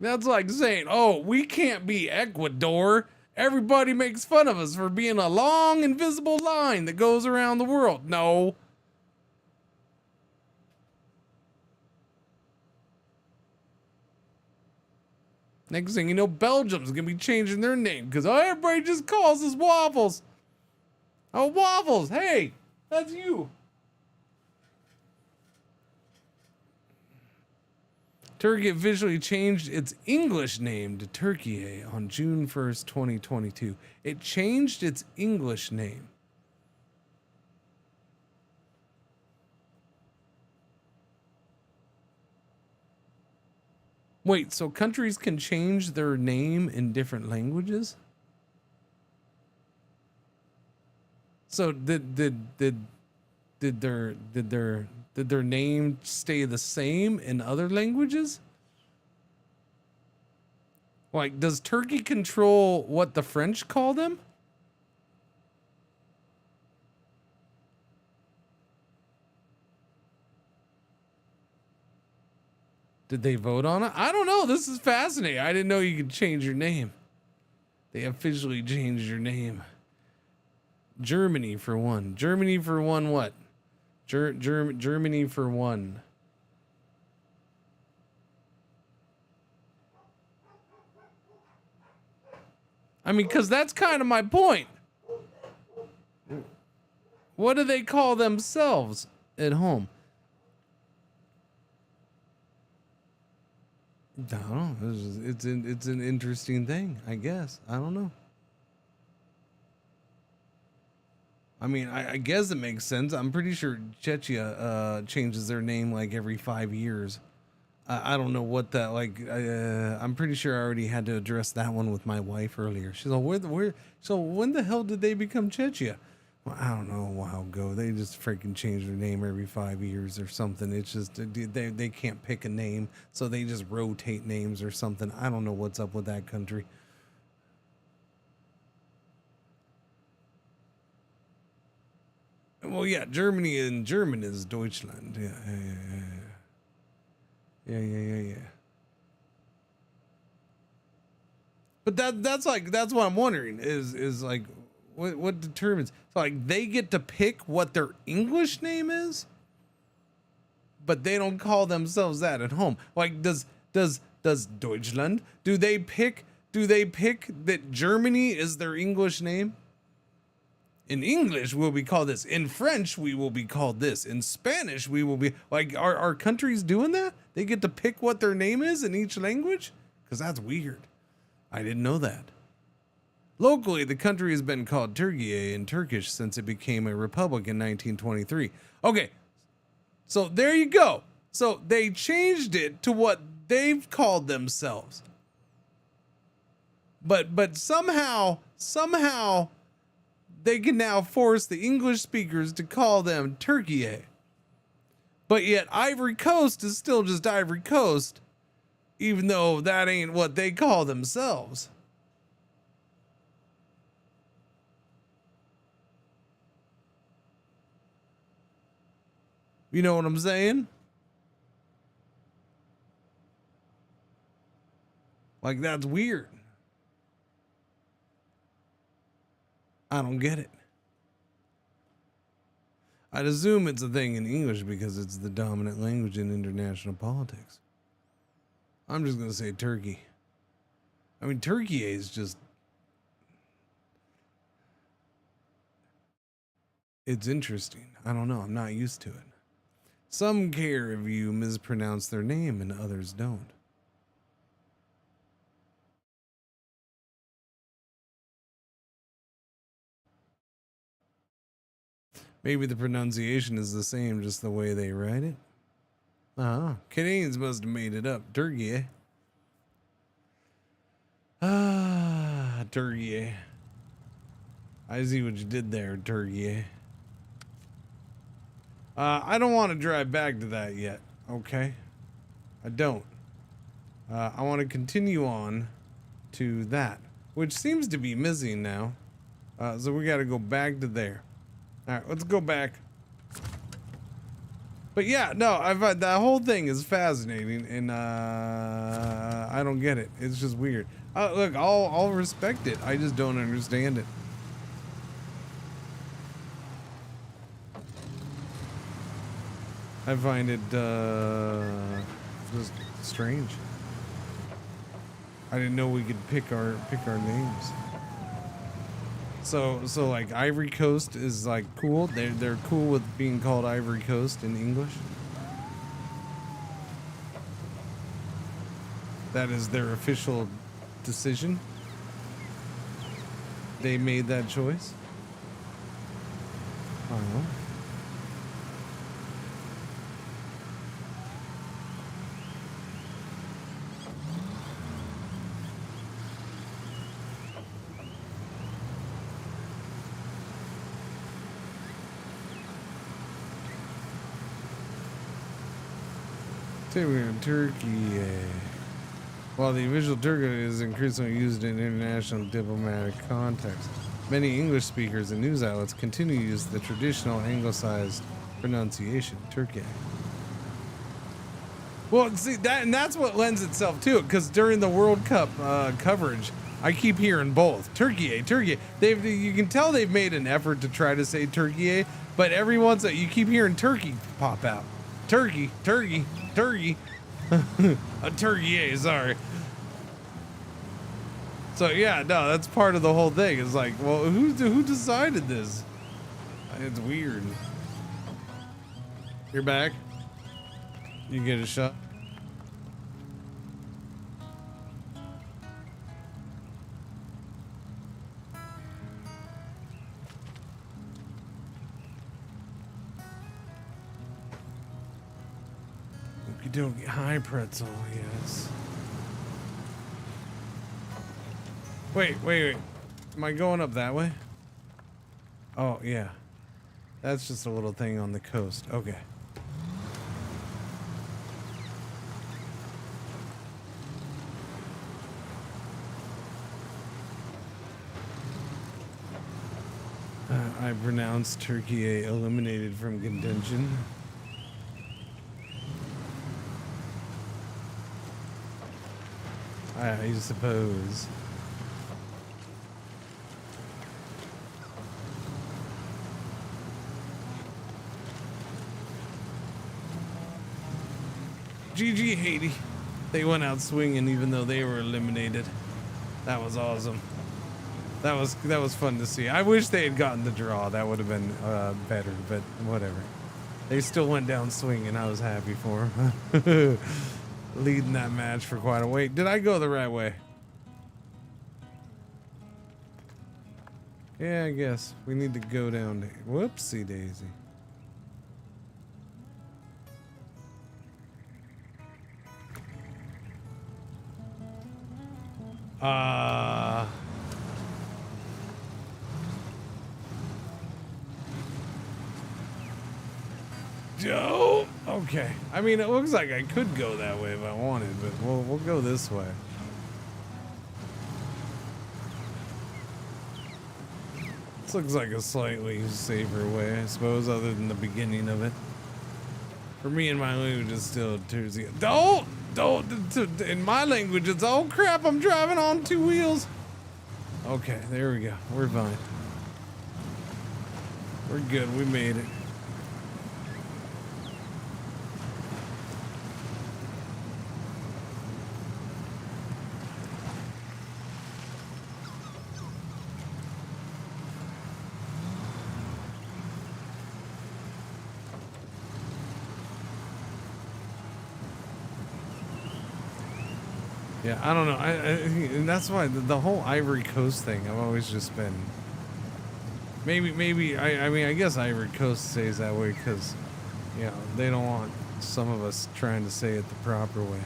That's like saying, oh, we can't be Ecuador. Everybody makes fun of us for being a long, invisible line that goes around the world. No. Next thing you know, Belgium's going to be changing their name because everybody just calls us Waffles. Oh, Waffles. Hey, that's you. Turkey officially changed its English name to Turkey on June 1st, 2022. It changed its English name. Wait, so countries can change their name in different languages? So did their name stay the same in other languages? Like, does Turkey control what the French call them? Did they vote on it? I don't know. This is fascinating. I didn't know you could change your name. They officially changed your name. Germany for one. Germany for one what? Germany for one. I mean, because that's kind of my point. What do they call themselves at home? I don't know. It's an interesting thing, I guess. I don't know. I mean, I guess it makes sense. I'm pretty sure Czechia changes their name like every 5 years. I don't know what that like. I'm pretty sure I already had to address that one with my wife earlier. She's like, "Where? So when the hell did they become Czechia?" Well, I don't know a while ago. They just freaking change their name every 5 years or something. It's just they can't pick a name, so they just rotate names or something. I don't know what's up with that country. Well, yeah, Germany in German is Deutschland. Yeah. But that's what I'm wondering is like what determines, so like they get to pick what their English name is, but they don't call themselves that at home. Like does Deutschland, do they pick that Germany is their English name? In English, we'll be called this. In French, we will be called this. In Spanish, we will be like, are countries doing that? They get to pick what their name is in each language? Because that's weird. I didn't know that. Locally, the country has been called Türkiye in Turkish since it became a republic in 1923. Okay, so there you go. So they changed it to what they've called themselves. But somehow they can now force the English speakers to call them Türkiye. But yet Ivory Coast is still just Ivory Coast, even though that ain't what they call themselves. You know what I'm saying? Like, that's weird. I don't get it. I'd assume it's a thing in English because it's the dominant language in international politics. I'm just going to say Turkey. I mean, Turkey is just... It's interesting. I don't know. I'm not used to it. Some care if you mispronounce their name and others don't. Maybe the pronunciation is the same, just the way they write it. Canadians must have made it up. Turkey, eh? Turkey, eh? I see what you did there, Turkey, eh? I don't want to drive back to that yet, okay? I don't. I want to continue on to that, which seems to be missing now. So we got to go back to there. All right, let's go back. But yeah, no, that whole thing is fascinating, and I don't get it. It's just weird. Look, I'll respect it. I just don't understand it. I find it just strange. I didn't know we could pick our names. So like Ivory Coast is like cool. They're cool with being called Ivory Coast in English. That is their official decision. They made that choice. I don't know. Say we're in Turkey. While the official Turkish is increasingly used in international diplomatic context, many English speakers and news outlets continue to use the traditional anglicized pronunciation, Turkey. Well, see that, and that's what lends itself to it, because during the World Cup coverage, I keep hearing both Turkey. You can tell they've made an effort to try to say Turkey, but every once you keep hearing Turkey pop out. Turkey. A Turkey, sorry. So yeah, no, that's part of the whole thing. It's like, well, who decided this? It's weird. You're back. You get a shot. Okie-dokie, hi pretzel, yes. Wait. Am I going up that way? Oh, yeah. That's just a little thing on the coast. Okay. I pronounced Turkey eliminated from contention. I suppose. GG Haiti. They went out swinging even though they were eliminated. That was awesome. That was fun to see. I wish they had gotten the draw. That would have been better, but whatever. They still went down swinging. I was happy for them. Leading that match for quite a wait. Did I go the right way? Yeah, I guess. We need to go down to... Whoopsie daisy. Joe. Okay. I mean, it looks like I could go that way if I wanted, but we'll go this way. This looks like a slightly safer way, I suppose, other than the beginning of it. For me, in my language, it's still Tuesday. Don't. In my language, it's oh crap. I'm driving on two wheels. Okay, there we go. We're fine. We're good. We made it. Yeah, I don't know. And that's why the whole Ivory Coast thing, I've always just been... Maybe, I mean, I guess Ivory Coast says that way because, you know, they don't want some of us trying to say it the proper way.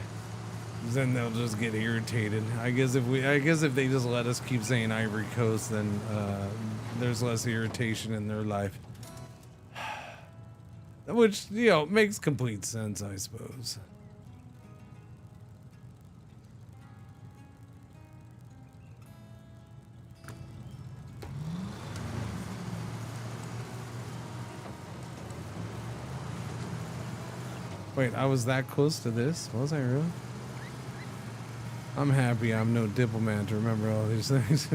Then they'll just get irritated. I guess if they just let us keep saying Ivory Coast, then there's less irritation in their life. Which, you know, makes complete sense, I suppose. Wait, I was that close to this? Was I really? I'm happy I'm no diplomat to remember all these things.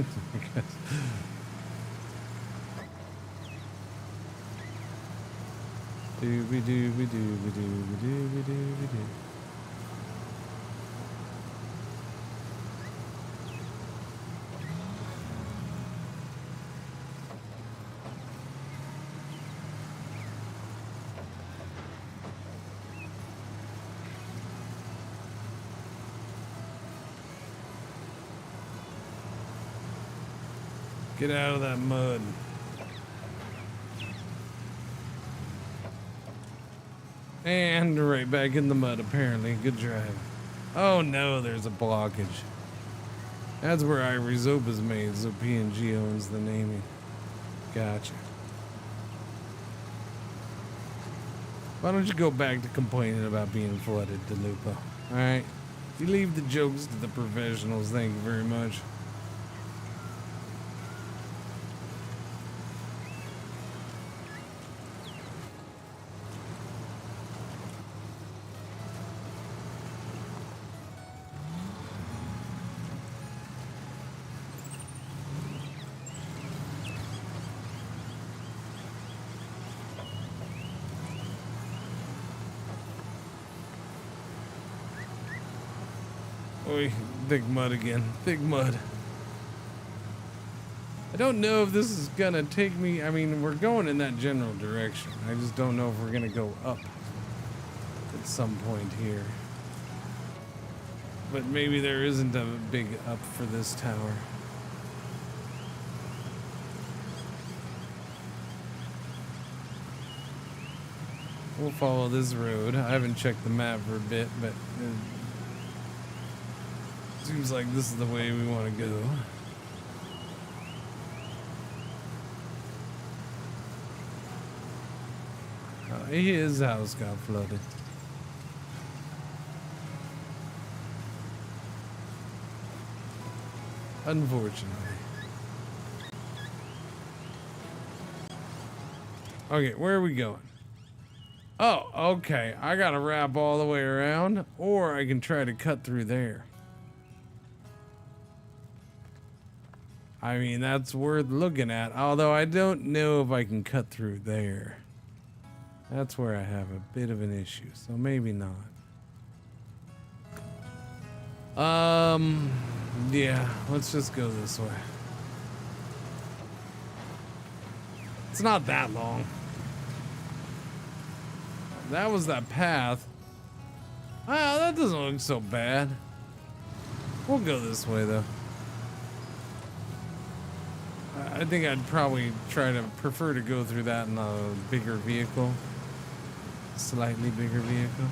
Get out of that mud. And right back in the mud, apparently. Good drive. Oh no, there's a blockage. That's where Ivory Zope is made, so P&G owns the naming. Gotcha. Why don't you go back to complaining about being flooded, DeLupo? Alright? You leave the jokes to the professionals, thank you very much. Oy, thick mud again. Thick mud. I don't know if this is gonna take me... I mean, we're going in that general direction. I just don't know if we're gonna go up at some point here. But maybe there isn't a big up for this tower. We'll follow this road. I haven't checked the map for a bit, but... seems like this is the way we want to go. his house got flooded. Unfortunately. Okay, where are we going? Oh, okay. I gotta wrap all the way around, or I can try to cut through there. I mean, that's worth looking at, although I don't know if I can cut through there. That's where I have a bit of an issue, so maybe not. Yeah, let's just go this way. It's not that long. That was that path. Ah, that doesn't look so bad. We'll go this way though. I think I'd probably prefer to go through that in a bigger vehicle. Slightly bigger vehicle.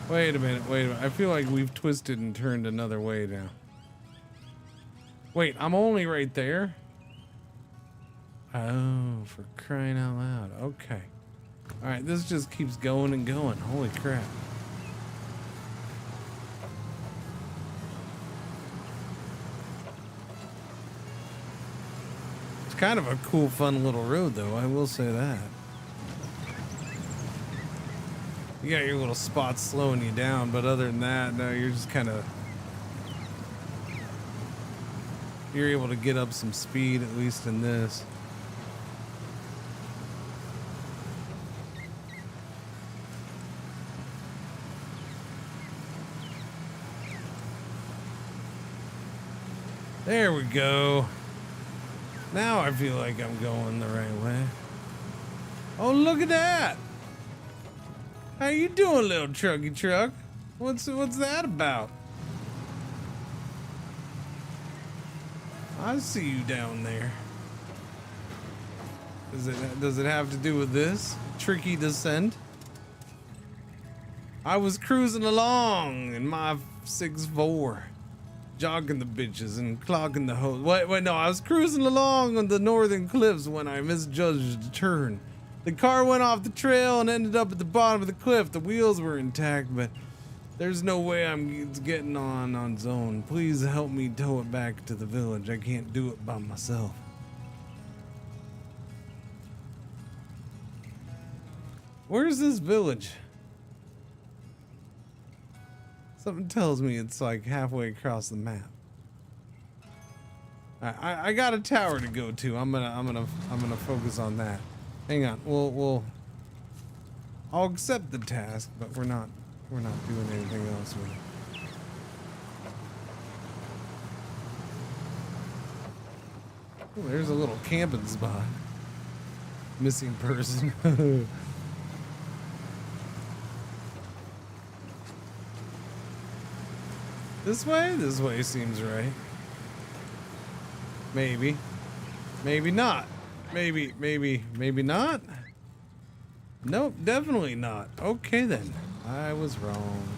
Wait a minute, wait a minute. I feel like we've twisted and turned another way now. Wait, I'm only right there? Oh, for crying out loud. Okay. Alright, this just keeps going and going. Holy crap. It's kind of a cool, fun little road, though. I will say that. You got your little spots slowing you down, but other than that, no, you're just kind of... You're able to get up some speed, at least in this. There we go. Now I feel like I'm going the right way. Oh, look at that! How you doing, little trucky truck? What's that about? I see you down there. Does it have to do with this tricky descent? I was cruising along in my 6'4", jogging the bitches and clogging the hose. Wait, no, I was cruising along on the northern cliffs when I misjudged the turn. The car went off the trail and ended up at the bottom of the cliff. The wheels were intact, but there's no way I'm getting on zone. Please help me tow it back to the village. I can't do it by myself. Where's this village? Something tells me it's like halfway across the map. I got a tower to go to. I'm gonna focus on that. Hang on, I'll accept the task, but we're not doing anything else with it. Oh, there's a little camping spot. Missing person. This way? This way seems right. Maybe. Maybe not. Maybe not. Nope, definitely not. Okay then. I was wrong.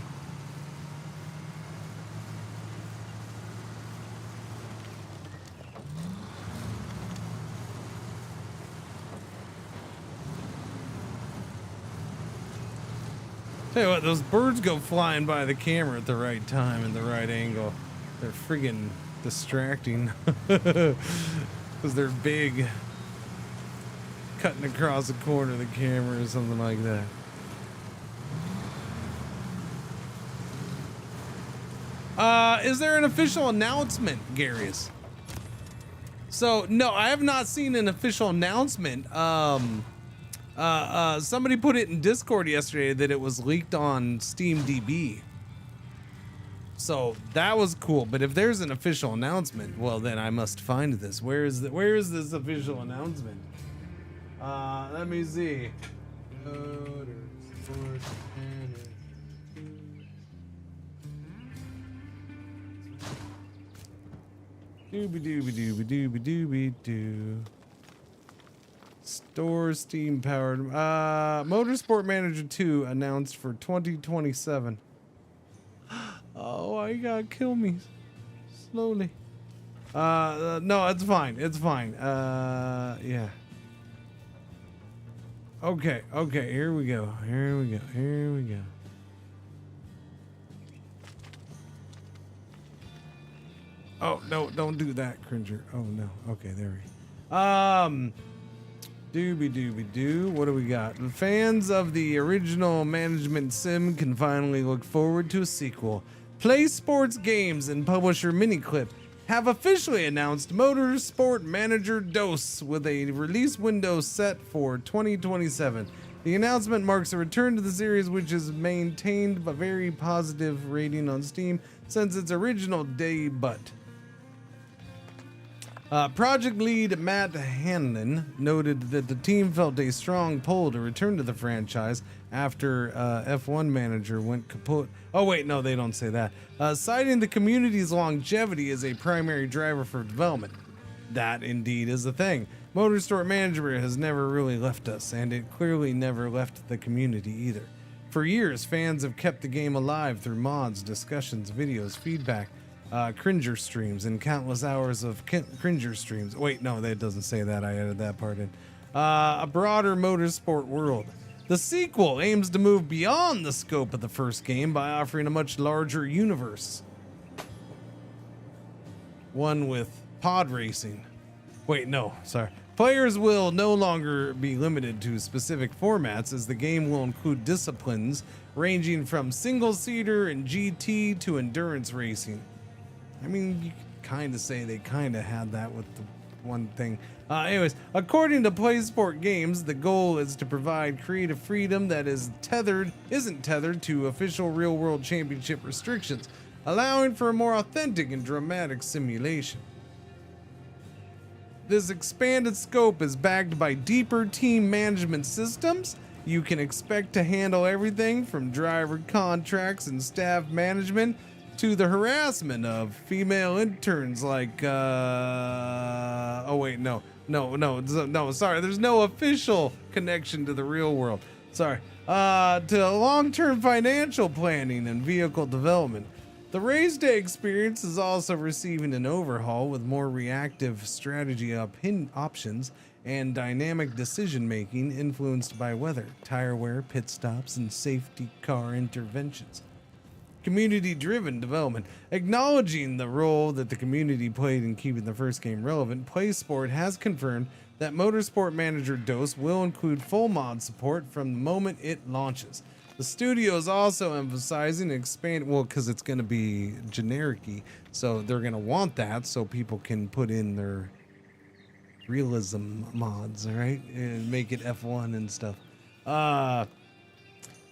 Tell you what, those birds go flying by the camera at the right time and the right angle. They're friggin' distracting. Because they're big. Cutting across the corner of the camera or something like that. Is there an official announcement, Garius? So, no, I have not seen an official announcement. Somebody put it in Discord yesterday that it was leaked on SteamDB. So that was cool. But if there's an official announcement, well, then I must find this. Where is this official announcement? Let me see. Dooby dooby dooby dooby dooby doo. Store Steam powered. Motorsport Manager 2 announced for 2027. Oh, why you gotta kill me slowly? No, it's fine. It's fine. Yeah. Okay, here we go. Here we go. Oh, no, don't do that, Cringer. Oh, no. Okay, there we go. Dooby-doo. What do we got? The fans of the original management sim can finally look forward to a sequel. Play Sports Games and publisher Miniclip have officially announced Motorsport Manager DOS with a release window set for 2027. The announcement marks a return to the series, which has maintained a very positive rating on Steam since its original debut. Project lead Matt Hanlon noted that the team felt a strong pull to return to the franchise after F1 Manager went kaput. Oh wait, no, they don't say that. Citing the community's longevity as a primary driver for development. That indeed is the thing. Motorsport Manager has never really left us, and it clearly never left the community either. For years, fans have kept the game alive through mods, discussions, videos, feedback, Cringer streams, and countless hours of Cringer streams. Wait, no, that doesn't say that. I added that part in. A broader motorsport world. The sequel aims to move beyond the scope of the first game by offering a much larger universe. One with pod racing. Wait, no, sorry. Players will no longer be limited to specific formats, as the game will include disciplines ranging from single-seater and GT to endurance racing. I mean, you could kind of say they kind of had that with the one thing. Anyways, according to PlaySport Games, the goal is to provide creative freedom that isn't tethered to official real-world championship restrictions, allowing for a more authentic and dramatic simulation. This expanded scope is backed by deeper team management systems. You can expect to handle everything from driver contracts and staff management to the harassment of female interns like, oh wait, no, sorry, there's no official connection to the real world. Sorry. To long-term financial planning and vehicle development. The race day experience is also receiving an overhaul with more reactive strategy options and dynamic decision-making influenced by weather, tire wear, pit stops, and safety car interventions. Community-driven development. Acknowledging the role that the community played in keeping the first game relevant, PlaySport has confirmed that Motorsport Manager DOS will include full mod support from the moment it launches. The studio is also emphasizing because it's going to be generic-y, so they're going to want that so people can put in their realism mods, all right, and make it F1 and stuff.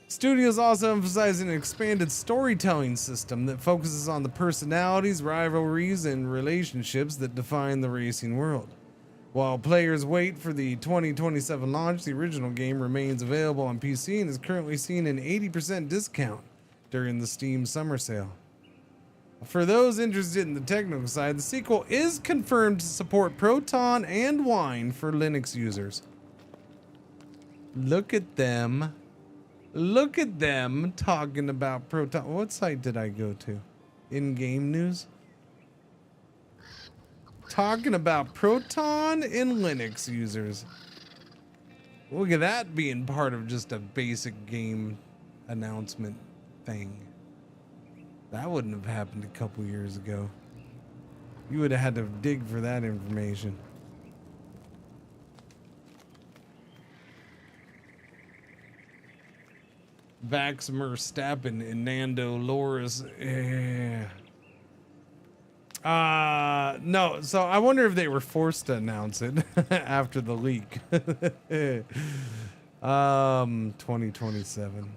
Studios also emphasizing an expanded storytelling system that focuses on the personalities, rivalries, and relationships that define the racing world. While players wait for the 2027 launch, the original game remains available on PC and is currently seeing an 80% discount during the Steam summer sale. For those interested in the technical side, the sequel is confirmed to support Proton and Wine for Linux users. Look at them. Look at them talking about Proton. What site did I go to? In-game news? Talking about Proton and Linux users. Look at that being part of just a basic game announcement thing. That wouldn't have happened a couple years ago. You would have had to dig for that information. Vax Verstappen and Nando Loris. No, so I wonder if they were forced to announce it after the leak. 2027.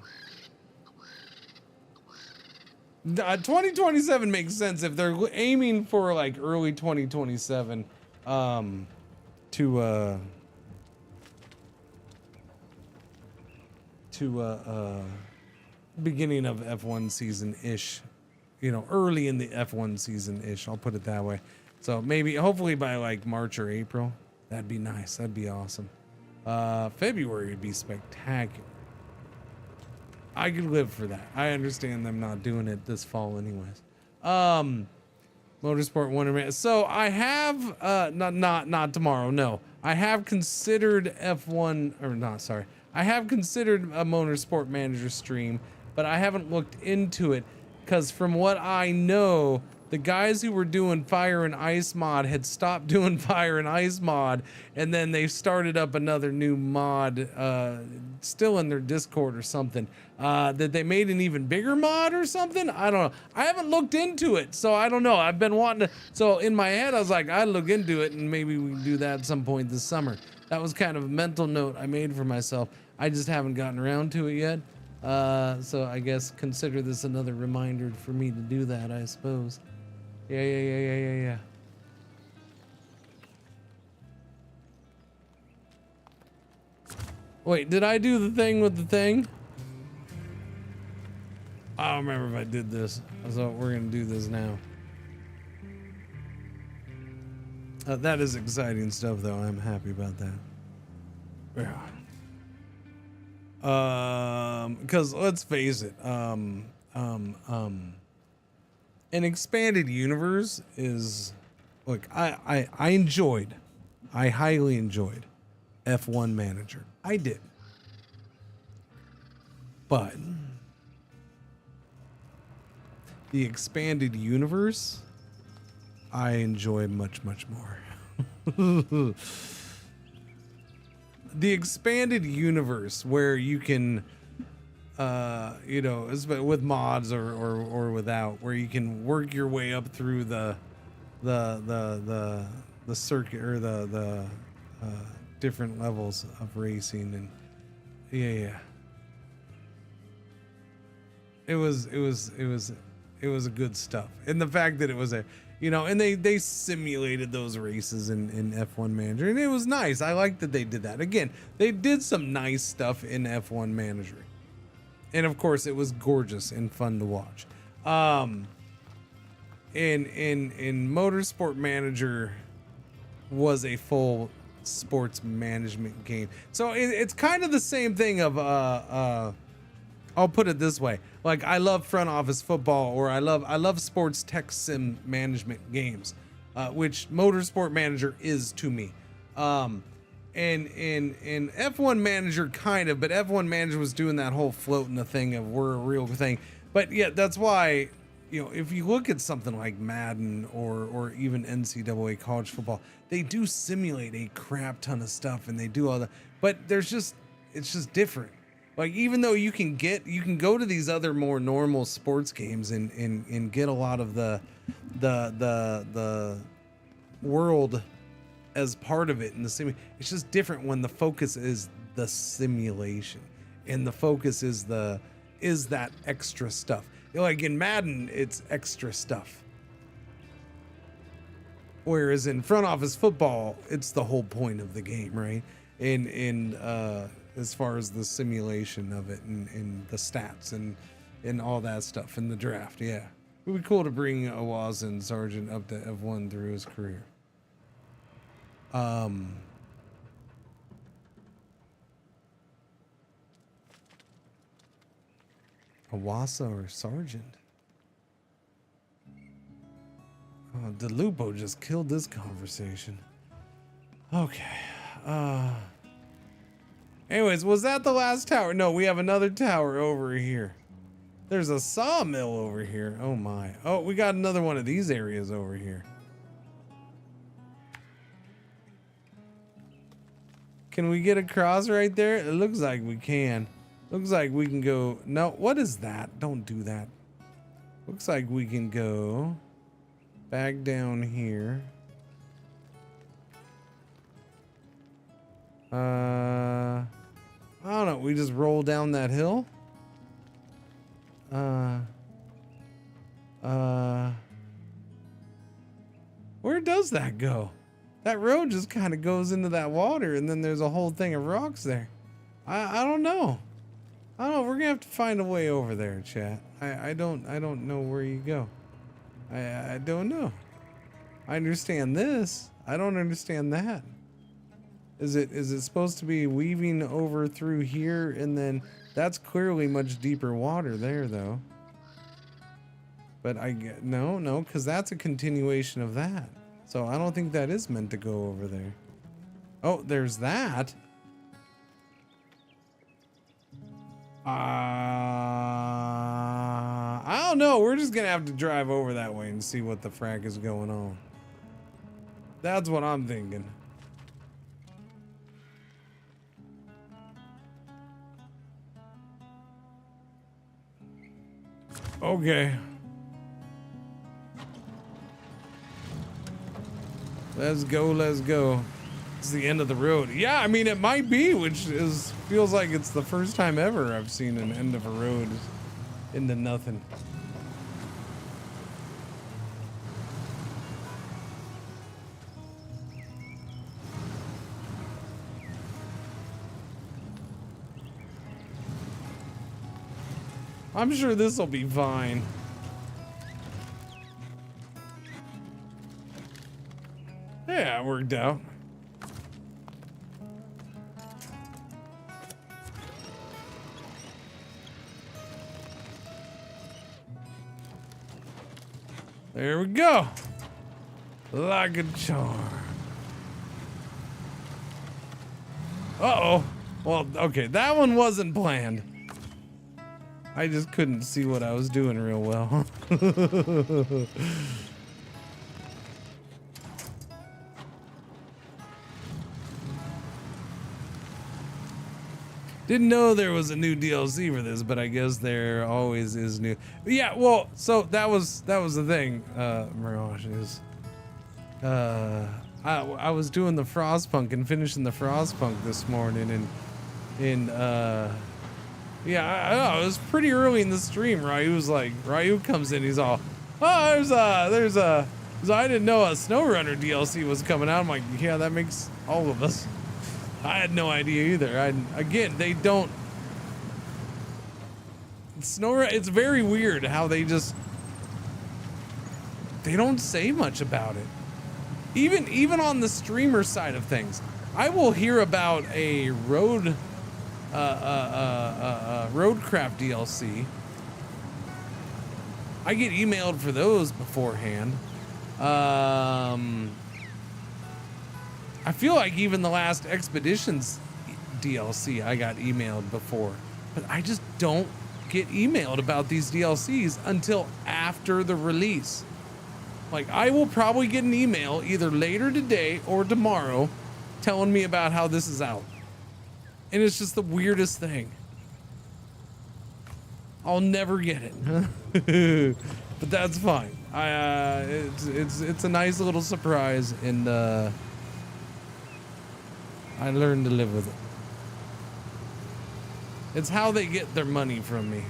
2027 makes sense if they're aiming for like early 2027 to beginning of F1 season-ish. You know, early in the F1 season-ish, I'll put it that way. So maybe, hopefully by like March or April. That'd be nice. That'd be awesome. February would be spectacular. I could live for that. I understand them not doing it this fall anyways. Motorsport Wonderland. So I have not tomorrow. No, I have considered F1 or not. Sorry, I have considered a Motorsport Manager stream, but I haven't looked into it because from what I know, the guys who were doing Fire and Ice mod had stopped doing Fire and Ice mod, and then they started up another new mod, still in their Discord or something, that they made an even bigger mod or something. I don't know. I haven't looked into it, so I don't know. I've been wanting to, so in my head, I was like, I'd look into it and maybe we can do that at some point this summer. That was kind of a mental note I made for myself. I just haven't gotten around to it yet. So I guess consider this another reminder for me to do that, I suppose. Yeah. Wait, did I do the thing with the thing? I don't remember if I did this. So we're gonna do this now. That is exciting stuff, though. I'm happy about that. Yeah. Because let's face it, an expanded universe is, look, I highly enjoyed F1 Manager. I did. But the expanded universe, I enjoy much more. The expanded universe where you can, you know, with mods or without, where you can work your way up through the circuit or the different levels of racing, and yeah. It was a good stuff, and the fact that it was a, you know, and they simulated those races in F1 Manager, and it was nice. I like that they did that. Again, they did some nice stuff in F1 Manager, and of course it was gorgeous and fun to watch. In Motorsport Manager was a full sports management game, so it's kind of the same thing of I'll put it this way. Like, I love front office football, or I love sports tech sim management games, which Motorsport Manager is to me. And F1 Manager kind of, but F1 Manager was doing that whole floating the thing of we're a real thing. But yeah, that's why, you know, if you look at something like Madden or even NCAA college football, they do simulate a crap ton of stuff, and they do all that. But it's just different. Like, even though you can go to these other more normal sports games and get a lot of the world as part of it in the sim. It's just different when the focus is the simulation and the focus is that extra stuff. Like in Madden, it's extra stuff. Whereas in front office football, it's the whole point of the game, right? As far as the simulation of it and the stats and all that stuff in the draft, yeah. It would be cool to bring Awaz and Sargent up to F1 through his career. Awasa or Sargent? Oh, DeLupo just killed this conversation. Okay. Anyways, was that the last tower? No, we have another tower over here. There's a sawmill over here. Oh my. Oh, we got another one of these areas over here. Can we get across right there? It looks like we can. Looks like we can go. No, what is that? Don't do that. Looks like we can go back down here. I don't know. We just roll down that hill. Where does that go? That road just kind of goes into that water, and then there's a whole thing of rocks there. I don't know. I don't know. We're gonna have to find a way over there, chat. I don't know where you go. I don't know. I understand this. I don't understand that. Is it supposed to be weaving over through here, and then that's clearly much deeper water there though. But I get no, because that's a continuation of that. So I don't think that is meant to go over there. Oh, there's that. I don't know. We're just gonna have to drive over that way and see what the frack is going on. That's what I'm thinking. Okay. Let's go, let's go. It's the end of the road. Yeah, I mean, it might be, which feels like it's the first time ever I've seen an end of a road into nothing. I'm sure this will be fine. Yeah, it worked out. There we go. Like a charm. Uh-oh. Well, okay, that one wasn't planned. I just couldn't see what I was doing real well. Didn't know there was a new DLC for this, but I guess there always is new. But yeah, well, so that was the thing, Mirage, is I was doing the Frostpunk and finishing the Frostpunk this morning, and yeah, I know, it was pretty early in the stream. Ryu comes in, he's all, oh, there's a, so I didn't know a SnowRunner DLC was coming out. I'm like, yeah, that makes all of us. I had no idea either. Again, they don't, SnowRunner, it's very weird how they don't say much about it. Even on the streamer side of things, I will hear about a roadcraft DLC. I get emailed for those beforehand. I feel like even the last Expeditions DLC I got emailed before, but I just don't get emailed about these DLCs until after the release. Like, I will probably get an email either later today or tomorrow telling me about how this is out. And it's just the weirdest thing. I'll never get it. But that's fine. It's a nice little surprise, and I learned to live with it. It's how they get their money from me.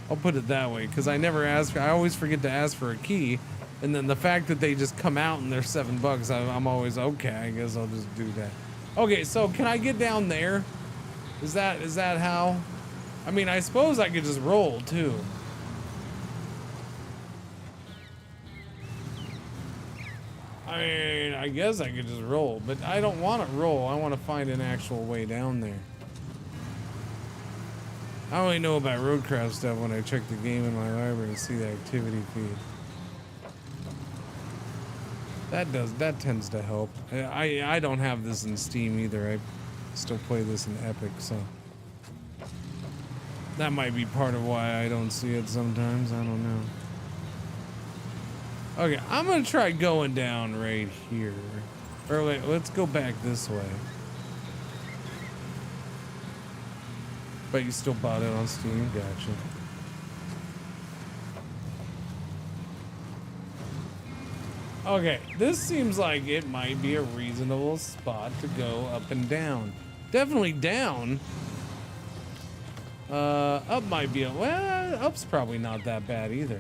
I'll put it that way, because I never ask. I always forget to ask for a key, and then the fact that they just come out and they're $7, I'm always okay. I guess I'll just do that. Okay, so can I get down there? Is that how? I mean, I suppose I could just roll too. I mean, I guess I could just roll, but I don't want to roll. I want to find an actual way down there. I only know about roadcraft stuff when I check the game in my library and see the activity feed. That tends to help. I don't have this in Steam either. I still play this in Epic, so that might be part of why I don't see it sometimes. I don't know. Okay, I'm gonna try going down right here. Or wait, let's go back this way. But you still bought it on Steam? Gotcha. Okay, this seems like it might be a reasonable spot to go up and down. Definitely down. Up might be well, up's probably not that bad either.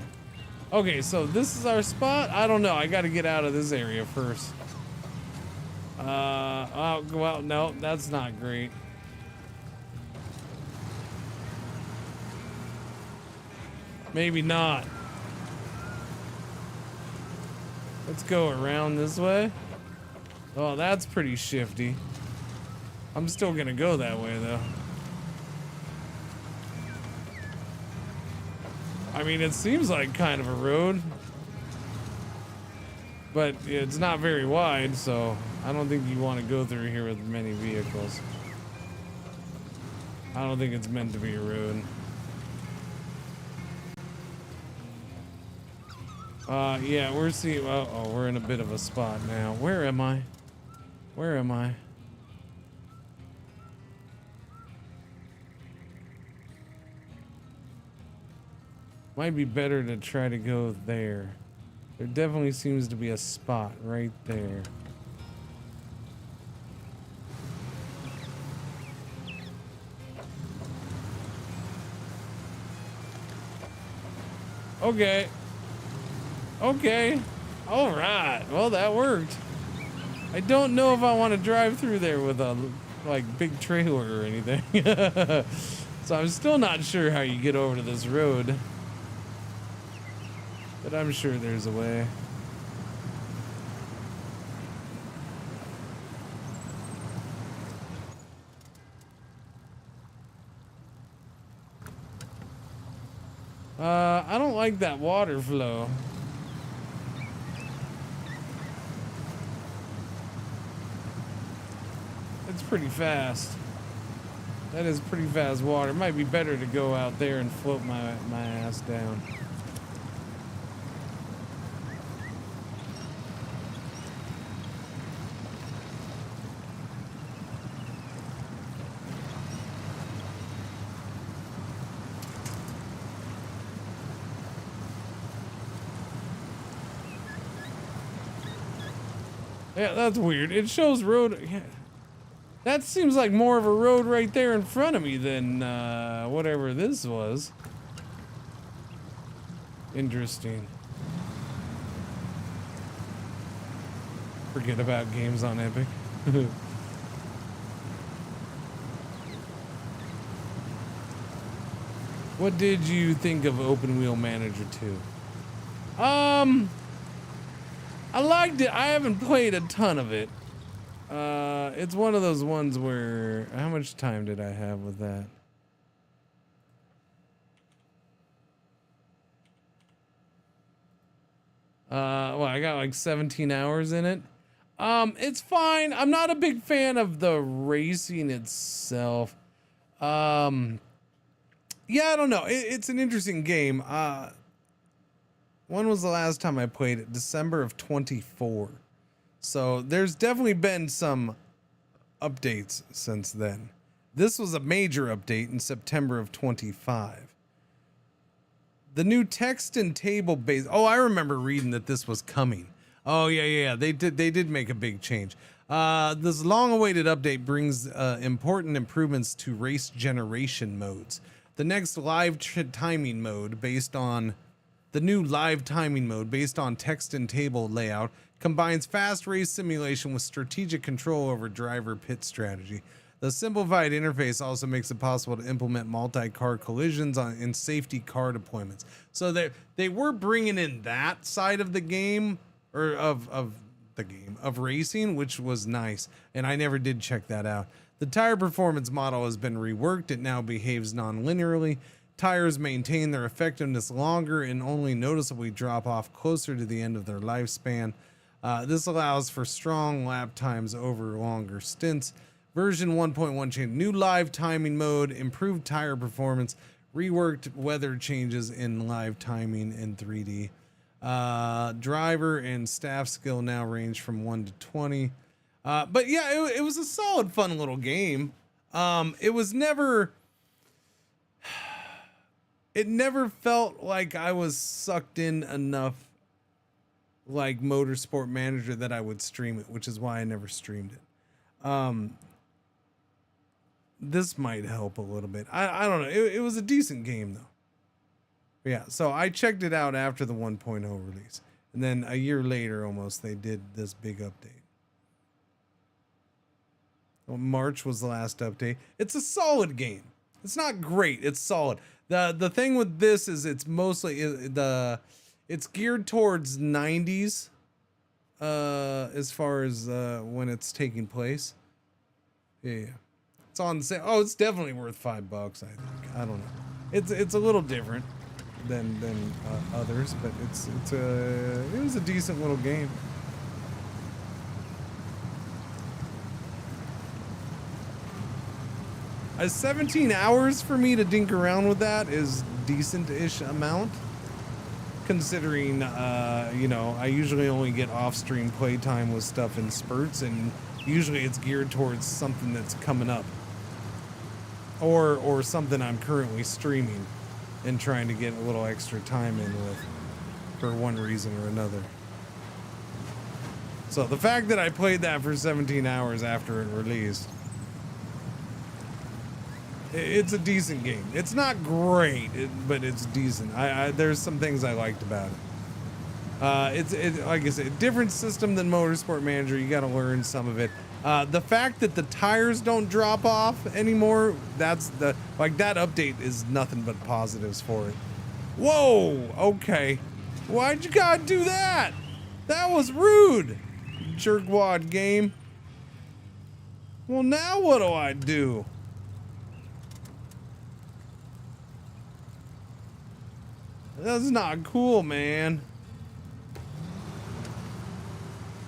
Okay, so this is our spot. I don't know. I got to get out of this area first. Oh, well, no, that's not great. Maybe not. Let's go around this way. Oh, that's pretty shifty. I'm still gonna go that way though. I mean, it seems like kind of a road, but it's not very wide, so I don't think you want to go through here with many vehicles. I don't think it's meant to be a road. Yeah, we're seeing, oh, we're in a bit of a spot now. Where am I? Where am I? Might be better to try to go there. There definitely seems to be a spot right there. Okay. Okay. All right. Well, that worked. I don't know if I want to drive through there with a like big trailer or anything. So I'm still not sure how you get over to this road. But I'm sure there's a way. I don't like that water flow. It's pretty fast. That is pretty fast water. It might be better to go out there and float my ass down. Yeah, that's weird. It shows road. Yeah. That seems like more of a road right there in front of me than whatever this was. Interesting. Forget about games on Epic. What did you think of Open Wheel Manager 2? I liked it. I haven't played a ton of it. It's one of those ones where, how much time did I have with that? Well, I got like 17 hours in it. It's fine. I'm not a big fan of the racing itself. Yeah, I don't know. It's an interesting game. When was the last time I played it? December of 24. So there's definitely been some updates since then. This was a major update in September of 25. The new text and table base. Oh, I remember reading that this was coming. Oh yeah. They did make a big change. This long-awaited update brings important improvements to race generation modes. The next live timing mode based on the new live timing mode based on text and table layout combines fast race simulation with strategic control over driver pit strategy. The simplified interface also makes it possible to implement multi-car collisions in safety car deployments. So they were bringing in that side of the game, or of racing, which was nice, and I never did check that out. The tire performance model has been reworked. It now behaves non-linearly. Tires maintain their effectiveness longer and only noticeably drop off closer to the end of their lifespan. This allows for strong lap times over longer stints. Version 1.1 change, new live timing mode, improved tire performance, reworked weather changes in live timing in 3D. Driver and staff skill now range from 1 to 20. But yeah, it was a solid, fun little game. It was never... It never felt like I was sucked in enough like Motorsport Manager that I would stream it, which is why I never streamed it. This might help a little bit. I don't know. It was a decent game though. Yeah, so I checked it out after the 1.0 release. And then a year later almost, they did this big update. Well, March was the last update. It's a solid game. It's not great. It's solid. The thing with this is it's mostly it's geared towards 90s as far as when it's taking place. Yeah. It's on sale. Oh, it's definitely worth $5, I think. I don't know. It's a little different than others, but it was a decent little game. 17 hours for me to dink around with that is decent-ish amount, considering you know, I usually only get off-stream playtime with stuff in spurts, and usually it's geared towards something that's coming up, or something I'm currently streaming and trying to get a little extra time in with for one reason or another. So the fact that I played that for 17 hours after it released, it's a decent game. It's not great, but it's decent. There's some things I liked about it. It's like I said, different system than Motorsport Manager. You got to learn some of it. The fact that the tires don't drop off anymore, that update is nothing but positives for it. Whoa, okay. Why'd you gotta do that? That was rude, jerkwad game. Well, now what do I do? That's not cool, man.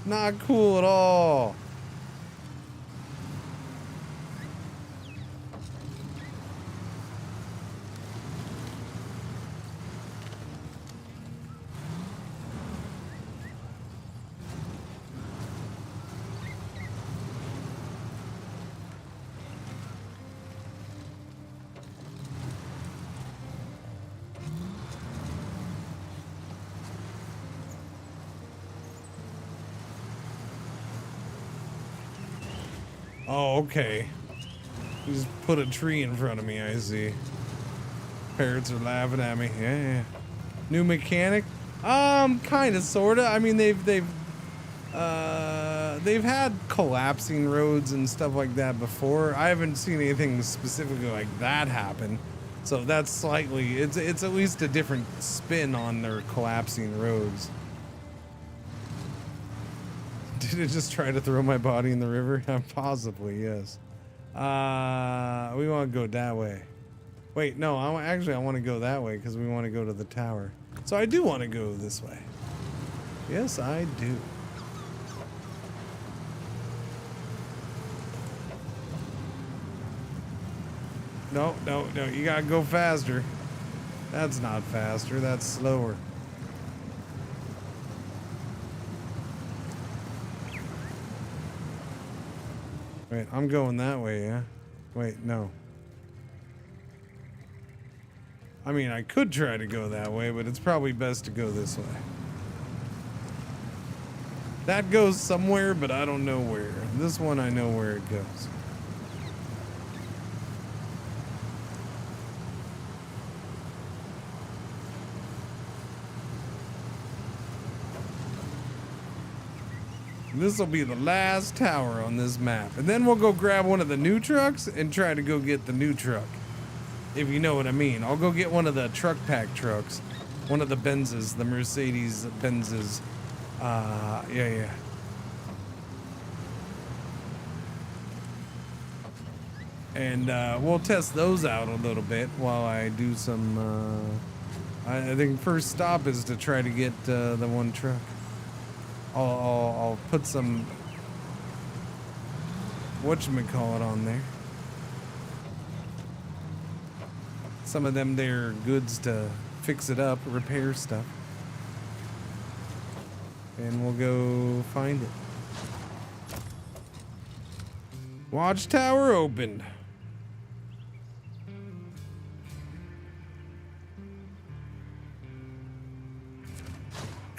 Not cool at all. Oh, okay. You just put a tree in front of me, I see. Parrots are laughing at me. Yeah. New mechanic? Kinda, sorta. I mean, they've had collapsing roads and stuff like that before. I haven't seen anything specifically like that happen. So that's slightly, it's at least a different spin on their collapsing roads. Did it just try to throw my body in the river? Possibly, yes. We want to go that way. Wait, no, I want to go that way because we want to go to the tower. So I do want to go this way. Yes, I do. No, you gotta go faster. That's not faster, that's slower. Wait, I'm going that way, yeah? Wait, no. I mean, I could try to go that way, but it's probably best to go this way. That goes somewhere, but I don't know where. This one, I know where it goes. This will be the last tower on this map. And then we'll go grab one of the new trucks and try to go get the new truck. If you know what I mean. I'll go get one of the truck pack trucks. One of the Benzes, the Mercedes Benzes. Yeah. And we'll test those out a little bit while I do some... I think first stop is to try to get the one truck. I'll put some whatchamacallit on there. Some of them there goods to fix it up, repair stuff. And we'll go find it. Watchtower opened.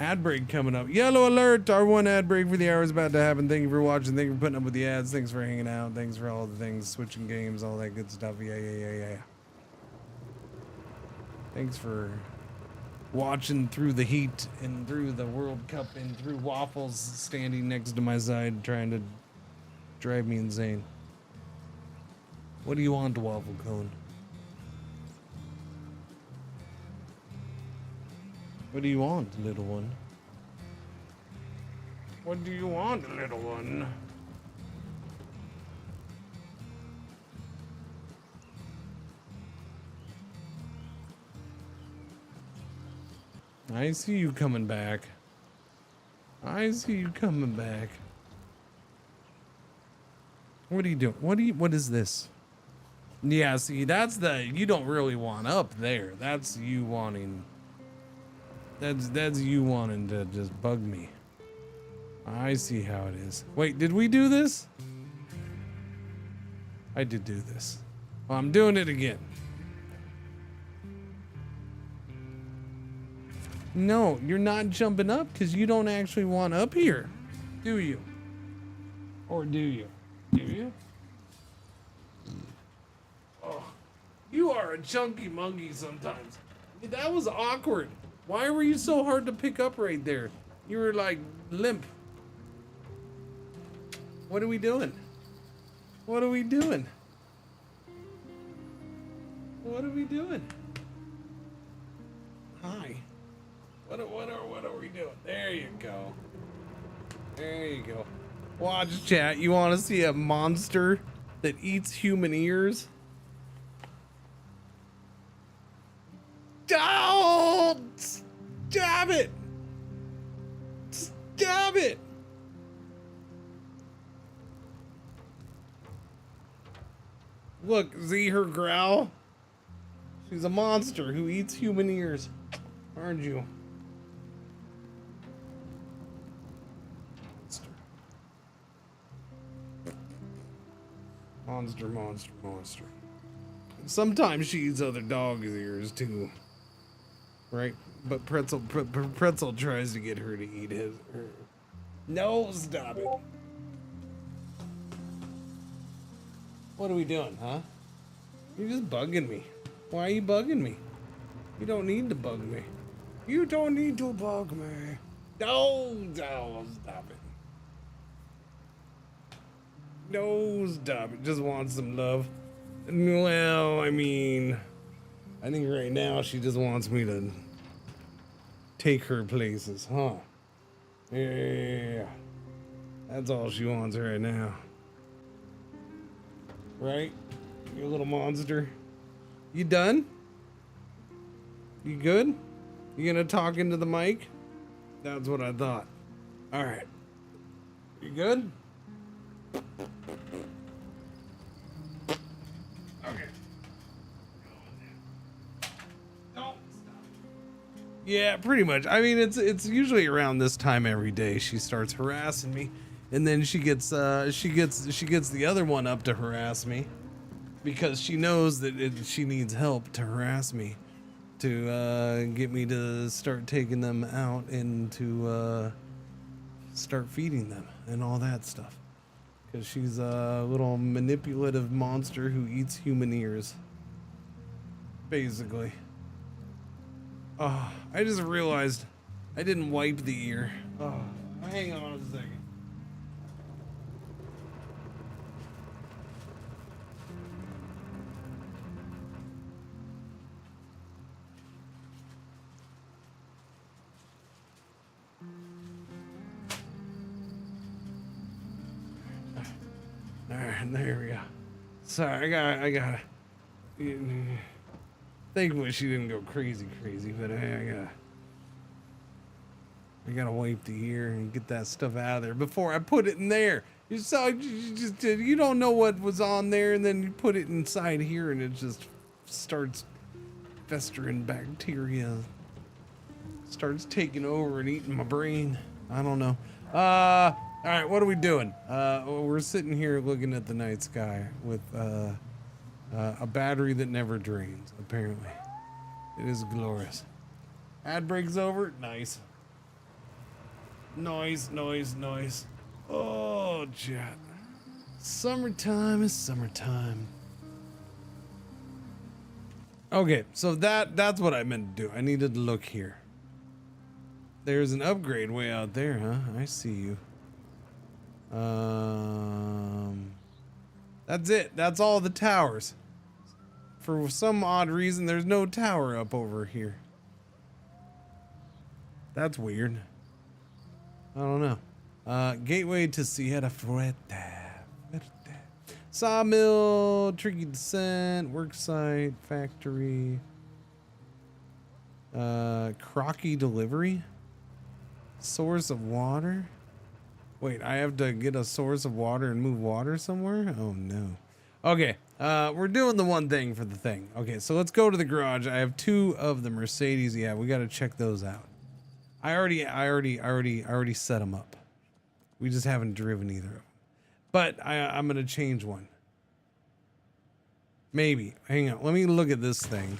Ad break coming up. Yellow alert! Our one ad break for the hour is about to happen. Thank you for watching. Thank you for putting up with the ads. Thanks for hanging out. Thanks for all the things. Switching games, all that good stuff. Yeah. Thanks for watching through the heat and through the World Cup and through Waffles standing next to my side trying to drive me insane. What do you want, Waffle Cone? What do you want, little one? What do you want, little one? I see you coming back. I see you coming back. What are you doing? What is this? Yeah, see, that's the, you don't really want up there. That's you wanting, that's you wanting to just bug me. I see how it is. Wait, did we do this? I did do this. Well, I'm doing it again. No, you're not jumping up because you don't actually want up here, do you? Or do you? Do you? Oh, you are a chunky monkey sometimes. That was awkward. Why were you so hard to pick up right there? You were like limp. What are we doing? What are we doing? What are we doing? Hi. What are we doing? There you go. There you go. Watch, chat. You want to see a monster that eats human ears? Don't! Stop it! Stop it! Look, see her growl? She's a monster who eats human ears. Aren't you? Monster, monster, monster. Sometimes she eats other dog's ears too. Right? But Pretzel tries to get her to eat her. No, stop it. What are we doing, huh? You're just bugging me. Why are you bugging me? You don't need to bug me. You don't need to bug me. No, stop it. No, stop it. Just want some love. Well, I mean, I think right now she just wants me to take her places, huh? Yeah. That's all she wants right now. Right? You little monster. You done? You good? You gonna talk into the mic? That's what I thought. All right. You good? Okay. Don't stop. Yeah, pretty much. I mean, it's usually around this time every day she starts harassing me, and then she gets the other one up to harass me because she knows that she needs help to harass me to get me to start taking them out and to start feeding them and all that stuff. Because she's a little manipulative monster who eats human ears. Basically. Oh, I just realized I didn't wipe the ear. Oh, hang on a second. Alright, there we go. Sorry, I got. Thankfully, she didn't go crazy, but I gotta wipe the ear and get that stuff out of there before I put it in there. You don't know what was on there, and then you put it inside here, and it just starts festering bacteria. Starts taking over and eating my brain. I don't know. All right, what are we doing? We're sitting here looking at the night sky with a battery that never drains, apparently. It is glorious. Ad break's over. Nice. Noise. Oh, chat. Summertime is summertime. Okay, so that's what I meant to do. I needed to look here. There's an upgrade way out there, huh? I see you. That's it. That's all the towers. For some odd reason, there's no tower up over here. That's weird. I don't know. Gateway to Sierra Fuerte. Sawmill, Tricky Descent, Worksite, Factory. Crocky delivery. Source of water. Wait, I have to get a source of water and move water somewhere? Oh no. Okay, we're doing the one thing for the thing. Okay, so let's go to the garage. I have 2 of the Mercedes. Yeah, we got to check those out. I already set them up. We just haven't driven either of them. But I'm gonna change one. Maybe. Hang on. Let me look at this thing.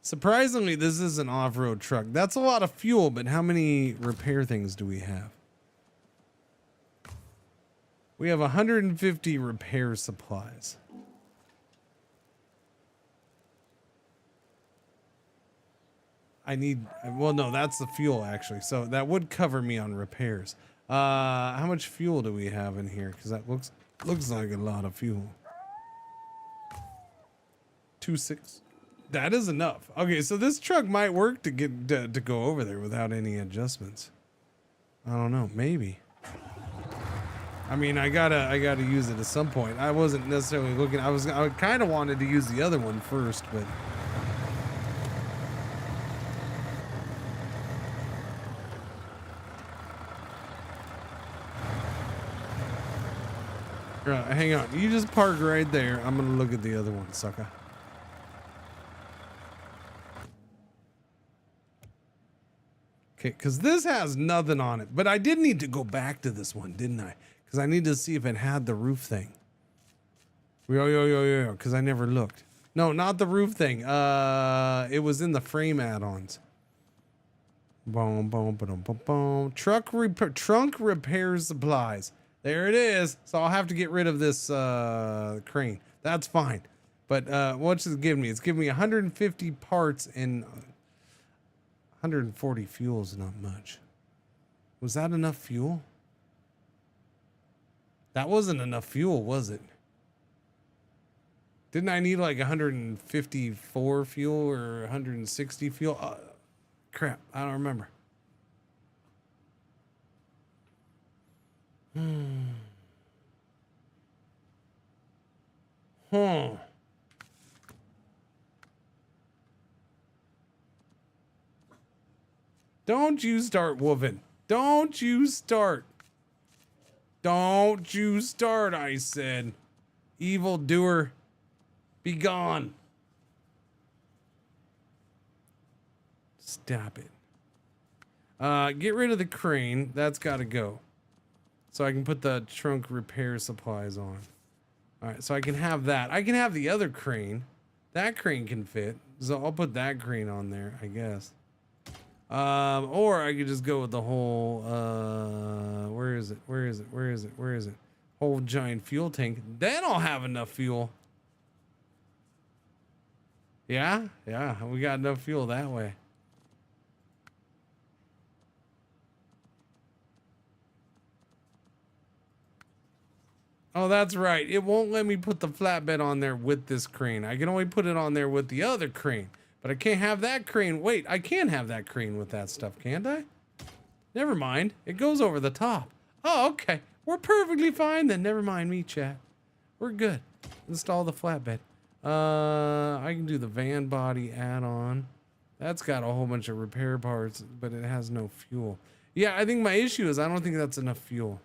Surprisingly, this is an off-road truck. That's a lot of fuel, but how many repair things do we have? We have 150 repair supplies. Well, no, that's the fuel actually. So that would cover me on repairs. How much fuel do we have in here? Because that looks like a lot of fuel. 2.6. That is enough. Okay, so this truck might work to get to go over there without any adjustments. I don't know, maybe. I mean, I gotta use it at some point. I wasn't necessarily looking. I kind of wanted to use the other one first, but. Hang on. You just park right there. I'm gonna look at the other one, sucker. Okay, because this has nothing on it. But I did need to go back to this one, didn't I? Because I need to see if it had the roof thing. Yo, because I never looked. No, not the roof thing. It was in the frame add-ons. Boom, boom, boom, boom, boom. Trunk repair supplies. There it is. So I'll have to get rid of this crane. That's fine. But what's it giving me? It's giving me 150 parts and 140 fuel is not much. Was that enough fuel? That wasn't enough fuel, was it? Didn't I need like 154 fuel or 160 fuel? Crap, I don't remember. Don't you start woofing. Don't you start. Don't you start, I said. Evil doer, be gone. Stop it. Get rid of the crane. That's got to go. So I can put the trunk repair supplies on. All right, so I can have that. I can have the other crane. That crane can fit. So I'll put that crane on there, I guess. Or I could just go with the whole, where is it? Whole giant fuel tank. Then I'll have enough fuel. Yeah, we got enough fuel that way. Oh, that's right. It won't let me put the flatbed on there with this crane. I can only put it on there with the other crane. But I can't have that crane. Wait, I can have that crane with that stuff, can't I? Never mind. It goes over the top. Oh, okay. We're perfectly fine then. Never mind me, chat. We're good. Install the flatbed. I can do the van body add-on. That's got a whole bunch of repair parts, but it has no fuel. Yeah, I think my issue is I don't think that's enough fuel.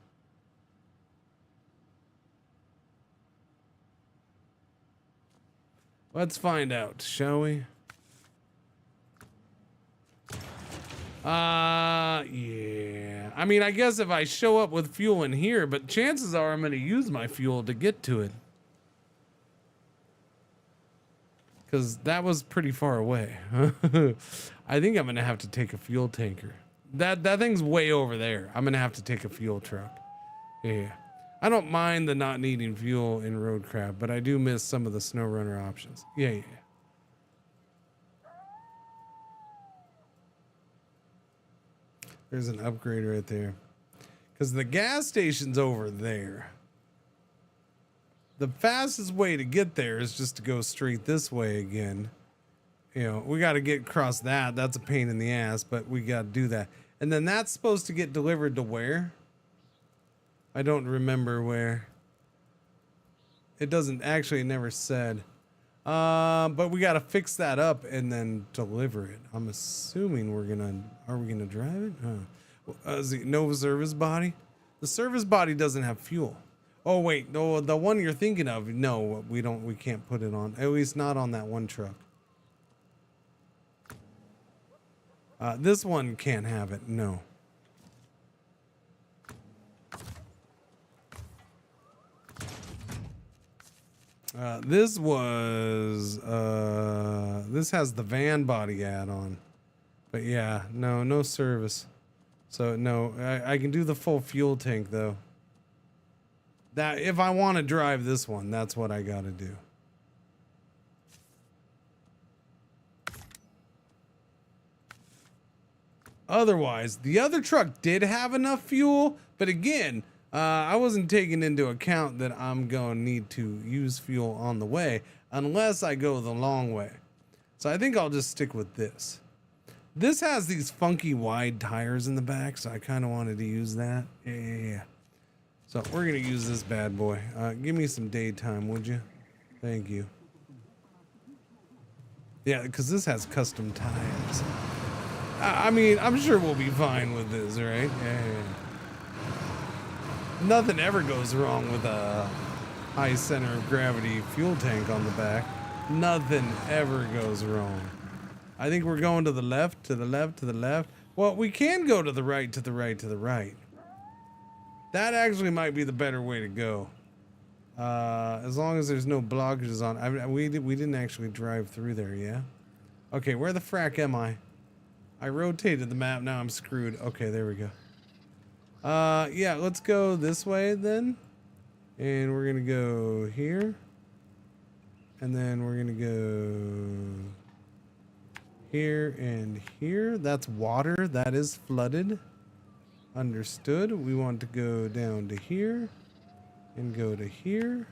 Let's find out, shall we? Yeah. I mean, I guess if I show up with fuel in here, but chances are I'm going to use my fuel to get to it. Because that was pretty far away. I think I'm going to have to take a fuel tanker. That thing's way over there. I'm going to have to take a fuel truck. Yeah. I don't mind the not needing fuel in Roadcraft, but I do miss some of the SnowRunner options. Yeah. There's an upgrade right there. Because the gas station's over there. The fastest way to get there is just to go straight this way again. You know, we got to get across that. That's a pain in the ass, but we got to do that. And then that's supposed to get delivered to where? I don't remember where. It doesn't, actually, it never said. But we got to fix that up and then deliver it. I'm assuming are we gonna drive it? Is it no service body? The service body doesn't have fuel. Oh wait, no, the one you're thinking of, no, we can't put it on, at least not on that one truck. This one can't have it, no. This has the van body add-on, but yeah, no service. So no, I can do the full fuel tank though. That if I want to drive this one, that's what I got to do. Otherwise, the other truck did have enough fuel, but again, I wasn't taking into account that I'm going to need to use fuel on the way unless I go the long way. So I think I'll just stick with this. This has these funky wide tires in the back, so I kind of wanted to use that. Yeah. So we're going to use this bad boy. Give me some daytime, would you? Thank you. Yeah, because this has custom tires. I mean, I'm sure we'll be fine with this, right? Yeah. Nothing ever goes wrong with a high center of gravity fuel tank on the back. Nothing ever goes wrong. I think we're going to the left, to the left, to the left. Well, we can go to the right, to the right, to the right. That actually might be the better way to go. As long as there's no blockages on. We didn't actually drive through there, yeah? Okay, where the frack am I? I rotated the map, now I'm screwed. Okay, there we go. Yeah, let's go this way then. And we're gonna go here. And then we're gonna go here and here. That's water, that is flooded. Understood. We want to go down to here and go to here.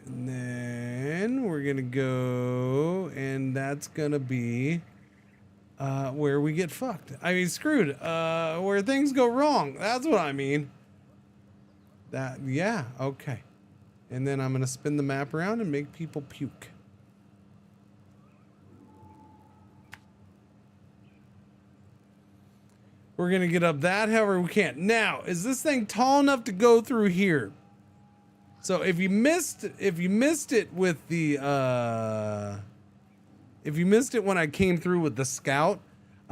And then we're gonna go, and that's gonna be where we get fucked. I mean, screwed. Where things go wrong. That's what I mean. Yeah, okay. And then I'm gonna spin the map around and make people puke. We're gonna get up that, however we can. Now, is this thing tall enough to go through here? So if you missed it with the if you missed it when I came through with the scout,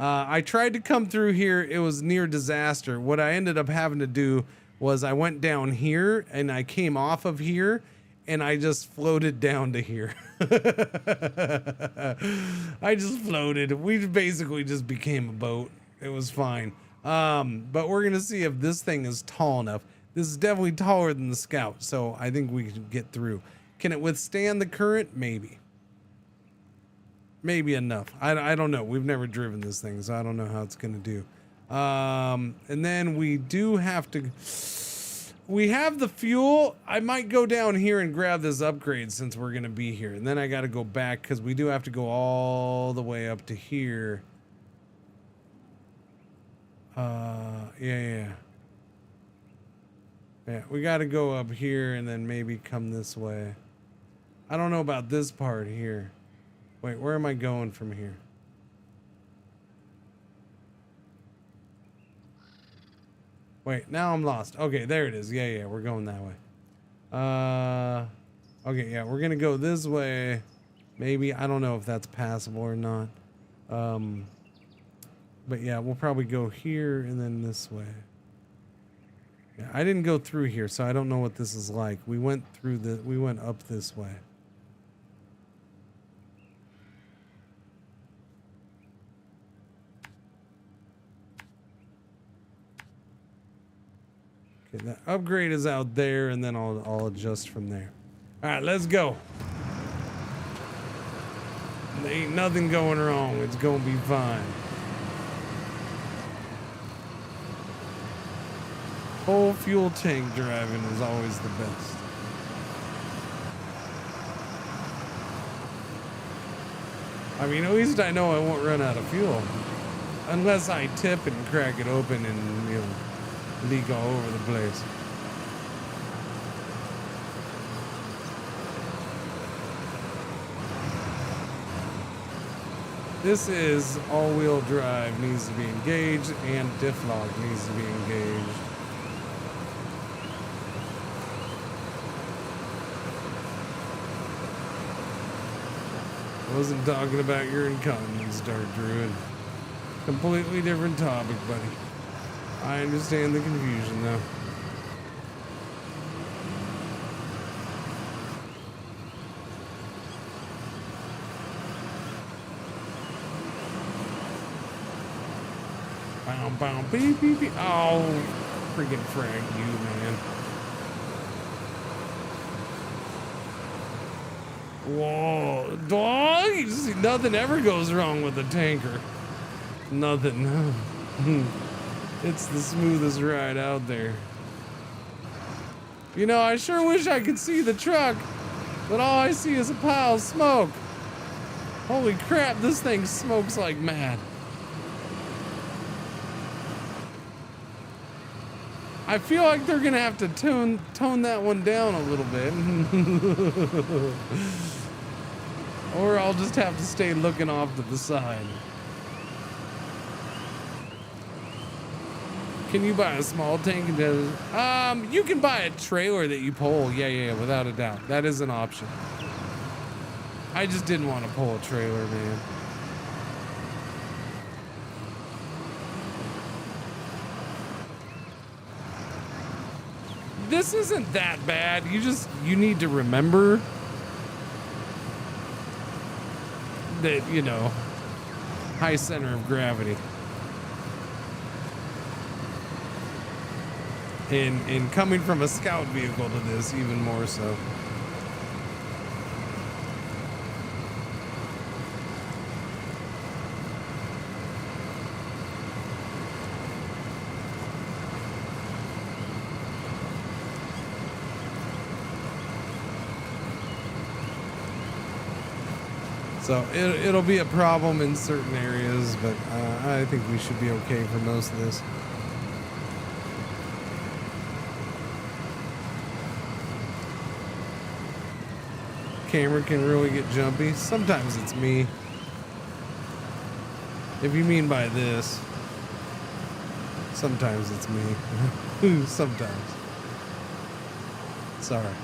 I tried to come through here. It was near disaster. What I ended up having to do was I went down here and I came off of here and I just floated down to here. I just floated. We basically just became a boat. It was fine. But we're going to see if this thing is tall enough. This is definitely taller than the Scout, so I think we can get through. Can it withstand the current? Maybe. Maybe enough. I don't know. We've never driven this thing, so I don't know how it's going to do. And then we do have to... We have the fuel. I might go down here and grab this upgrade since we're going to be here. And then I got to go back because we do have to go all the way up to here. Yeah, we got to go up here and then maybe come this way. I don't know about this part here. Wait, where am I going from here? Wait, now I'm lost. Okay, there it is. Yeah, we're going that way. Okay, yeah, we're gonna go this way. Maybe, I don't know if that's passable or not. But yeah, we'll probably go here and then this way. Yeah, I didn't go through here, so I don't know what this is like. We went up this way. Okay, that upgrade is out there, and then I'll adjust from there. All right, let's go. There ain't nothing going wrong. It's gonna be fine. Full fuel tank driving is always the best. I mean, at least I know I won't run out of fuel. Unless I tip and crack it open and, you know, leak all over the place. This is all-wheel drive needs to be engaged and diff lock needs to be engaged. Wasn't talking about your incontinence, Dark Druid. Completely different topic, buddy. I understand the confusion, though. Bow, bow, beep, beep, beep. Oh, freaking frag you, man. Whoa, dog! You see, nothing ever goes wrong with a tanker. Nothing. It's the smoothest ride out there. You know, I sure wish I could see the truck, but all I see is a pile of smoke. Holy crap, this thing smokes like mad. I feel like they're gonna have to tone that one down a little bit. Or I'll just have to stay looking off to the side. Can you buy a small tank? You can buy a trailer that you pull. Yeah, without a doubt. That is an option. I just didn't want to pull a trailer, man. This isn't that bad. You need to remember that, you know, high center of gravity. And coming from a scout vehicle to this, even more so. So it'll be a problem in certain areas, but I think we should be okay for most of this. Camera can really get jumpy. Sometimes it's me. If you mean by this, sometimes it's me. Sometimes. Sorry.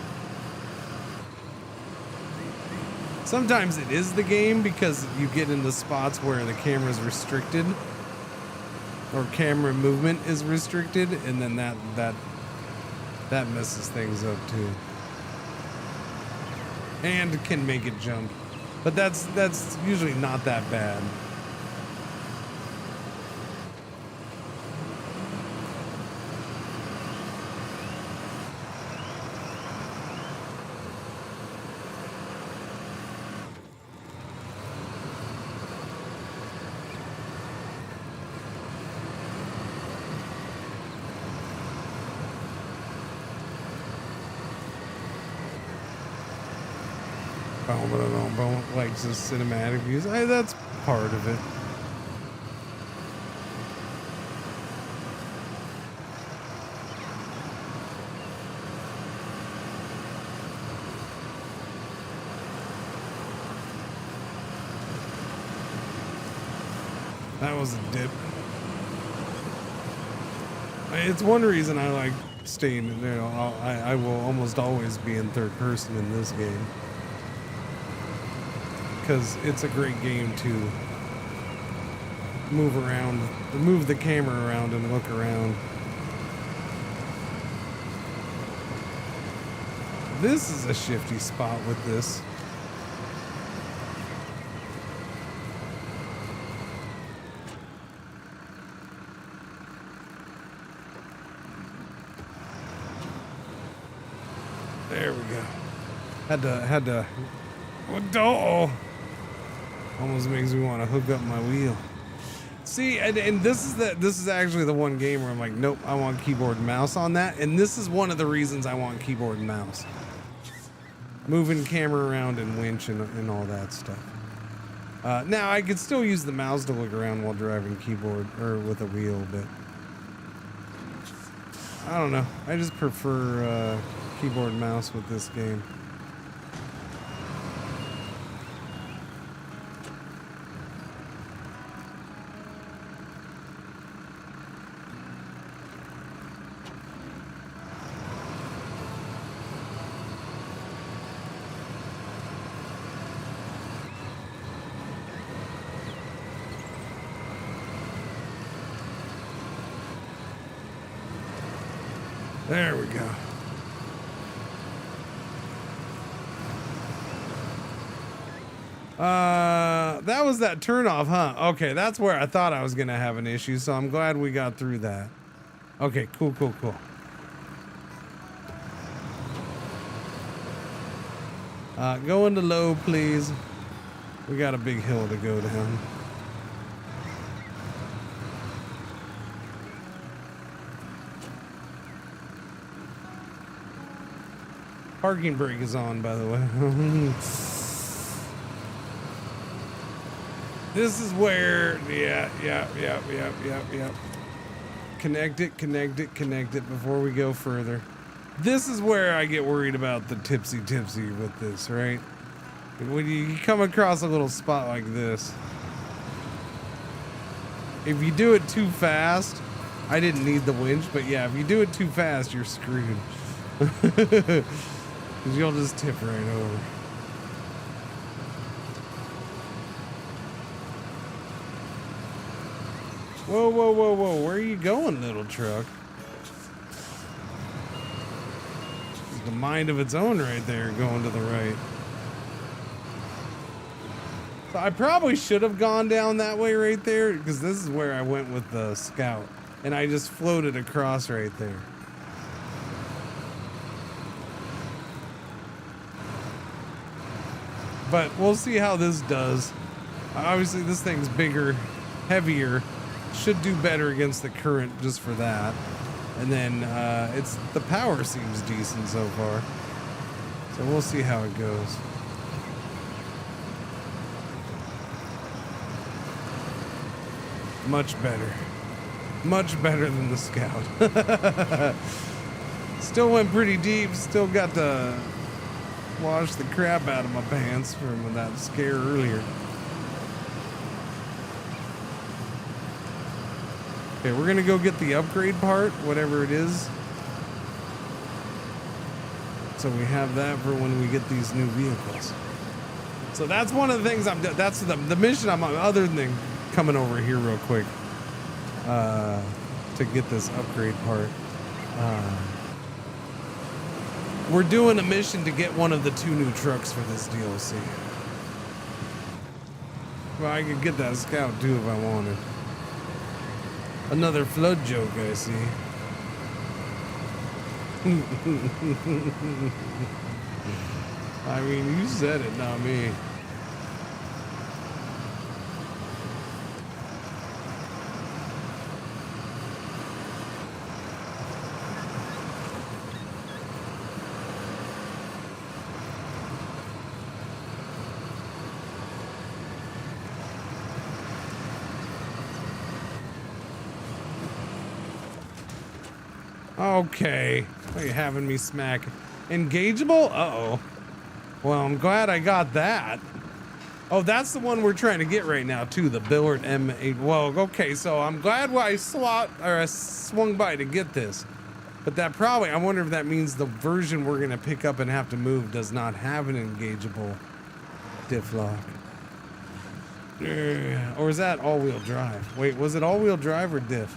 Sometimes it is the game because you get into spots where the camera's restricted or camera movement is restricted, and then that messes things up too. And can make it jump. But that's usually not that bad. Like just cinematic views. That's part of it. That was a dip. It's one reason I like staying, you know, I will almost always be in third person in this game. Because it's a great game to move around, move the camera around and look around. This is a shifty spot with this. There we go. Had to. Oh. Almost makes me want to hook up my wheel. See, and this is actually the one game where I'm like, nope, I want keyboard and mouse on that. And this is one of the reasons I want keyboard and mouse. Moving camera around and winch and all that stuff. Now I could still use the mouse to look around while driving keyboard or with a wheel, but I don't know. I just prefer keyboard and mouse with this game. There we go. That was that turnoff, huh? Okay, that's where I thought I was gonna have an issue, so I'm glad we got through that. Okay, cool. Go into low, please. We got a big hill to go down. Parking brake is on, by the way. This is where, yeah. Connect it before we go further. This is where I get worried about the tipsy with this, right? When you come across a little spot like this, if you do it too fast, I didn't need the winch, but yeah, if you do it too fast, you're screwed. Because you'll just tip right over. Whoa. Where are you going, little truck? It's a mind of its own right there, going to the right. So I probably should have gone down that way right there, because this is where I went with the scout. And I just floated across right there. But we'll see how this does. Obviously, this thing's bigger, heavier. Should do better against the current just for that. And then the power seems decent so far. So we'll see how it goes. Much better. Much better than the Scout. Still went pretty deep. Still got to wash the crap out of my pants from that scare earlier. Okay, we're gonna go get the upgrade part, whatever it is. So we have that for when we get these new vehicles. So that's one of the things I'm doing. That's the mission I'm on, other than coming over here real quick to get this upgrade part. We're doing a mission to get one of the 2 new trucks for this DLC. Well, I could get that Scout too if I wanted. Another flood joke, I see. I mean, you said it, not me. Okay. Why are you having me smack? Engageable? Uh-oh. Well, I'm glad I got that. Oh, that's the one we're trying to get right now, too. The Billard M8. Well, okay, so I'm glad I swung by to get this. But that probably, I wonder if that means the version we're going to pick up and have to move does not have an engageable diff lock. Or is that all-wheel drive? Wait, was it all-wheel drive or diff?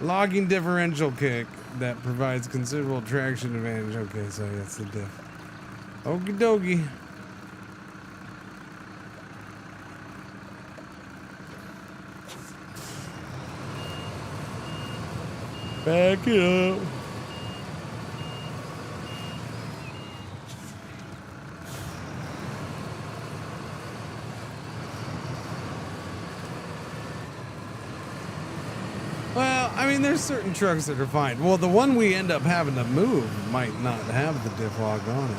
Logging differential kick that provides considerable traction advantage. Okay, so that's the diff. Okie dokie. Back it up. Well, I mean, there's certain trucks that are fine. Well, the one we end up having to move might not have the diff lock on it.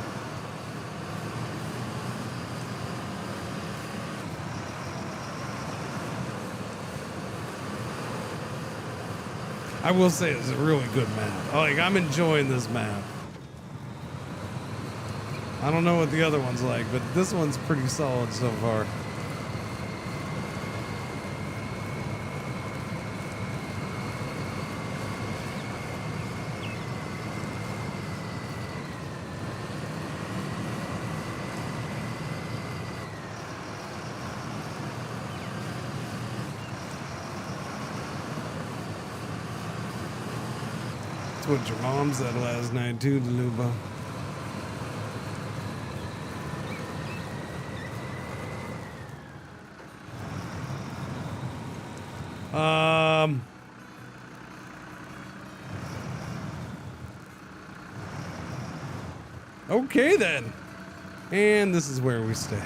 I will say it's a really good map. Like, I'm enjoying this map. I don't know what the other one's like, but this one's pretty solid so far. That's what your mom said last night too, Deluba. Okay then. And this is where we stay.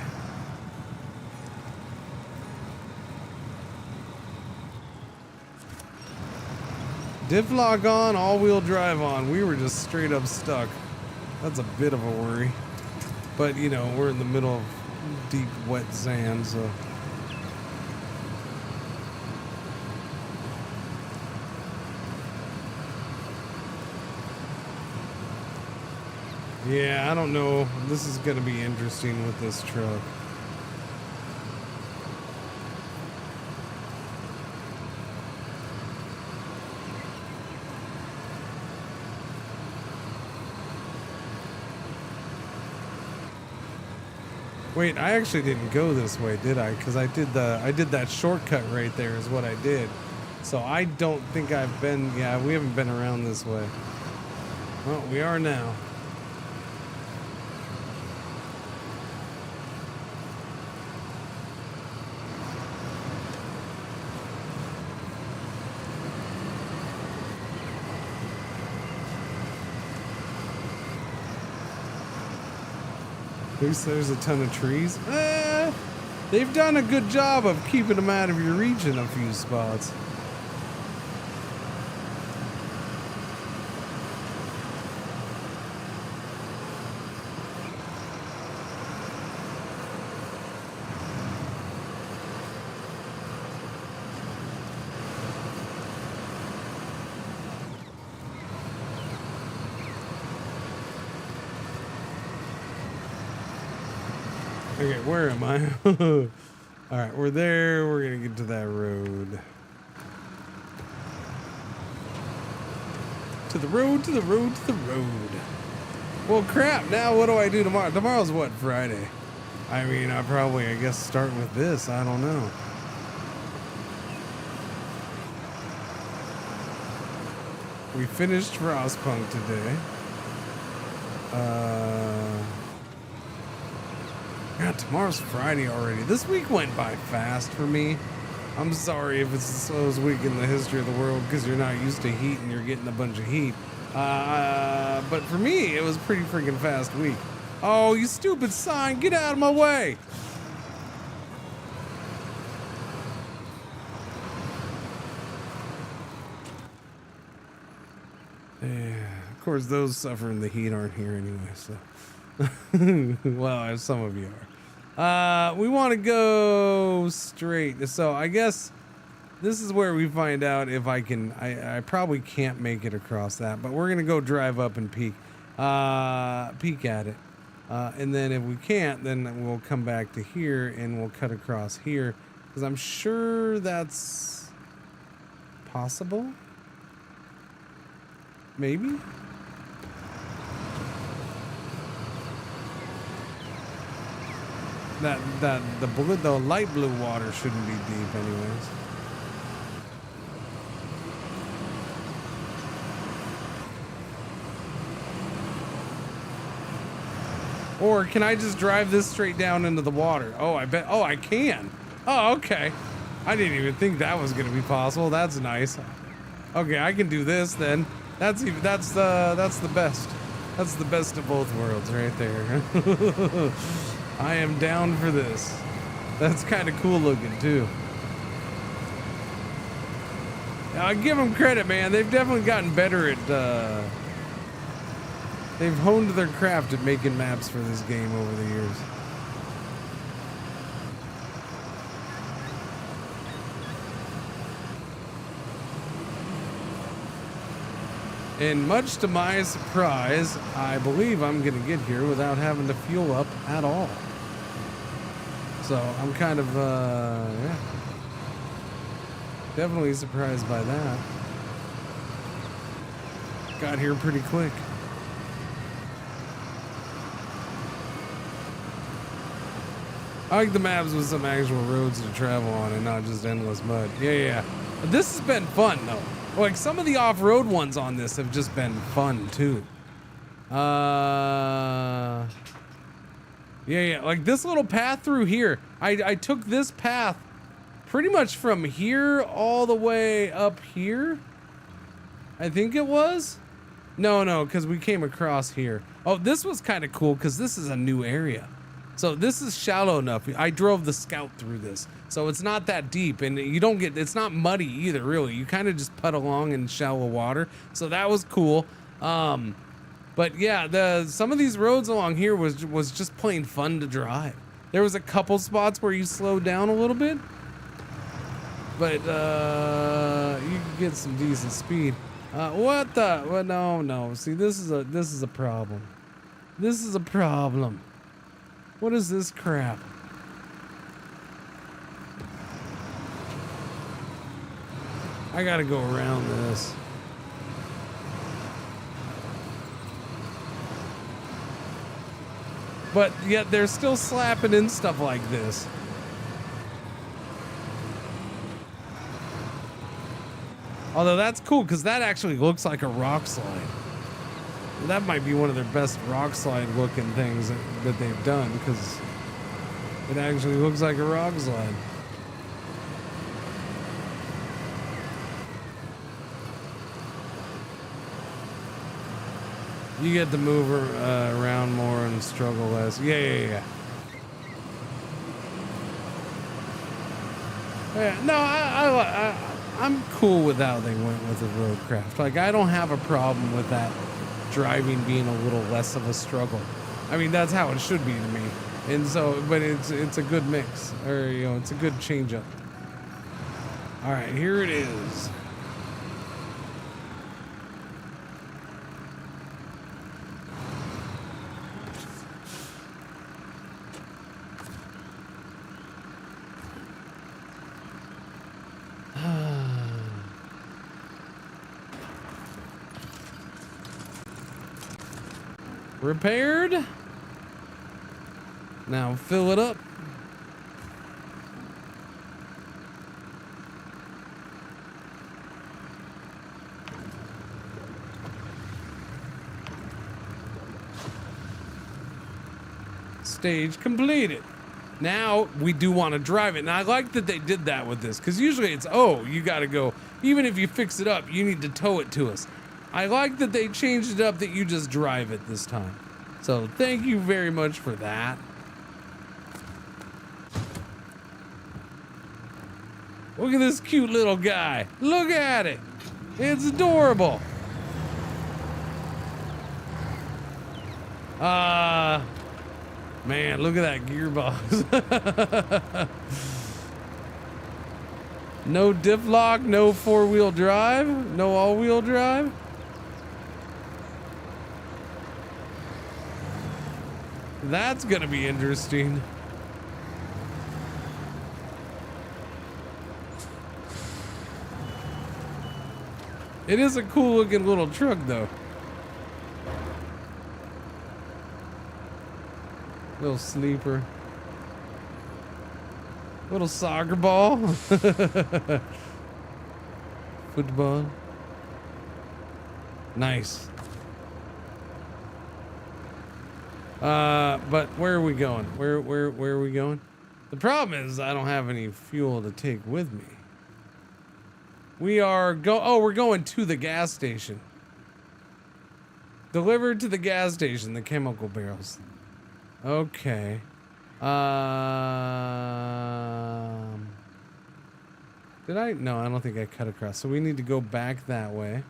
Diff lock on, all-wheel drive on. We were just straight up stuck. That's a bit of a worry. But, you know, we're in the middle of deep, wet sand, so... Yeah, I don't know. This is going to be interesting with this truck. Wait, I actually didn't go this way, did I? Because I did that shortcut right there is what I did. So I don't think I've been, yeah, we haven't been around this way. Well, we are now. At least there's a ton of trees. They've done a good job of keeping them out of your reach in a few spots. Okay, where am I? All right, we're there. We're gonna get to that road. To the road, to the road, to the road. Well, crap. Now what do I do tomorrow? Tomorrow's what, Friday? I mean, I guess, start with this. I don't know. We finished Frostpunk today. God, tomorrow's Friday already. This week went by fast for me. I'm sorry if it's the slowest week in the history of the world because you're not used to heat and you're getting a bunch of heat. But for me, it was a pretty freaking fast week. Oh, you stupid sign, get out of my way. Yeah, of course, those suffering the heat aren't here anyway, so. Well, some of you are. We want to go straight. So I guess this is where we find out if I can. I probably can't make it across that, but we're gonna go drive up and peek at it, and then if we can't, then we'll come back to here and we'll cut across here because I'm sure that's possible. Maybe. The light blue water shouldn't be deep anyways. Or can I just drive this straight down into the water? Oh, I bet. Oh, I can. Oh, okay. I didn't even think that was gonna be possible. That's nice. Okay, I can do this then. That's the best. That's the best of both worlds right there. I am down for this. That's kind of cool looking too. I give them credit, man. They've definitely gotten better at. They've honed their craft at making maps for this game over the years. And much to my surprise, I believe I'm gonna get here without having to fuel up at all. So I'm kind of, yeah, definitely surprised by that. Got here pretty quick. I like the maps with some actual roads to travel on and not just endless mud. Yeah. This has been fun though. Like some of the off-road ones on this have just been fun too. Yeah, like this little path through here. I took this path pretty much from here all the way up here. I think it was. No, because we came across here. Oh, this was kind of cool because this is a new area. So this is shallow enough. I drove the Scout through this. So it's not that deep and you don't get, it's not muddy either, really. You kind of just putt along in shallow water. So that was cool. But yeah, some of these roads along here was just plain fun to drive. There was a couple spots where you slowed down a little bit, but you could get some decent speed. What the? Well, no. See, this is a problem. This is a problem. What is this crap? I gotta go around this. But yet they're still slapping in stuff like this. Although that's cool because that actually looks like a rock slide. That might be one of their best rock slide looking things that they've done because it actually looks like a rock slide. You get to move around more and struggle less. Yeah. Yeah, no, I'm cool with how they went with the roadcraft. Like, I don't have a problem with that driving being a little less of a struggle. I mean, that's how it should be to me. And so, but it's a good mix, or it's a good change up. All right, here it is. Repaired. Now fill it up. Stage completed. Now we do want to drive it. And I like that they did that with this because usually it's, oh, you got to go. Even if you fix it up, you need to tow it to us. I like that they changed it up that you just drive it this time. So thank you very much for that. Look at this cute little guy. Look at it. It's adorable. Man, look at that gearbox. No diff lock, no four-wheel drive, no all-wheel drive. That's gonna be interesting. It is a cool looking little truck though. Little sleeper. Little soccer ball. Football. Nice. But where are we going? Where are we going? The problem is I don't have any fuel to take with me. We're going to the gas station. Delivered to the gas station, the chemical barrels. Okay. Did I? No, I don't think I cut across. So we need to go back that way.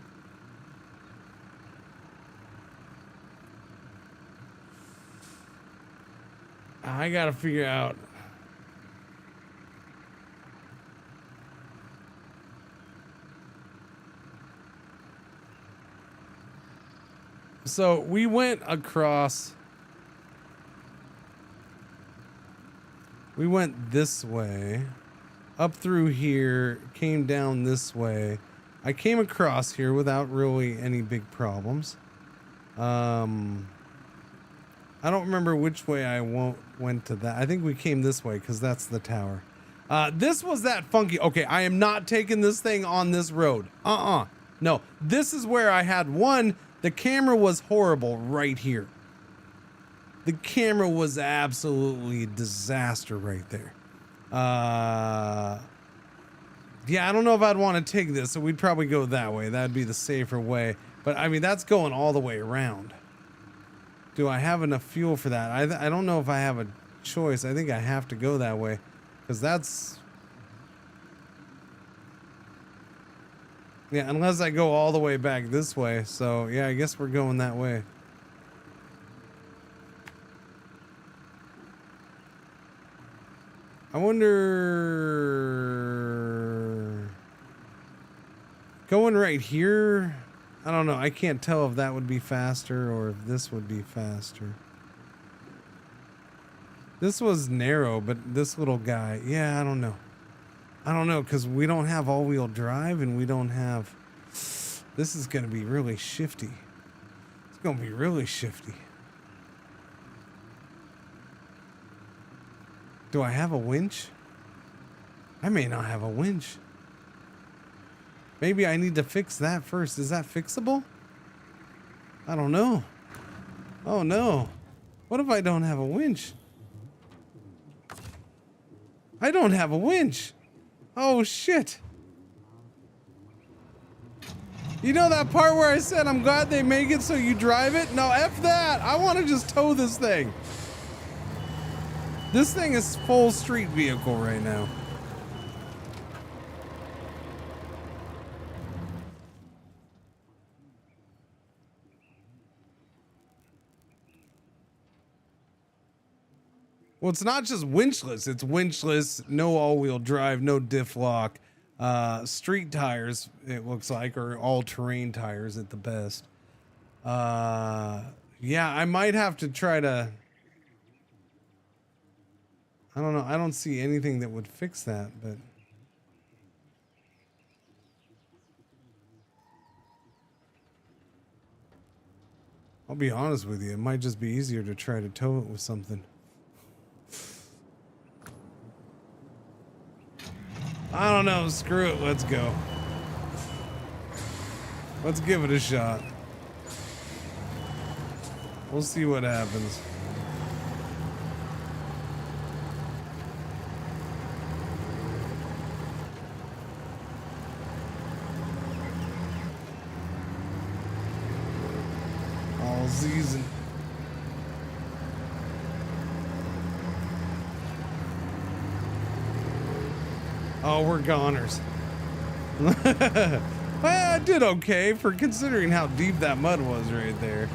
I gotta figure out. So we went across. We went this way, up through here, came down this way. I came across here without really any big problems. I don't remember which way I went to that. I think we came this way because that's the tower. This was that funky. Okay, I am not taking this thing on this road. No, this is where I had one. The camera was horrible right here. The camera was absolutely a disaster right there. Yeah, I don't know if I'd want to take this, so we'd probably go that way. That'd be the safer way. But I mean, that's going all the way around. Do I have enough fuel for that? I don't know if I have a choice. I think I have to go that way, because that's... Yeah, unless I go all the way back this way. So, yeah, I guess we're going that way. I wonder... Going right here? I don't know. I can't tell if that would be faster or if this would be faster. This was narrow, but this little guy... Yeah, I don't know. I don't know, because we don't have all-wheel drive and we don't have... This is going to be really shifty. It's going to be really shifty. Do I have a winch? I may not have a winch. Maybe I need to fix that first. Is that fixable? I don't know. Oh no. What if I don't have a winch? I don't have a winch. Oh shit. You know that part where I said I'm glad they make it so you drive it? No, F that. I want to just tow this thing. This thing is full street vehicle right now. Well, it's not just winchless. It's winchless, no all-wheel drive, no diff lock. Street tires, it looks like, or all-terrain tires at the best. Yeah, I might have to try to... I don't know. I don't see anything that would fix that, but... I'll be honest with you. It might just be easier to try to tow it with something. I don't know. Screw it. Let's go. Let's give it a shot. We'll see what happens. All season. Oh, we're goners. Well, I did okay for considering how deep that mud was right there.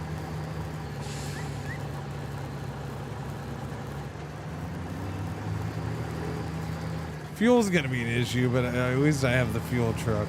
Fuel's gonna be an issue, but at least I have the fuel truck.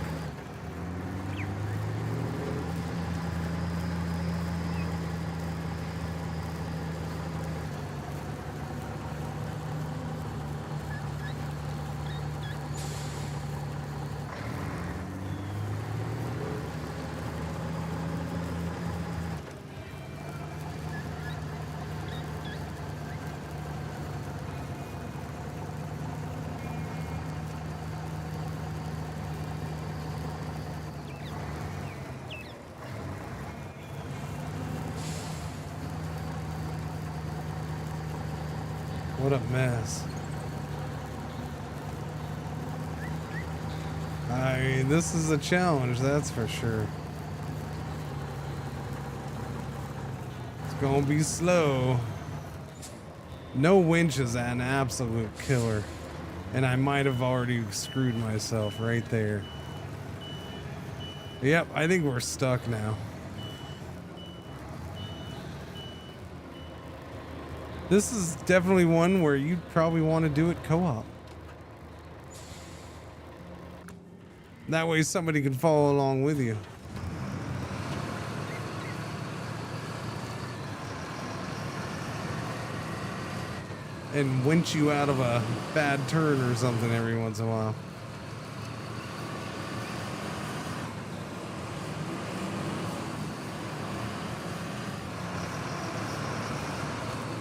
What a mess. I mean, this is a challenge, that's for sure. It's gonna be slow. No winch is an absolute killer. And I might have already screwed myself right there. Yep, I think we're stuck now. This is definitely one where you'd probably want to do it co-op. That way somebody can follow along with you. And winch you out of a bad turn or something every once in a while.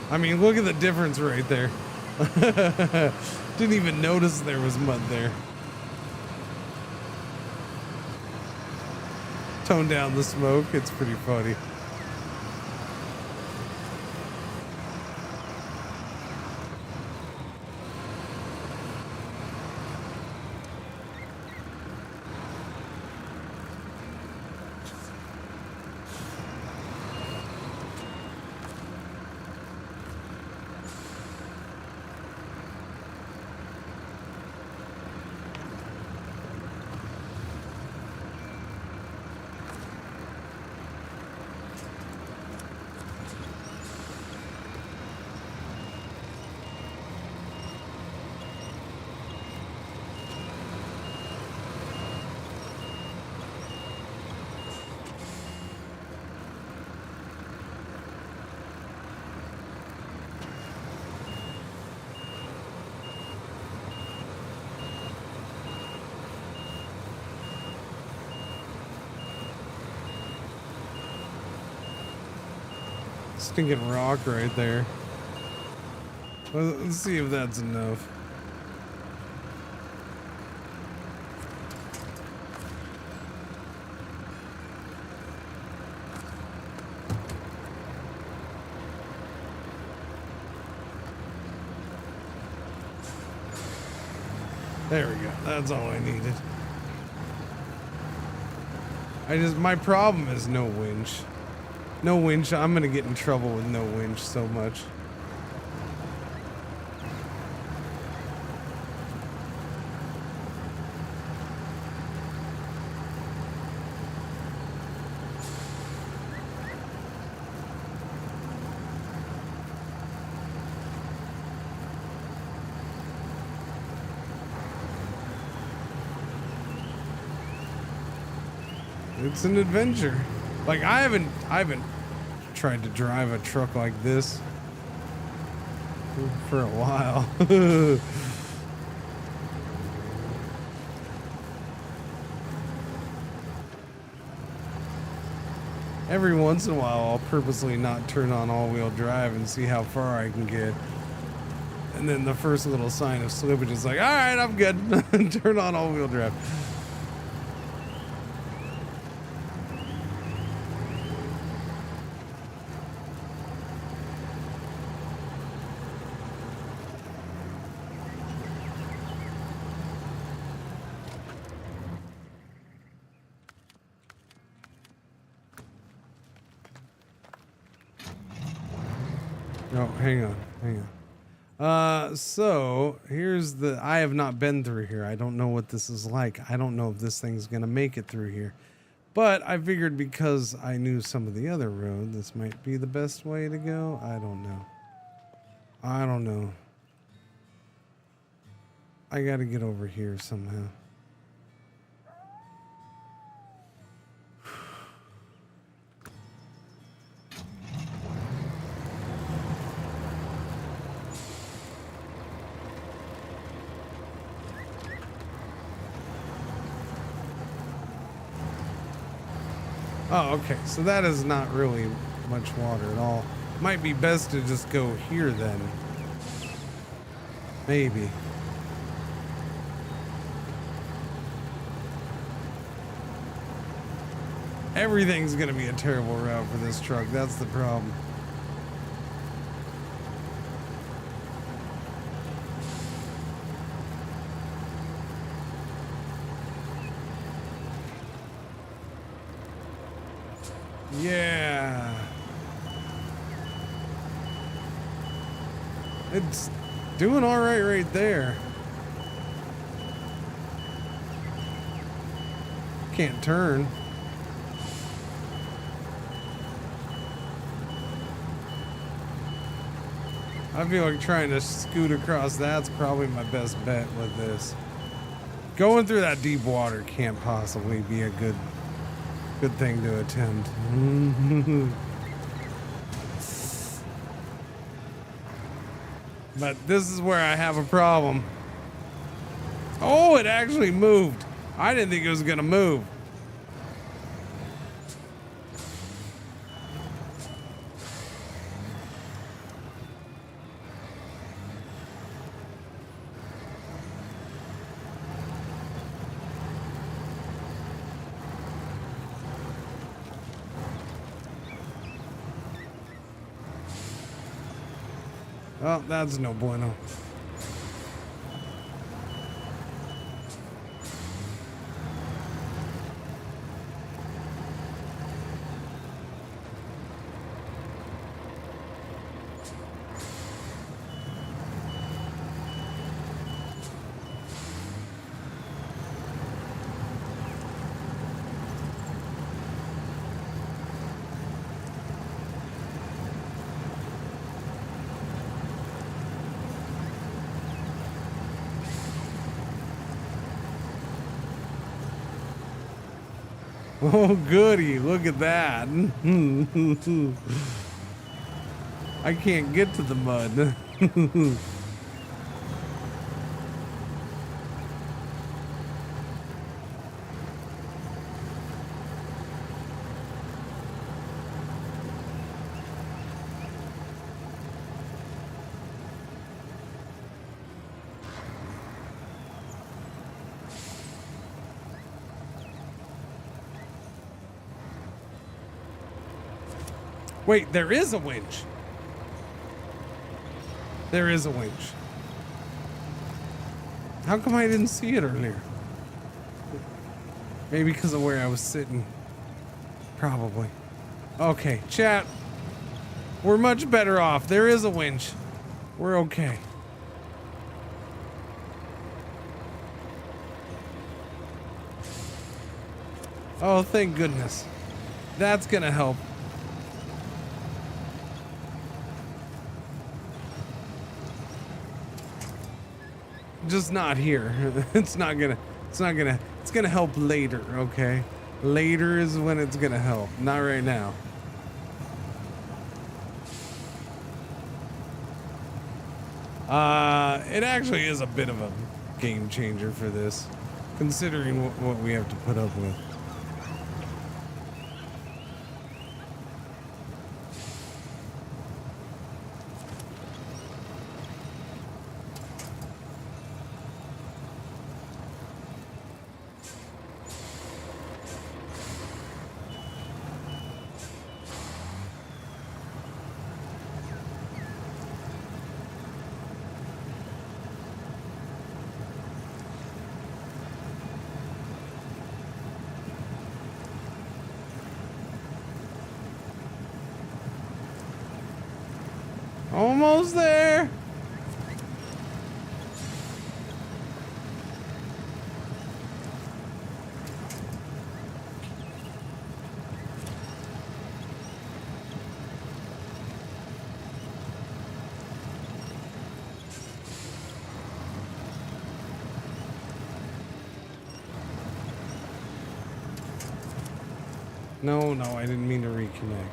I mean, look at the difference right there. Didn't even notice there was mud there. Tone down the smoke. It's pretty funny. Stinking rock right there. Let's see if that's enough. There we go. That's all I needed. My problem is no winch. No winch. I'm gonna get in trouble with no winch so much. It's an adventure. Like I haven't tried to drive a truck like this for a while. Every once in a while I'll purposely not turn on all-wheel drive and see how far I can get. And then the first little sign of slippage is like, all right, I'm good. Turn on all-wheel drive. Oh, hang on. So here's I have not been through here. I don't know what this is like. I don't know if this thing's gonna make it through here. But I figured because I knew some of the other road, this might be the best way to go. I don't know. I gotta get over here somehow. Oh, okay. So that is not really much water at all. Might be best to just go here then. Maybe. Everything's gonna be a terrible route for this truck. That's the problem. Yeah. It's doing all right there. Can't turn. I feel like trying to scoot across that's probably my best bet with this. Going through that deep water can't possibly be a good thing to attempt. But this is where I have a problem. Oh, it actually moved. I didn't think it was gonna move. Oh, that's no bueno. Oh, goody. Look at that. I can't get to the mud. Wait, there is a winch. There is a winch. How come I didn't see it earlier? Maybe because of where I was sitting. Probably. Okay, chat. We're much better off. There is a winch. We're okay. Oh, thank goodness. That's gonna help. Just not here. It's gonna help later, okay? Later is when it's gonna help, not right now. It actually is a bit of a game changer for this, considering what we have to put up with. Almost there. No, I didn't mean to reconnect.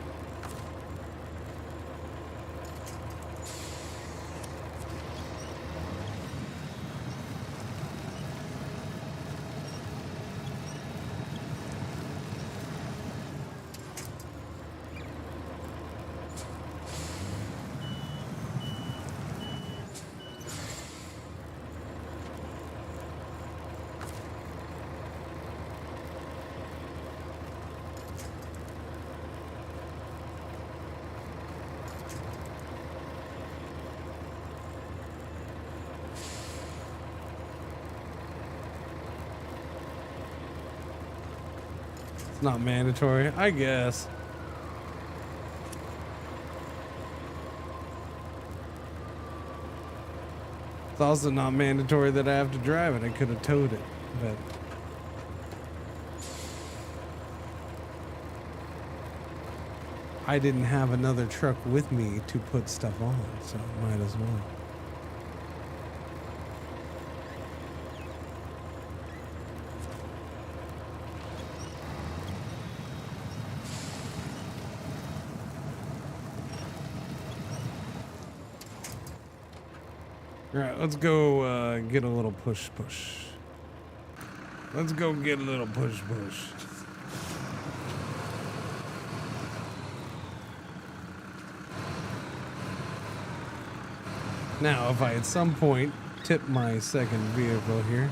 Not mandatory, I guess. It's also not mandatory that I have to drive it. I could have towed it, but I didn't have another truck with me to put stuff on, so might as well. All right, let's go get a little push. Let's go get a little push. Now, if I at some point tip my second vehicle here,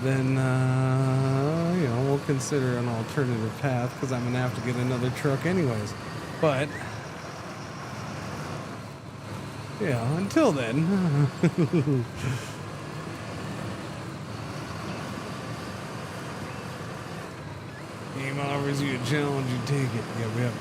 then, you know, we'll consider an alternative path because I'm going to have to get another truck anyways. But Yeah, until then. Game offers you a challenge, you take it. Yep.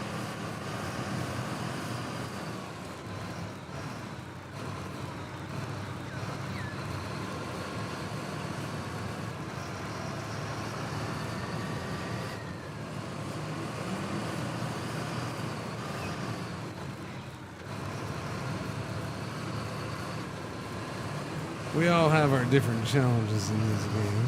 We all have our different challenges in this game.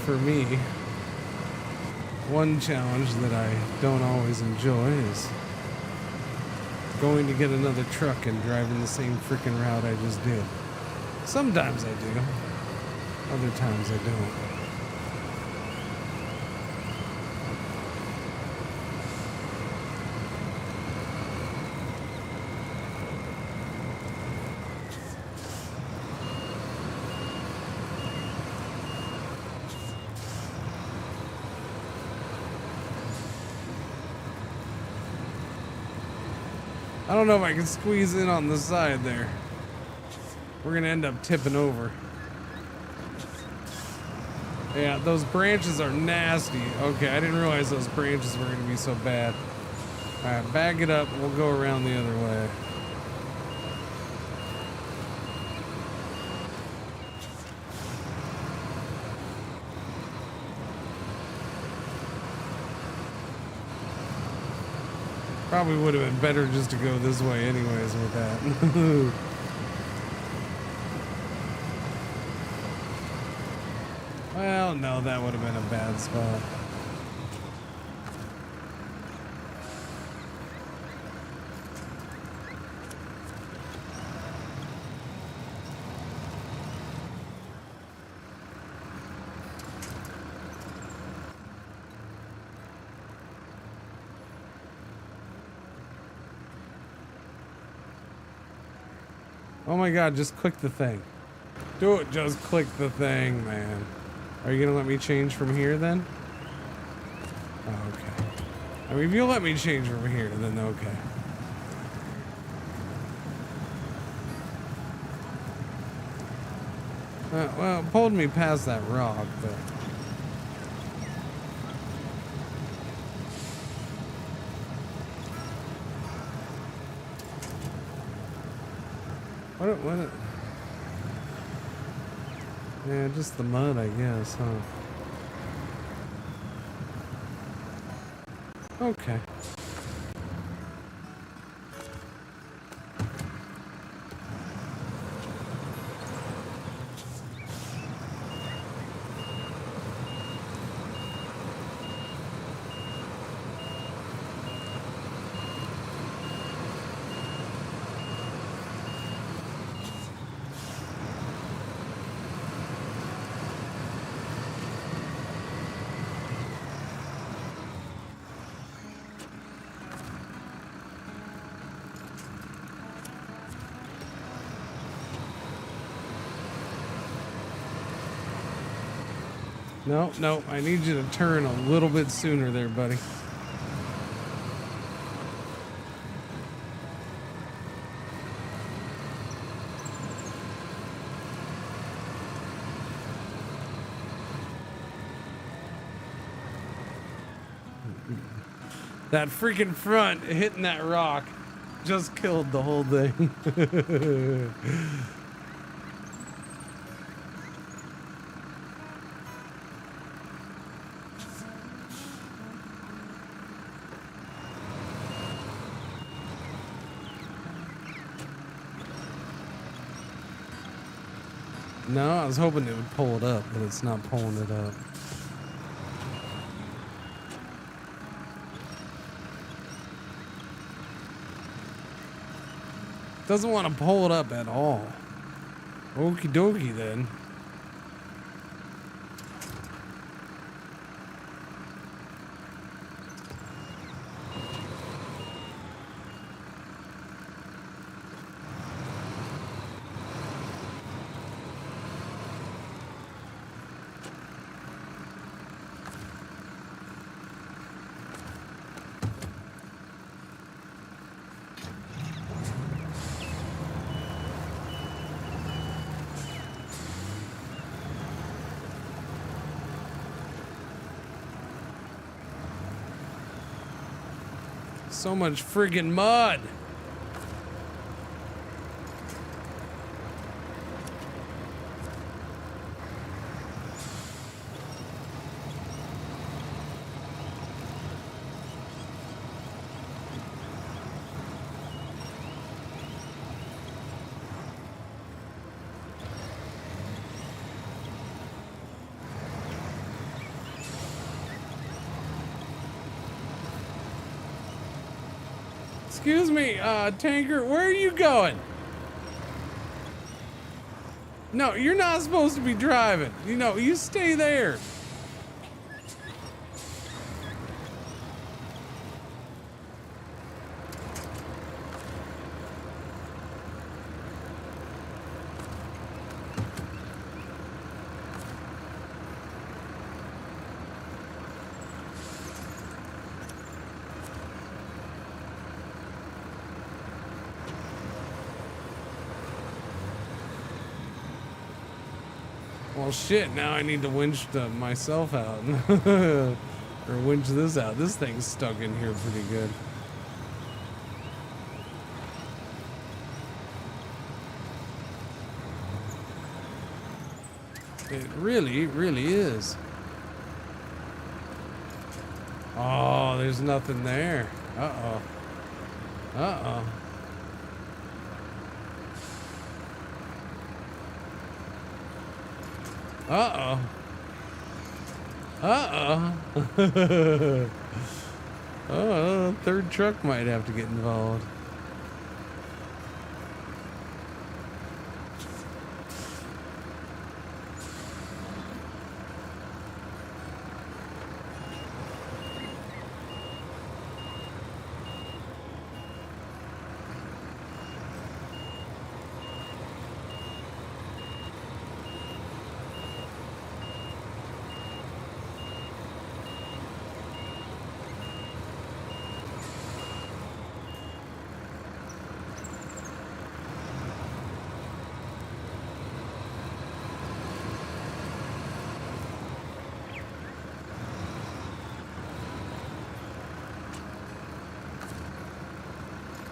For me, one challenge that I don't always enjoy is going to get another truck and driving the same freaking route I just did. Sometimes I do, other times I don't. I don't know if I can squeeze in on the side there. We're gonna end up tipping over. Yeah, those branches are nasty. Okay, I didn't realize those branches were gonna be so bad. Alright, back it up. We'll go around the other way. Probably would have been better just to go this way anyways with that. Well, no, that would have been a bad spot. Oh my god, just click the thing. Do it, just click the thing, man. Are you gonna let me change from here then? Oh, okay. I mean, if you'll let me change from here, then okay. Well, it pulled me past that rock, but... What? Yeah, just the mud, I guess, huh? Okay. No, I need you to turn a little bit sooner there, buddy. That freaking front hitting that rock just killed the whole thing. No, I was hoping it would pull it up, but it's not pulling it up. Doesn't want to pull it up at all. Okie dokie then. So much friggin' mud. Excuse me, tanker, where are you going? No, you're not supposed to be driving. You know, you stay there. Well, shit, now I need to winch myself out. Or winch this out. This thing's stuck in here pretty good. It really, really is. Oh, there's nothing there. Uh-oh. Uh-oh. Uh-oh. Uh-oh. Oh, third truck might have to get involved.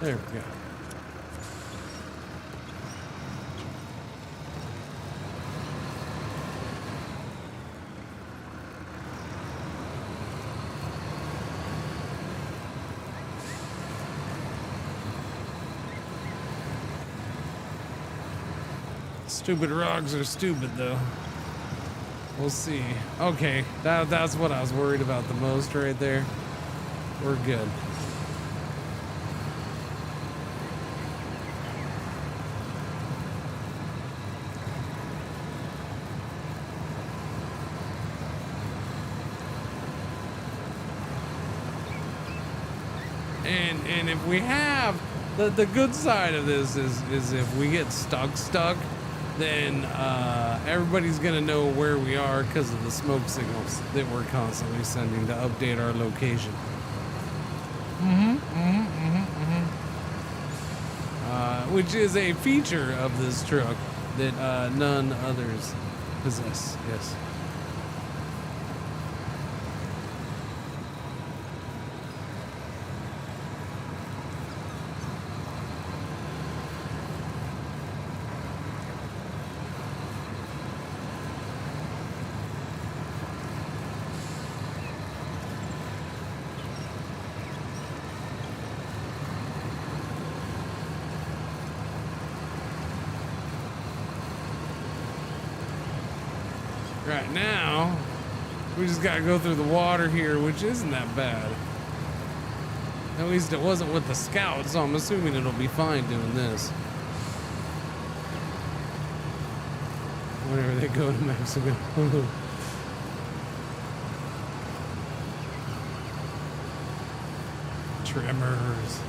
There we go. Stupid rocks are stupid, though. We'll see. Okay, that's what I was worried about the most right there. We're good. And if we have the good side of this is if we get stuck, then everybody's gonna know where we are because of the smoke signals that we're constantly sending to update our location. Which is a feature of this truck that none others possess. Yes. Right now, we just gotta go through the water here, which isn't that bad. At least it wasn't with the scout, so I'm assuming it'll be fine doing this. Whenever they go to Mexico. Tremors.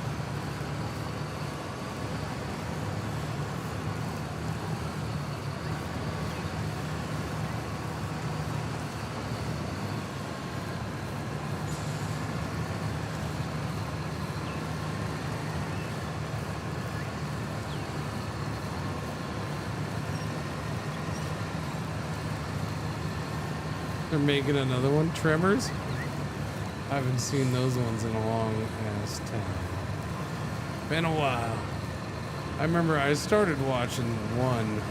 They're making another one. Tremors? I haven't seen those ones in a long ass time. Been a while. I remember I started watching one,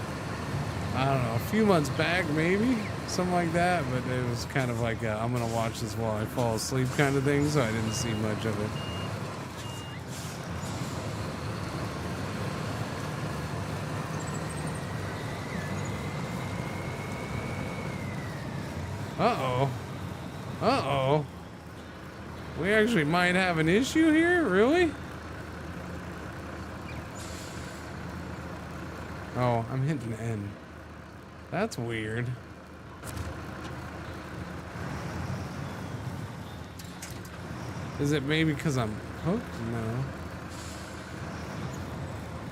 I don't know, a few months back maybe, something like that, but it was kind of like a, I'm gonna watch this while I fall asleep kind of thing, so I didn't see much of it. Uh-oh. Uh-oh. We actually might have an issue here? Really? Oh, I'm hitting N. That's weird. Is it maybe because I'm hooked? No.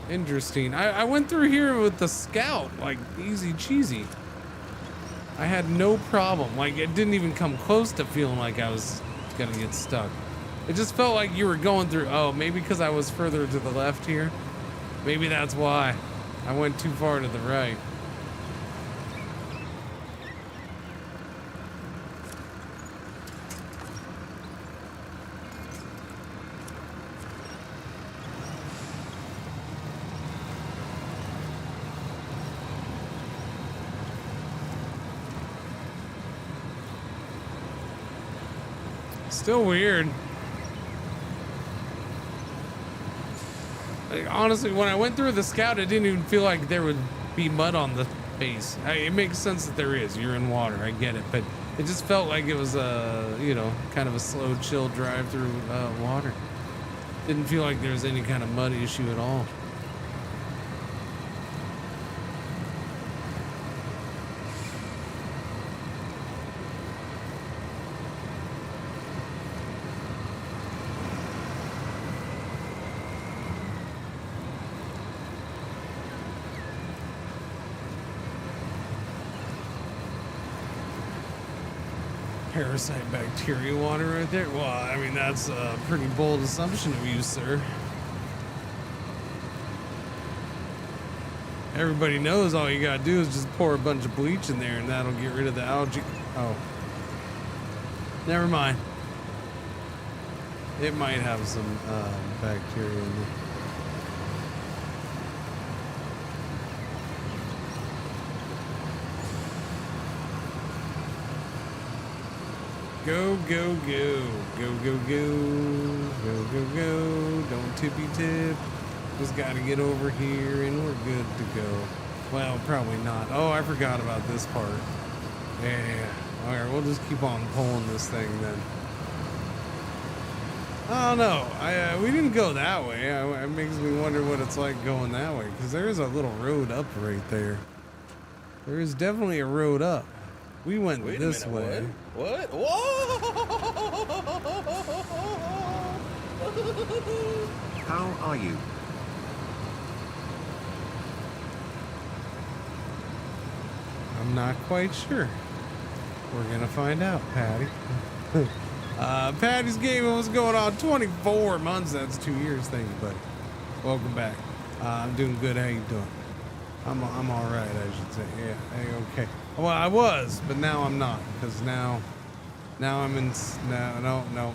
Interesting. I went through here with the scout, like easy cheesy. I had no problem. Like, it didn't even come close to feeling like I was gonna get stuck. It just felt like you were going through, oh, maybe because I was further to the left here. Maybe that's why. I went too far to the right. Still weird. Like, honestly, when I went through the scout, it didn't even feel like there would be mud on the base. It makes sense that there is. You're in water. I get it. But it just felt like it was a, you know, kind of a slow, chill drive through water. Didn't feel like there was any kind of mud issue at all. Parasite bacteria water right there. Well, I mean, that's a pretty bold assumption of you, sir. Everybody knows all you gotta do is just pour a bunch of bleach in there and that'll get rid of the algae. Oh. Never mind. It might have some bacteria in it. Go, go, go. Go, go, go. Go, go, go. Don't tippy tip. Just gotta get over here and we're good to go. Well, probably not. Oh, I forgot about this part. Yeah. Alright, we'll just keep on pulling this thing then. I don't know. We didn't go that way. It makes me wonder what it's like going that way. Because there is a little road up right there. There is definitely a road up. We went this way. What? Whoa! How are you? I'm not quite sure. We're gonna find out, Patty. Patty's Gaming was going on 24 months. That's 2 years. Thank you, buddy. Welcome back. I'm doing good. How you doing? I'm all right, I should say. Yeah. Hey, okay. Well, I was, but now I'm not, because now I'm in. No.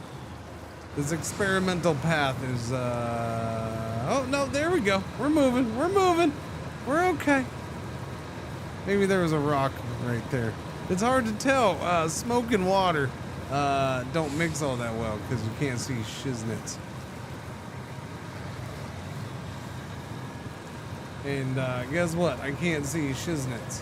This experimental path is. Oh no, there we go. We're moving. We're okay. Maybe there was a rock right there. It's hard to tell. Smoke and water don't mix all that well because you can't see shiznits. And guess what? I can't see shiznits.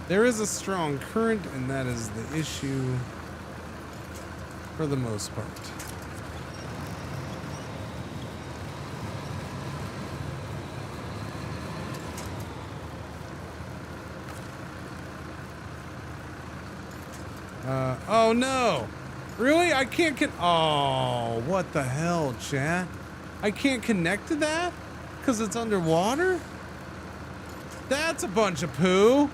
There is a strong current, and that is the issue for the most part. Oh no! Really? I can't oh, what the hell, chat? I can't connect to that? Because it's underwater? That's a bunch of poo!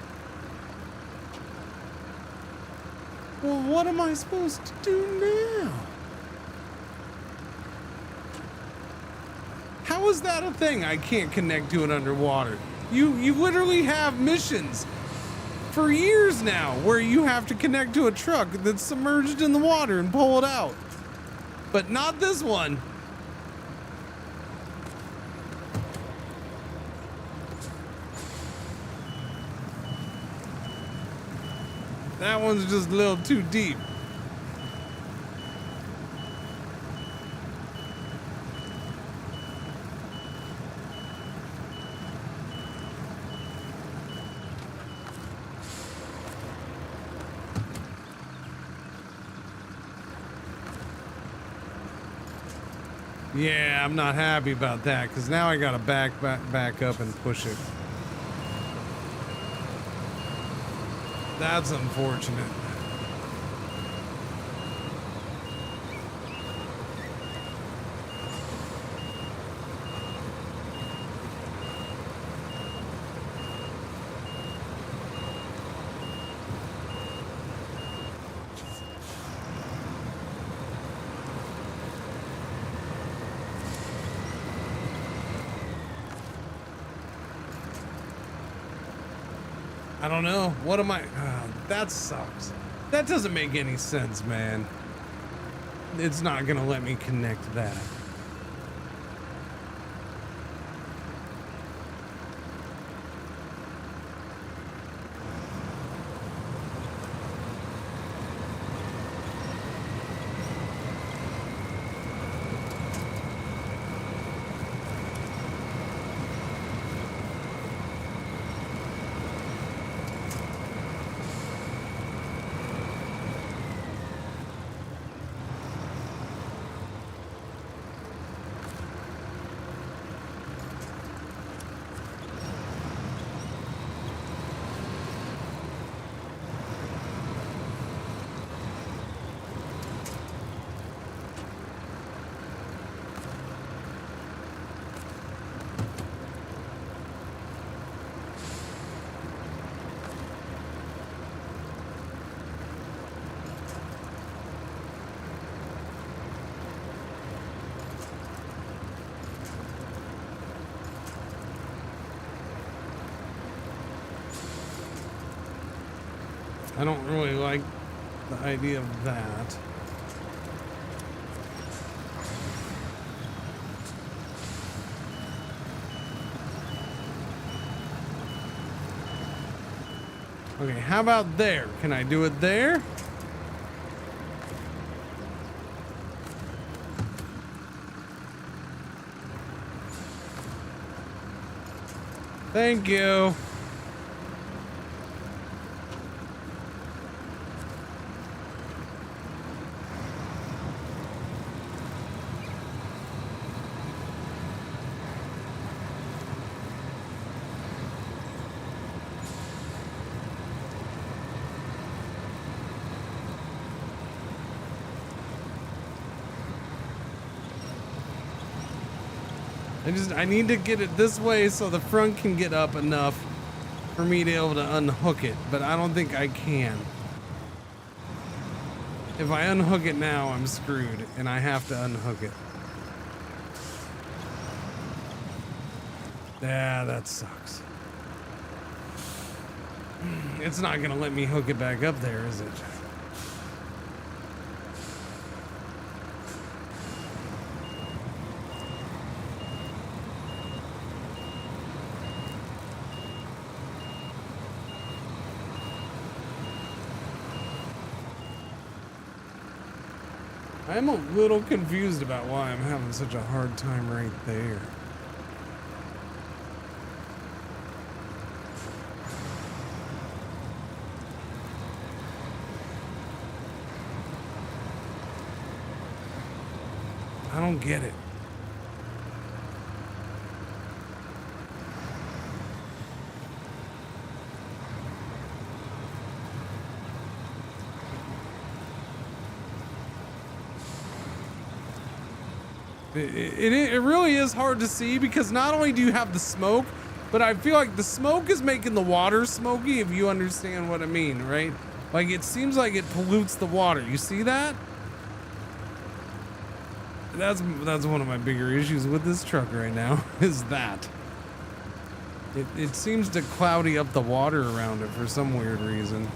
Well, what am I supposed to do now? How is that a thing? I can't connect to it underwater. You literally have missions for years now where you have to connect to a truck that's submerged in the water and pull it out. But not this one. That one's just a little too deep. Yeah, I'm not happy about that because now I gotta back up and push it. That's unfortunate. I don't know. What am I? That sucks. That doesn't make any sense, man. It's not gonna let me connect that. I don't really like the idea of that. Okay, how about there? Can I do it there? Thank you. I need to get it this way so the front can get up enough for me to be able to unhook it, but I don't think I can. If I unhook it now, I'm screwed, and I have to unhook it. Yeah, that sucks. It's not gonna let me hook it back up there, is it? I'm a little confused about why I'm having such a hard time right there. I don't get it. It really is hard to see because not only do you have the smoke, but I feel like the smoke is making the water smoky, if you understand what I mean, right? Like it seems like it pollutes the water. You see that? That's one of my bigger issues with this truck right now, is that. It seems to cloudy up the water around it for some weird reason.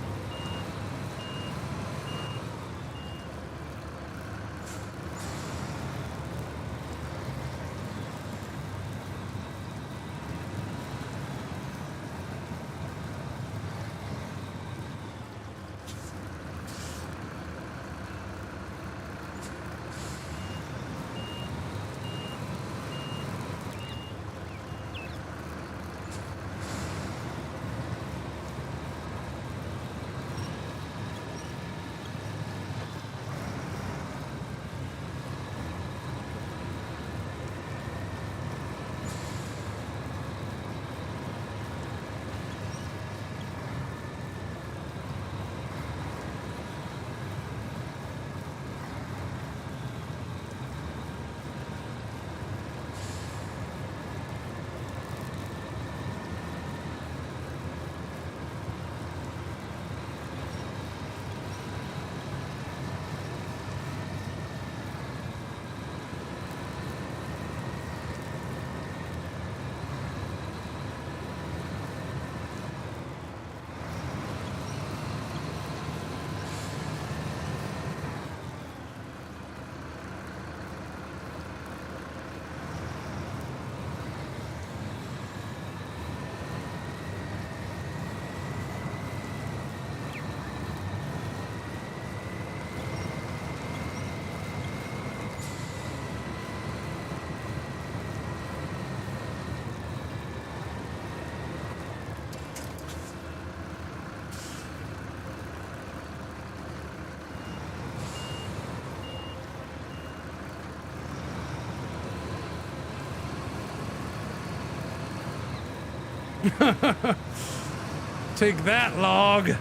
Take that, log.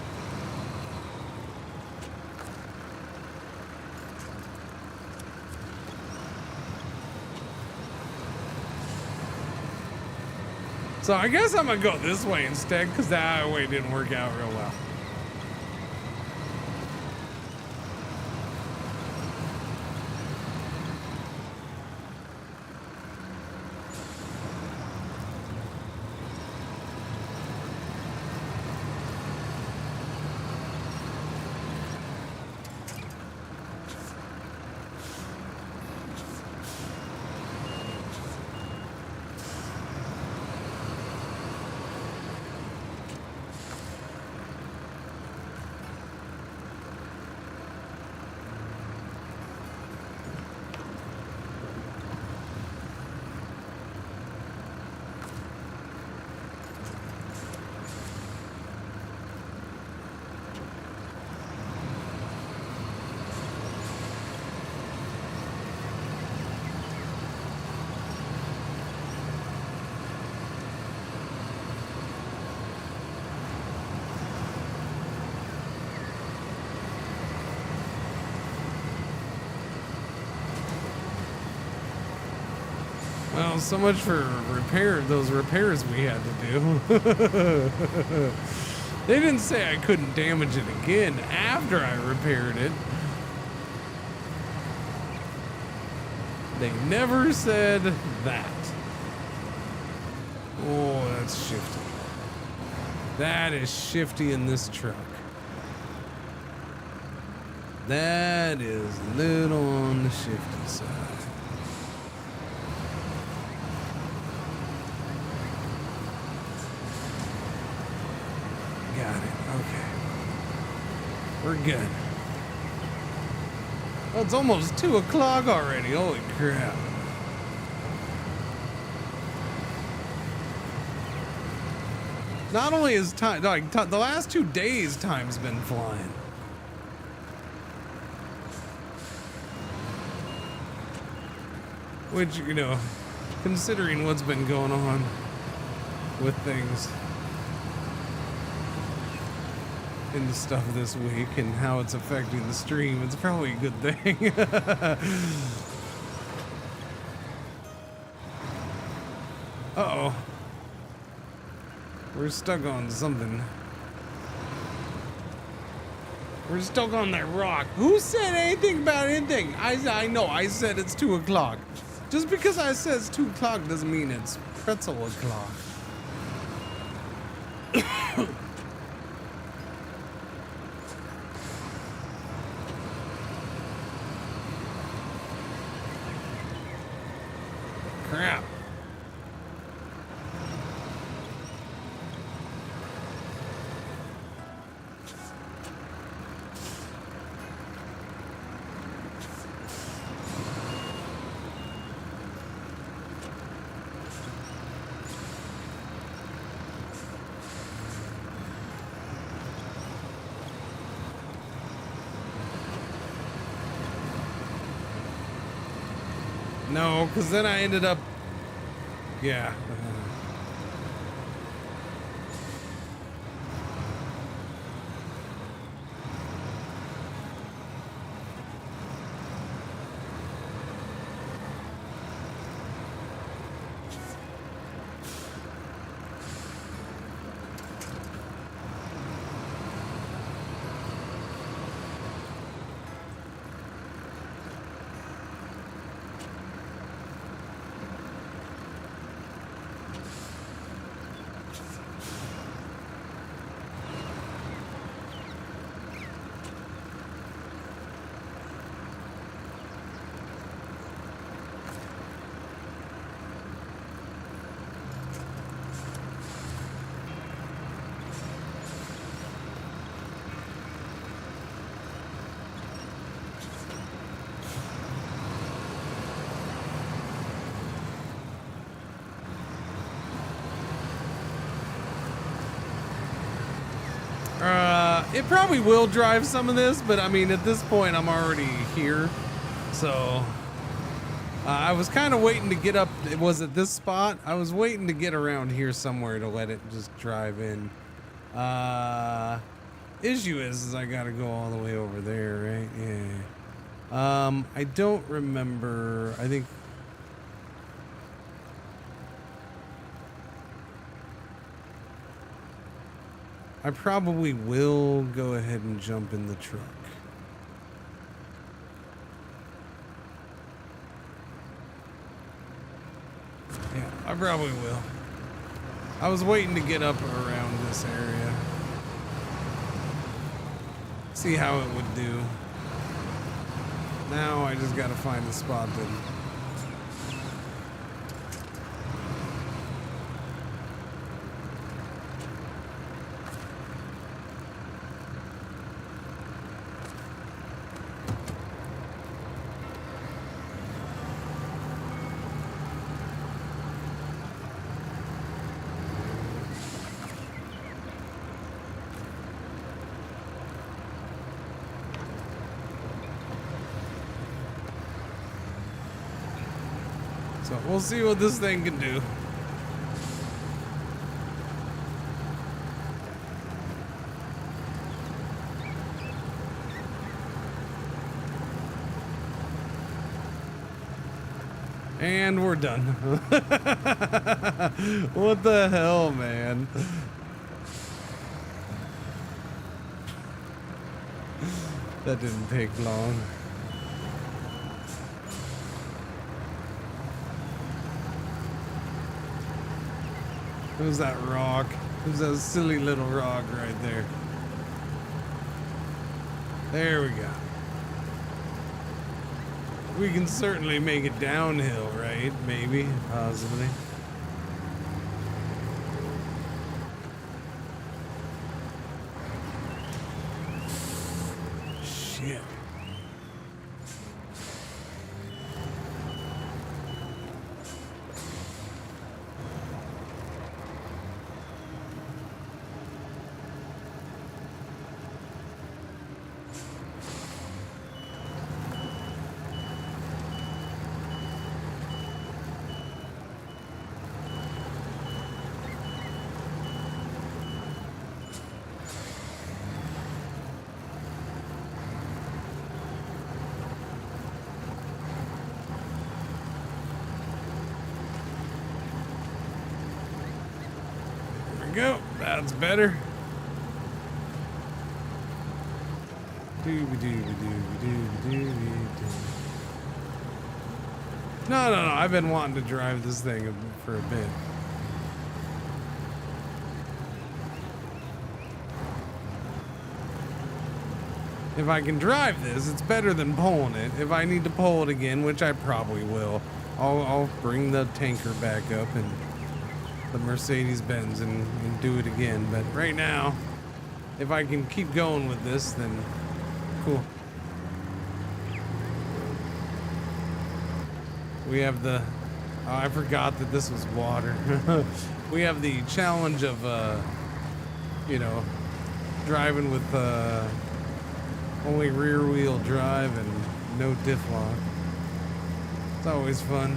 So I guess I'm gonna go this way instead, because that way didn't work out real well. Well, so much for those repairs we had to do. They didn't say I couldn't damage it again after I repaired it. They never said that. Oh, that's shifty. That is shifty in this truck. That is a little on the shifty side. Got it. Okay. We're good. Well, it's almost 2 o'clock already. Holy crap. Not only is time, like, the last 2 days, time's been flying. Which, you know, considering what's been going on with things and stuff this week and how it's affecting the stream, it's probably a good thing. Uh-oh. We're stuck on something. We're stuck on that rock. Who said anything about anything? I know, I said it's 2 o'clock. Just because I said it's 2 o'clock doesn't mean it's pretzel o'clock. No, because then I ended up, yeah. It probably will drive some of this, but I mean, at this point, I'm already here. So, I was kind of waiting to get up. It was at this spot. I was waiting to get around here somewhere to let it just drive in. Issue is I gotta go all the way over there, right? Yeah. I don't remember. I think. I probably will go ahead and jump in the truck. Yeah, I probably will. I was waiting to get up around this area. See how it would do. Now I just gotta find a spot that... So we'll see what this thing can do. And we're done. What the hell, man? That didn't take long. Who's that rock? Who's that silly little rock right there? There we go. We can certainly make it downhill, right? Maybe, possibly. Shit. Go. That's better. No. I've been wanting to drive this thing for a bit. If I can drive this, it's better than pulling it. If I need to pull it again, which I probably will, I'll bring the tanker back up and the Mercedes-Benz and do it again. But right now, if I can keep going with this, then cool. We have the, oh, I forgot that this was water. We have the challenge of, you know, driving with only rear wheel drive and no diff lock. It's always fun.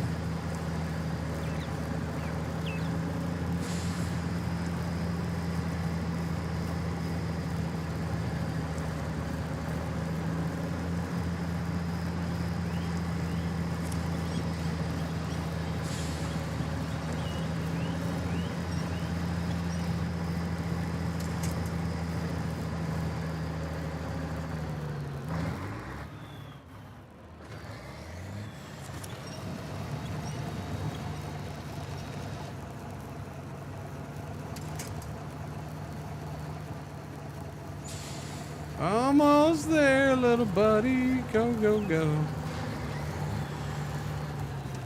Almost there, little buddy. Go, go, go.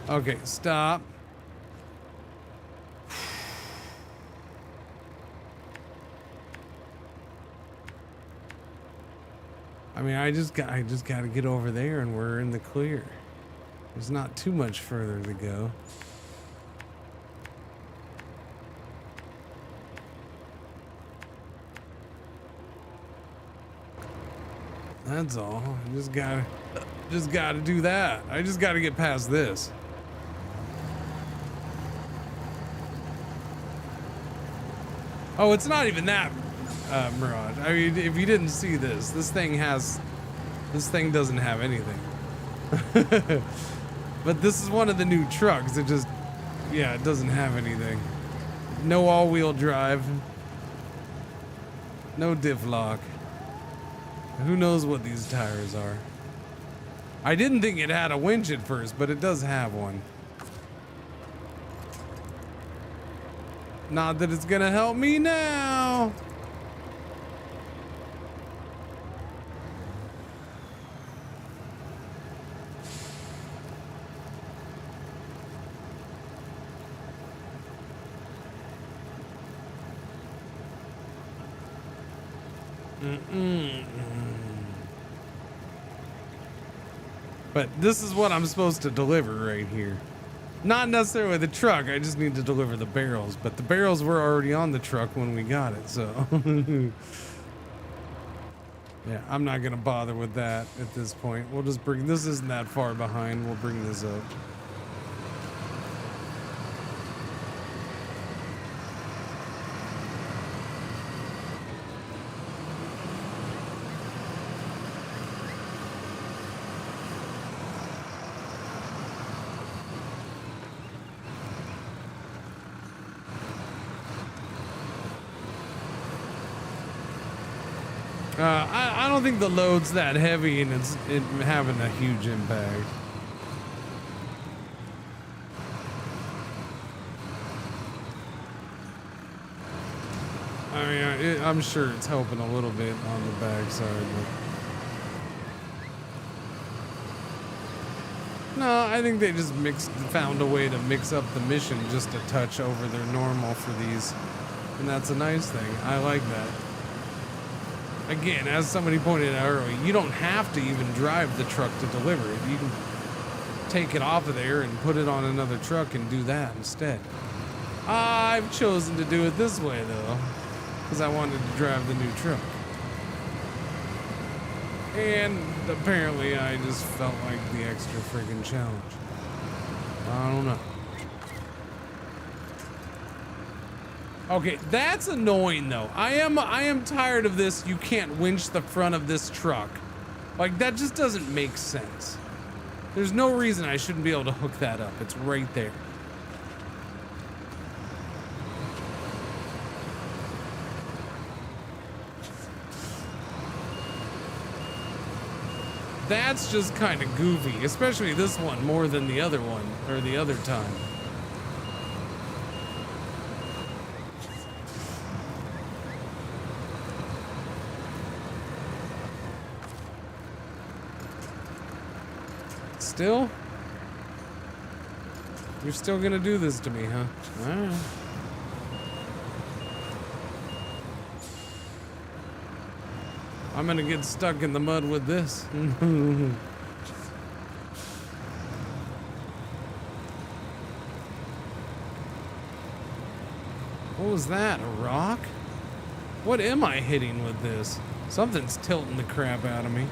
Okay, stop. I mean, I just got to get over there and we're in the clear. There's not too much further to go. That's all. I just gotta do that. I just gotta get past this. Oh, it's not even that, Mirage. I mean, if you didn't see this, this thing doesn't have anything. But this is one of the new trucks. It doesn't have anything. No all-wheel drive. No diff lock. Who knows what these tires are? I didn't think it had a winch at first, but it does have one. Not that it's gonna help me now. But this is what I'm supposed to deliver right here. Not necessarily the truck, I just need to deliver the barrels. But the barrels were already on the truck when we got it, so. Yeah, I'm not gonna bother with that at this point. We'll just bring, this isn't that far behind, we'll bring this up. I don't think the load's that heavy and it's having a huge impact. I mean, I'm sure it's helping a little bit on the backside, but no, I think they just found a way to mix up the mission just a touch over their normal for these, and that's a nice thing. I like that. Again, as somebody pointed out earlier, you don't have to even drive the truck to deliver it. You can take it off of there and put it on another truck and do that instead. I've chosen to do it this way, though, because I wanted to drive the new truck. And apparently I just felt like the extra friggin' challenge. I don't know. Okay, that's annoying though. I am tired of this. You can't winch the front of this truck. Like, that just doesn't make sense. There's no reason I shouldn't be able to hook that up. It's right there. That's just kind of goofy, especially this one more than the other one, or the other time. Still? You're still gonna do this to me, huh? All right. I'm gonna get stuck in the mud with this. What was that? A rock? What am I hitting with this? Something's tilting the crap out of me.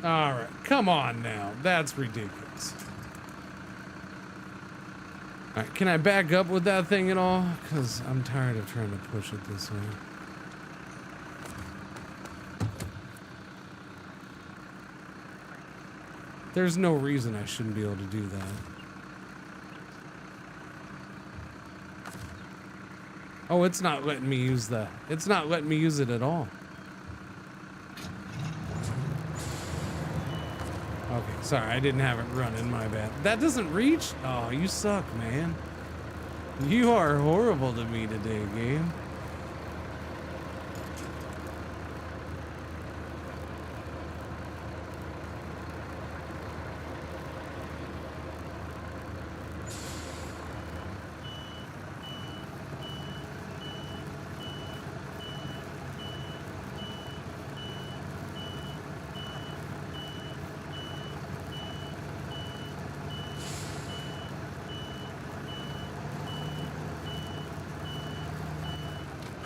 All right, come on now. That's ridiculous. All right, can I back up with that thing at all? Because I'm tired of trying to push it this way. There's no reason I shouldn't be able to do that. Oh, it's not letting me use the... It's not letting me use it at all. Okay, sorry, I didn't have it running, my bad. That doesn't reach? Oh, you suck, man. You are horrible to me today, game.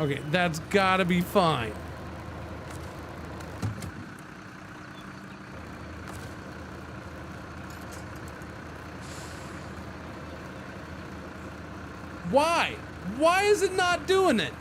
Okay, that's gotta be fine. Why? Why is it not doing it?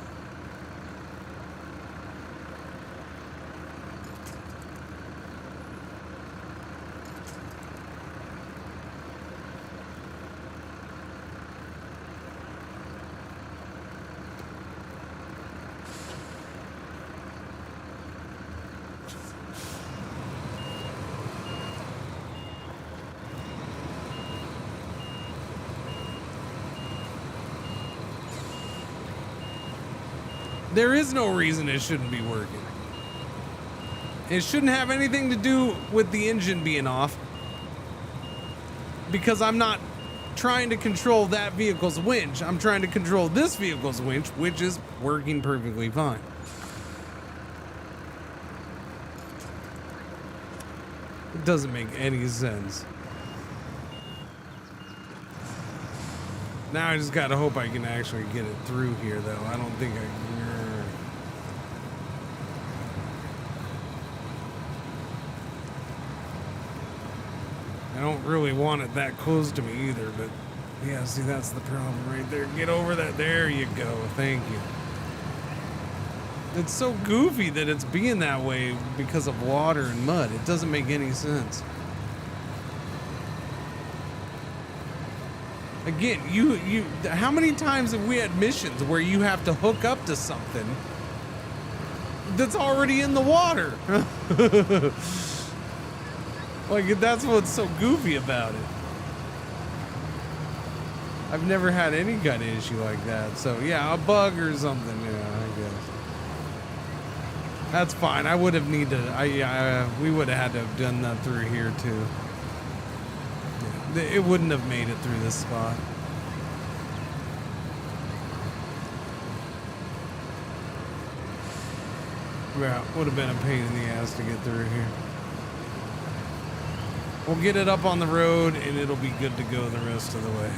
There is no reason it shouldn't be working. It shouldn't have anything to do with the engine being off, because I'm not trying to control that vehicle's winch. I'm trying to control this vehicle's winch, which is working perfectly fine. It doesn't make any sense. Now I just gotta hope I can actually get it through here, though. I don't think I can. I don't really want it that close to me either, but yeah, see, that's the problem right there. Get over that. There you go. Thank you. It's so goofy that it's being that way because of water and mud. It doesn't make any sense. Again, how many times have we had missions where you have to hook up to something that's already in the water? Like, that's what's so goofy about it. I've never had any kind of issue like that. So yeah, a bug or something, yeah, I guess. That's fine. I would have needed, we would have had to have done that through here too. Yeah, it wouldn't have made it through this spot. Yeah, would have been a pain in the ass to get through here. We'll get it up on the road and it'll be good to go the rest of the way.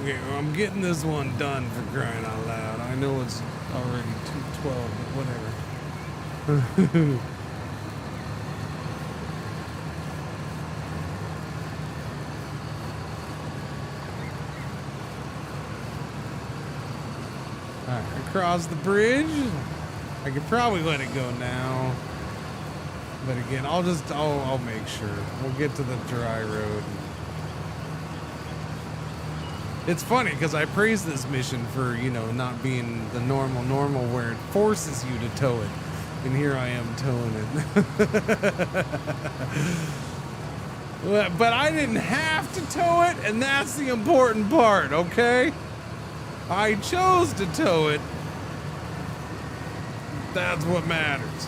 Okay, well, I'm getting this one done, for crying out loud. I know it's already 2:12, but whatever. Alright, across the bridge. I could probably let it go now. But again, I'll make sure. We'll get to the dry road. It's funny because I praise this mission for, you know, not being the normal where it forces you to tow it. And here I am towing it. But I didn't have to tow it, and that's the important part, okay? I chose to tow it. That's what matters.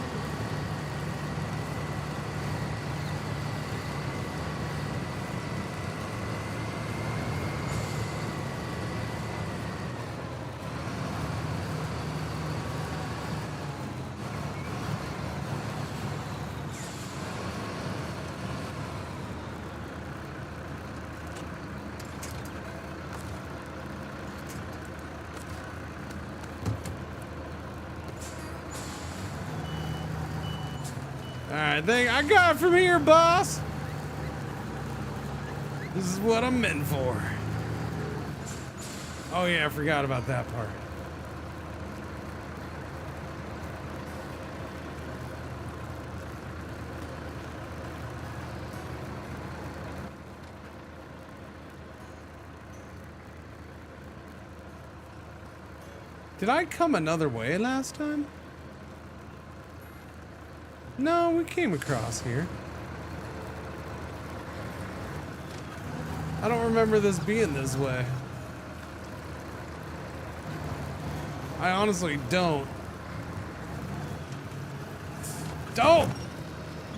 Alright, I got it from here, boss. This is what I'm meant for. Oh yeah, I forgot about that part. Did I come another way last time? No, we came across here. I don't remember this being this way. I honestly don't. Don't!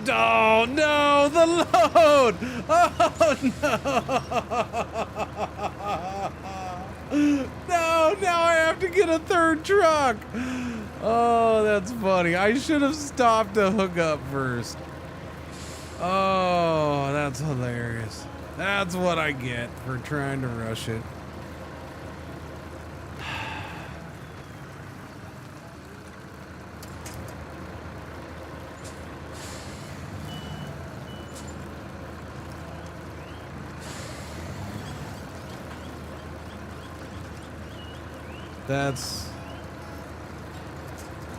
Oh no, the load! Oh no! No, now I have to get a third truck! Oh, that's funny. I should have stopped to hook up first. Oh, that's hilarious. That's what I get for trying to rush it.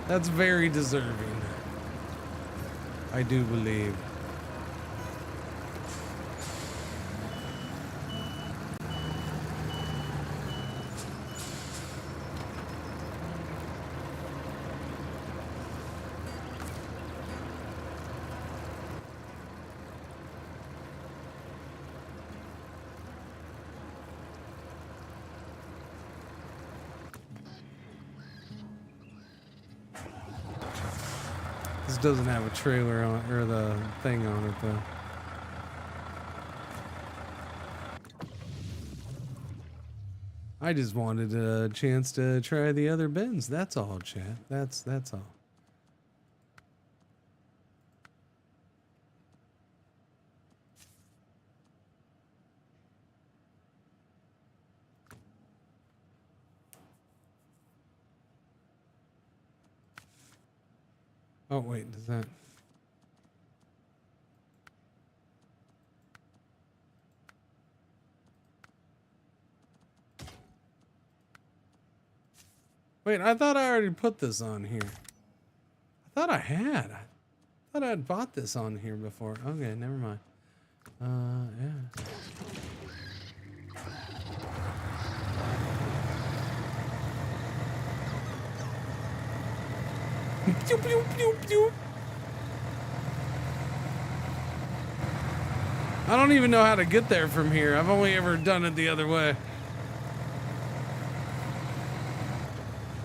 That's very deserving. I do believe. This doesn't have a trailer on or the thing on it though. I just wanted a chance to try the other bins. That's all, chat. That's all. Oh wait, does that? Wait, I thought I already put this on here. I thought I had. I thought I had bought this on here before. Okay, never mind. Yeah. Pew, pew, pew, pew. I don't even know how to get there from here. I've only ever done it the other way.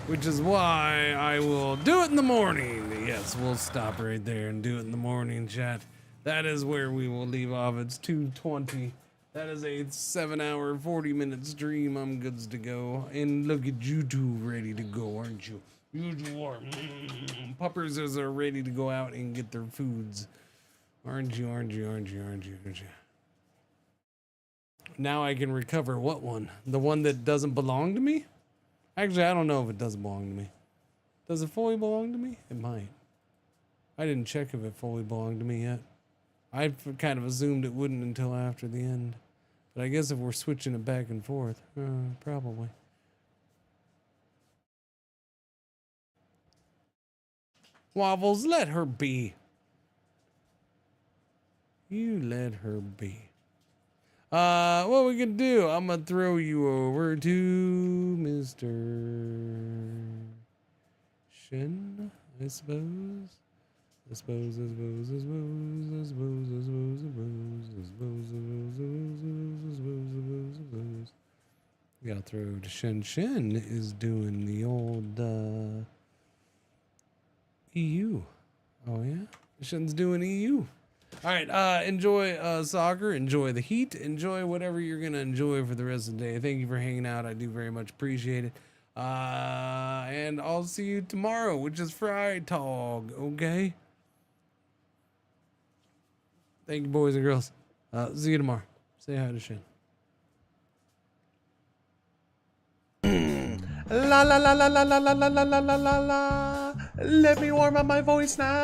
Which is why I will do it in the morning. Yes, we'll stop right there and do it in the morning, chat. That is where we will leave off. It's 2:20. That is a 7-hour, 40-minute stream. I'm goods to go. And look at you two ready to go, aren't you? You two are. Puppers are ready to go out and get their foods. Aren't you, aren't you, aren't you, aren't you, aren't you? Now I can recover what one? The one that doesn't belong to me? Actually, I don't know if it doesn't belong to me. Does it fully belong to me? It might. I didn't check if it fully belonged to me yet. I kind of assumed it wouldn't until after the end. But I guess if we're switching it back and forth, probably. Waffles, let her be. You let her be. What we can do? I'm gonna throw you over to Mr. Shen, I suppose. Gotta throw to Shen. Shen is doing the old EU. Oh yeah, Shen's doing EU. All right, enjoy soccer, enjoy the heat, enjoy whatever you're gonna enjoy for the rest of the day. Thank you for hanging out. I do very much appreciate it. And I'll see you tomorrow, which is Friday Talk. Okay. Thank you, boys and girls. See you tomorrow. Say hi to Shen. La la la la la la la la la la la la. Let me warm up my voice now.